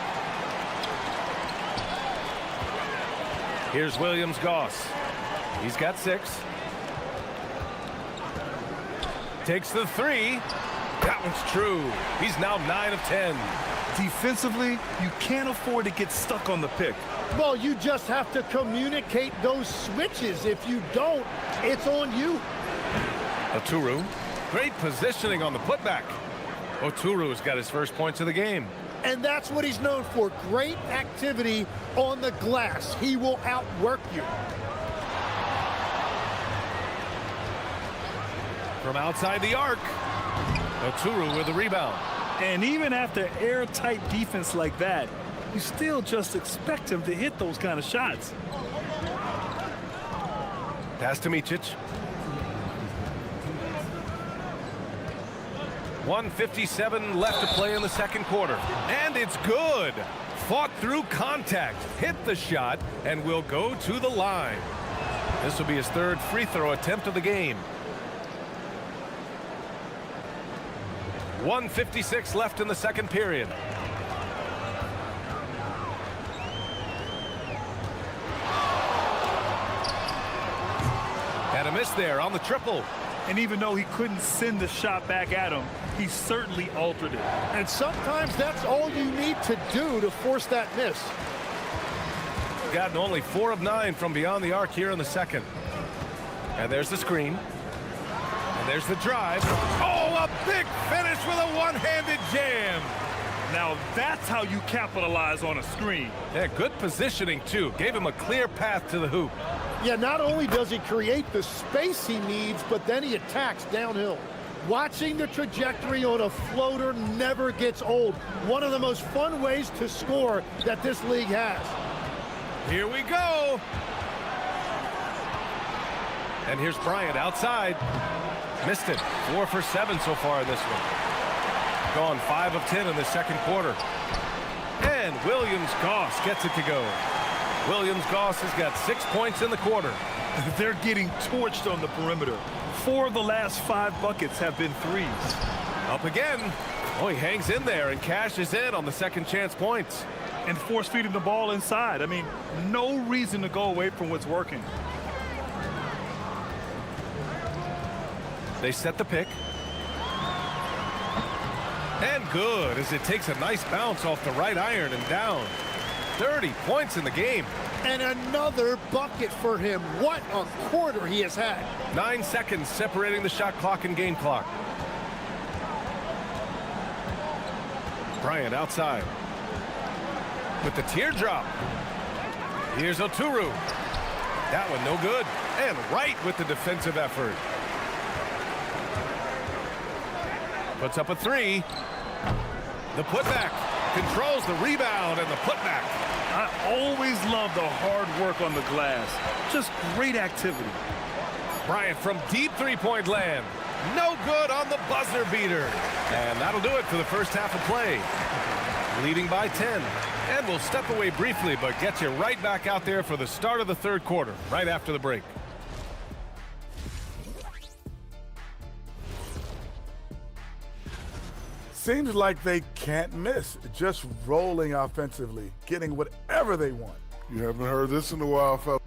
Here's Williams-Goss. He's got 6. Takes the 3. That one's true. He's now 9 of 10. Defensively, you can't afford to get stuck on the pick. Well, you just have to communicate those switches. If you don't, it's on you. Oturu, great positioning on the putback. Oturu's got his first points of the game. And that's what he's known for, great activity on the glass. He will outwork you. From outside the arc, Oturu with the rebound. And even after airtight defense like that, you still just expect him to hit those kind of shots. Pass to Micic. 1:57 left to play in the second quarter. And it's good. Fought through contact, hit the shot, and will go to the line. This will be his third free throw attempt of the game. 1:56 left in the second period. And a miss there on the triple. And even though he couldn't send the shot back at him, he certainly altered it. And sometimes that's all you need to do to force that miss. Gotten only 4 of 9 from beyond the arc here in the second. And there's the screen. And there's the drive. Oh, a big finish with a one-handed jam. Now that's how you capitalize on a screen. Yeah, good positioning too. Gave him a clear path to the hoop. Yeah, not only does he create the space he needs, but then he attacks downhill. Watching the trajectory on a floater never gets old. One of the most fun ways to score that this league has. Here we go. And here's Bryant outside. Missed it. 4 for 7 so far in this one. Gone 5 of 10 in the second quarter. And Williams-Goss gets it to go. Williams-Goss has got 6 points in the quarter. They're getting torched on the perimeter. 4 of the last 5 buckets have been threes. Up again. Oh, he hangs in there and cashes in on the second chance points. And force feeding the ball inside. I mean, no reason to go away from what's working. They set the pick. And good, as it takes a nice bounce off the right iron and down. 30 points in the game. And another bucket for him. What a quarter he has had. 9 seconds separating the shot clock and game clock. Bryant outside. With the teardrop. Here's Oturu. That one no good. And right with the defensive effort. Puts up a 3. The putback. Controls the rebound and the putback. I always love the hard work on the glass. Just great activity. Bryant from deep three-point land. No good on the buzzer beater. And that'll do it for the first half of play. Leading by 10. And we'll step away briefly, but get you right back out there for the start of the third quarter, right after the break. Seems like they can't miss, just rolling offensively, getting whatever they want. You haven't heard this in a while, fella.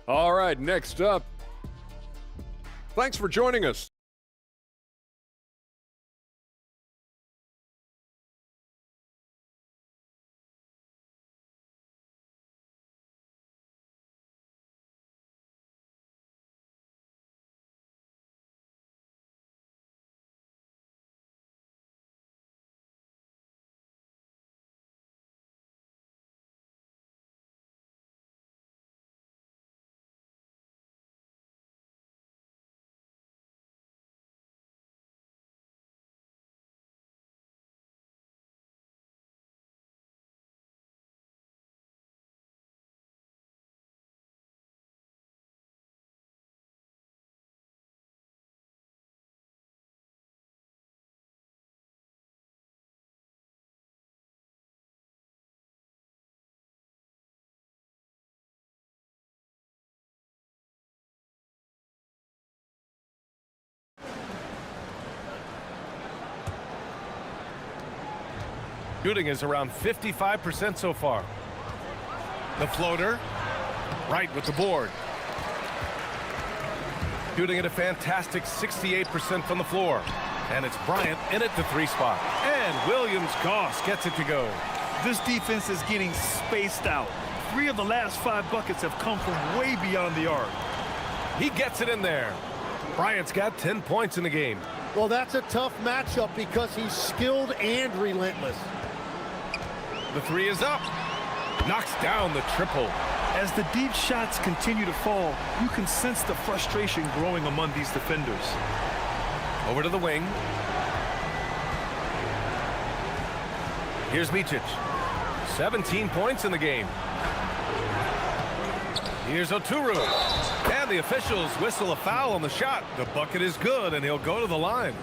All right, next up. Thanks for joining us. Shooting is around 55% so far. The floater, right with the board. Shooting at a fantastic 68% from the floor. And it's Bryant in at the 3 spot. And Williams-Goss gets it to go. This defense is getting spaced out. 3 of the last 5 buckets have come from way beyond the arc. He gets it in there. Bryant's got 10 points in the game. Well, that's a tough matchup because he's skilled and relentless. The 3 is up. Knocks down the triple. As the deep shots continue to fall, you can sense the frustration growing among these defenders. Over to the wing. Here's Micic. 17 points in the game. Here's Oturu. And the officials whistle a foul on the shot. The bucket is good, and he'll go to the line.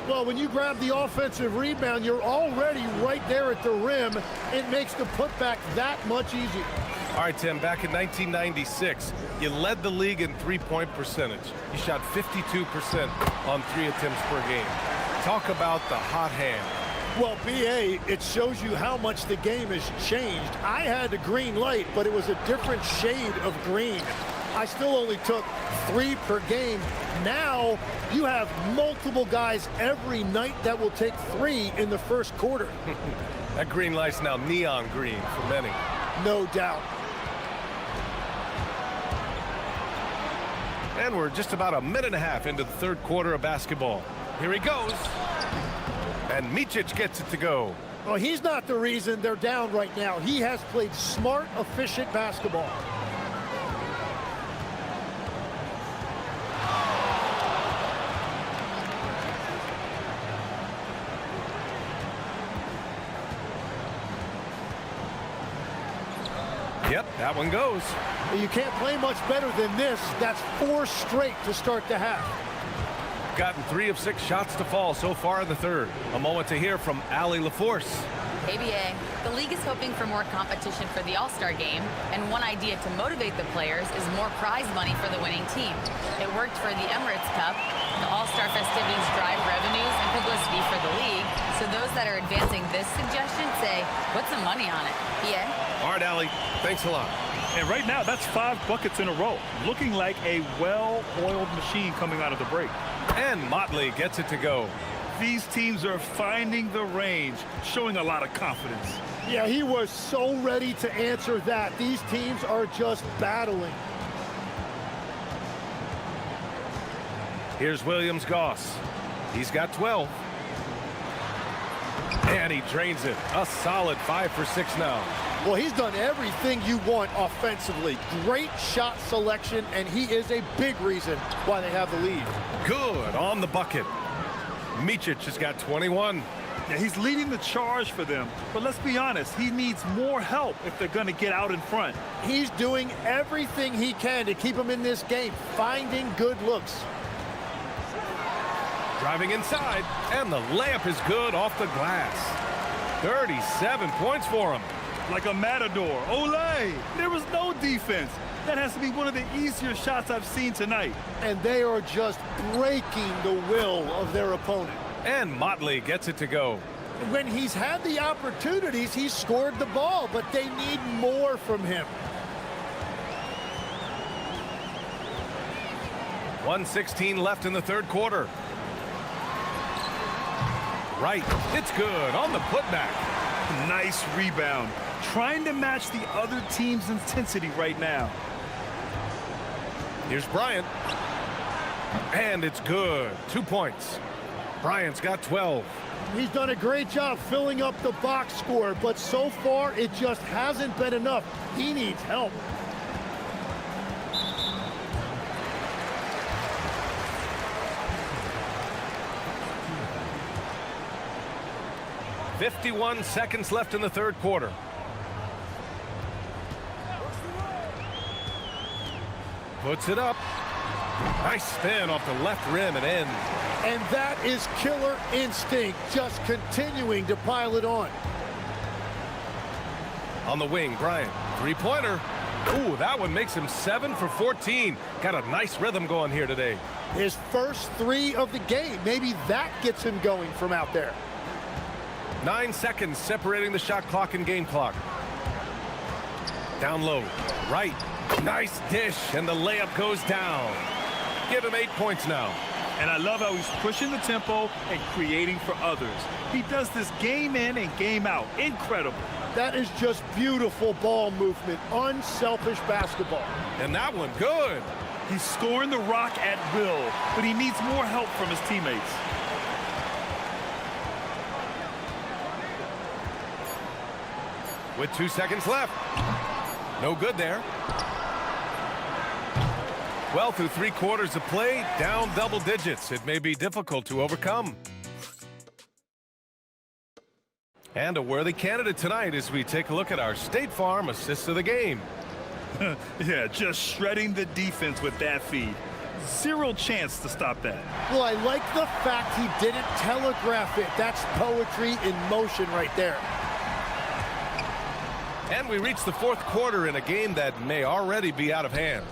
Well, when you grab the offensive rebound, you're already right there at the rim. It makes the putback that much easier. All right, Tim, back in 1996, you led the league in three-point percentage. You shot 52% on 3 attempts per game. Talk about the hot hand. Well, BA, it shows you how much the game has changed. I had the green light, but it was a different shade of green. I still only took 3 per game. Now you have multiple guys every night that will take 3 in the first quarter. That green light's now neon green for many. No doubt. And we're just about a minute and a half into the third quarter of basketball. Here he goes. And Micic gets it to go. Well, he's not the reason they're down right now. He has played smart, efficient basketball. Yep, that one goes. You can't play much better than this. That's 4 straight to start the half. Gotten 3 of 6 shots to fall so far in the third. A moment to hear from Allie LaForce. ABA, the league is hoping for more competition for the All-Star game, and one idea to motivate the players is more prize money for the winning team. It worked for the Emirates Cup. The All-Star festivities drive revenues and publicity for the league, so those that are advancing this suggestion say, put some money on it. Yeah? All right, Allie, thanks a lot. And right now, that's 5 buckets in a row, looking like a well-oiled machine coming out of the break. And Motley gets it to go. These teams are finding the range, showing a lot of confidence. Yeah, he was so ready to answer that. These teams are just battling. Here's Williams-Goss. He's got 12. And he drains it. A solid 5 for 6 now. Well, he's done everything you want offensively. Great shot selection, and he is a big reason why they have the lead. Good on the bucket. Micic has got 21. Yeah, he's leading the charge for them. But let's be honest, he needs more help if they're going to get out in front. He's doing everything he can to keep them in this game, finding good looks. Driving inside, and the layup is good off the glass. 37 points for him. Like a matador. Olay! There was no defense. That has to be one of the easier shots I've seen tonight. And they are just breaking the will of their opponent. And Motley gets it to go. When he's had the opportunities, he's scored the ball, but they need more from him. 1:16 left in the third quarter. Right, it's good on the putback. Nice rebound. Trying to match the other team's intensity right now. Here's Bryant. And it's good. 2 points. Bryant's got 12. He's done a great job filling up the box score, but so far it just hasn't been enough. He needs help. .51 seconds left in the third quarter. Puts it up. Nice spin off the left rim and in. And that is killer instinct, just continuing to pile it on. On the wing, Bryant. Three-pointer. Ooh, that one makes him 7 for 14. Got a nice rhythm going here today. His first 3 of the game. Maybe that gets him going from out there. 9 seconds separating the shot clock and game clock. Down low. Right. Nice dish, and the layup goes down. Give him 8 points now. And I love how he's pushing the tempo and creating for others. He does this game in and game out. Incredible. That is just beautiful ball movement, unselfish basketball. And that one, good. He's scoring the rock at will, but he needs more help from his teammates. With 2 seconds left. No good there. Well, through 3 quarters of play, down double digits. It may be difficult to overcome. And a worthy candidate tonight as we take a look at our State Farm assists of the game. Yeah, just shredding the defense with that feed. Zero chance to stop that. Well, I like the fact he didn't telegraph it. That's poetry in motion right there. And we reach the 4th quarter in a game that may already be out of hand.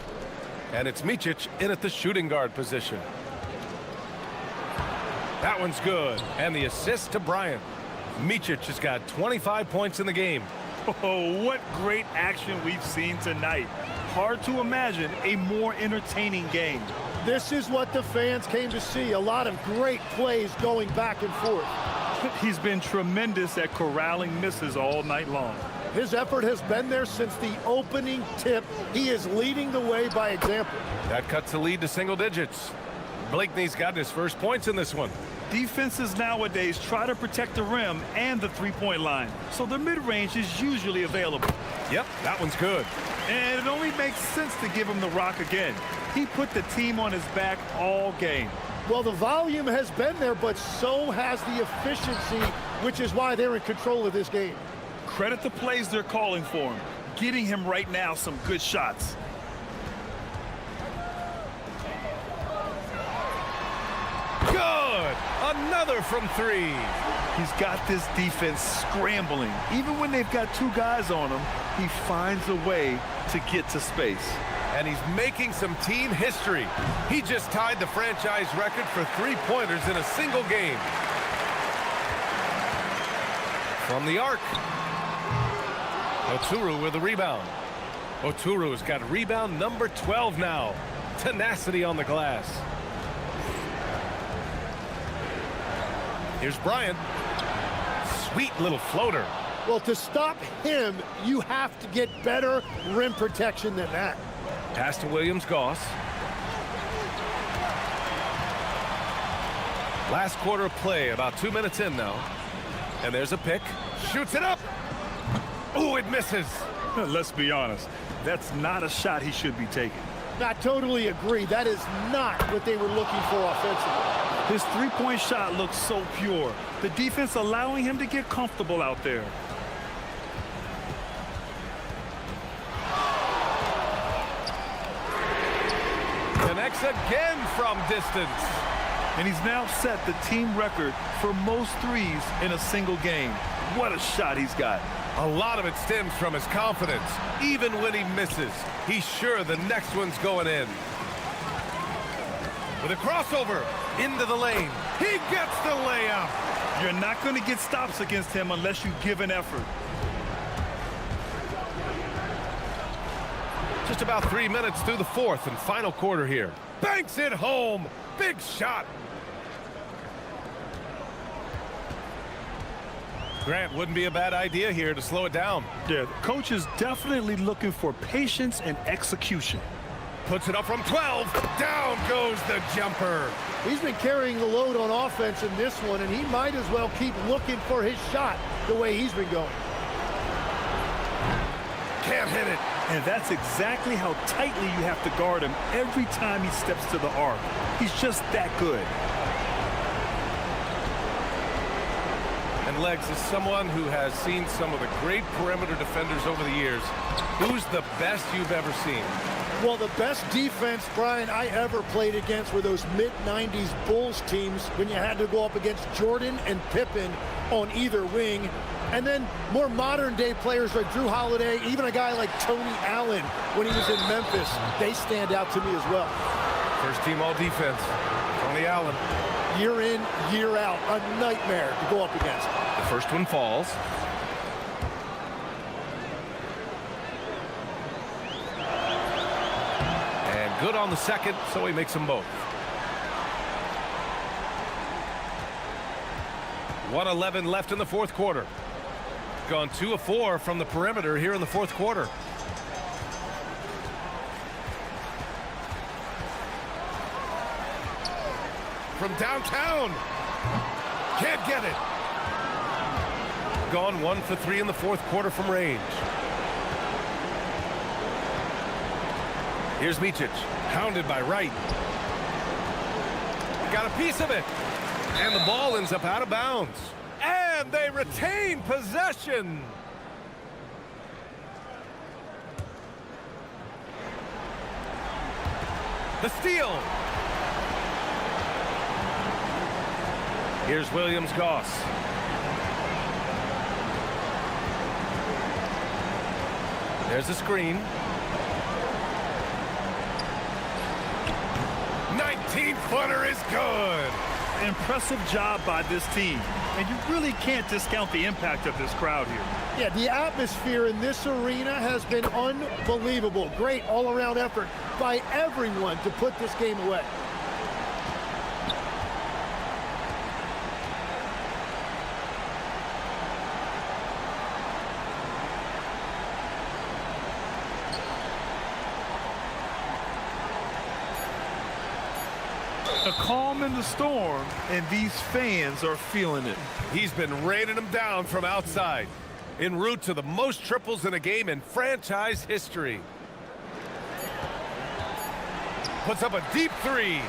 And it's Micic in at the shooting guard position. That one's good. And the assist to Bryant. Micic has got 25 points in the game. Oh, what great action we've seen tonight. Hard to imagine a more entertaining game. This is what the fans came to see. A lot of great plays going back and forth. He's been tremendous at corralling misses all night long. His effort has been there since the opening tip. He is leading the way by example. That cuts the lead to single digits. Blakeney's got his first points in this one. Defenses nowadays try to protect the rim and the three-point line, so the mid-range is usually available. Yep, that one's good. And it only makes sense to give him the rock again. He put the team on his back all game. Well, the volume has been there, but so has the efficiency, which is why they're in control of this game. Credit the plays they're calling for him. Getting him right now some good shots. Good! Another from 3. He's got this defense scrambling. Even when they've got 2 guys on him, he finds a way to get to space. And he's making some team history. He just tied the franchise record for 3-pointers in a single game. From the arc. Oturu with the rebound. Oturu's got rebound number 12 now. Tenacity on the glass. Here's Bryant. Sweet little floater. Well, to stop him, you have to get better rim protection than that. Pass to Williams-Goss. Last quarter of play, about 2 minutes in now. And there's a pick. Shoots it up. Ooh, it misses. Let's be honest. That's not a shot he should be taking. I totally agree. That is not what they were looking for offensively. His three-point shot looks so pure. The defense allowing him to get comfortable out there. Connects again from distance. And he's now set the team record for most threes in a single game. What a shot he's got. A lot of it stems from his confidence. Even when he misses, he's sure the next one's going in. With a crossover into the lane. He gets the layup. You're not going to get stops against him unless you give an effort. Just about 3 minutes through the 4th and final quarter here. Banks it home. Big shot. Grant, wouldn't be a bad idea here to slow it down. Yeah, the coach is definitely looking for patience and execution. Puts it up from 12. Down goes the jumper. He's been carrying the load on offense in this one, and he might as well keep looking for his shot the way he's been going. Can't hit it. And that's exactly how tightly you have to guard him every time he steps to the arc. He's just that good. And Legs, is someone who has seen some of the great perimeter defenders over the years. Who's the best you've ever seen? Well, the best defense, Brian, I ever played against were those mid-90s Bulls teams when you had to go up against Jordan and Pippen on either wing. And then more modern-day players like Drew Holiday, even a guy like Tony Allen when he was in Memphis. They stand out to me as well. First team all-defense, Tony Allen. Year in, year out, a nightmare to go up against. The first one falls. And good on the second, so he makes them both. 1:11 left in the fourth quarter. Gone 2 of 4 from the perimeter here in the fourth quarter. From downtown. Can't get it. Gone 1 for 3 in the fourth quarter from range. Here's Micic, hounded by Wright. Got a piece of it. And the ball ends up out of bounds. And they retain possession. The steal. Here's Williams-Goss. There's a screen. 19-footer is good. Impressive job by this team. And you really can't discount the impact of this crowd here. Yeah, the atmosphere in this arena has been unbelievable. Great all-around effort by everyone to put this game away. A calm in the storm, and these fans are feeling it. He's been raining them down from outside, en route to the most triples in a game in franchise history. Puts up a deep three.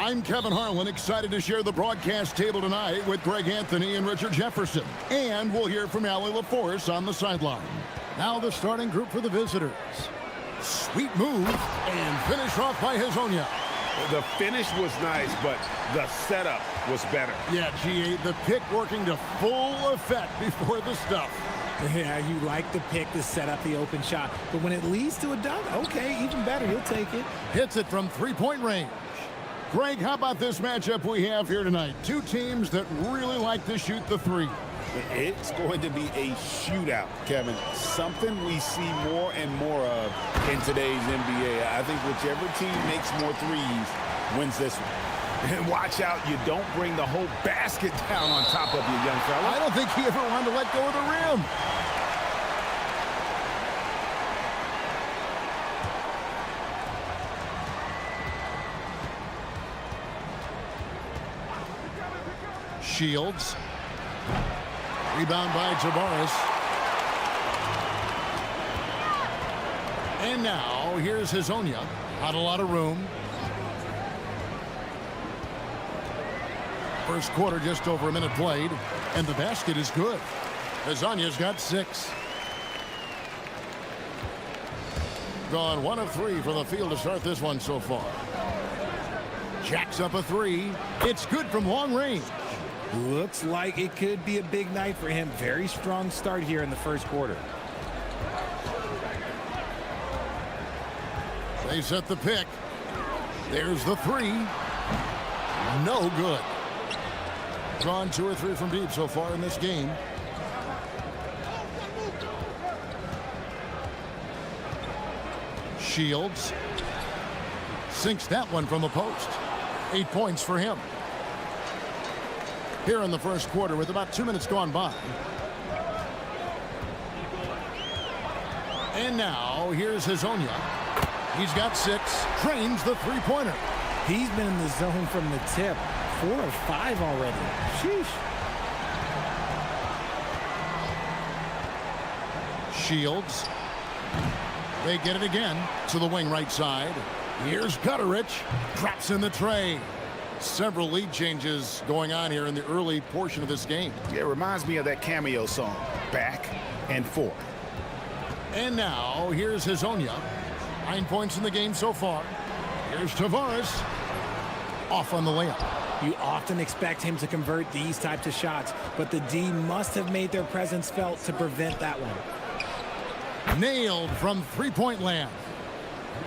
I'm Kevin Harlan, excited to share the broadcast table tonight with Greg Anthony and Richard Jefferson. And we'll hear from Allie LaForce on the sideline. Now the starting group for the visitors. Sweet move, and finish off by Hezonja. The finish was nice, but the setup was better. Yeah, G8, the pick working to full effect before the stuff. Yeah, you like the pick to set up the open shot, but when it leads to a dunk, okay, even better, you'll take it. Hits it from three-point range. Greg, how about this matchup we have here tonight? Two teams that really like to shoot the three. It's going to be a shootout, Kevin. Something we see more and more of in today's NBA. I think whichever team makes more threes wins this one. And watch out, you don't bring the whole basket down on top of you, young fella. I don't think he ever wanted to let go of the rim. Shields. Rebound by Tavares. And now, here's Hezonja. Not a lot of room. First quarter, just over a minute played. And the basket is good. Hezonja's got 6. Gone 1 of 3 from the field to start this one so far. Jacks up a 3. It's good from long range. Looks like it could be a big night for him. Very strong start here in the first quarter. They set the pick. There's the 3. No good. Drawn 2 or 3 from deep so far in this game. Shields sinks that one from the post. 8 points for him. Here in the first quarter with about 2 minutes gone by. And now here's Hezonja. He's got 6. Trains the three-pointer. He's been in the zone from the tip. 4 or 5 already. Sheesh. Shields. They get it again to the wing right side. Here's Gutterich. Drops in the tray. Several lead changes going on here in the early portion of this game. Yeah, it reminds me of that cameo song, Back and Forth. And now, here's Hezonja. 9 points in the game so far. Here's Tavares. Off on the layup. You often expect him to convert these types of shots, but the D must have made their presence felt to prevent that one. Nailed from three-point land.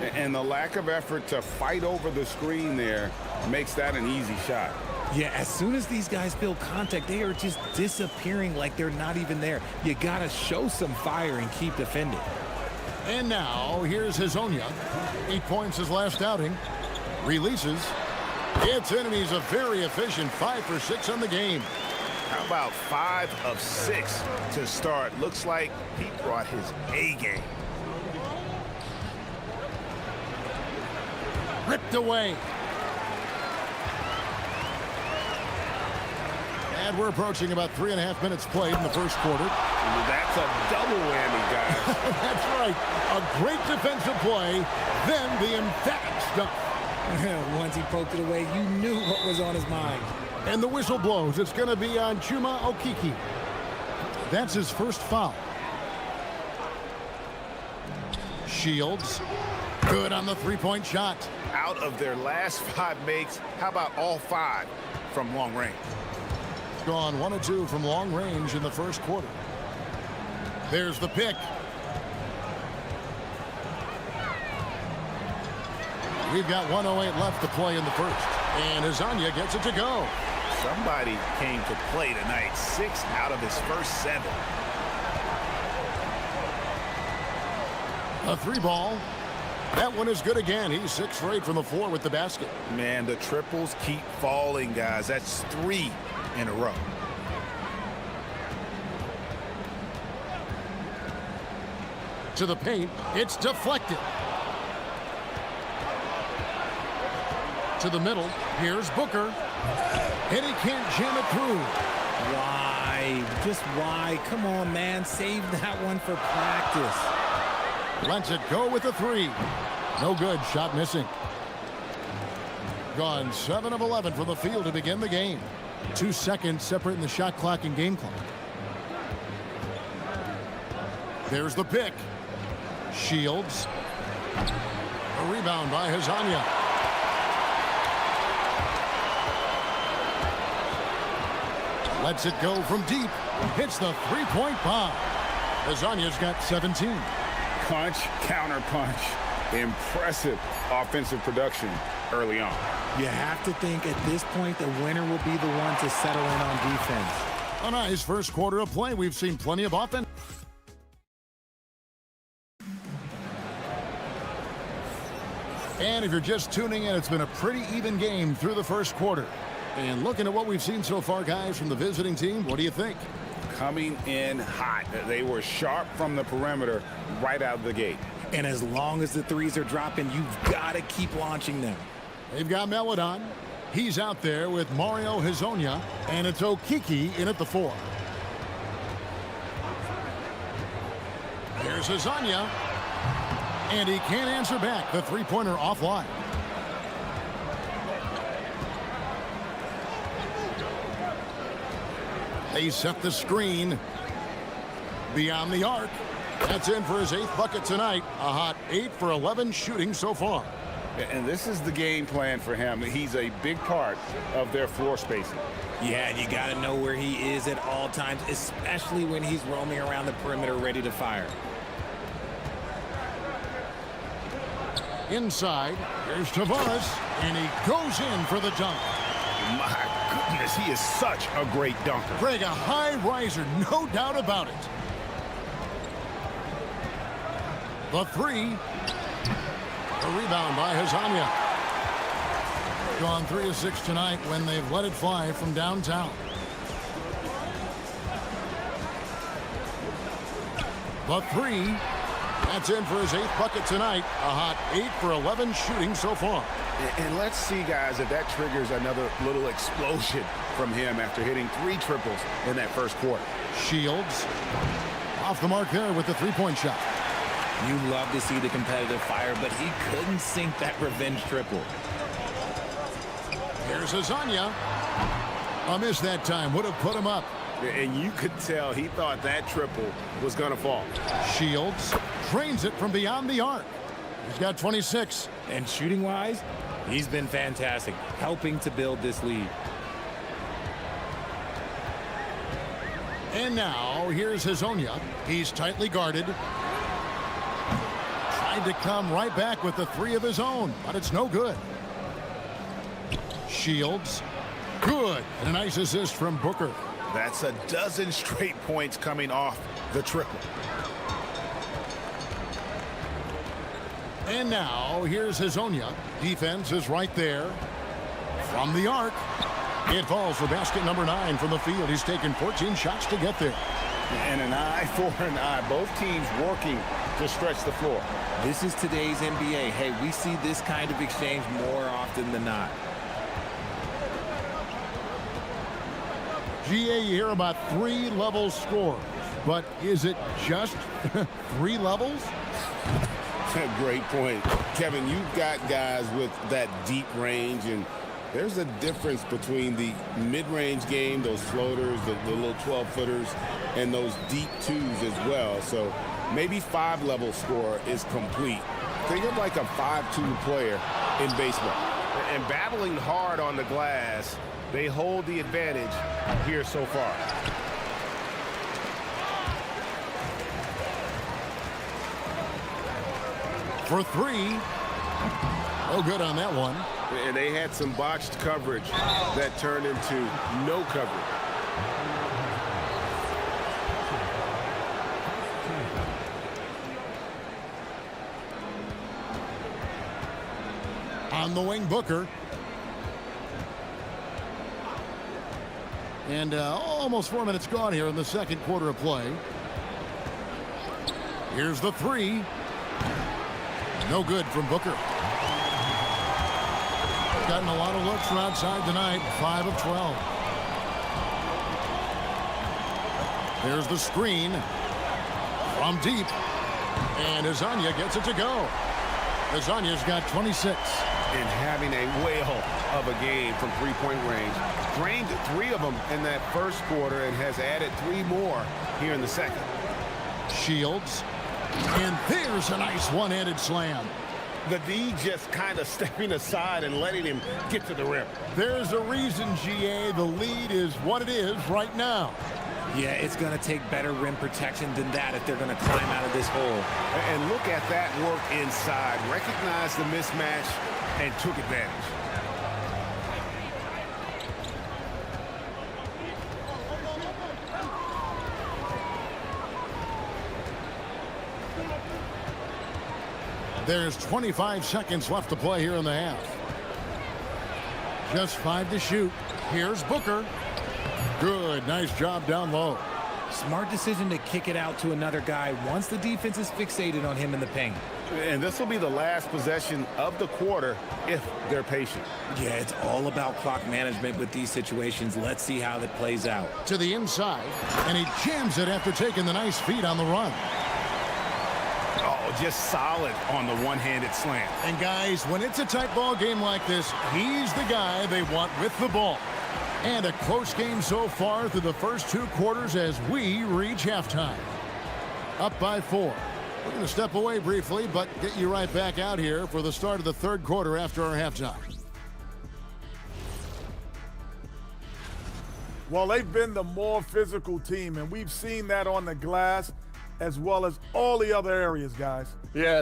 And the lack of effort to fight over the screen there makes that an easy shot. Yeah, as soon as these guys feel contact, they are just disappearing like they're not even there. You got to show some fire and keep defending. And now, here's Hezonja. 8 points his last outing. Releases. It's in, and he's a very efficient 5 for 6 on the game. How about 5 of 6 to start? Looks like he brought his A game. Ripped away. And we're approaching about 3.5 minutes played in the first quarter. That's a double whammy, guys. That's right. A great defensive play, then the emphatic stuff. Once he poked it away, you knew what was on his mind. And the whistle blows. It's going to be on Chuma Okeke. That's his first foul. Shields. Good on the three-point shot. Out of their last 5 makes, how about all 5 from long range? Gone 1 of 2 from long range in the first quarter. There's the pick. We've got 1:08 left to play in the first. And Hezonja gets it to go. Somebody came to play tonight. 6 out of his first 7. A 3-ball. That one is good again. He's 6 for 8 from the floor with the basket. Man, the triples keep falling, guys. That's 3 in a row. To the paint. It's deflected. To the middle. Here's Booker. And he can't jam it through. Why? Just why? Come on, man. Save that one for practice. Lets it go with a 3. No good. Shot missing. gone 7 of 11 from the field to begin the game. 2 seconds separating the shot clock and game clock. There's the pick. Shields. A rebound by Hazanya. Lets it go from deep. Hits the three-point bomb. Hazanya's got 17. Punch, counter punch. Impressive offensive production early on. You have to think at this point the winner will be the one to settle in on defense. A nice first quarter of play. We've seen plenty of offense. And if you're just tuning in, it's been a pretty even game through the first quarter. And looking at what we've seen so far, guys, from the visiting team, what do you think? Coming in hot. They were sharp from the perimeter right out of the gate. And as long as the threes are dropping, you've got to keep launching them. They've got Melodon. He's out there with Mario Hazonia, and it's Okiki in at the 4. Here's Hazonia, and he can't answer back. The three-pointer offline. They set the screen beyond the arc. That's in for his 8th bucket tonight. A hot 8 for 11 shooting so far. And this is the game plan for him. He's a big part of their floor spacing. Yeah, you got to know where he is at all times, especially when he's roaming around the perimeter ready to fire. Inside, here's Tavares, and he goes in for the dunk. My goodness, he is such a great dunker. Greg, a high riser, no doubt about it. The 3. A rebound by Hazanya. Gone 3 of 6 tonight when they've let it fly from downtown. The 3. That's in for his 8th bucket tonight. A hot 8 for 11 shooting so far. And let's see, guys, if that triggers another little explosion from him after hitting 3 triples in that first quarter. Shields off the mark there with the three-point shot. You love to see the competitive fire, but he couldn't sink that revenge triple. Here's Hazanya. A miss that time would have put him up. And you could tell he thought that triple was going to fall. Shields drains it from beyond the arc. He's got 26. And shooting-wise, he's been fantastic, helping to build this lead. And now, here's Hazonia. He's tightly guarded. Tried to come right back with the 3 of his own, but it's no good. Shields. Good. And a nice assist from Booker. That's a dozen straight points coming off the triple. And now, here's Hazonia. Defense is right there. From the arc. It falls for basket number 9 from the field. He's taken 14 shots to get there. And an eye for an eye. Both teams working to stretch the floor. This is today's NBA. Hey, we see this kind of exchange more often than not. GA, you hear about 3-level scores. But is it just 3 levels? Great point. Kevin, you've got guys with that deep range, and there's a difference between the mid-range game, those floaters, the little 12-footers, and those deep 2s as well. So maybe 5-level score is complete. Think of like a 5-2 player in baseball. And battling hard on the glass, they hold the advantage here so far. For 3. No good on that one. And they had some botched coverage that turned into no coverage. On the wing, Booker. And almost 4 minutes gone here in the second quarter of play. Here's the 3. No good from Booker. Gotten a lot of looks from outside tonight. 5 of 12. There's the screen from deep. And Hazanya gets it to go. Hazanya's got 26. and having a whale of a game from three-point range. Drained 3 of them in that first quarter and has added 3 more here in the second. Shields. And there's a nice one-handed slam. The D just kind of stepping aside and letting him get to the rim. There's a reason, GA, the lead is what it is right now. Yeah, it's going to take better rim protection than that if they're going to climb out of this hole. And look at that work inside. Recognized the mismatch and took advantage. There's 25 seconds left to play here in the half. Just 5 to shoot. Here's Booker. Good, nice job down low. Smart decision to kick it out to another guy once the defense is fixated on him in the paint. And this will be the last possession of the quarter if they're patient. Yeah, it's all about clock management with these situations. Let's see how that plays out. To the inside, and he jams it after taking the nice feed on the run. Oh, just solid on the one-handed slam. And guys, when it's a tight ball game like this, he's the guy they want with the ball. And a close game so far through the first 2 quarters as we reach halftime. Up by 4. We're going to step away briefly, but get you right back out here for the start of the 3rd quarter after our halftime. Well, they've been the more physical team, and we've seen that on the glass as well as all the other areas, guys. Yeah,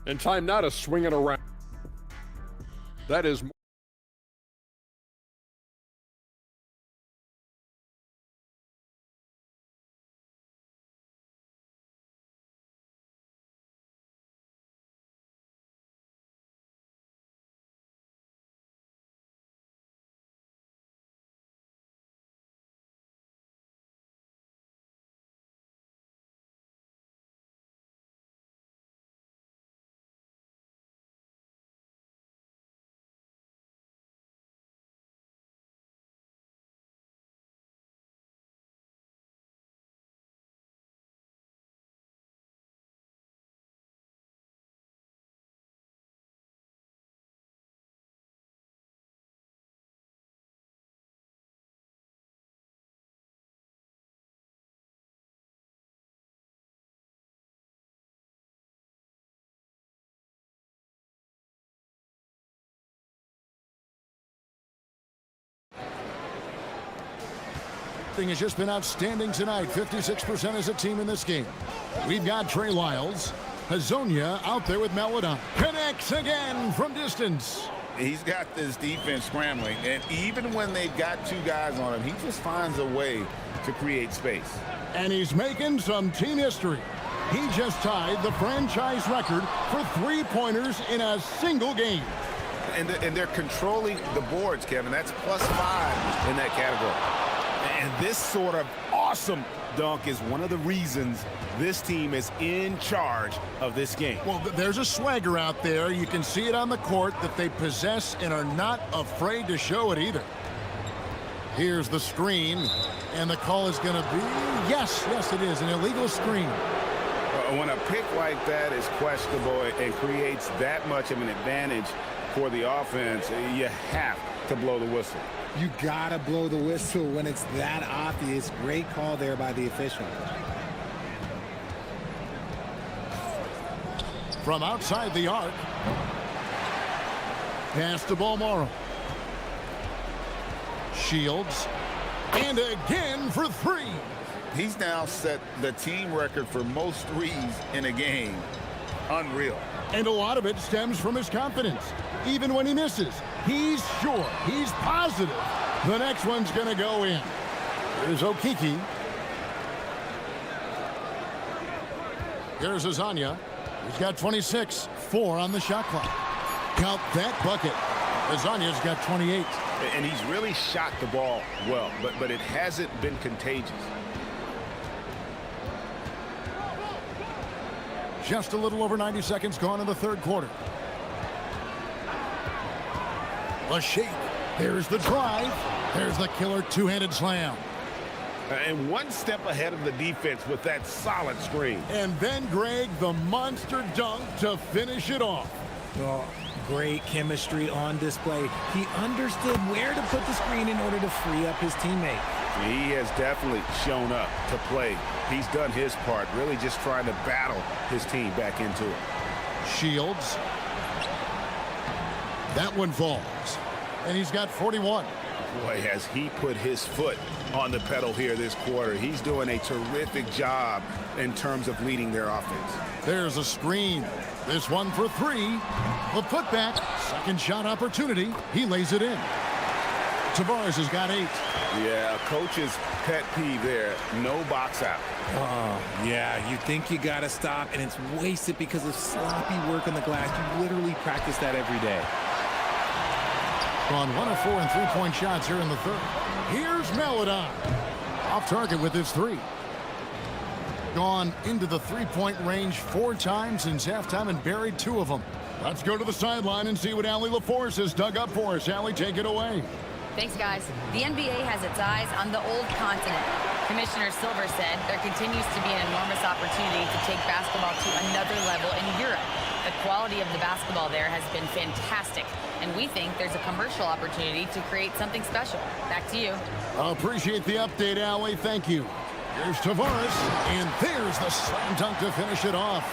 and time now to swing it around. That is has just been outstanding tonight. 56% as a team in this game. We've got Trey Lyles. Hazonia out there with Meladon. Connects again from distance. He's got this defense scrambling, and even when they've got 2 guys on him, he just finds a way to create space. And he's making some team history. He just tied the franchise record for 3-pointers in a single game. And they're controlling the boards, Kevin. That's +5 in that category. And this sort of awesome dunk is one of the reasons this team is in charge of this game. Well, there's a swagger out there. You can see it on the court that they possess and are not afraid to show it either. Here's the screen, and the call is going to be, yes, it is, an illegal screen. When a pick like that is questionable and creates that much of an advantage for the offense, you have to blow the whistle. You gotta blow the whistle when it's that obvious. Great call there by the official. From outside the arc. Pass to Balmoro. Shields. And again for 3. He's now set the team record for most threes in a game. Unreal. And a lot of it stems from his confidence. Even when he misses, he's sure, he's positive the next one's going to go in. Here's Okiki. Here's Azania. He's got 26, 4 on the shot clock. Count that bucket. Azania's got 28. And he's really shot the ball well, but it hasn't been contagious. Just a little over 90 seconds gone in the 3rd quarter. A shake. There's the drive. There's the killer 2-handed slam. And one step ahead of the defense with that solid screen. And then, Greg, the monster dunk to finish it off. Well, great chemistry on display. He understood where to put the screen in order to free up his teammate. He has definitely shown up to play. He's done his part, really just trying to battle his team back into it. Shields. That one falls. And he's got 41. Boy, has he put his foot on the pedal here this quarter. He's doing a terrific job in terms of leading their offense. There's a screen. This one for three. The putback. Second shot opportunity. He lays it in. Tavares has got 8. Yeah, coach's pet peeve there. No box out. Yeah, you think you got to stop, and it's wasted because of sloppy work on the glass. You literally practice that every day. On 1 of 4 and 3-point shots here in the third. Here's Meladon. Off target with his 3. Gone into the 3-point range 4 times since halftime and buried 2 of them. Let's go to the sideline and see what Allie LaForce has dug up for us. Allie, take it away. Thanks, guys. The NBA has its eyes on the old continent. Commissioner Silver said there continues to be an enormous opportunity to take basketball to another level in Europe. The quality of the basketball there has been fantastic, and we think there's a commercial opportunity to create something special. Back to you. I appreciate the update, Allie. Thank you. Here's Tavares, and there's the slam dunk to finish it off.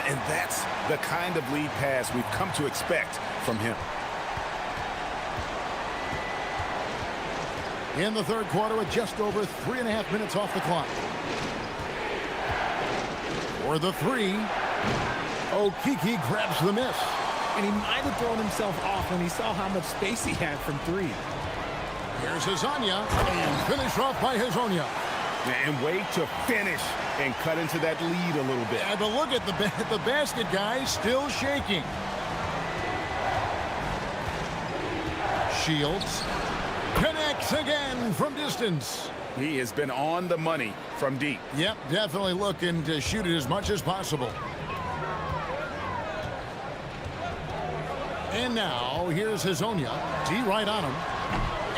And that's the kind of lead pass we've come to expect from him. In the third quarter with just over 3.5 minutes off the clock. For the 3, Okiki grabs the miss. And he might have thrown himself off when he saw how much space he had from 3. Here's Hazonia, and finished off by Hazonia. And way to finish and cut into that lead a little bit. Yeah, but look at the basket, guys, still shaking. Shields connects again from distance. He has been on the money from deep. Yep, definitely looking to shoot it as much as possible. And now, here's Hazonia. D right on him.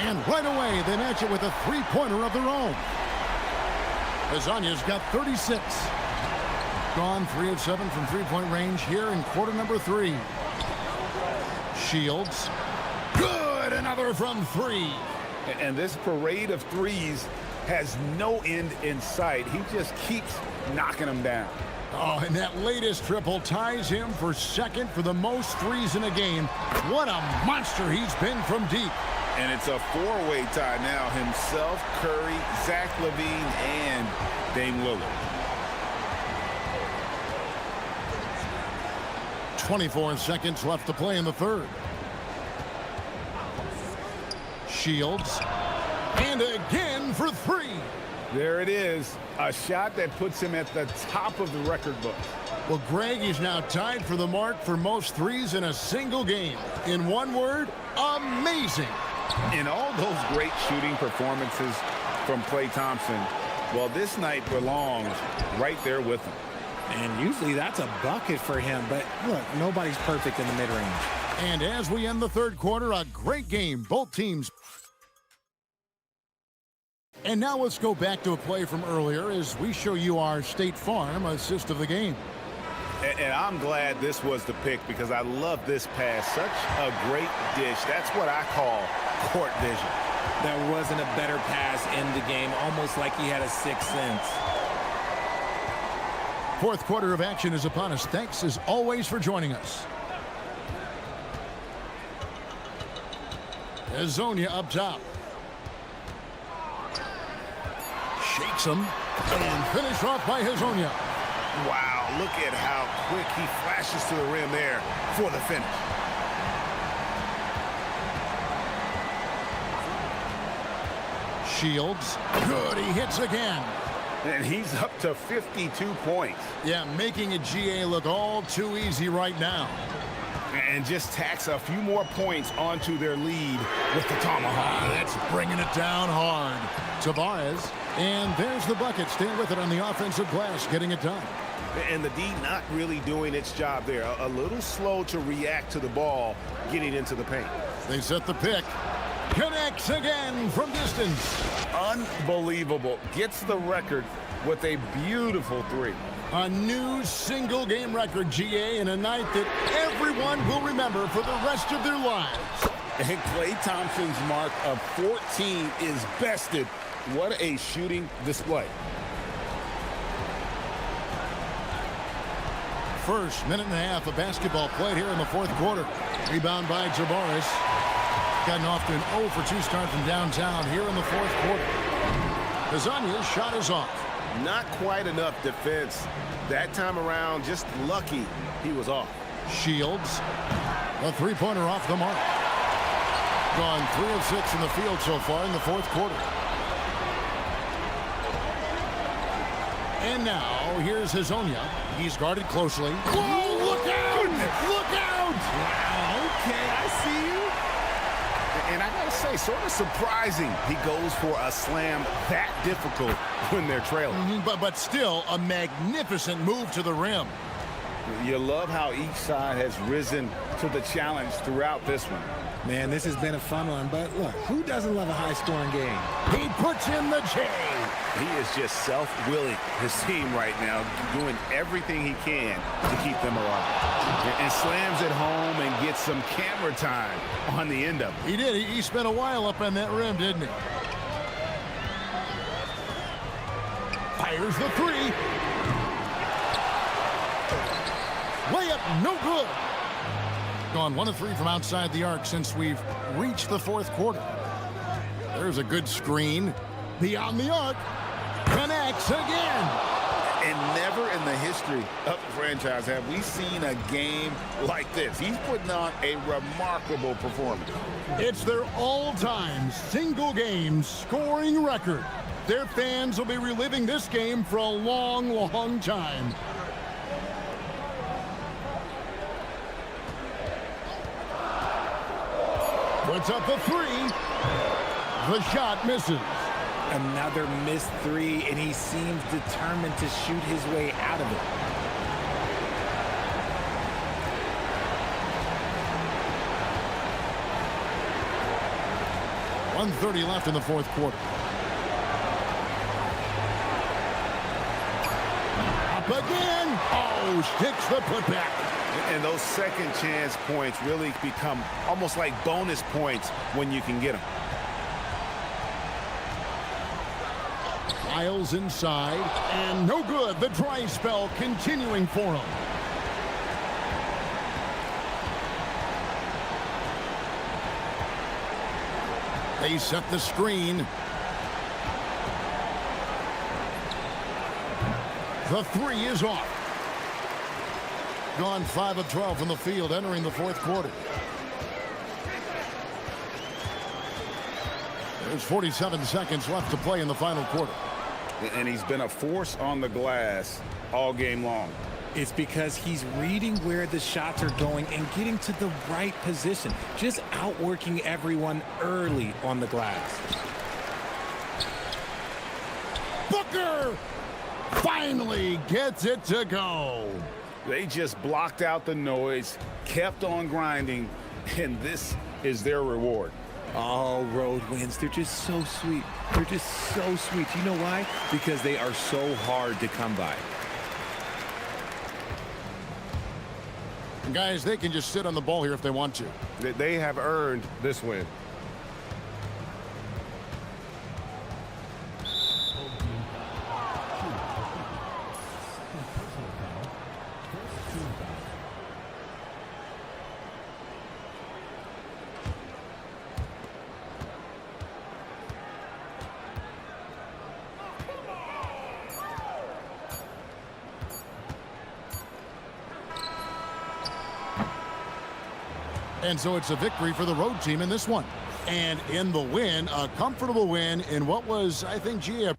And right away, they match it with a 3-pointer of their own. Hazonia's got 36. Gone 3 of 7 from 3-point range here in quarter number 3. Shields. Good! Another from 3. And this parade of threes has no end in sight. He just keeps knocking them down. Oh, and that latest triple ties him for second for the most threes in a game. What a monster he's been from deep. And it's a 4-way tie now. Himself, Curry, Zach LaVine, and Dame Lillard. 24 seconds left to play in the third. Shields. And again for 3. There it is. A shot that puts him at the top of the record book. Well, Greg is now tied for the mark for most threes in a single game. In one word, amazing. In all those great shooting performances from Klay Thompson, well, this night belongs right there with him. And usually that's a bucket for him, but look, nobody's perfect in the mid-range. And as we end the third quarter, a great game. Both teams. And now let's go back to a play from earlier as we show you our State Farm assist of the game. And I'm glad this was the pick because I love this pass. Such a great dish. That's what I call court vision. There wasn't a better pass in the game, almost like he had a sixth sense. Fourth quarter of action is upon us. Thanks as always for joining us. Hazonia up top. Shakes him and finished off by Hazonia. Wow, look at how quick he flashes to the rim there for the finish. Shields. Good, he hits again. And he's up to 52 points. Yeah, making a GA look all too easy right now. And just tacks a few more points onto their lead with the tomahawk. That's bringing it down hard. Tavares. And there's the bucket. Staying with it on the offensive glass, getting it done. And the D not really doing its job there. A little slow to react to the ball getting into the paint. They set the pick. Connects again from distance. Unbelievable. Gets the record with a beautiful three. A new single-game record, GA, in a night that everyone will remember for the rest of their lives. And Klay Thompson's mark of 14 is bested. What a shooting display. First minute and a half of basketball played here in the fourth quarter. Rebound by Jabaris. Gotten off to an 0 for 2 start from downtown here in the fourth quarter. Kazanya's shot is off. Not quite enough defense. That time around, just lucky he was off. Shields. A three-pointer off the mark. Gone 3 of 6 in the field so far in the fourth quarter. And now, here's Hazonia. He's guarded closely. Whoa, look out! Goodness. Look out! Wow, okay, I see you. And I gotta say, sort of surprising he goes for a slam that difficult when they're trailing. But still, a magnificent move to the rim. You love how each side has risen to the challenge throughout this one. Man, this has been a fun one, but look, who doesn't love a high-scoring game? He puts in the J. He is just self-willing, his team right now, doing everything he can to keep them alive. And slams it home and gets some camera time on the end of it. He did. He spent a while up on that rim, didn't he? Fires the three. Layup, no good. Gone 1 of 3 from outside the arc since we've reached the fourth quarter. There's a good screen. Beyond the arc. Connects again. And never in the history of the franchise have we seen a game like this. He's putting on a remarkable performance. It's their all-time single-game scoring record. Their fans will be reliving this game for a long, long time. Puts up the three. The shot misses. Another missed three, and he seems determined to shoot his way out of it. .130 left in the fourth quarter. Up again. Oh, sticks the putback. And those second chance points really become almost like bonus points when you can get them. Miles inside, and no good. The dry spell continuing for him. They set the screen. The three is off. Gone 5 of 12 from the field entering the fourth quarter. There's 47 seconds left to play in the final quarter. And he's been a force on the glass all game long. It's because he's reading where the shots are going and getting to the right position. Just outworking everyone early on the glass. Booker finally gets it to go. They just blocked out the noise, kept on grinding, and this is their reward. Oh, road wins. They're just so sweet. They're just so sweet. You know why? Because they are so hard to come by. Guys, they can just sit on the ball here if they want to. They have earned this win. And so it's a victory for the road team in this one. And in the win, a comfortable win in what was, I think, Gia,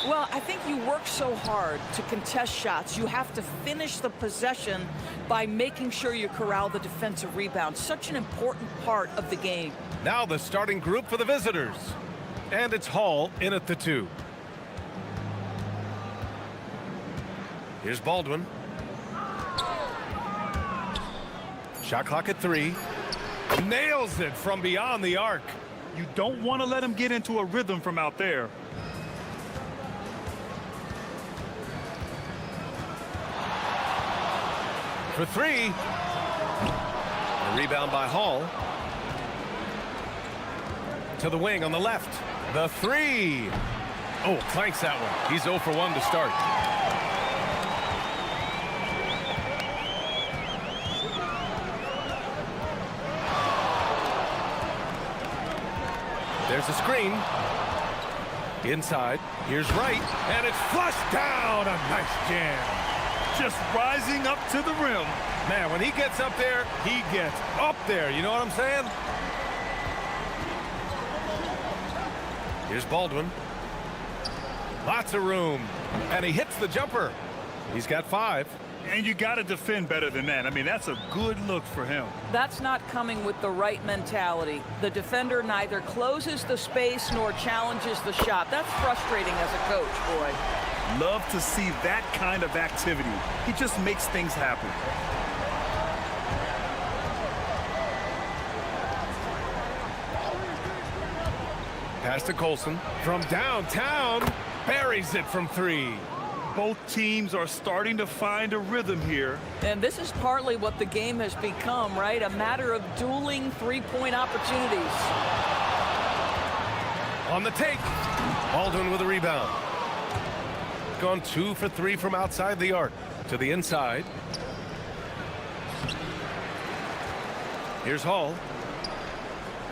Well, I think you work so hard to contest shots. You have to finish the possession by making sure you corral the defensive rebound. Such an important part of the game. Now the starting group for the visitors. And it's Hall in at the 2. Here's Baldwin. Shot clock at 3. Nails it from beyond the arc. You don't want to let him get into a rhythm from out there. For 3. A rebound by Hall. To the wing on the left. The 3. Oh, clanks that one. He's 0 for 1 to start. There's a screen. Inside. Here's Wright. And it's flushed down. A nice jam. Just rising up to the rim. Man, when he gets up there, he gets up there. You know what I'm saying? Here's Baldwin. Lots of room. And he hits the jumper. He's got 5. And you got to defend better than that. I mean, that's a good look for him. That's not coming with the right mentality. The defender neither closes the space nor challenges the shot. That's frustrating as a coach, boy. Love to see that kind of activity. He just makes things happen. Pass to Colson. From downtown, buries it from 3. Both teams are starting to find a rhythm here. And this is partly what the game has become, right? A matter of dueling three-point opportunities. On the take. Baldwin with a rebound. Gone 2 for 3 from outside the arc. To the inside. Here's Hall.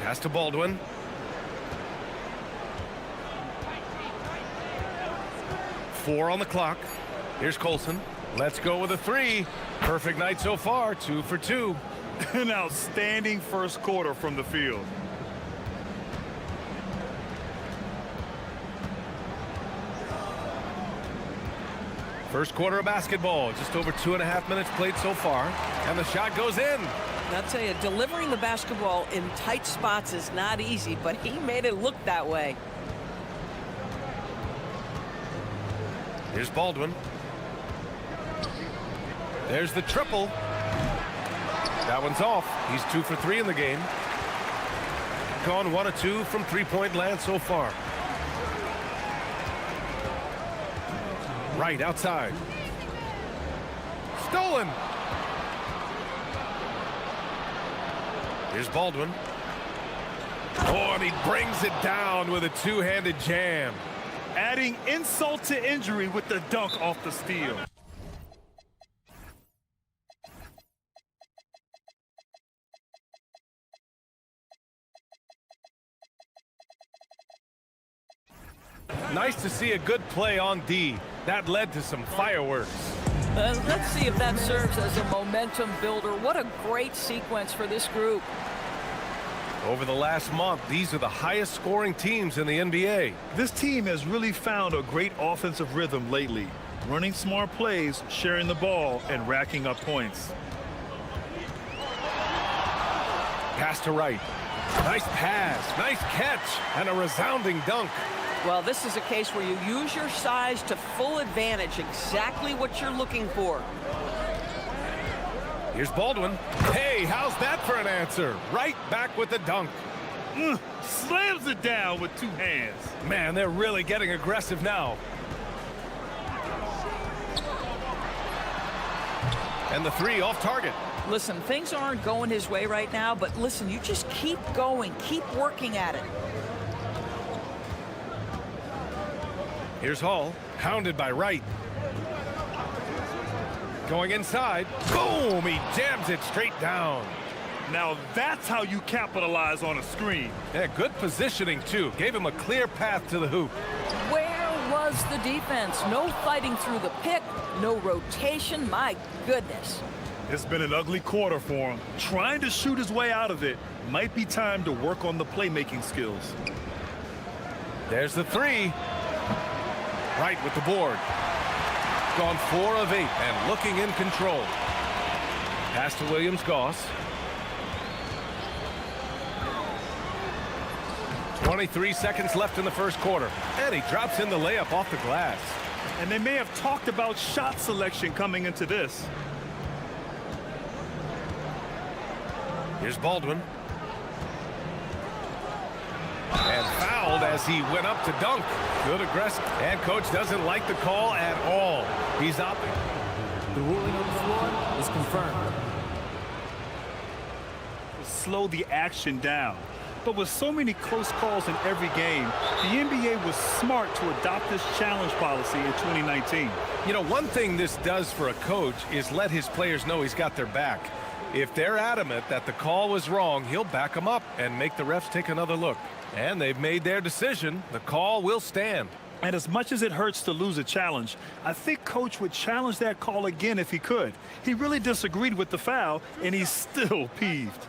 Pass to Baldwin. Four on the clock. Here's Colson. Let's go with a 3. Perfect night so far. 2 for 2. An outstanding first quarter from the field. First quarter of basketball. Just over 2.5 minutes played so far. And the shot goes in. I'll tell you, delivering the basketball in tight spots is not easy, but he made it look that way. Here's Baldwin. There's the triple. That one's off. He's 2 for 3 in the game. Gone 1 of 2 from three-point land so far. Right outside. Stolen. Here's Baldwin. Oh, and he brings it down with a two-handed jam. Adding insult to injury with the dunk off the steal. Nice to see a good play on D. That led to some fireworks. Let's see if that serves as a momentum builder. What a great sequence for this group. Over the last month, these are the highest scoring teams in the NBA. This team has really found a great offensive rhythm lately. Running smart plays, sharing the ball, and racking up points. Pass to Wright. Nice pass, nice catch, and a resounding dunk. Well, this is a case where you use your size to full advantage, exactly what you're looking for. Here's Baldwin. Hey, how's that for an answer? Right back with the dunk. Slams it down with 2 hands. Man, they're really getting aggressive now. And the 3 off target. Listen, things aren't going his way right now, but listen, you just keep going, keep working at it. Here's Hall, hounded by Wright. Going inside. Boom! He jams it straight down. Now that's how you capitalize on a screen. Yeah, good positioning, too. Gave him a clear path to the hoop. Where was the defense? No fighting through the pick, no rotation. My goodness. It's been an ugly quarter for him. Trying to shoot his way out of it. Might be time to work on the playmaking skills. There's the 3. Right with the board. Gone 4 of 8 and looking in control. Pass to Williams-Goss. 23 seconds left in the first quarter. And he drops in the layup off the glass. And they may have talked about shot selection coming into this. Here's Baldwin. And fouled as he went up to dunk. Good aggressive. And coach doesn't like the call at all. He's opting. The ruling on the floor is confirmed. Slow the action down. But with so many close calls in every game, the NBA was smart to adopt this challenge policy in 2019. You know, one thing this does for a coach is let his players know he's got their back. If they're adamant that the call was wrong, he'll back them up and make the refs take another look. And they've made their decision. The call will stand. And as much as it hurts to lose a challenge, I think coach would challenge that call again if he could. He really disagreed with the foul, and he's still peeved.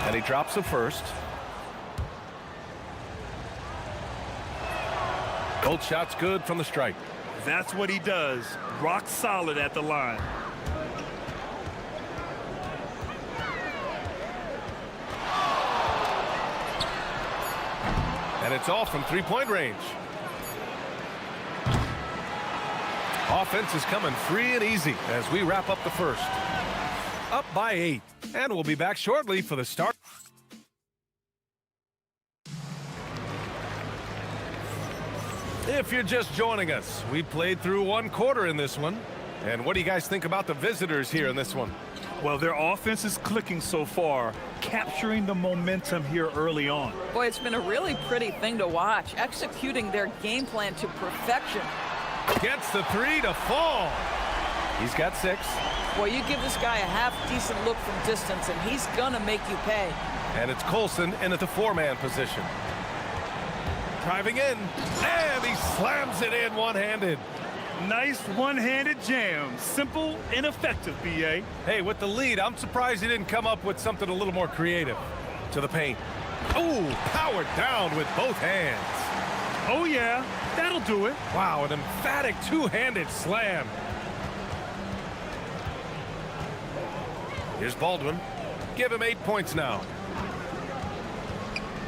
And he drops the first. Both shots good from the stripe. That's what he does. Rock solid at the line. And it's off from three-point range. Offense is coming free and easy as we wrap up the first. Up by 8. And we'll be back shortly for the start. If you're just joining us, we played through 1 quarter in this one. And what do you guys think about the visitors here in this one? Well, their offense is clicking so far, capturing the momentum here early on. Boy, it's been a really pretty thing to watch, executing their game plan to perfection. Gets the 3 to fall. He's got 6. Boy, you give this guy a half-decent look from distance, and he's gonna make you pay. And it's Colson in at the 4-man position. Driving in, and he slams it in one-handed. Nice one-handed jam. Simple and effective, B.A. Hey, with the lead, I'm surprised he didn't come up with something a little more creative. To the paint. Ooh, powered down with both hands. Oh, yeah, that'll do it. Wow, an emphatic two-handed slam. Here's Baldwin. Give him 8 points now.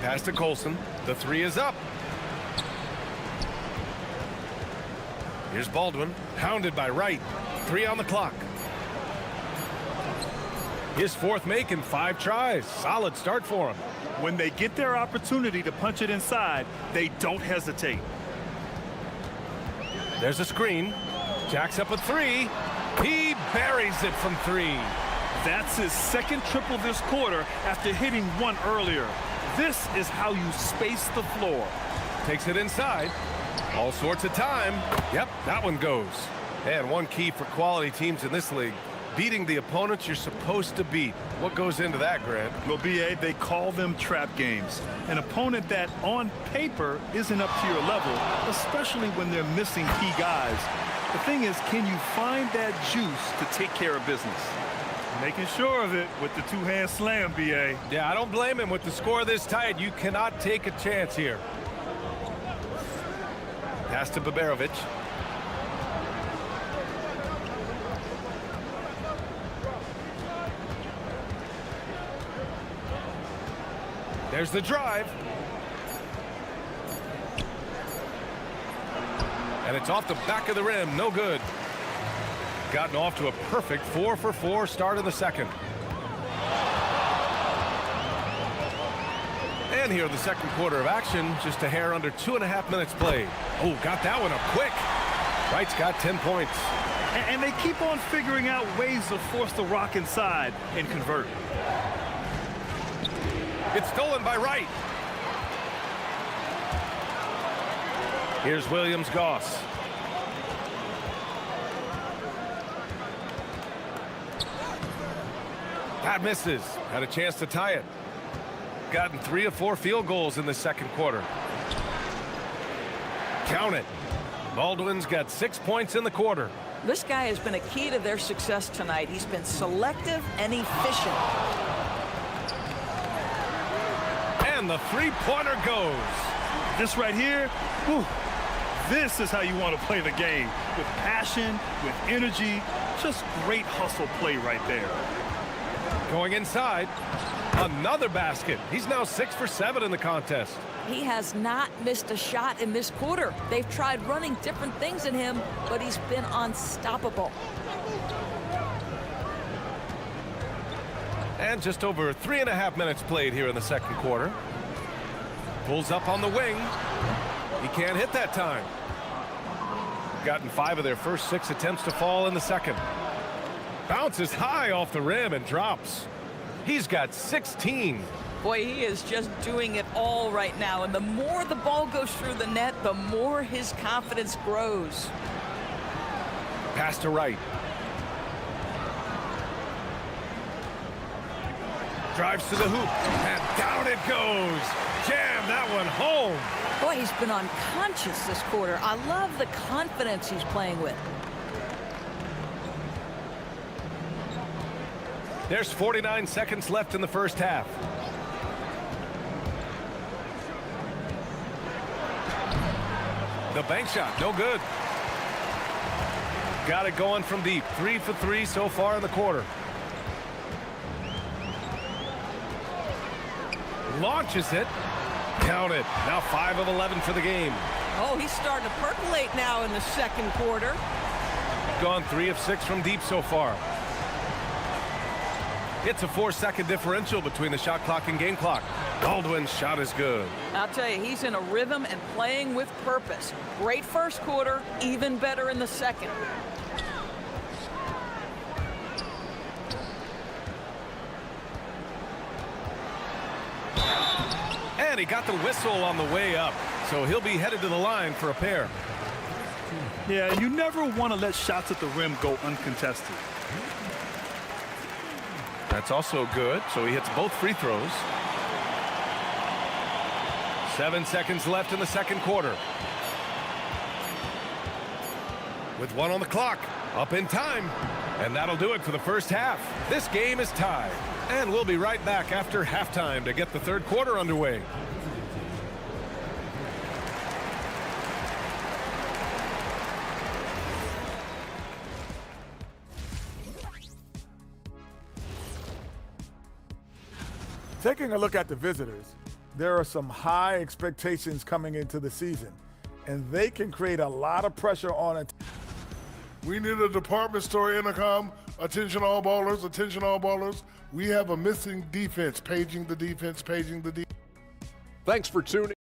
Pass to Colson. The 3 is up. Here's Baldwin. Hounded by Wright. 3 on the clock. His 4th make in 5 tries. Solid start for him. When they get their opportunity to punch it inside, they don't hesitate. There's a screen. Jacks up a 3. He buries it from 3. That's his 2nd triple this quarter after hitting 1 earlier. This is how you space the floor. Takes it inside. All sorts of time. Yep, that one goes. And one key for quality teams in this league, beating the opponents you're supposed to beat. What goes into that, Grant? Well, B.A., they call them trap games. An opponent that, on paper, isn't up to your level, especially when they're missing key guys. The thing is, can you find that juice to take care of business? Making sure of it with the 2-hand slam, B.A. Yeah, I don't blame him. With the score this tight, you cannot take a chance here. Pass to Baberovic. There's the drive. And it's off the back of the rim. No good. Gotten off to a perfect 4-for-4 start in the second. And here in the second quarter of action, just a hair under 2.5 minutes played. Oh, got that one up quick. Wright's got 10 points. And they keep on figuring out ways to force the rock inside and convert. It's stolen by Wright. Here's Williams-Goss. That misses. Had a chance to tie it. Gotten 3 of 4 field goals in the second quarter. Count it. Baldwin's got 6 points in the quarter. This guy has been a key to their success tonight. He's been selective and efficient. And the three-pointer goes. This right here, whew, this is how you want to play the game. With passion, with energy, just great hustle play right there. Going inside, another basket. He's now 6 for 7 in the contest. He has not missed a shot in this quarter. They've tried running different things in him, but he's been unstoppable. And just over 3.5 minutes played here in the second quarter. Pulls up on the wing. He can't hit that time. Gotten 5 of their first 6 attempts to fall in the second. Bounces high off the rim and drops. He's got 16. Boy, he is just doing it all right now. And the more the ball goes through the net, the more his confidence grows. Pass to right. Drives to the hoop. And down it goes. Jam that one home. Boy, he's been unconscious this quarter. I love the confidence he's playing with. There's 49 seconds left in the first half. The bank shot, no good. Got it going from deep. 3 for 3 so far in the quarter. Launches it. Count it. Now 5 of 11 for the game. Oh, he's starting to percolate now in the second quarter. Gone 3 of 6 from deep so far. It's a 4-second differential between the shot clock and game clock. Baldwin's shot is good. I'll tell you, he's in a rhythm and playing with purpose. Great first quarter, even better in the second. And he got the whistle on the way up, so he'll be headed to the line for a pair. Yeah, you never want to let shots at the rim go uncontested. That's also good, so he hits both free throws. 7 seconds left in the second quarter. With 1 on the clock, up in time. And that'll do it for the first half. This game is tied. And we'll be right back after halftime to get the third quarter underway. Taking a look at the visitors, there are some high expectations coming into the season, and they can create a lot of pressure on it. We need a department store intercom. Attention all ballers, attention all ballers. We have a missing defense. Paging the defense, paging the defense. Thanks for tuning.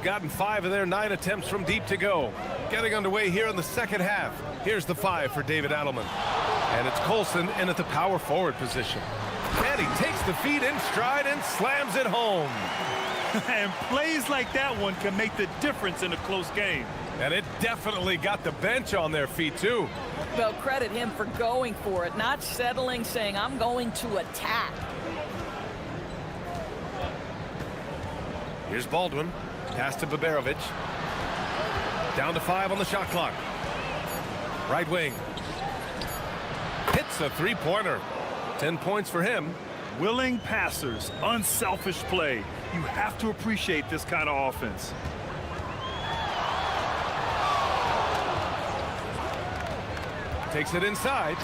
Gotten 5 of their 9 attempts from deep to go. Getting underway here in the second half. Here's the 5 for David Adelman. And it's Colson in at the power forward position. And he takes the feed in stride and slams it home. And plays like that one can make the difference in a close game. And it definitely got the bench on their feet, too. Well, credit him for going for it, not settling, saying, I'm going to attack. Here's Baldwin. Pass to Baberovic. Down to 5 on the shot clock. Right wing. Hits a three-pointer. 10 points for him. Willing passers, unselfish play. You have to appreciate this kind of offense. Takes it inside.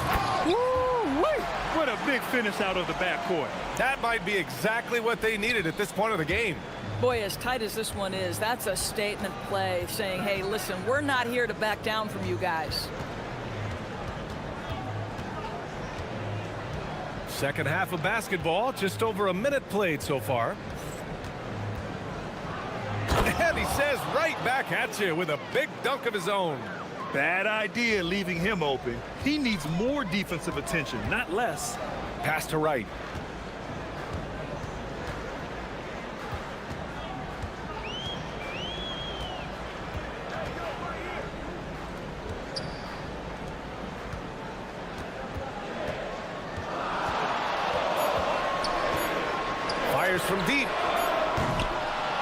Woo-wee! What a big finish out of the backcourt. That might be exactly what they needed at this point of the game. Boy, as tight as this one is, that's a statement play saying, hey, listen, we're not here to back down from you guys. Second half of basketball, just over a minute played so far. And he says right back at you with a big dunk of his own. Bad idea leaving him open. He needs more defensive attention, not less. Pass to right. Fires from deep.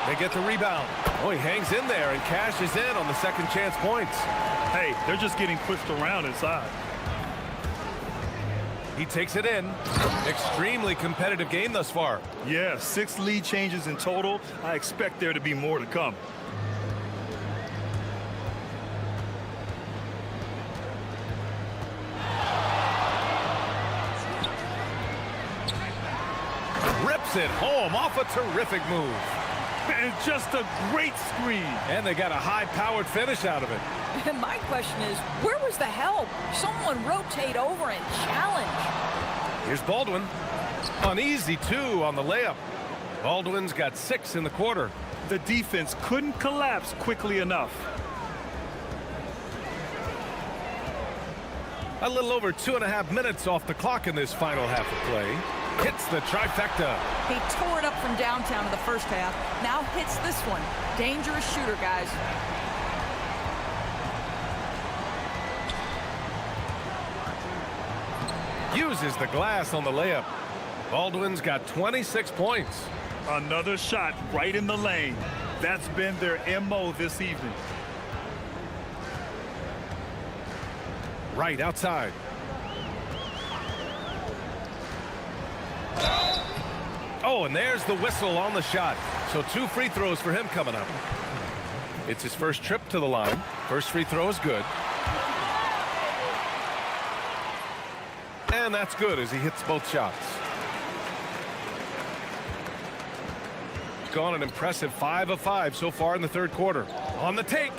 They get the rebound. Oh, he hangs in there and cashes in on the second chance points. Hey, they're just getting pushed around inside. He takes it in. Extremely competitive game thus far. Yeah, 6 lead changes in total. I expect there to be more to come. Rips it home off a terrific move. And just a great screen. And they got a high-powered finish out of it. And my question is, where was the help? Someone rotate over and challenge. Here's Baldwin. An easy 2 on the layup. Baldwin's got 6 in the quarter. The defense couldn't collapse quickly enough. A little over 2.5 minutes off the clock in this final half of play. Hits the trifecta. He tore it up from downtown in the first half. Now hits this one. Dangerous shooter, guys. Uses the glass on the layup. Baldwin's got 26 points. Another shot right in the lane. That's been their MO this evening. Right outside. Oh, and there's the whistle on the shot. So 2 free throws for him coming up. It's his first trip to the line. First free throw is good. And that's good as he hits both shots. Gone an impressive 5 of 5 so far in the third quarter. On the take.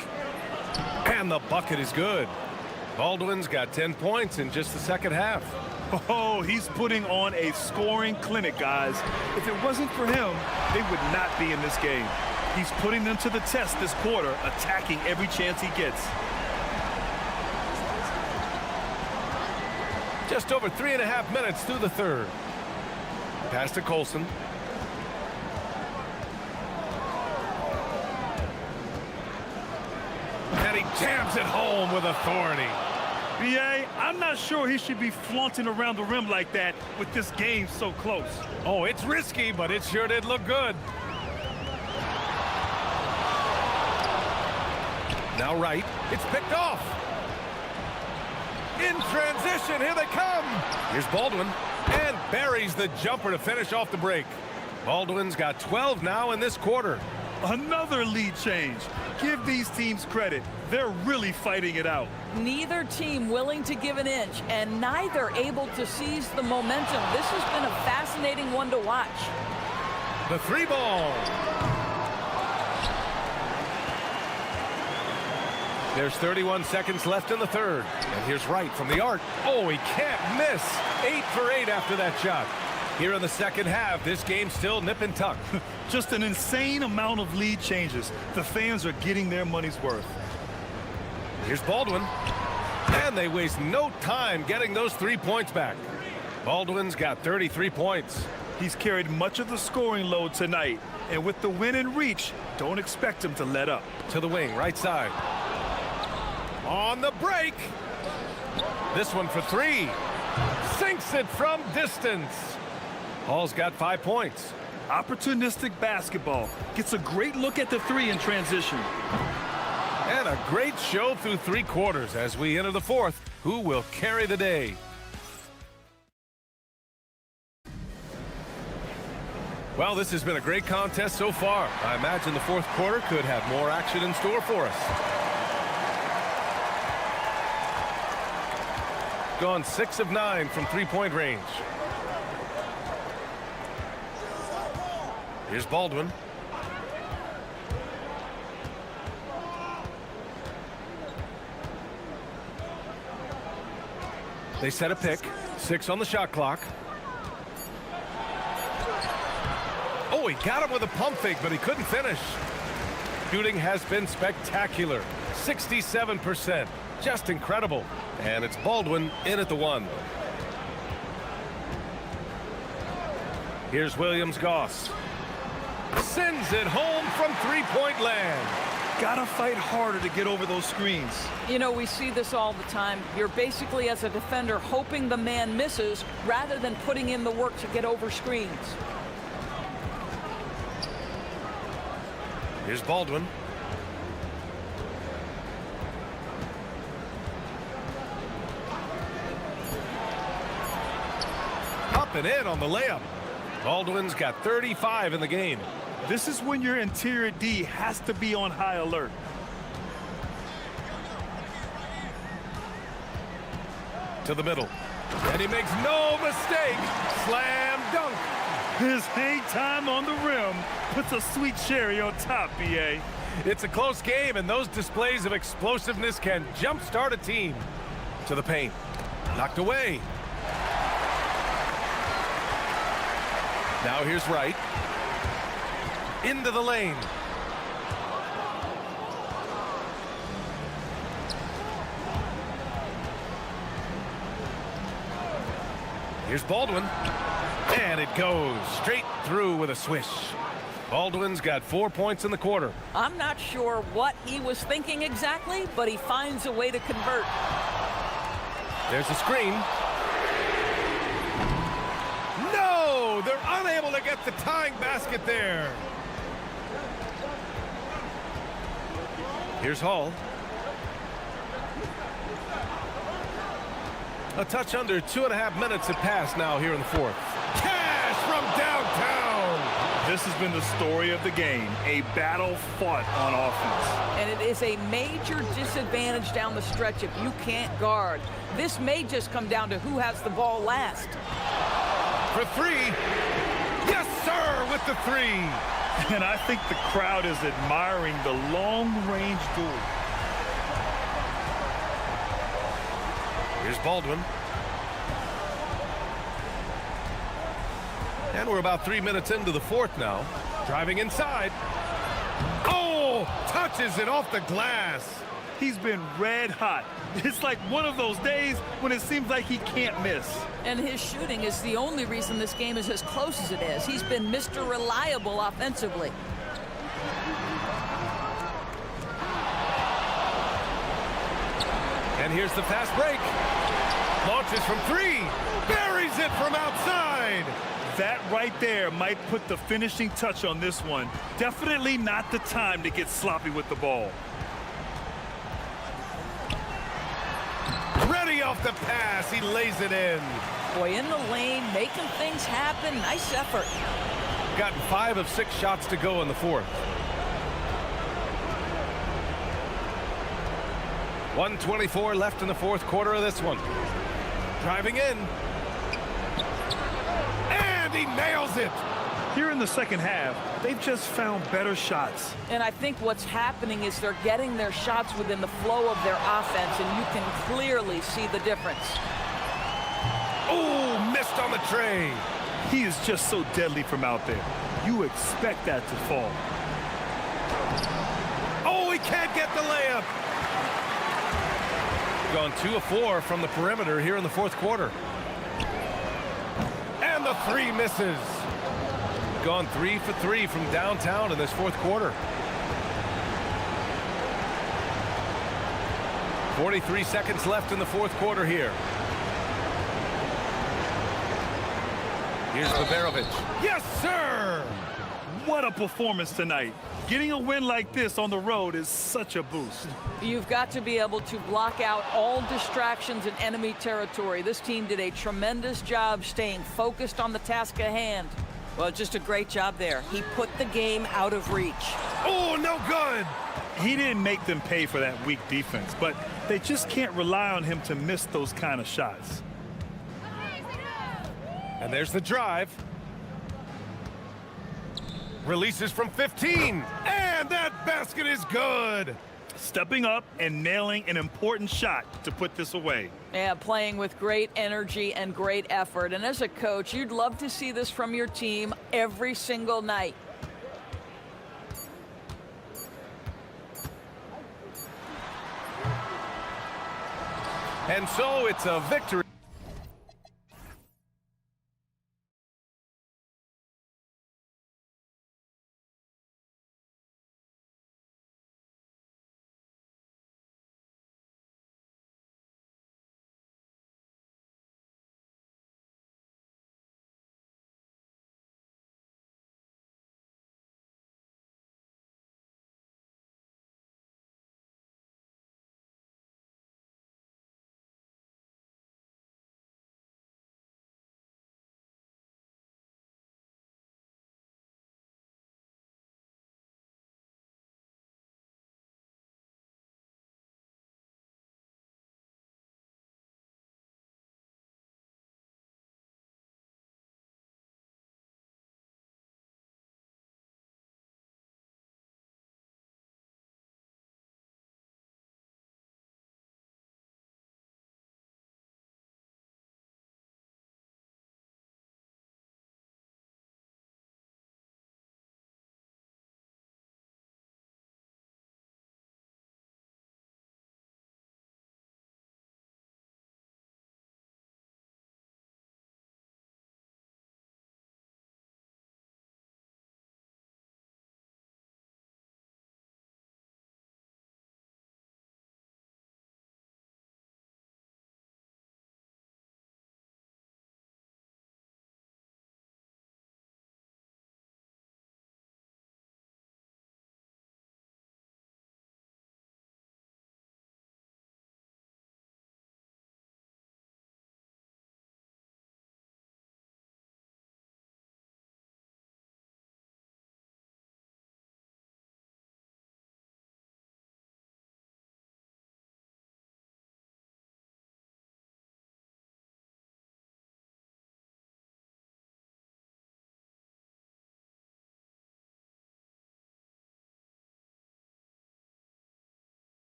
And the bucket is good. Baldwin's got 10 points in just the second half. Oh, he's putting on a scoring clinic, guys. If it wasn't for him, they would not be in this game. He's putting them to the test this quarter, attacking every chance he gets. Just over 3.5 minutes through the third. Pass to Colson. And he jams it home with authority. B.A., I'm not sure he should be flaunting around the rim like that with this game so close. Oh, it's risky, but it sure did look good. Now right. It's picked off. In transition, here they come. Here's Baldwin. And buries the jumper to finish off the break. Baldwin's got 12 now in this quarter. Another lead change. Give these teams credit. They're really fighting it out. Neither team willing to give an inch, and neither able to seize the momentum. This has been a fascinating one to watch. The 3 ball. There's 31 seconds left in the third. And here's Wright from the arc. Oh, he can't miss. 8 for 8 after that shot. Here in the second half, this game's still nip and tuck. Just an insane amount of lead changes. The fans are getting their money's worth. Here's Baldwin. And they waste no time getting those 3 points back. Baldwin's got 33 points. He's carried much of the scoring load tonight. And with the win in reach, don't expect him to let up. To the wing, right side. On the break. This one for 3. Sinks it from distance. Hall's got 5 points. Opportunistic basketball. Gets a great look at the 3 in transition. And a great show through 3 quarters as we enter the fourth. Who will carry the day? Well, this has been a great contest so far. I imagine the fourth quarter could have more action in store for us. gone 6 of 9 from three-point range. Here's Baldwin. They set a pick. 6 on the shot clock. Oh, he got him with a pump fake, but he couldn't finish. Shooting has been spectacular. 67%. Just incredible. And it's Baldwin in at the 1. Here's Williams-Goss. Sends it home from three-point land. Gotta fight harder to get over those screens. You know, we see this all the time. You're basically, as a defender, hoping the man misses rather than putting in the work to get over screens. Here's Baldwin. Up and in on the layup. Baldwin's got 35 in the game. This is when your interior D has to be on high alert. To the middle. And he makes no mistake. Slam dunk. His hang time on the rim puts a sweet cherry on top, BA. It's a close game, and those displays of explosiveness can jumpstart a team. To the paint. Knocked away. Now here's Wright. Into the lane. Here's Baldwin. And it goes straight through with a swish. Baldwin's got 4 points in the quarter. I'm not sure what he was thinking exactly, but he finds a way to convert. There's a screen. No! They're unable to get the tying basket there. Here's Hall. A touch under 2.5 minutes have passed now here in the fourth. Cash from downtown. This has been the story of the game, a battle fought on offense. And it is a major disadvantage down the stretch if you can't guard. This may just come down to who has the ball last. For 3. Yes, sir, with the 3. And I think the crowd is admiring the long-range duel. Here's Baldwin. And we're about 3 minutes into the fourth now. Driving inside. Oh, touches it off the glass. He's been red hot. It's like one of those days when it seems like he can't miss. And his shooting is the only reason this game is as close as it is. He's been Mr. Reliable offensively. And here's the fast break. Launches from 3. Buries it from outside. That right there might put the finishing touch on this one. Definitely not the time to get sloppy with the ball. Ready off the pass. He lays it in. Boy, in the lane, making things happen. Nice effort. Gotten 5 of 6 shots to go in the fourth. 1:24 left in the fourth quarter of this one. Driving in. And he nails it. Here in the second half, they've just found better shots. And I think what's happening is they're getting their shots within the flow of their offense, and you can clearly see the difference. Oh, missed on the tray. He is just so deadly from out there. You expect that to fall. Oh, he can't get the layup. Gone 2 of 4 from the perimeter here in the fourth quarter. And the 3 misses. Gone 3 for 3 from downtown in this fourth quarter. 43 seconds left in the fourth quarter here. Here's Liberovic. Yes, sir! What a performance tonight. Getting a win like this on the road is such a boost. You've got to be able to block out all distractions in enemy territory. This team did a tremendous job staying focused on the task at hand. Well, just a great job there. He put the game out of reach. Oh, no good! He didn't make them pay for that weak defense, but They just can't rely on him to miss those kind of shots. And there's the drive. Releases from 15. And that basket is good. Stepping up and nailing an important shot to put this away. Yeah, playing with great energy and great effort. And as a coach, you'd love to see this from your team every single night. And so it's a victory.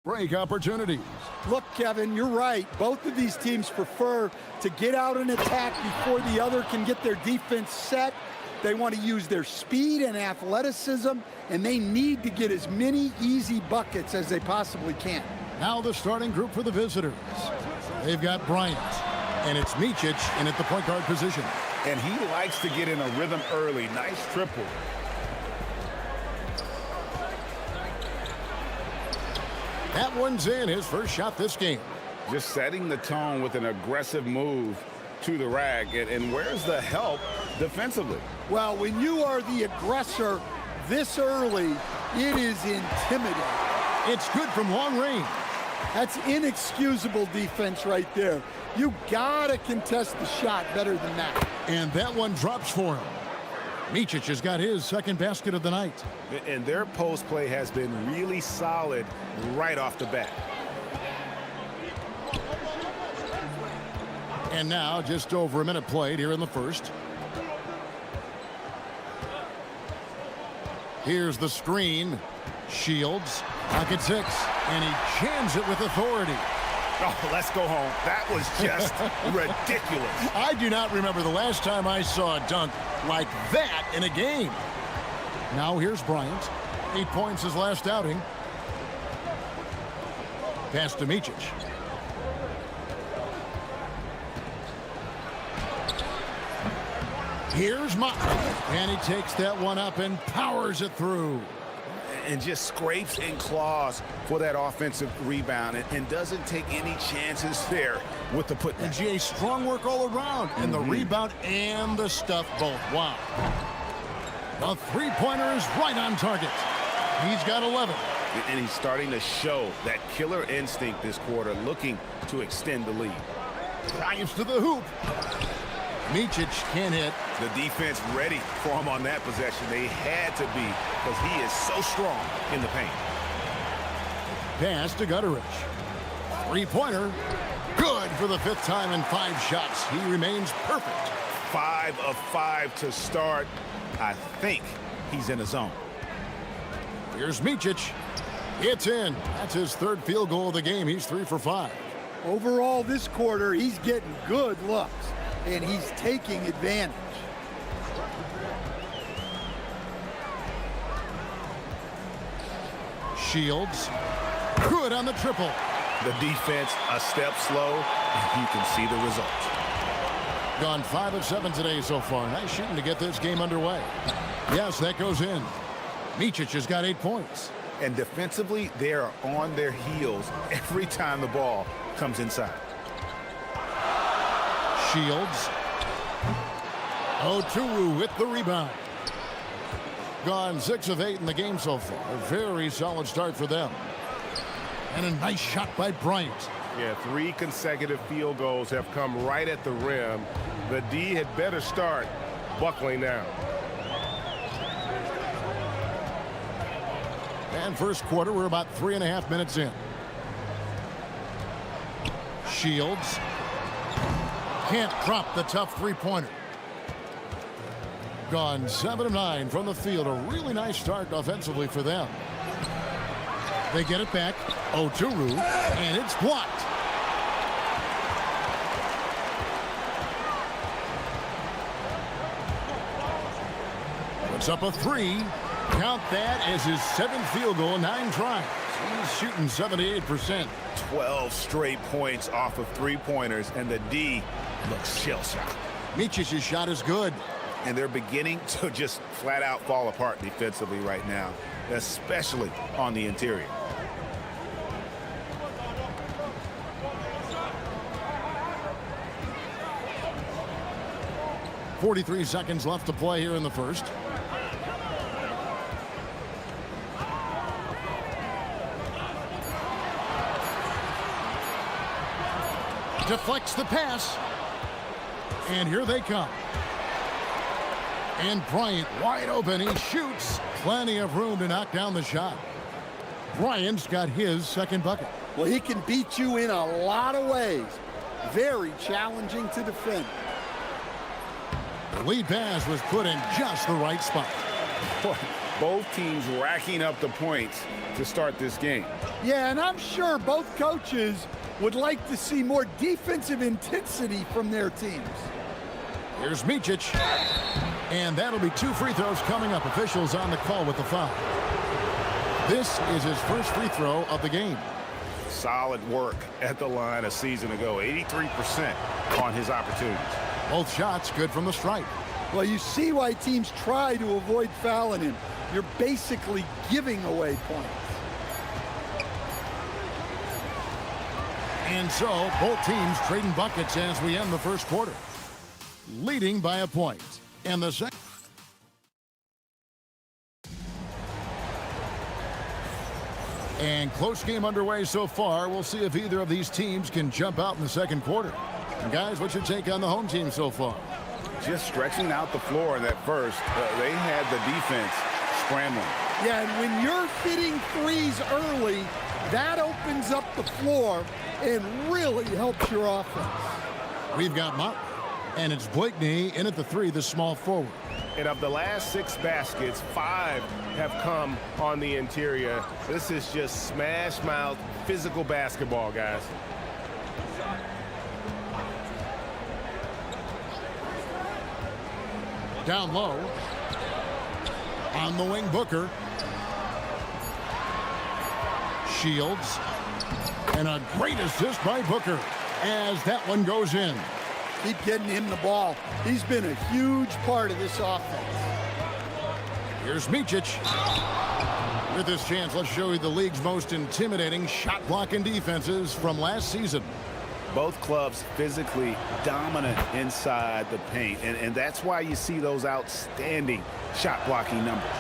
Break opportunities. Look, Kevin, you're right. Both of these teams prefer to get out and attack before the other can get their defense set. They want to use their speed and athleticism, and they need to get as many easy buckets as they possibly can. Now the starting group for the visitors. They've got Bryant, and it's Micic in at the point guard position. And he likes to get in a rhythm early. Nice triple. That one's in, his first shot this game. Just setting the tone with an aggressive move to the rack. And where's the help defensively? Well, when you are the aggressor this early, it is intimidating. It's good from long range. That's inexcusable defense right there. You gotta contest the shot better than that. And that one drops for him. Micic has got his second basket of the night. And their post play has been really solid right off the bat. And now just over a minute played here in the first. Here's the screen. Shields, pocket 6, and he jams it with authority. Oh, let's go home. That was just ridiculous. I do not remember the last time I saw a dunk like that in a game. Now here's Bryant. 8 points his last outing. Pass to Micic. Here's Mock. And he takes that one up and powers it through. And just scrapes and claws for that offensive rebound and doesn't take any chances there with the putback. And GA, strong work all around. And the rebound and the stuff both. Wow. The three-pointer is right on target. He's got 11. And he's starting to show that killer instinct this quarter, looking to extend the lead. Drives to the hoop. Micic can't hit. The defense ready for him on that possession. They had to be, because he is so strong in the paint. Pass to Gutteridge. Three-pointer. Good for the 5th time in 5 shots. He remains perfect. 5 of 5 to start. I think he's in the zone. Here's Micic. It's in. That's his 3rd field goal of the game. He's 3 for 5. Overall, this quarter, he's getting good looks, and he's taking advantage. Shields. Good on the triple. The defense a step slow, and you can see the result. Gone 5 of 7 today so far. Nice shooting to get this game underway. Yes, that goes in. Micic has got 8 points. And defensively, they are on their heels every time the ball comes inside. Shields. Oturu with the rebound. Gone 6 of 8 in the game so far. A very solid start for them. And a nice shot by Bryant. Yeah, 3 consecutive field goals have come right at the rim. The D had better start buckling down. And first quarter, we're about 3.5 minutes in. Shields. Can't drop the tough three-pointer. Gone 7 of 9 from the field. A really nice start offensively for them. They get it back. Oturu. And it's blocked. Puts up a 3. Count that as his 7th field goal, 9 tries. He's shooting 78%. 12 straight points off of 3-pointers, and the D looks shell-shocked. Micic's shot is good. And they're beginning to just flat out fall apart defensively right now, especially on the interior. .43 seconds left to play here in the first. Deflects the pass. And here they come. And Bryant wide open. He shoots. Plenty of room to knock down the shot. Bryant's got his 2nd bucket. Well, he can beat you in a lot of ways. Very challenging to defend. The lead pass was put in just the right spot. Boy, Both teams racking up the points to start this game. Yeah, and I'm sure both coaches would like to see more defensive intensity from their teams. Here's Micic. And that'll be 2 free throws coming up. Officials on the call with the foul. This is his first free throw of the game. Solid work at the line a season ago. 83% on his opportunities. Both shots good from the stripe. Well, you see why teams try to avoid fouling him. You're basically giving away points. And so, both teams trading buckets as we end the first quarter. Leading by a point. And the second. And close game underway so far. We'll see if either of these teams can jump out in the second quarter. And guys, what's your take on the home team so far? Just stretching out the floor in that first. They had the defense scrambling. Yeah, and when you're hitting threes early, that opens up the floor and really helps your offense. We've got Mott, and it's Blakeney in at the 3, the small forward. And of the last 6 baskets, 5 have come on the interior. This is just smash mouth physical basketball, guys. Down low. On the wing, Booker. Shields. And a great assist by Booker as that one goes in. Keep getting him the ball. He's been a huge part of this offense. Here's Micic. With this chance, let's show you the league's most intimidating shot blocking defenses from last season. Both clubs physically dominant inside the paint, and that's why you see those outstanding shot blocking numbers.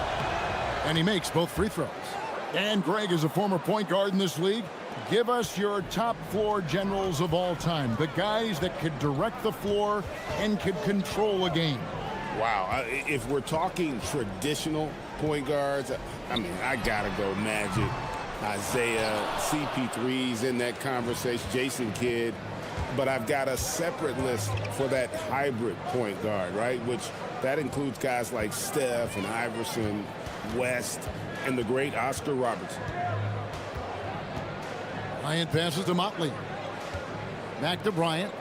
And he makes both free throws. And Greg is a former point guard in this league. Give us your top floor generals of all time, the guys that could direct the floor and could control a game. Wow, if we're talking traditional point guards, I mean, I gotta go Magic, Isaiah, CP3's in that conversation, Jason Kidd, but I've got a separate list for that hybrid point guard, right? Which that includes guys like Steph and Iverson, West, and the great Oscar Robertson. Bryant passes to Motley. Back to Bryant.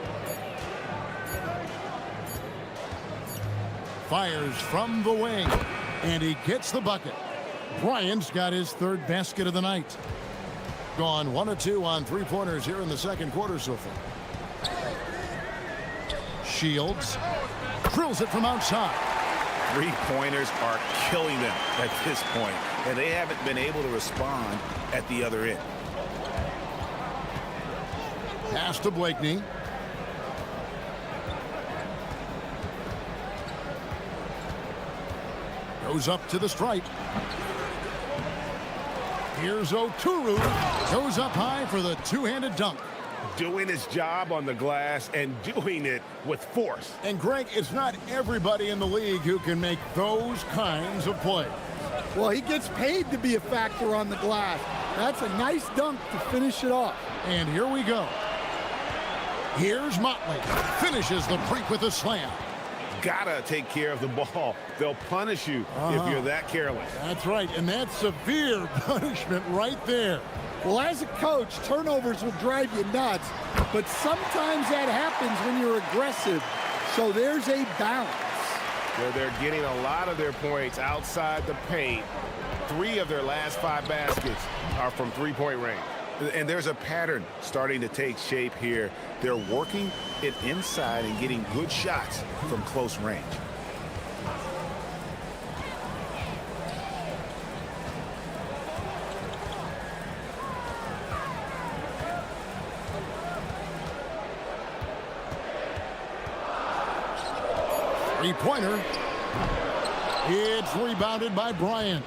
Fires from the wing, and he gets the bucket. Bryant's got his 3rd basket of the night. Gone 1 of 2 on 3-pointers here in the second quarter so far. Shields drills it from outside. 3-pointers are killing them at this point, and they haven't been able to respond at the other end. Pass to Blakeney. Goes up to the stripe. Here's Oturu. Goes up high for the 2-handed dunk. Doing his job on the glass and doing it with force. And Greg, it's not everybody in the league who can make those kinds of plays. Well, he gets paid to be a factor on the glass. That's a nice dunk to finish it off. And here we go. Here's Motley. Finishes the break with a slam. Gotta take care of the ball. They'll punish you if you're that careless. That's right, and that's severe punishment right there. Well, as a coach, turnovers will drive you nuts, but sometimes that happens when you're aggressive. So there's a balance. Where they're getting a lot of their points outside the paint. 3 of their last 5 baskets are from 3-point range. And there's a pattern starting to take shape here. They're working it inside and getting good shots from close range. Three-pointer. It's rebounded by Bryant.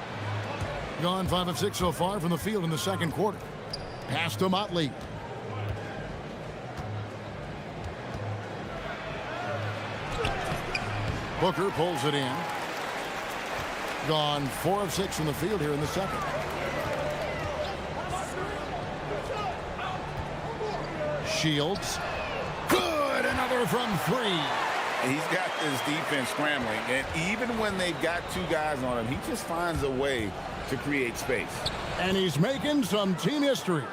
Gone 5 of 6 so far from the field in the second quarter. Pass to Motley. Booker pulls it in. Gone 4 of 6 from the field here in the second. Shields. Good! Another from 3. He's got this defense scrambling, and even when they've got two guys on him, he just finds a way to create space. And he's making some team history.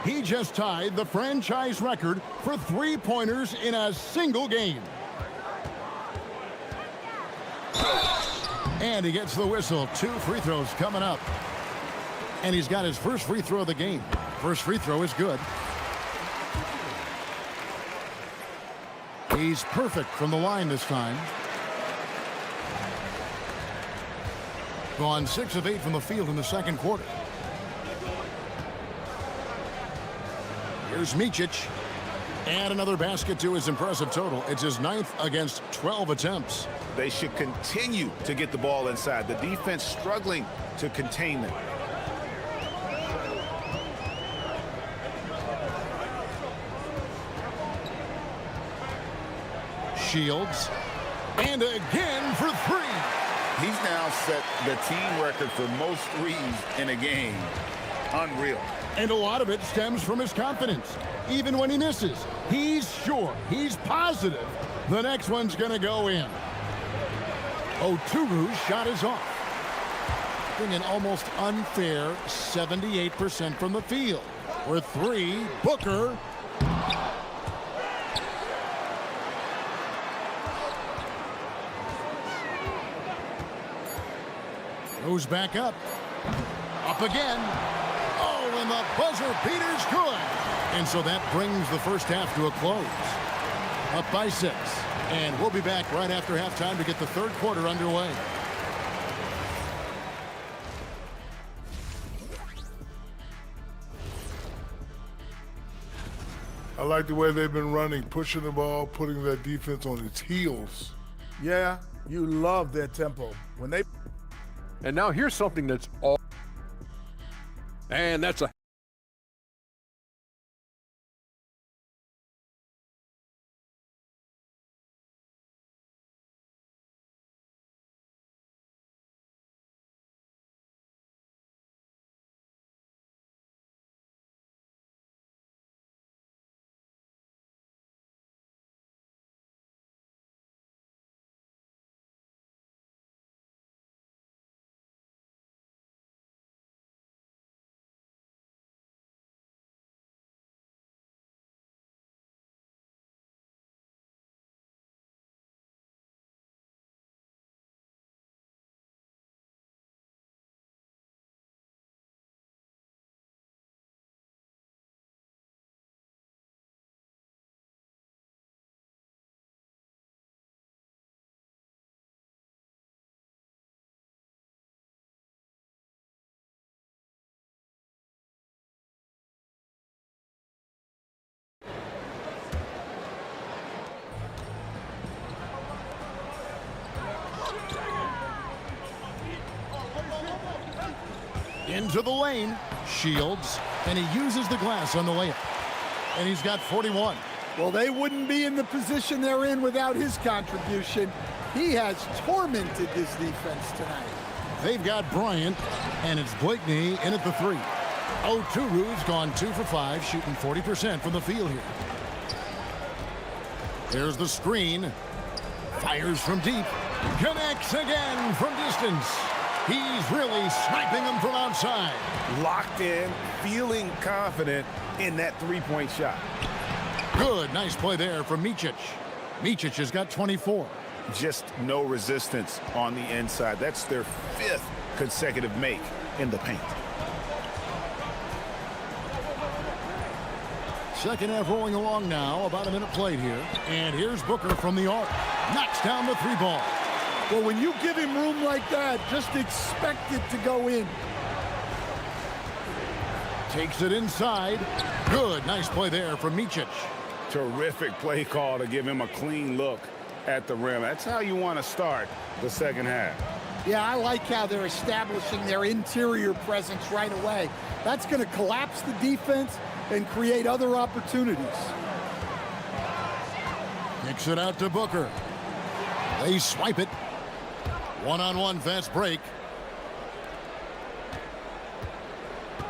He just tied the franchise record for three-pointers in a single game. And he gets the whistle. 2 free throws coming up. And he's got his first free throw of the game. First free throw is good. He's perfect from the line this time. Gone 6 of 8 from the field in the second quarter. Here's Micic. And another basket to his impressive total. It's his 9th against 12 attempts. They should continue to get the ball inside. The defense struggling to contain them. Shields. And again for 3. He's now set the team record for most threes in a game. Unreal. And a lot of it stems from his confidence. Even when he misses, he's sure, he's positive the next one's going to go in. Oturu's shot is off. An almost unfair 78% from the field. With 3, Booker. Goes back up. Up again. Oh, and the buzzer beater's good. And so that brings the first half to a close. Up by 6. And we'll be back right after halftime to get the third quarter underway. I like the way they've been running, pushing the ball, putting that defense on its heels. Yeah, you love their tempo. When they... And now here's something that's all... And that's a... Into the lane. Shields. And he uses the glass on the layup. And he's got 41. Well, they wouldn't be in the position they're in without his contribution. He has tormented this defense tonight. They've got Bryant, and it's Blakeney in at the 3. Oturu's gone 2 for 5, shooting 40% from the field here. There's the screen. Fires from deep. Connects again from distance. He's really sniping them from outside. Locked in, feeling confident in that three-point shot. Good, nice play there from Micic. Micic has got 24. Just no resistance on the inside. That's their 5th consecutive make in the paint. Second half rolling along now, about a minute played here. And here's Booker from the arc. Knocks down the 3 ball. Well, when you give him room like that, just expect it to go in. Takes it inside. Good, nice play there from Micic. Terrific play call to give him a clean look at the rim. That's how you want to start the second half. Yeah, I like how they're establishing their interior presence right away. That's going to collapse the defense and create other opportunities. Kicks it out to Booker. They swipe it. One-on-one fast break.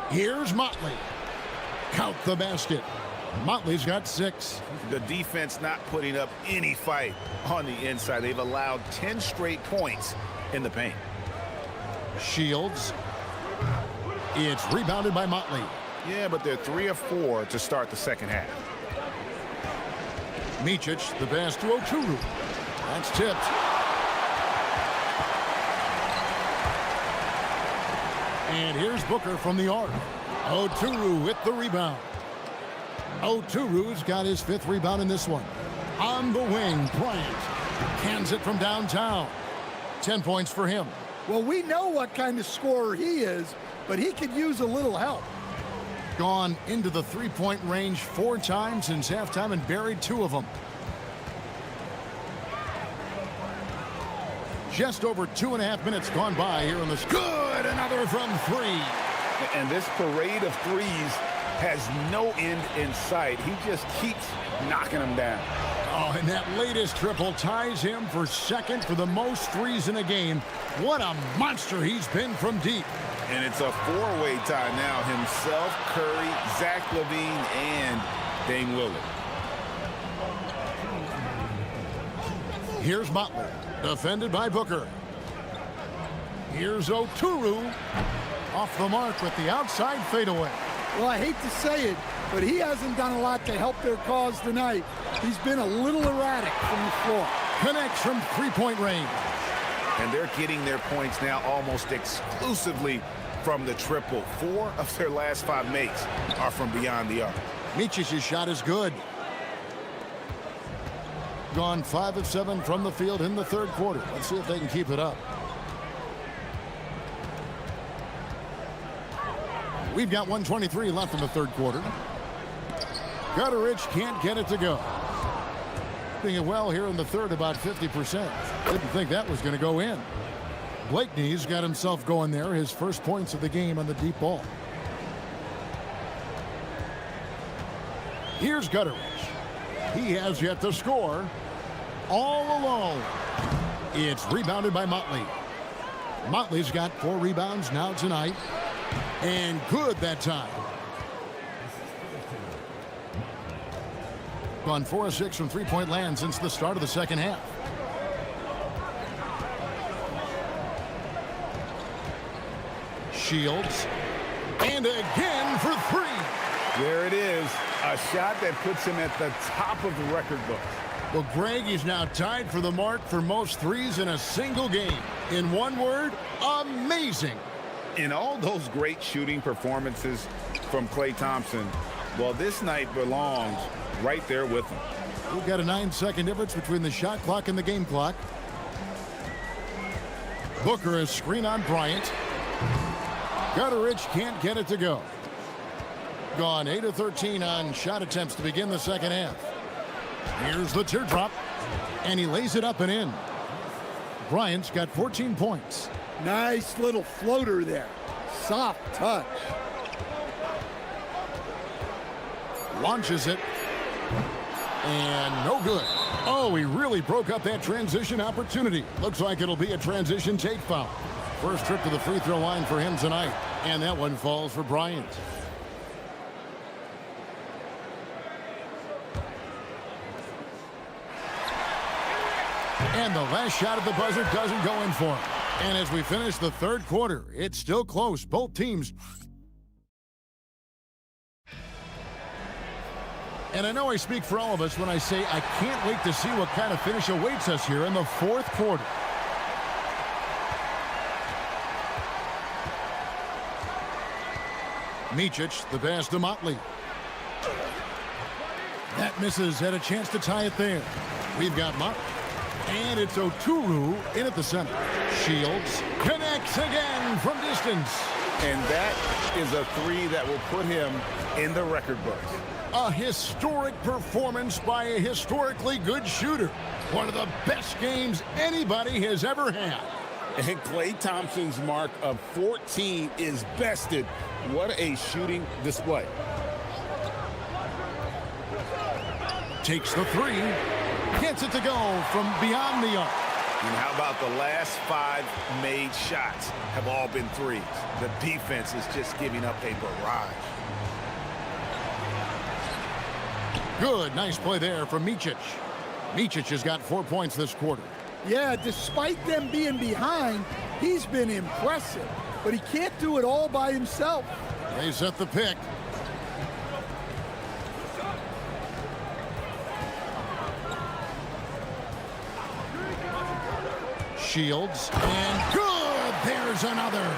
Here's Motley. Count the basket. Motley's got 6. The defense not putting up any fight on the inside. They've allowed 10 straight points in the paint. Shields. It's rebounded by Motley. Yeah, but they're 3 of 4 to start the second half. Micic, the pass to Oturu. That's tipped. And here's Booker from the arc. Oturu with the rebound. Oturu's got his 5th rebound in this one. On the wing, Bryant cans it from downtown. 10 points for him. Well, we know what kind of scorer he is, but he could use a little help. Gone into the three-point range 4 times since halftime and buried 2 of them. Just over 2.5 minutes gone by here in this. Good, another from 3. And this parade of threes has no end in sight. He just keeps knocking them down. Oh, and that latest triple ties him for 2nd for the most threes in a game. What a monster he's been from deep. And it's a 4-way tie now. Himself, Curry, Zach LaVine, and Dame Lillard. Here's Motley, defended by Booker. Here's Oturu, off the mark with the outside fadeaway. Well, I hate to say it, but he hasn't done a lot to help their cause tonight. He's been a little erratic from the floor. Connects from three-point range. And they're getting their points now almost exclusively from the triple. 4 of their last 5 makes are from beyond the arc. Micic's shot is good. Gone 5 of 7 from the field in the 3rd quarter. Let's see if they can keep it up. We've got 1:23 left in the 3rd quarter. Gutteridge can't get it to go. Doing it well here in the 3rd, about 50%. Didn't think that was going to go in. Blakeney's got himself going there, his first points of the game on the deep ball. Here's Gutteridge. He has yet to score. All alone. It's rebounded by Motley. Motley's got 4 rebounds now tonight. And good that time. Gone 4 of 6 from three-point land since the start of the second half. Shields. And again for 3. There it is. A shot that puts him at the top of the record book. Well, Greg, he's now tied for the mark for most threes in a single game. In one word, amazing. In all those great shooting performances from Klay Thompson, well, this night belongs right there with him. We've got a 9-second difference between the shot clock and the game clock. Booker is screen on Bryant. Gutteridge can't get it to go. Gone 8 of 13 on shot attempts to begin the second half. Here's the teardrop, and he lays it up and in. Bryant's got 14 points. Nice little floater there. Soft touch. Launches it. And no good. Oh, he really broke up that transition opportunity. Looks like it'll be a transition take foul. First trip to the free throw line for him tonight. And that one falls for Bryant. And the last shot at the buzzer doesn't go in for him. And as we finish the 3rd quarter, it's still close. Both teams. And I know I speak for all of us when I say I can't wait to see what kind of finish awaits us here in the 4th quarter. Micic, the pass to Motley. That misses, had a chance to tie it there. We've got Motley. And it's Oturu in at the center. Shields connects again from distance. And that is a 3 that will put him in the record books. A historic performance by a historically good shooter. One of the best games anybody has ever had. And Klay Thompson's mark of 14 is bested. What a shooting display. Takes the 3. Gets it to go from beyond the arc. And how about the last 5 made shots have all been threes? The defense is just giving up a barrage. Good, nice play there from Micic. Micic has got 4 points this quarter. Yeah, despite them being behind, he's been impressive, but he can't do it all by himself. They set the pick. Shields, and good! There's another.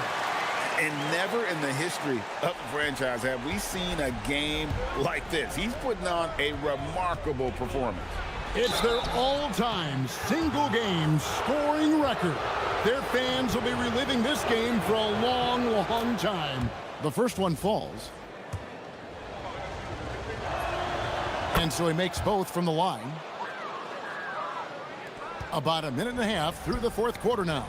And never in the history of the franchise have we seen a game like this. He's putting on a remarkable performance. It's their all-time single-game scoring record. Their fans will be reliving this game for a long, long time. The first one falls. And so he makes both from the line. About a minute and a half through the fourth quarter now.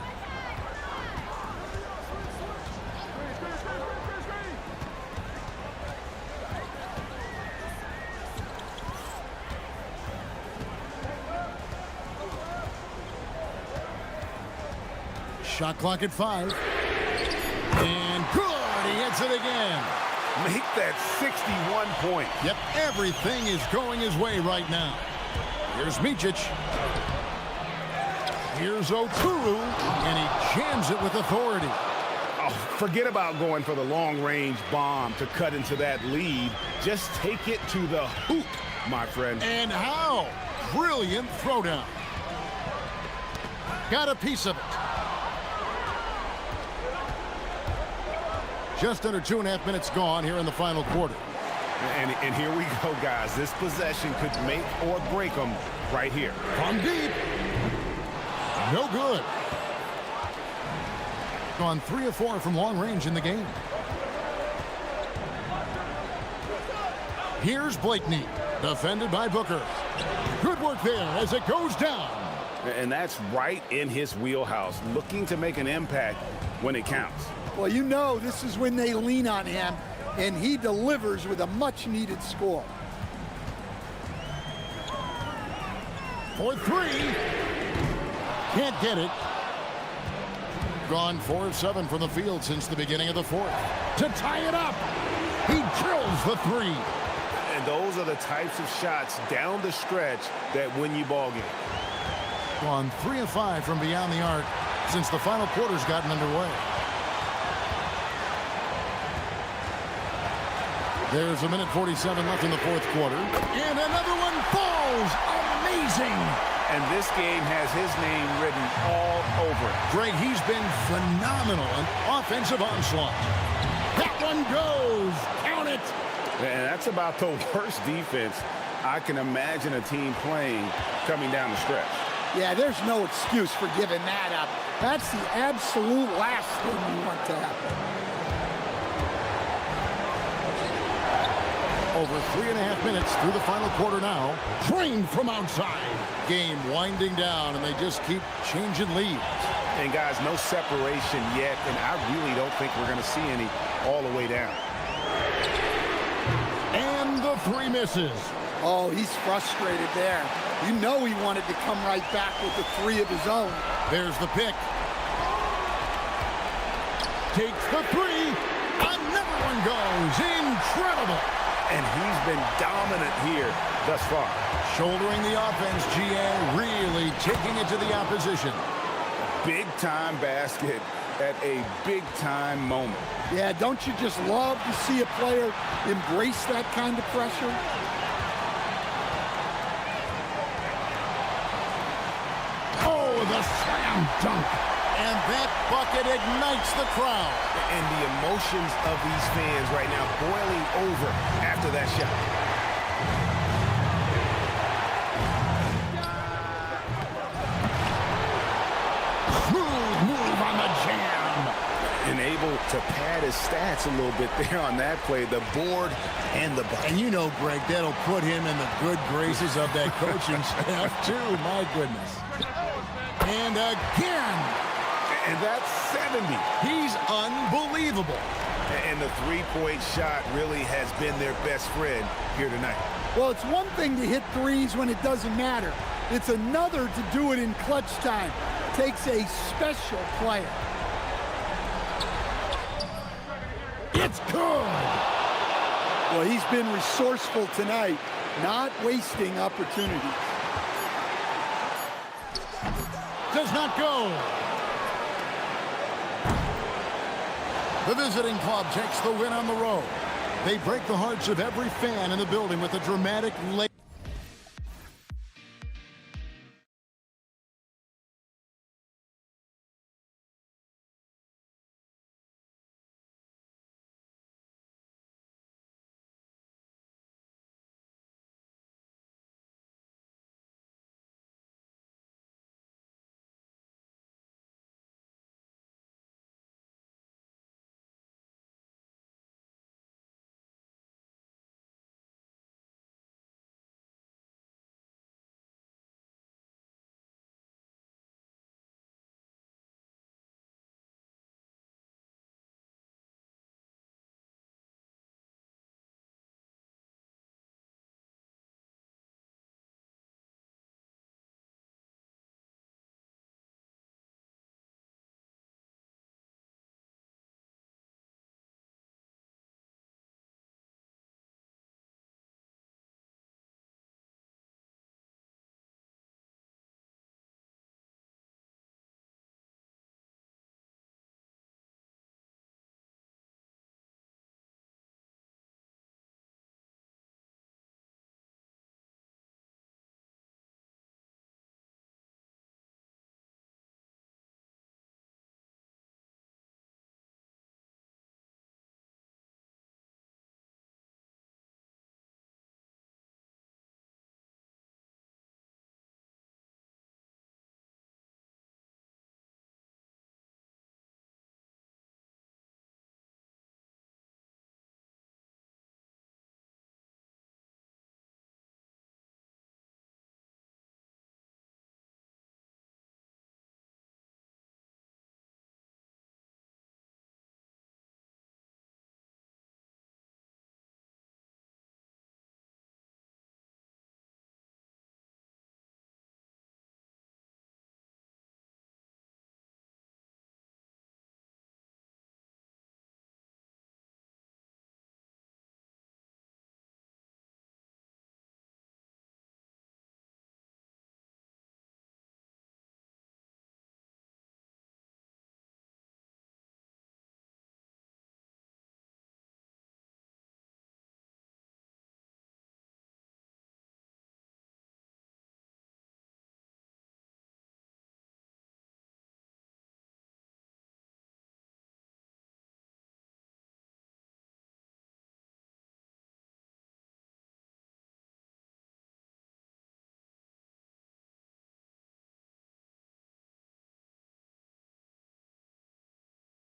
Shot clock at 5. And good! He hits it again. Make that 61 points. Yep, everything is going his way right now. Here's Micic. Here's Okuru, and he jams it with authority. Oh, forget about going for the long-range bomb to cut into that lead. Just take it to the hoop, my friend. And how? Brilliant throwdown. Got a piece of it. Just under 2.5 minutes gone here in the final quarter. And here we go, guys. This possession could make or break them right here. From deep. No good. Gone 3 of 4 from long range in the game. Here's Blakeney, defended by Booker. Good work there as it goes down. And that's right in his wheelhouse, looking to make an impact when it counts. Well, you know this is when they lean on him, and he delivers with a much-needed score. For 3. Can't get it. Gone 4 of 7 from the field since the beginning of the fourth. To tie it up. He drills the 3. And those are the types of shots down the stretch that win you ball games. Gone 3 of 5 from beyond the arc since the final quarter's gotten underway. There's a minute 47 left in the fourth quarter. And another one falls. Amazing. And this game has his name written all over it. Greg, he's been phenomenal. An offensive onslaught. That one goes. Count it. And that's about the worst defense I can imagine a team playing coming down the stretch. Yeah, there's no excuse for giving that up. That's the absolute last thing you want to happen. Over 3.5 minutes through the final quarter now. Trained from outside. Game winding down, and they just keep changing leads. And guys, no separation yet, and I really don't think we're going to see any all the way down. And the 3 misses. Oh, he's frustrated there. You know he wanted to come right back with the 3 of his own. There's the pick. Takes the 3. Another one goes. Incredible. And he's been dominant here thus far. Shouldering the offense, GA, really taking it to the opposition. Big-time basket at a big-time moment. Yeah, don't you just love to see a player embrace that kind of pressure? Oh, the slam dunk. And that bucket ignites the crowd. And the emotions of these fans right now boiling over after that shot. Smooth move on the jam. And able to pad his stats a little bit there on that play, the board and the bucket. And you know, Greg, that'll put him in the good graces of that coaching staff, too. My goodness. And again. And that's 70. He's unbelievable. And the three-point shot really has been their best friend here tonight. Well, it's one thing to hit threes when it doesn't matter. It's another to do it in clutch time. Takes a special player. It's good. Well, he's been resourceful tonight. not wasting opportunities. Does not go. The visiting club takes the win on the road. They break the hearts of every fan in the building with a dramatic late.